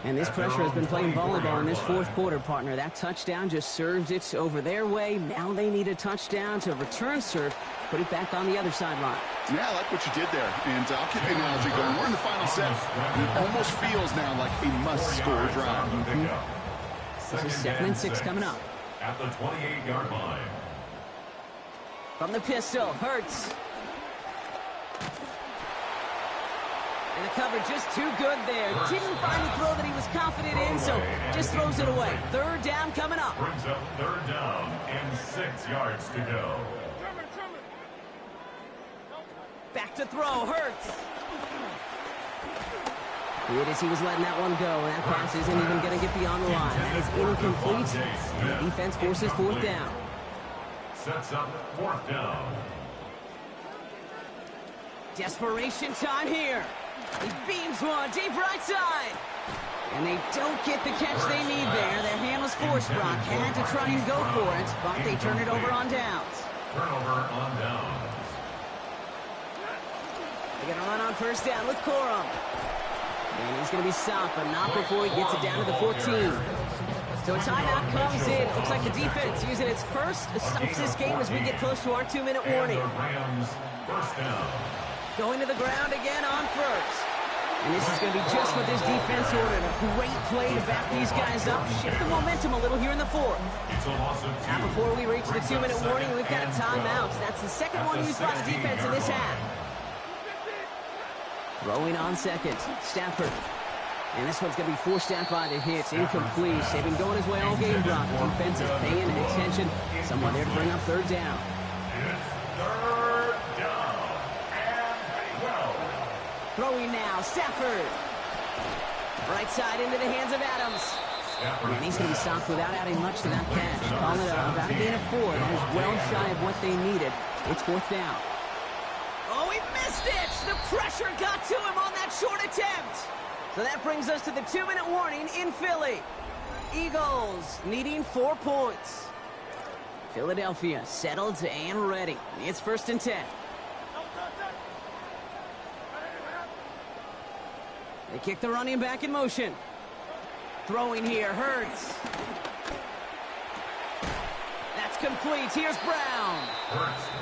And this pressure has been playing volleyball in this fourth quarter, partner. That touchdown just served it over their way. Now they need a touchdown to return serve, put it back on the other sideline. Yeah, I like what you did there. And I'll keep the analogy going. We're in the final set. It almost feels now like a must-score drive. This is 2nd and 6 coming up. At the 28-yard line. From the pistol, Hurts. And the cover just too good there. Didn't find the throw that he was confident in, so just throws it away. 3rd down coming up. Brings up 3rd down and 6 yards to go. Back to throw, Hurts. It is, he was letting that one go. That pass isn't even going to get beyond the line. That is incomplete. And the defense forces 4th down. Sets up 4th down. Desperation time here. He beams one deep right side. And they don't get the catch they need there. Their hand was forced, Brock. Had to try and go for it, but they turn it over on downs. Turnover on downs. They're going to run on 1st down with Corum. And he's going to be stopped, but not before he gets it down to the 14. So a timeout comes in. Looks like the defense using its first stops this game as we get close to our 2-minute warning. Rams 1st down. Going to the ground again on 1st. And this is going to be just what this defense ordered. A great play to back these guys up. Shift the momentum a little here in the 4th. It's a loss of 2. Now before we reach the 2-minute warning, we've got a timeout. That's the second one used by the defense in this half. Throwing on 2nd, Stafford. And this one's going to be forced out by the hits. Incomplete. They've been going his way all game, Brock. Defense is paying attention. Someone there to bring up 3rd down. It's 3rd down and 12. Throwing now, Stafford. Right side into the hands of Adams. And he's going to be stopped without adding much to that catch. Call it about a gain of 4. That is well shy of what they needed. It's 4th down. Oh, he missed it! The pressure got to him on that short attempt. So that brings us to the 2-minute warning in Philly. Eagles needing 4 points. Philadelphia settled and ready. It's 1st and 10. They kick the running back in motion. Throwing here, Hurts. That's complete. Here's Brown.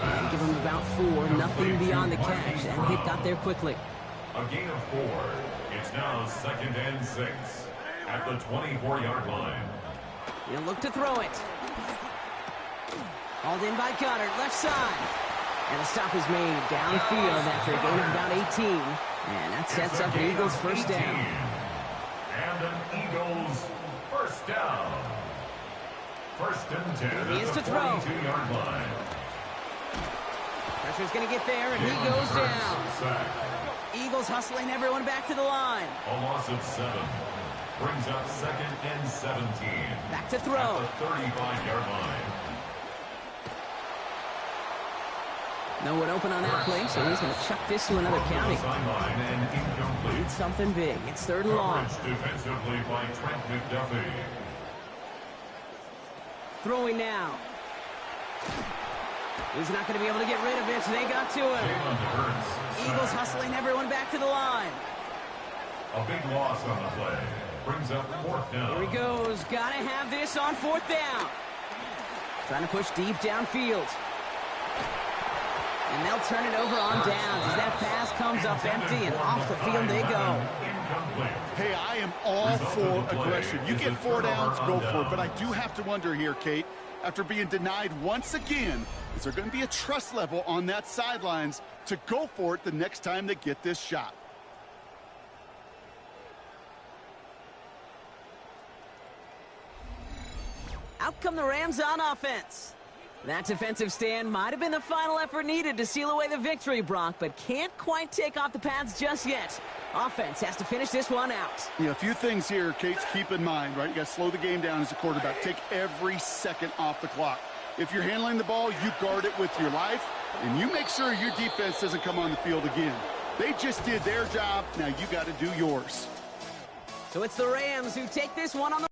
And give him about 4. Nothing beyond the catch. That hit got there quickly. A gain of 4. It's now 2nd and 6 at the 24-yard line. He'll look to throw it. Hauled in by Goddard, left side. And the stop is made downfield after a gain of about 18. And that sets up the Eagles' 1st down. And an Eagles 1st down. 1st and 10 He is at to the throw. 42-yard line. Pressure's going to get there, and he goes down. Sack. Eagles hustling everyone back to the line. A loss of 7. Brings up 2nd and 17. Back to throw. At the 35-yard line. No one open on that play, so he's going to chuck this to another county. Sideline and incomplete. It's something big. It's 3rd and long. Coverage defensively by Trent McDuffie. Throwing now. He's not going to be able to get rid of it. They got to him. Eagles hustling everyone back to the line. A big loss on the play. Brings up 4th down. Here he goes. Got to have this on 4th down. Trying to push deep downfield. And they'll turn it over on downs as that pass comes up empty and off the field they go. Hey, I am all for aggression. You get 4 downs, go for it. But I do have to wonder here, Kate, after being denied once again, is there going to be a trust level on that sidelines to go for it the next time they get this shot? Out come the Rams on offense. That defensive stand might have been the final effort needed to seal away the victory, Brock, but can't quite take off the pads just yet. Offense has to finish this one out. Yeah, a few things here, Kate, keep in mind, right? You got to slow the game down as a quarterback. Take every second off the clock. If you're handling the ball, you guard it with your life, and you make sure your defense doesn't come on the field again. They just did their job. Now you got to do yours. So it's the Rams who take this one on the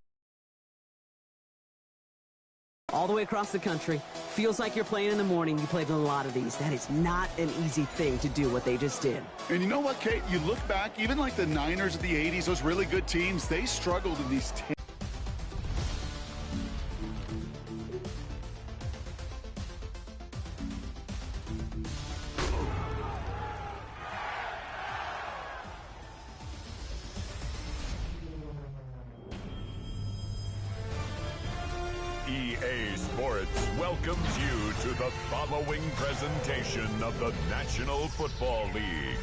All the way across the country. Feels like you're playing in the morning. You played a lot of these. That is not an easy thing to do what they just did. And you know what, Kate? You look back, even like the Niners of the 80s, those really good teams, they struggled in these EA Sports welcomes you to the following presentation of the National Football League.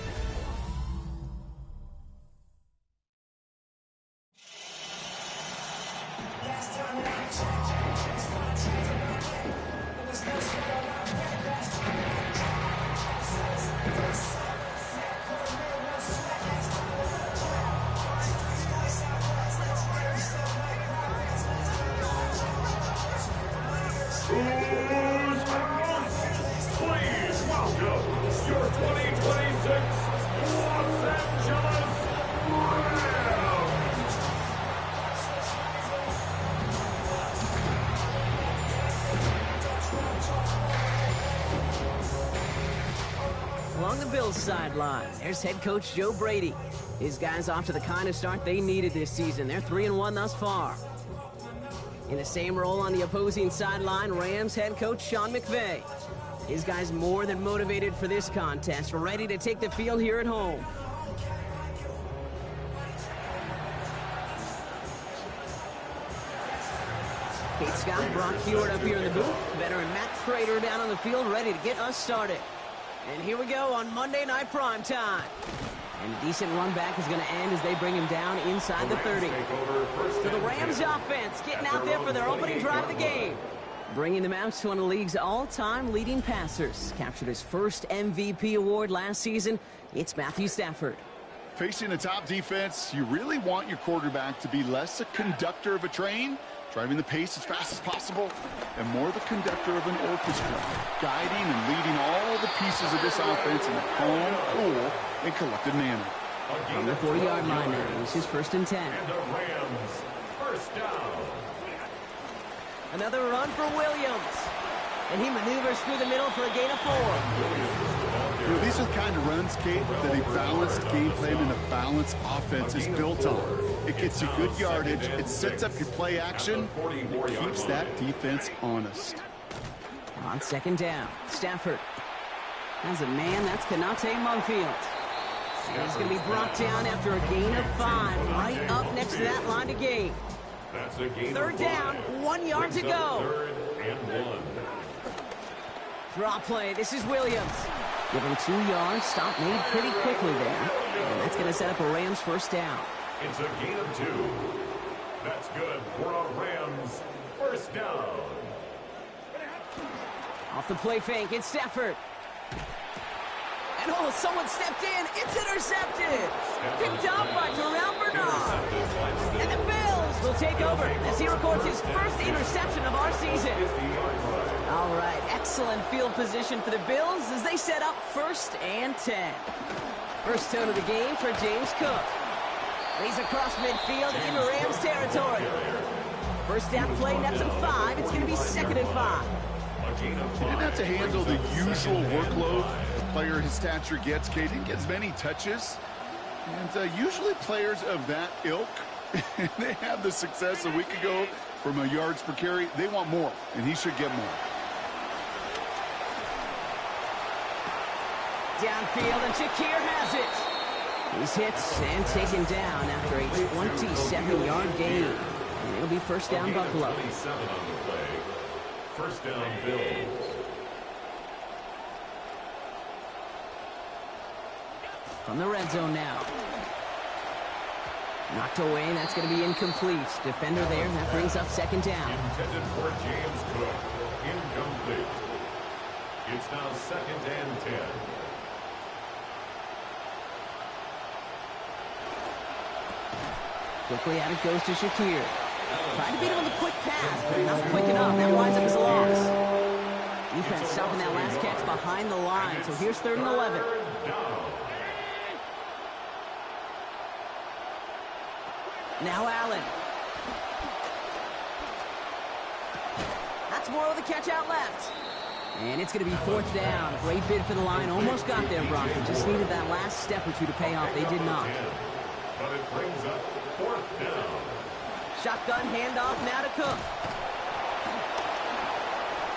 Along the Bills sideline, there's head coach Joe Brady. His guys off to the kind of start they needed this season. They're 3-1 thus far. In the same role on the opposing sideline, Rams head coach Sean McVay. His guys more than motivated for this contest, ready to take the field here at home. Kate Scott, Brock Hewitt up here in the booth. Veteran Matt Prater down on the field, ready to get us started. And here we go on Monday Night Prime Time. And a decent run back is going to end as they bring him down inside the 30. So the Rams offense getting out there for their opening drive of the game. Bringing them out to one of the league's all-time leading passers. Captured his first MVP award last season. It's Matthew Stafford. Facing a top defense, you really want your quarterback to be less a conductor of a train, driving the pace as fast as possible, and more the conductor of an orchestra, guiding and leading all the pieces of this offense in a calm, cool, and collected manner. On the 40-yard line now, this is 1st and 10. And the Rams, first down. Another run for Williams. And he maneuvers through the middle for a gain of 4. You know, these are the kind of runs, Kate, that a balanced game plan and a balanced offense is built on. It gets you good yardage, it sets up your play action, it keeps that defense honest. On 2nd down, Stafford has a man, that's Kanate Mumfield. And he's going to be brought down after a gain of 5, right up next to that line to gain. That's a gain 3rd down, 1 yard to go. 3rd and 1. Draw play, this is Williams. Give him 2 yards, stop made pretty quickly there. And that's going to set up a Rams first down. It's a gain of 2. That's good for a Rams first down. Off the play fake, it's Stafford. And oh, someone stepped in. It's intercepted. Picked up by Terrell Bernard. And the Bills will take over as he records his first interception of our season. All right, excellent field position for the Bills as they set up 1st and 10. First tone of the game for James Cook. He's across midfield into Rams territory. First down play, nets him 5. It's going to be 2nd and 5. He didn't have to handle the usual workload a player his stature gets. Kate didn't get as many touches. And usually players of that ilk, they have the success a week ago from a yards per carry. They want more, and he should get more. Downfield, and Shakir has it. He's hit and taken down after a 27-yard gain. And it'll be first down, Buffalo. 27 on the play. First down, Bills. From the red zone now. Knocked away, and that's going to be incomplete. Defender there, that brings up 2nd down. Intended for James Cook. Incomplete. It's now 2nd and 10. Quickly out it goes to Shakir. Tried to beat him with a quick pass, but not quick enough. That winds up as a loss. Defense stopping that last catch behind the line. So here's 3rd and 11. Now Allen. more with a catch out left. And it's going to be 4th down. Great bid for the line. Almost got there, Brock. Just needed that last step or two to pay off. They did not. But it brings up 4th down. Shotgun handoff now to Cook.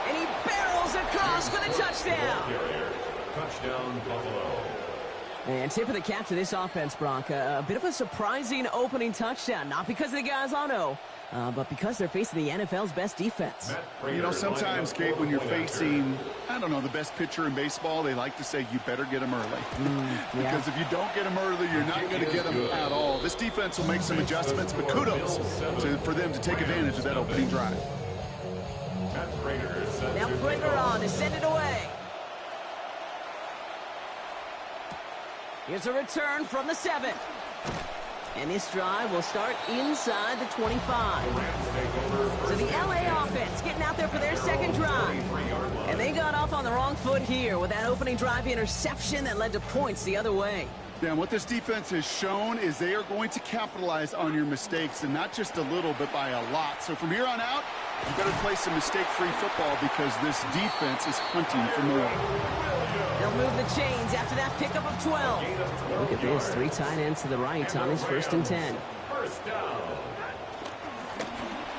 And he barrels across for the touchdown. Touchdown, Buffalo. And tip of the cap to this offense, Brock. A bit of a surprising opening touchdown. Not because of the guys on O, but because they're facing the NFL's best defense. You know, sometimes, Kate, when you're facing, I don't know, the best pitcher in baseball, they like to say you better get him early. Because if you don't get him early, you're not going to get him at all. This defense will make some adjustments, but kudos for them to take advantage of that opening drive. Now Prater on to send it away. Here's a return from the 7. And this drive will start inside the 25. So the LA offense getting out there for their second drive. And they got off on the wrong foot here with that opening drive interception that led to points the other way. Yeah, and what this defense has shown is they are going to capitalize on your mistakes, and not just a little, but by a lot. So from here on out, you better play some mistake-free football because this defense is hunting for more. They'll move the chains after that pickup of 12. Look at this, 3 tight ends to the right on his 1st and 10.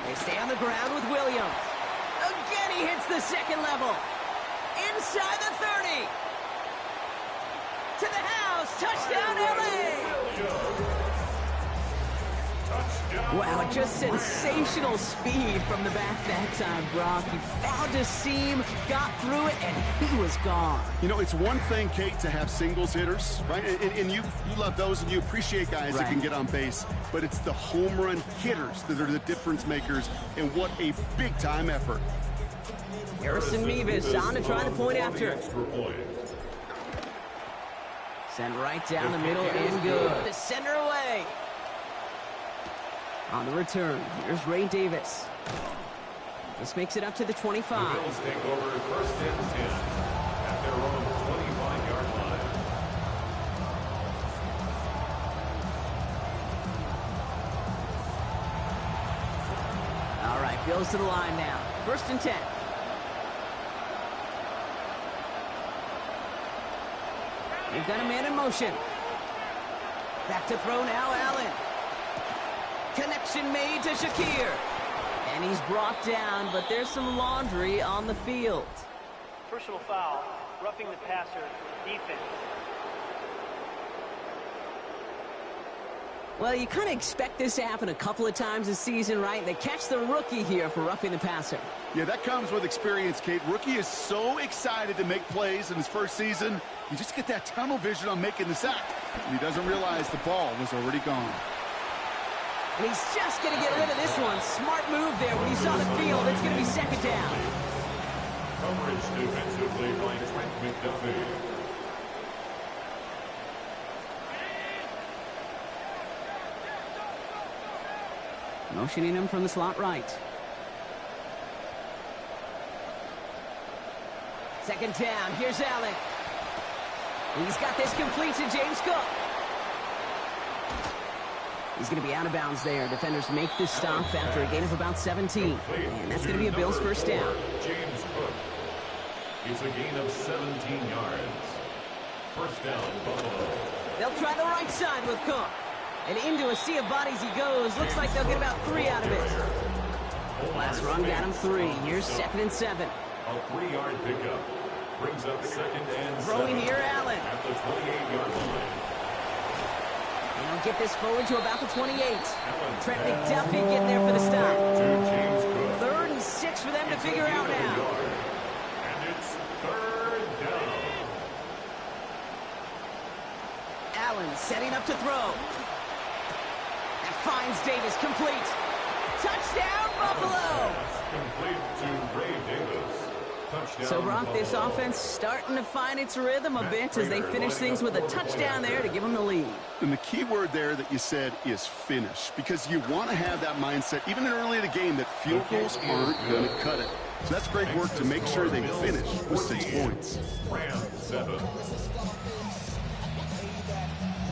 They stay on the ground with Williams. Again, he hits the second level. Inside the 30. To the house, touchdown LA! Wow, just sensational speed from the back that time, Brock. He found a seam, got through it, and he was gone. You know, it's one thing, Kate, to have singles hitters, right? And you love those, and you appreciate guys that can get on base. But it's the home run hitters that are the difference makers, and what a big-time effort. Harrison Mevis on to try the point after. Sent right down the middle and good. The center away. On the return, here's Ray Davis. This makes it up to the 25. The Bills take over 1st and 10 at their own 25-yard line. All right, Bills to the line now. 1st and 10. They've got a man in motion. Back to throw now, Allen. Connection made to Shakir. And he's brought down, but there's some laundry on the field. Personal foul, roughing the passer, defense. Well, you kind of expect this to happen a couple of times this season, right? They catch the rookie here for roughing the passer. Yeah, that comes with experience, Kate. Rookie is so excited to make plays in his first season. You just get that tunnel vision on making the sack. And he doesn't realize the ball was already gone. And he's just going to get rid of this one. Smart move there when he saw the field. It's going to be 2nd down. Coverage defensively by Trent McDuffie. Motioning him from the slot right. 2nd down. Here's Allen. He's got this complete to James Cook. He's going to be out of bounds there. Defenders make this stop after a gain of about 17. And that's going to be a Bills 1st down. James Cook. It's a gain of 17 yards. 1st down, Buffalo. They'll try the right side with Cook. And into a sea of bodies he goes. Looks like they'll get about 3 out of it. Last run got him 3. Here's 2nd and 7. A 3-yard pickup. Brings up 2nd and 7. Throwing here, Allen. At the 28-yard line. And he'll get this forward to about the 28. Trent McDuffie getting there for the stop. 3rd and 6 for them to figure out now. And it's 3rd down. Allen setting up to throw. That finds Davis complete. Touchdown, Buffalo! Complete to Ray Davis. Touchdown, So, Brock, Buffalo. this offense starting to find its rhythm a bit as they finish things with a touchdown there to give them the lead. And the key word there that you said is finish, because you want to have that mindset, even early in the game, that field goals aren't going to cut it. So that's great work to make sure they finish with 6 points. Rams 7.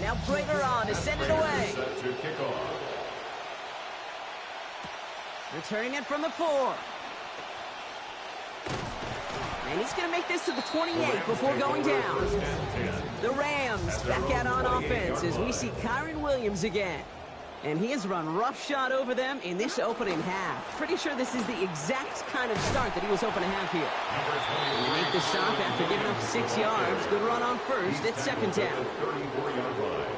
Now Prater on to send it away. Set to kick off. Returning it from the 4. And he's going to make this to the 28 before going down. The Rams back out on offense as we see Kyren Williams again. And he has run roughshod over them in this opening half. Pretty sure this is the exact kind of start that he was hoping to have here. And they make the stop after giving up 6 yards. Good run on first. It's second down. 34-yard line.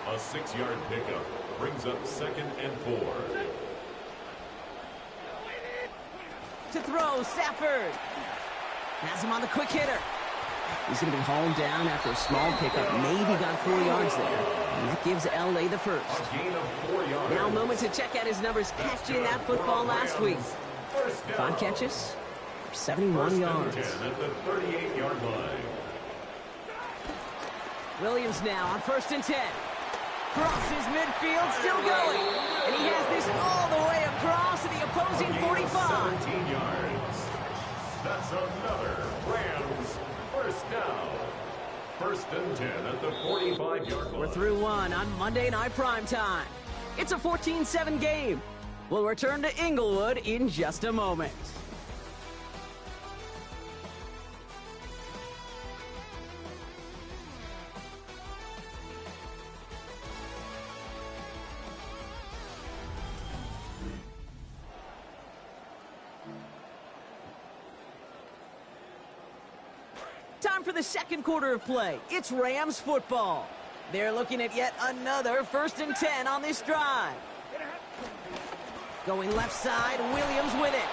A 6-yard pickup brings up 2nd and 4. To throw, Stafford. Has him on the quick hitter. He's going to be hauled down after a small pickup. Maybe got 4 yards there. And that gives L.A. the first. Now a moment to check out his numbers catching that football last week. 5 catches, 71 yards. At the 38-yard line. Williams now on 1st and 10. Crosses midfield, still going. And he has this all the way across to the opposing 45. 17 yards. That's another Rams first down. 1st and 10 at the 45-yard line. We're through one on Monday Night Primetime. It's a 14-7 game. We'll return to Inglewood in just a moment. Time for the second quarter of play. It's Rams football. They're looking at yet another 1st and 10 on this drive. Going left side, Williams with it.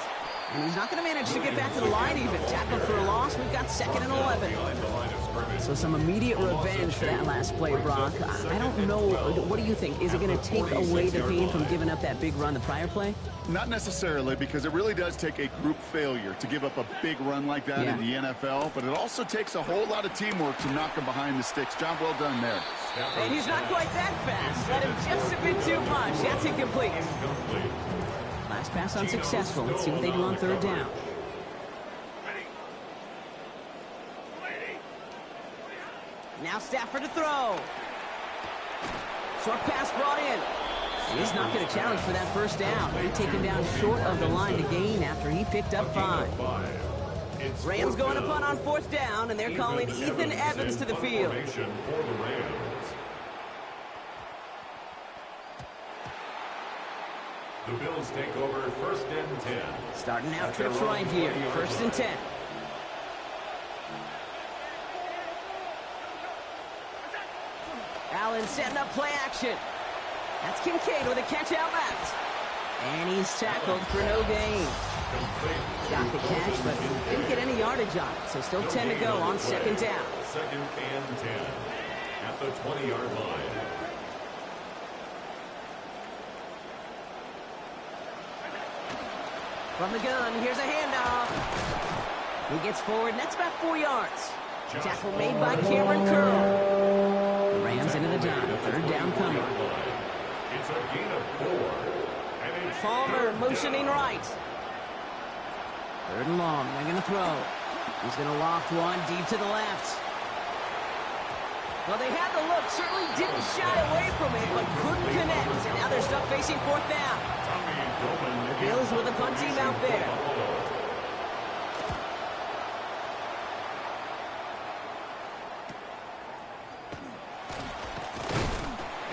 And he's not going to manage to get back to the line even. Tackled for a loss. We've got 2nd and 11. So some immediate revenge for that last play, Brock. I don't know. What do you think? Is it going to take away the pain from giving up that big run the prior play? Not necessarily, because it really does take a group failure to give up a big run like that in the NFL, but it also takes a whole lot of teamwork to knock him behind the sticks. Job well done there. And he's not quite that fast. Let him just a bit too much. That's incomplete. Last pass unsuccessful. Let's see what they do on 3rd down. Now Stafford to throw. Short pass brought in. And he's not going to challenge for that 1st down. They're taken down short of the line to gain after he picked up 5. Rams going to punt on 4th down, and they're calling Ethan Evans to the field. The Bills take over 1st and 10. Starting out trips right here. 1st and 10. Allen setting up play action. That's Kincaid with a catch out left. And he's tackled for no gain. Got the catch, but didn't get any yardage on it. So still 10 to go on 2nd down. 2nd and 10 at the 20-yard line. From the gun, here's a handoff. He gets forward, and that's about 4 yards. Tackle made by Cameron Curl. The Rams into the dime. 3rd down coming. It's a gain of 4. Palmer motioning right. 3rd and long. They're going to throw. He's going to loft one deep to the left. Well, they had the look. Certainly didn't shy away from it, but couldn't connect. And now they're stuck facing 4th down. The Bills with a punt team out there.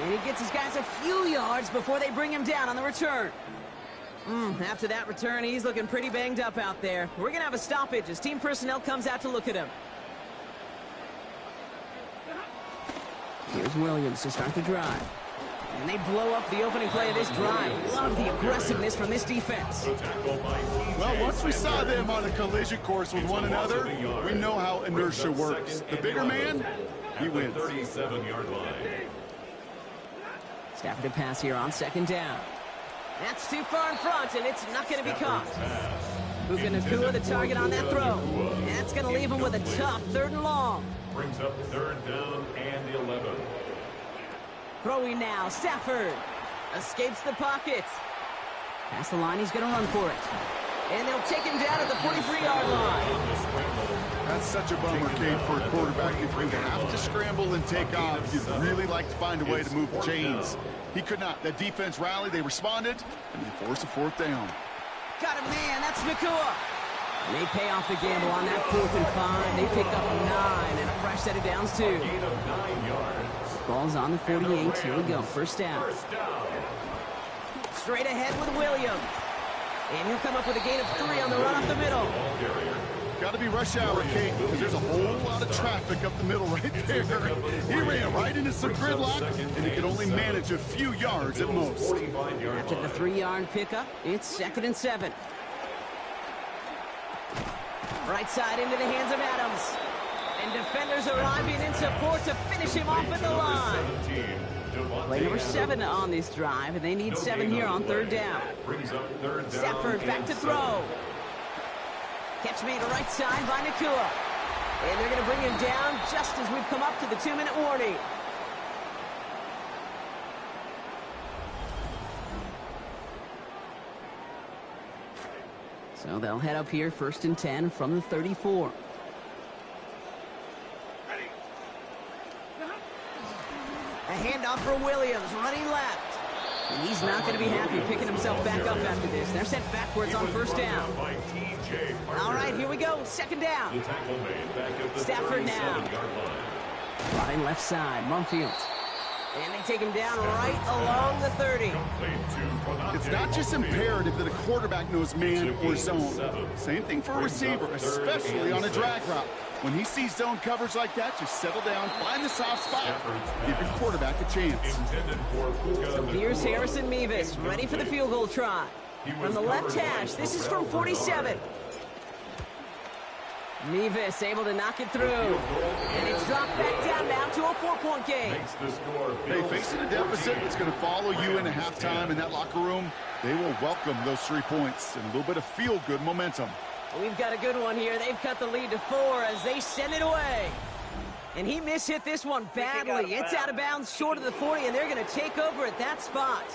And he gets his guys a few yards before they bring him down on the return. After that return, he's looking pretty banged up out there. We're going to have a stoppage as team personnel comes out to look at him. Here's Williams to start the drive. And they blow up the opening play of this drive. Love the aggressiveness from this defense. Well, once we saw them on a collision course with one another, we know how inertia works. The bigger man, he wins. 37-yard line. Stafford to pass here on 2nd down. That's too far in front, and it's not going to be caught. Puka Nacua the target on that throw. That's going to leave him with a tough 3rd and long. Brings up 3rd down and 11. Throwing now, Stafford. Escapes the pocket. Past the line, he's going to run for it. And they'll take him down at the 43-yard line. That's such a bummer, Kate, for a quarterback. If you have to scramble and take off, you'd really like to find a way to move the chains. He could not. The defense rallied, they responded, and they forced a 4th down. Got him, man. That's Nacua. And they pay off the gamble on that 4th and 5. They pick up 9 and a fresh set of downs, too. Gain of 9 yards. Ball's on the 48. Here we go. First down. Straight ahead with Williams. And he'll come up with a gain of 3 on the run up the middle. Got to be rush hour, Kate, because there's a whole lot of traffic up the middle right there. He ran right into some gridlock, and he could only manage a few yards at most. After the 3-yard pickup, it's 2nd and 7. Right side into the hands of Adams. And defenders arriving in support to finish him off at the line. Play number 7 on this drive, and they need 7 here on 3rd down. Stafford back to throw. Catch made right side by Nakua. And they're going to bring him down just as we've come up to the 2-minute warning. So they'll head up here, 1st and 10 from the 34. A handoff for Williams, running left. And he's not going to be happy picking himself back up after this. They're sent backwards on 1st down. All right, here we go, 2nd down. Stafford now. Running left side, Mumfield. And they take him down right along the 30. It's not just imperative that a quarterback knows man or zone. Same thing for a receiver, especially on a drag route. When he sees zone coverage like that, just settle down, find the soft spot, give your quarterback a chance. So here's Harrison Mevis, ready for the field goal try. From the left hash, this is from 47. Mevis able to knock it through. And it's dropped back down now to a 4-point game. Hey, facing a deficit that's going to follow you into halftime in that locker room, they will welcome those 3 points and a little bit of feel-good momentum. We've got a good one here. They've cut the lead to 4 as they send it away. And he mishit this one badly. It's out of bounds short of the 40, and they're going to take over at that spot.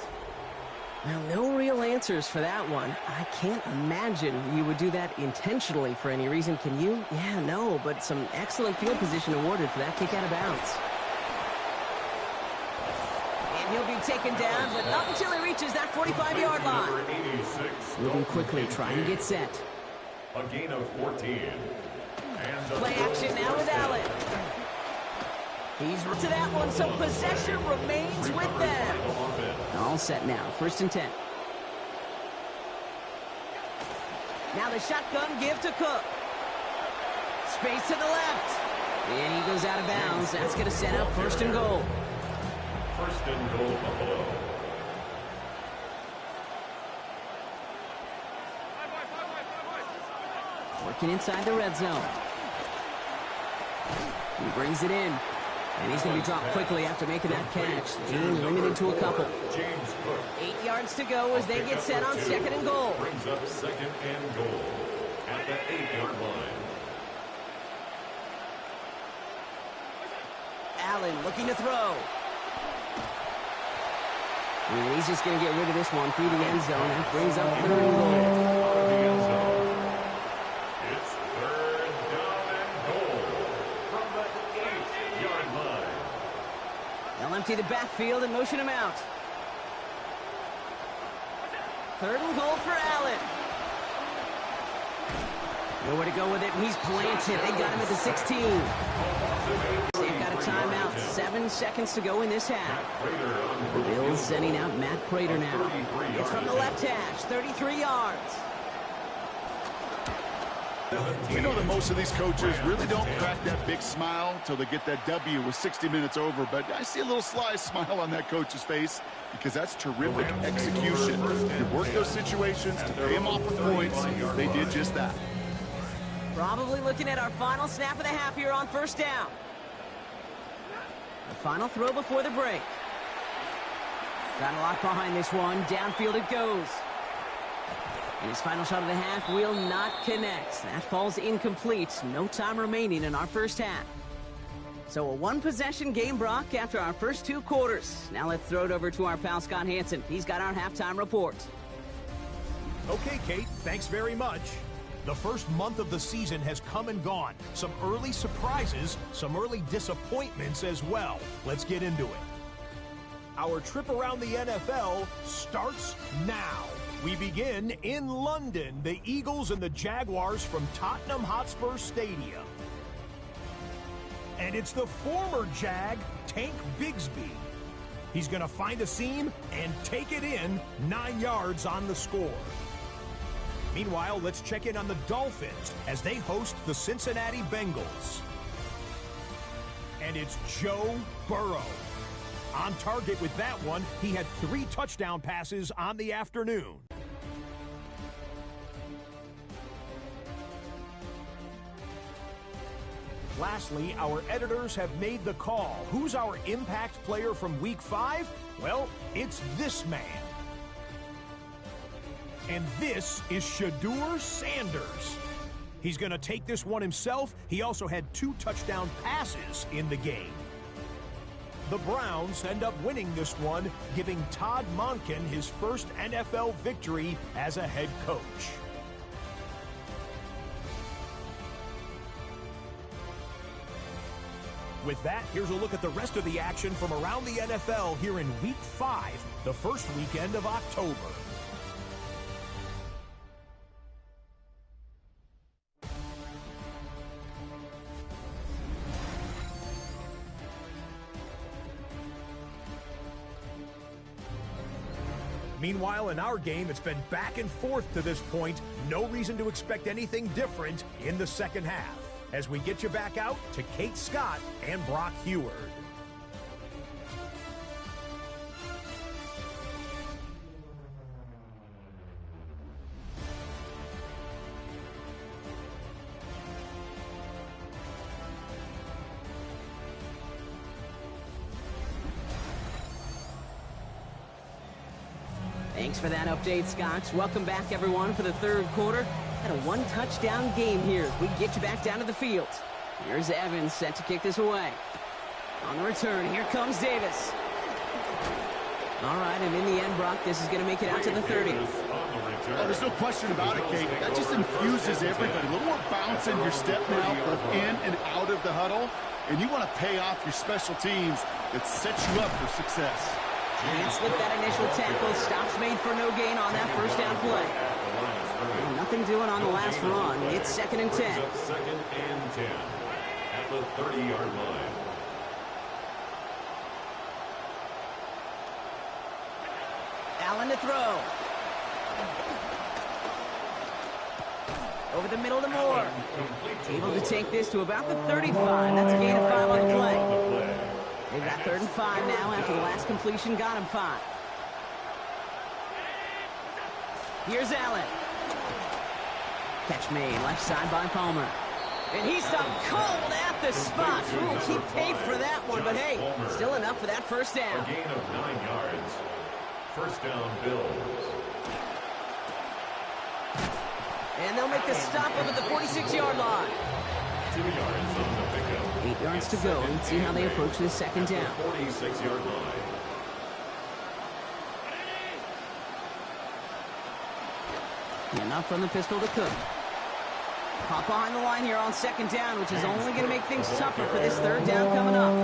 Now, no real answers for that one. I can't imagine you would do that intentionally for any reason. Can you? Yeah, no, but some excellent field position awarded for that kick out of bounds. And he'll be taken down, but not until he reaches that 45-yard line. Moving quickly, trying to get set. A gain of 14. Play action now with Allen. He's to that one, so possession remains with them. All set now, 1st and 10. Now the shotgun give to Cook. Space to the left. And he goes out of bounds. That's going to set up 1st and goal. 1st and goal, Buffalo. Working inside the red zone. He brings it in. And he's going to be dropped quickly after making that catch. Being limited to a couple. 8 yards to go as they get set on 2nd and goal. Brings up 2nd and goal at the 8-yard line. Allen looking to throw. And he's just going to get rid of this one through the end zone. That brings up 3rd and goal. It's 3rd down and goal from the 8-yard line. They'll empty the backfield and motion him out. 3rd and goal for Allen. Nowhere to go with it, and he's planted. They got him at the 16. They've got a timeout. 7 seconds to go in this half. The Bills sending out Matt Prater now. It's from the left hash, 33 yards. We know that most of these coaches really don't crack that big smile until they get that W with 60 minutes over, but I see a little sly smile on that coach's face because that's terrific execution. You work those situations to pay them off for points. They did just that. Probably looking at our final snap of the half here on 1st down. The final throw before the break. Got a lot behind this one. Downfield it goes. And his final shot of the half will not connect. That falls incomplete. No time remaining in our 1st half. So a 1-possession game, Brock, after our first 2 quarters. Now let's throw it over to our pal Scott Hansen. He's got our halftime report. Okay, Kate, thanks very much. The first month of the season has come and gone. Some early surprises, some early disappointments as well. Let's get into it. Our trip around the NFL starts now. We begin in London, the Eagles and the Jaguars from Tottenham Hotspur Stadium. And it's the former Jag, Tank Bigsby. He's going to find a seam and take it in, 9 yards on the score. Meanwhile, let's check in on the Dolphins as they host the Cincinnati Bengals. And it's Joe Burrow. On target with that one, he had 3 touchdown passes on the afternoon. Lastly, our editors have made the call. Who's our impact player from Week 5? Well, it's this man. And this is Shedeur Sanders. He's going to take this one himself. He also had 2 touchdown passes in the game. The Browns end up winning this one, giving Todd Monken his first NFL victory as a head coach. With that, here's a look at the rest of the action from around the NFL here in Week 5, the first weekend of October. Meanwhile, in our game, it's been back and forth to this point. No reason to expect anything different in the second half, as we get you back out to Kate Scott and Brock Heward. Thanks for that update, Scotch. Welcome back, everyone, for the third quarter. Had a 1-touchdown game here as we get you back down to the field. Here's Evans set to kick this away. On the return, here comes Davis. All right, and in the end, Brock, this is going to make it out to the 30. Oh, there's no question about it, Kate. That just infuses everybody. A little more bounce in your step now, both in and out of the huddle. And you want to pay off your special teams that sets you up for success. And slip that initial tackle. Stops made for no gain on that first down play. And nothing doing on the last run. It's 2nd and 10. Second and 10 at the 30-yard line. Allen to throw. Over the middle to Moore. Able to take this to about the 35. That's a gain of 5 on the play. They've got 3rd and 5 now after the last completion got him 5. Here's Allen. Catch made, left side by Palmer. And he stopped cold at the spot. We'll keep paid for that one, but hey, still enough for that first down. A gain of 9 yards. First down, Bills. And they'll make the stop up at the 46-yard line. 2 yards on the pickup. 8 yards to go. Let's see how they approach this second down. 46-yard line. Enough from the pistol to Cook. Pop behind the line here on second down, which is only going to make things tougher for this third down coming up.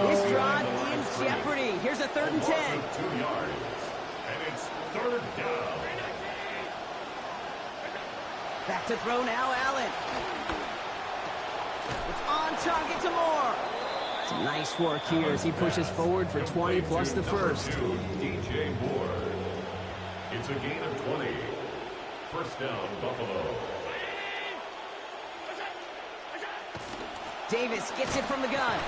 This drive in jeopardy. Here's a 3rd and 10. 2 yards. And it's 3rd down. Back to throw now, Allen. It's on target to Moore. Some nice work here as he pushes forward for 20 plus the first. DJ Moore. It's a gain of 20. First down, Buffalo. Davis gets it from the gun.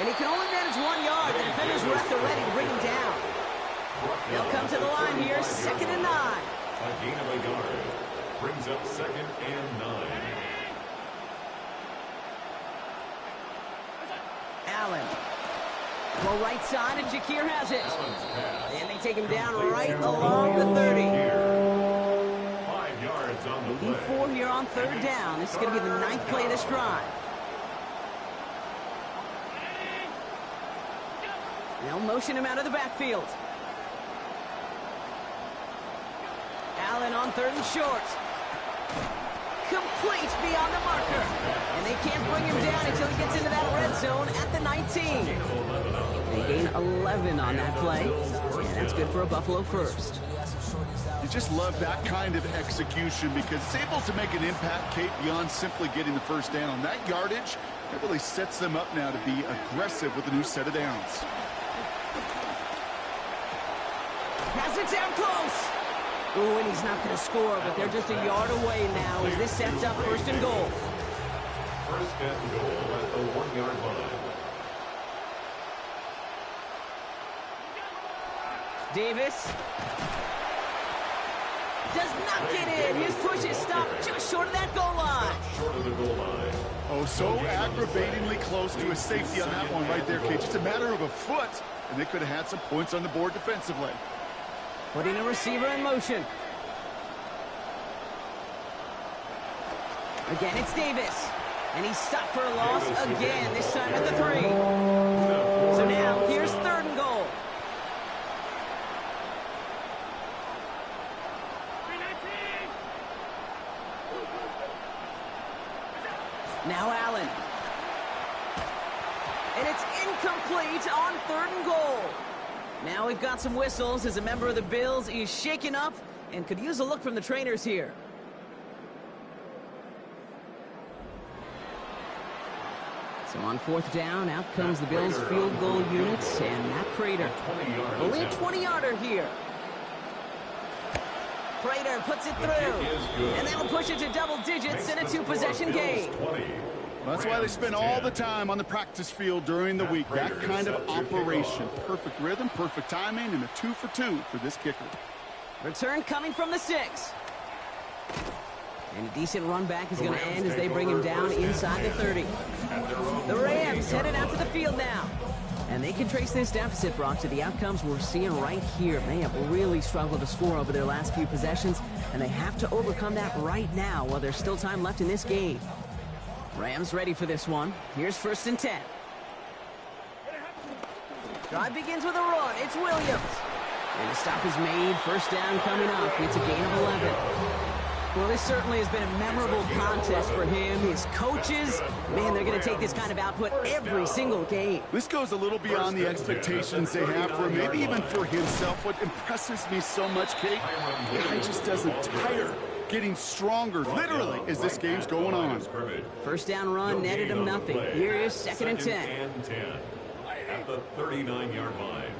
And he can only manage 1 yard. The defenders were at the ready to bring him down. They'll come to the line here, 2nd and 9. A gain of a yard. Brings up 2nd and 9. Allen. Well, right side, and Shakir has it. And they take him down right along the 30. 5 yards on the Leading play. 4 here on 3rd down. This is going to be the 9th play of this drive. They'll motion him out of the backfield. Allen on 3rd and short. Complete beyond the marker. And they can't bring him down until he gets into that red zone at the 19. They gain 11 on that play. And that's good for a Buffalo first. You just love that kind of execution because it's able to make an impact, Kate, beyond simply getting the first down. On that yardage, it really sets them up now to be aggressive with a new set of downs. Pass it down close. Ooh, and he's not going to score, but they're just a yard away now as this sets up first and goal. First and goal at the 1-yard line. Davis does not get in. His push is stopped just short of that goal line. Short of the goal line. Oh, so aggravatingly close to a safety on that one right there, Kate. Just a matter of a foot, and they could have had some points on the board defensively. Putting a receiver in motion. Again, it's Davis. And he's stopped for a loss again, this time at the 3. So now, here's third and goal. Now Allen. And it's incomplete on third and goal. Now we've got some whistles as a member of the Bills is shaken up and could use a look from the trainers here. So on fourth down, out comes the Bills field goal unit and Matt Prater. Only a 20-yarder here. Prater puts it through, and they'll push it to double digits in a 2-possession game. That's why they spend all the time on the practice field during the week. That kind of operation. Perfect rhythm, perfect timing, and a 2 for 2 for this kicker. Return coming from the 6. And a decent run back is going to end as they bring him down inside the 30. The Rams headed out to the field now. And they can trace this deficit, Brock, to the outcomes we're seeing right here. They have really struggled to score over their last few possessions, and they have to overcome that right now while there's still time left in this game. Rams ready for this one. Here's first and 10. Drive begins with a run. It's Williams. And the stop is made. First down coming up. It's a gain of 11. Well, this certainly has been a memorable contest for him. His coaches, man, they're going to take this kind of output every single game. This goes a little beyond the expectations they have for him, maybe even for himself. What impresses me so much, Kate, the guy just doesn't tire. Getting stronger, literally, as this game's going on. First down run netted him nothing. Here is second and 10. At the 39-yard line.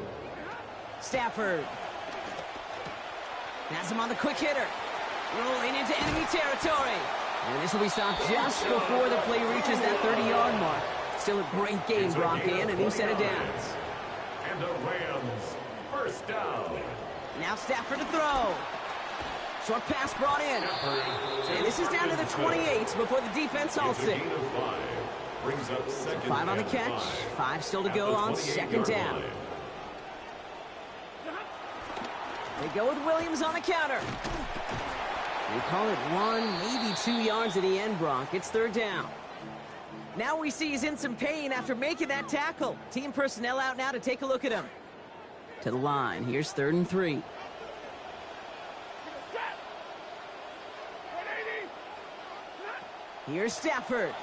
Stafford has him on the quick hitter. Rolling into enemy territory. And this will be stopped just before the play reaches that 30-yard mark. Still a great game, Brock, and a new set of downs. And the Rams, first down. Now Stafford to throw. Short pass brought in. And this is down to the 28 before the defense halts it. 5 on the catch. 5 still to go on second down. They go with Williams on the counter. They call it 1, maybe 2 yards at the end, Brock. It's third down. Now we see he's in some pain after making that tackle. Team personnel out now to take a look at him. To the line. Here's third and 3. Here's Stafford.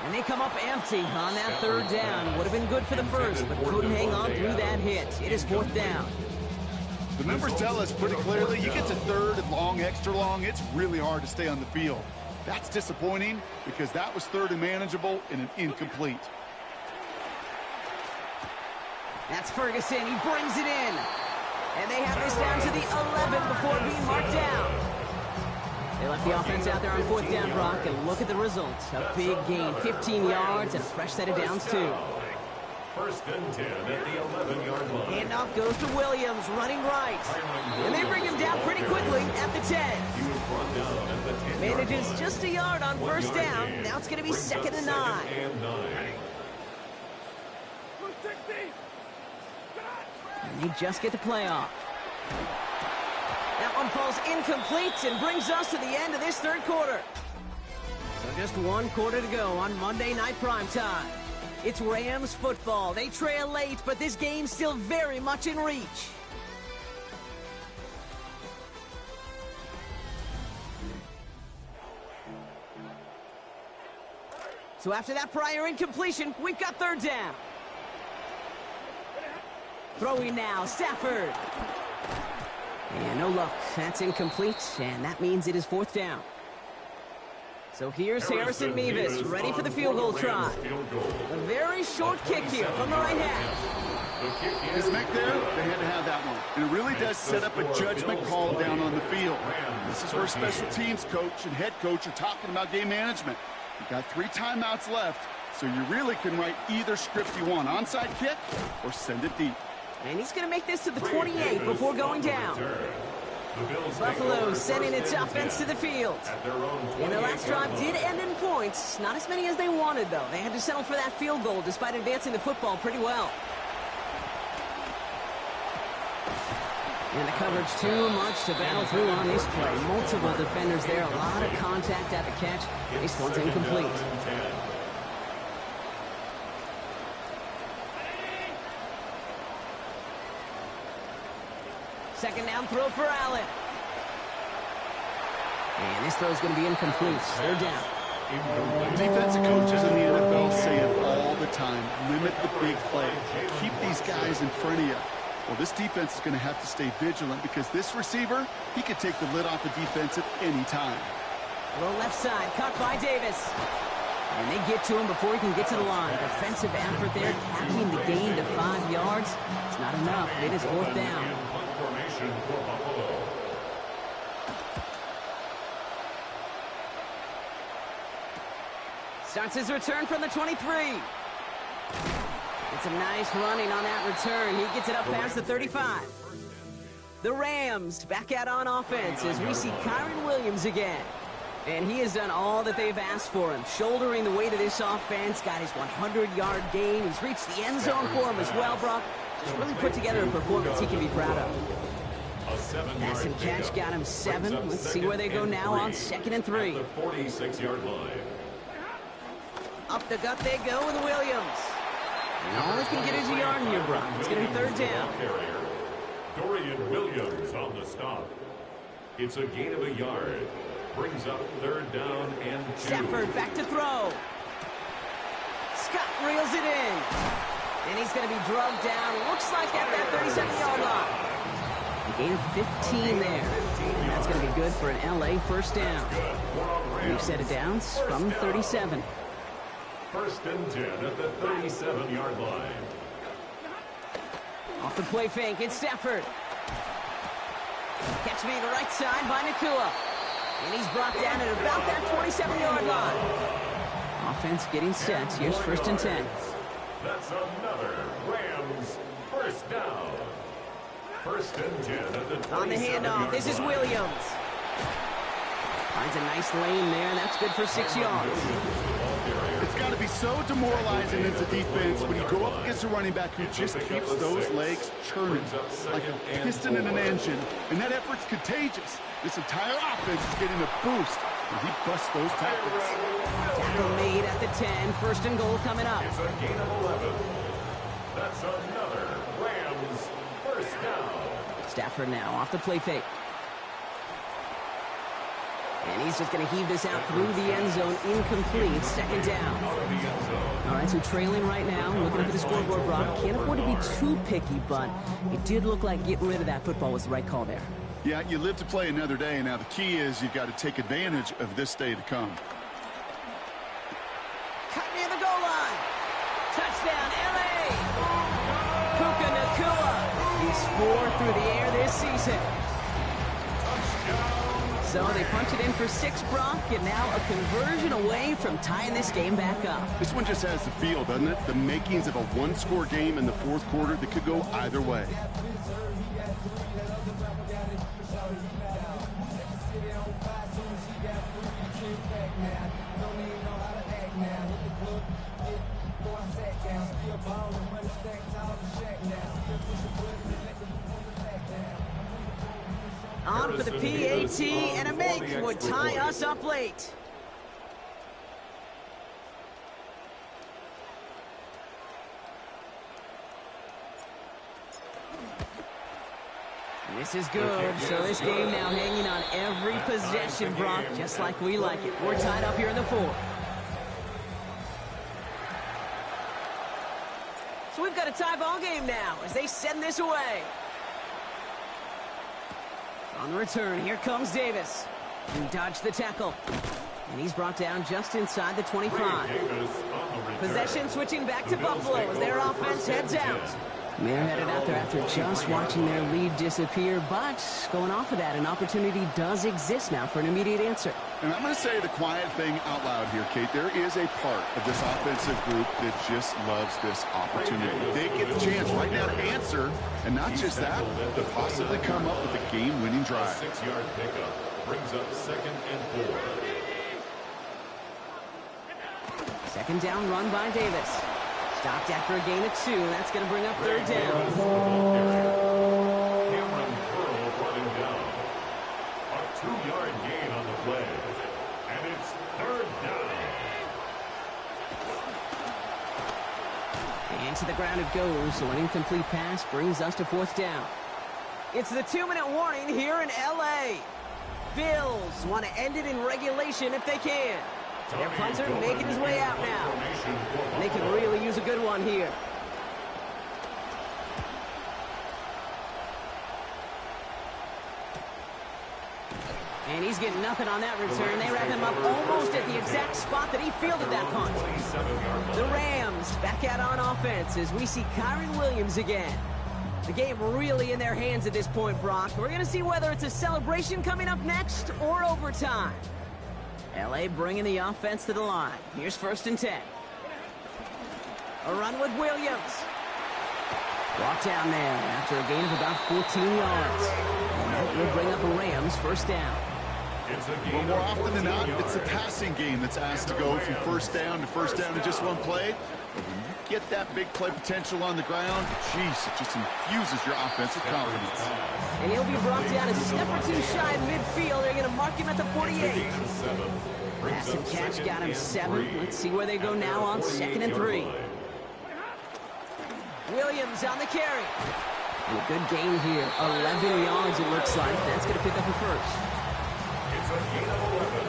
And they come up empty on that third down. Would have been good for the first, but couldn't hang on through that hit. It is fourth down. The numbers tell us pretty clearly, you get to third and long, extra long, it's really hard to stay on the field. That's disappointing because that was third and manageable and an incomplete. That's Ferguson. He brings it in. And they have this down to the 11 before being marked down. They left the offense out there on fourth down, Brock, and look at the results. A big gain, 15 yards, and a fresh set of downs, too. First and 10 at the 11-yard line. Handoff goes to Williams, running right. And they bring him down pretty quickly at the 10. Manages just a yard on first down. Now it's going to be second and 9. And they just get the playoff. That one falls incomplete and brings us to the end of this third quarter. So just one quarter to go on Monday Night Primetime. It's Rams football. They trail late, but this game's still very much in reach. So after that prior incompletion, we've got third down. Throwing now, Stafford. And no luck. That's incomplete, and that means it is 4th down. So here's Harrison Mevis, ready for the field goal try. A very short kick here from the right hash. His make there, they had to have that one. And it really does set up a judgment call down on the field. This is where special teams coach and head coach are talking about game management. You got 3 timeouts left, so you really can write either script you want. Onside kick or send it deep. And he's going to make this to the 28 before going down. Buffalo sending its offense to the field. And their last drive did end in points. Not as many as they wanted, though. They had to settle for that field goal despite advancing the football pretty well. And the coverage too much to battle through on this play. Multiple defenders there. A lot of contact at the catch. This one's incomplete. Second down throw for Allen. And this throw is going to be incomplete. 3rd down. Defensive coaches in the NFL say it all the time. Limit the big play. Keep these guys in front of you. Well, this defense is going to have to stay vigilant because this receiver, he could take the lid off the defense at any time. Low left side, caught by Davis. And they get to him before he can get to the line. Defensive effort there, capping the gain to 5 yards. It's not enough. It is 4th down. Starts his return from the 23. It's a nice running on that return. He gets it up past the 35. The Rams back out on offense as we see Kyron Williams again. And he has done all that they've asked for him. Shouldering the weight of this offense, got his 100-yard gain. He's reached the end zone for him as well, Brock. Just really put together a performance he can be proud of. Pass and catch got him 7. Let's see where they go now on 2nd and 3. The 46-yard line. Up the gut they go with Williams. And all he can get is a yard here, Brock. It's going to be 3rd down. Dorian Williams on the stop. It's a gain of a yard. Brings up 3rd down and 2. Stafford back to throw. Scott reels it in. And he's going to be drugged down. Looks like at that 37-yard line. A gain of 15 there. And that's going to be good for an LA 1st down. New set of downs from 37. 1st and 10 at the 37-yard line. Off the play fake, it's Stafford. Catch made to right side by Nakua. And he's brought down at about that 27-yard line. Offense getting set. Here's 1st and 10. That's another Rams 1st down. 1st and 10 at the 27-yard line. On the handoff, this is Williams. Finds a nice lane there, and that's good for 6 yards. It's got to be so demoralizing as a defense when you go up against a running back who just keeps those legs churning like a piston in an engine. And that effort's contagious. This entire offense is getting a boost, and he busts those tackles. Tackle made at the 10. 1st and goal coming up. It's a gain of 11. That's another Rams 1st down. Stafford now off the play fake. And he's just going to heave this out through the end zone. Incomplete. 2nd down. All right, so trailing right now. Looking up at the scoreboard, Brock. Can't afford to be too picky, but it did look like getting rid of that football was the right call there. Yeah, you live to play another day. Now, the key is you've got to take advantage of this day to come. Cut near the goal line. Touchdown, L.A. Puka Nakua. He's 4 through the air this season. So they punch it in for 6, Brock, and now a conversion away from tying this game back up. This one just has the feel, doesn't it? The makings of a one-score game in the 4th quarter that could go either way. On for the PAT, and a make would tie us up late. This is good. So this game now hanging on every possession, Brock, just like we like it. We're tied up here in the 4th. So we've got a tie ball game now as they send this away. On the return, here comes Davis. He dodged the tackle. And he's brought down just inside the 25. Possession switching back to Buffalo as their offense heads out. They're headed out there after just watching their lead disappear, but going off of that, an opportunity does exist now for an immediate answer. And I'm going to say the quiet thing out loud here, Kate. There is a part of this offensive group that just loves this opportunity. They get the chance right now to answer, and not just that, but possibly come up with a game-winning drive. 6-yard pickup brings up 2nd and 4. Second down run by Davis. Stopped after a gain of 2. That's going to bring up 3rd down. Cameron Curl running down. A 2-yard gain on the play. And it's 3rd down. Into the ground it goes, so an incomplete pass brings us to 4th down. It's the 2-minute warning here in L.A. Bills want to end it in regulation if they can. Their punter making his way out now. And they can really use a good one here. And he's getting nothing on that return. They wrap him up almost at the exact spot that he fielded that punt. The Rams back out on offense as we see Kyren Williams again. The game really in their hands at this point, Brock. We're going to see whether it's a celebration coming up next or overtime. L.A. bringing the offense to the line. Here's 1st and 10. A run with Williams. Brought down there after a gain of about 14 yards. And that will bring up a Rams 1st down. Well, more often than not, it's the passing game that's asked to go from 1st down to 1st down in just one play. But when you get that big play potential on the ground, geez, it just infuses your offensive confidence. And he'll be brought down a step or 2 shy of midfield. They're going to mark him at the 48. Pass and catch got him 7. Let's see where they go now on 2nd and 3. Williams on the carry. And a good gain here. 11 yards it looks like. That's going to pick up a 1st. It's a gain of 11.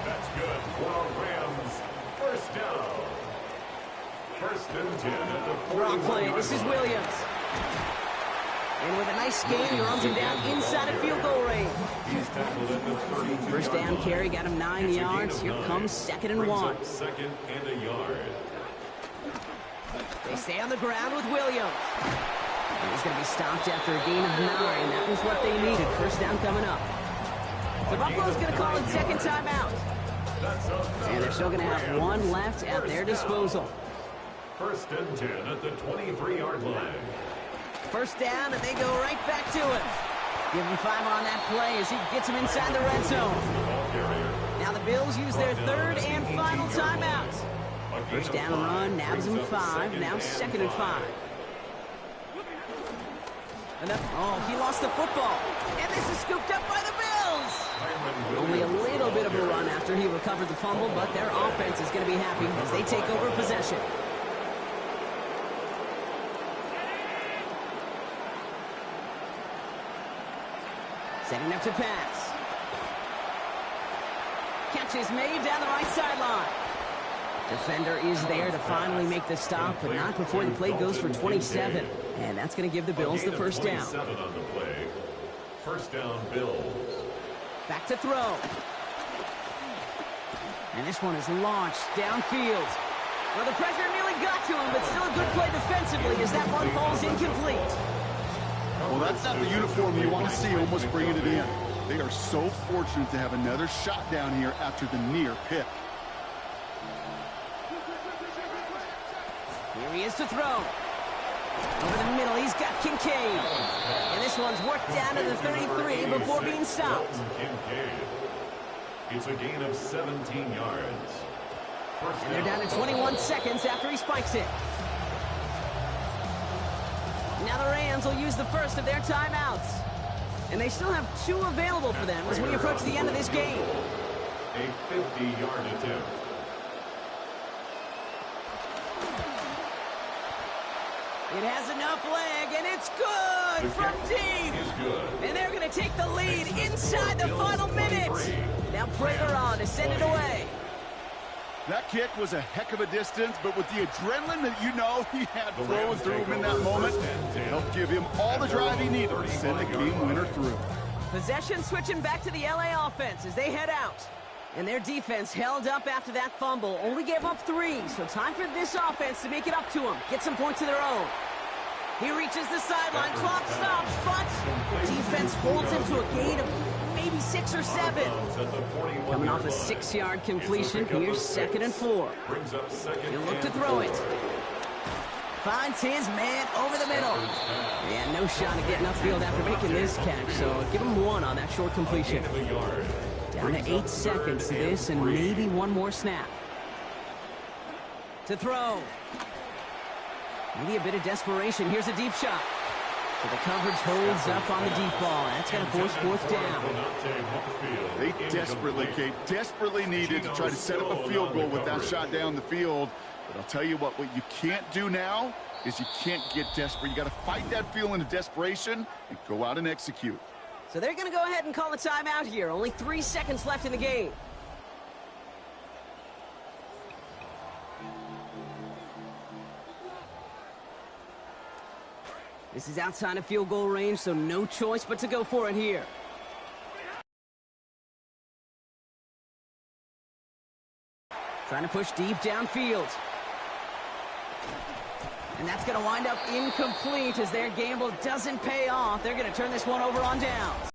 That's good for a Rams 1st down. 1st and 10 at the 41. Wrong play. This is Williams. And with a nice gain, he runs him down inside of field goal range. He's tackled at the 32. 1st down carry got him 9 yards. Here comes 2nd and 1. 2nd and a yard. They stay on the ground with Williams. And he's going to be stopped after a gain of 9. That was what they needed. 1st down coming up. So Buffalo's going to call it 2nd timeout. And they're still going to have 1 left at their disposal. 1st and 10 at the 23-yard line. 1st down, and they go right back to it. Give him 5 on that play as he gets him inside the red zone. Now the Bills use their 3rd and final timeout. 1st down run, nabs him 5. Now 2nd and 5. And he lost the football. And this is scooped up by the Bills. Only a little bit of a run after he recovered the fumble, but their offense is going to be happy as they take over possession. Setting up to pass. Catch is made down the right sideline. Defender is there to finally make the stop, but not before the play goes for 27. And that's going to give the Bills the 1st down. 27 on the play. 1st down, Bills. Back to throw. And this one is launched downfield. Well, the pressure nearly got to him, but still a good play defensively as that one falls incomplete. Well, that's not the uniform you want to see almost bringing it in. They are so fortunate to have another shot down here after the near pick. Here he is to throw. Over the middle, he's got Kincaid. And this one's worked down to the 33 before being stopped. It's a gain of 17 yards. And they're down to 21 seconds after he spikes it. Now the Rams will use the 1st of their timeouts. And they still have 2 available for them as we approach the end of this game. A 50-yard attempt. It has enough leg, and it's good from deep. And they're going to take the lead inside the final minute. Now Prater on to send it away. That kick was a heck of a distance, but with the adrenaline that you know he had flowing through him in that moment, it helped give him all the drive he needed to send the game winner through. Possession switching back to the LA offense as they head out. And their defense held up after that fumble. Only gave up 3, so time for this offense to make it up to them. Get some points of their own. He reaches the sideline. Clock stops, but the defense holds him to a gain of maybe 6 or 7. Coming off a 6-yard completion, here's 2nd and 4. He'll look to throw it. Finds his man over the middle. Yeah, no shot at getting upfield after making this catch, so give him 1 on that short completion. Down to 8 seconds to this and maybe 1 more snap. To throw. Maybe a bit of desperation. Here's a deep shot. So the coverage holds up on the deep ball. That's going to force 4th down. They desperately needed to try to set up a field goal with that shot down the field. But I'll tell you what you can't do now is you can't get desperate. You got to fight that feeling of desperation and go out and execute. So they're going to go ahead and call a timeout here. Only 3 seconds left in the game. This is outside of field goal range, so no choice but to go for it here. Trying to push deep downfield. And that's going to wind up incomplete as their gamble doesn't pay off. They're going to turn this one over on downs.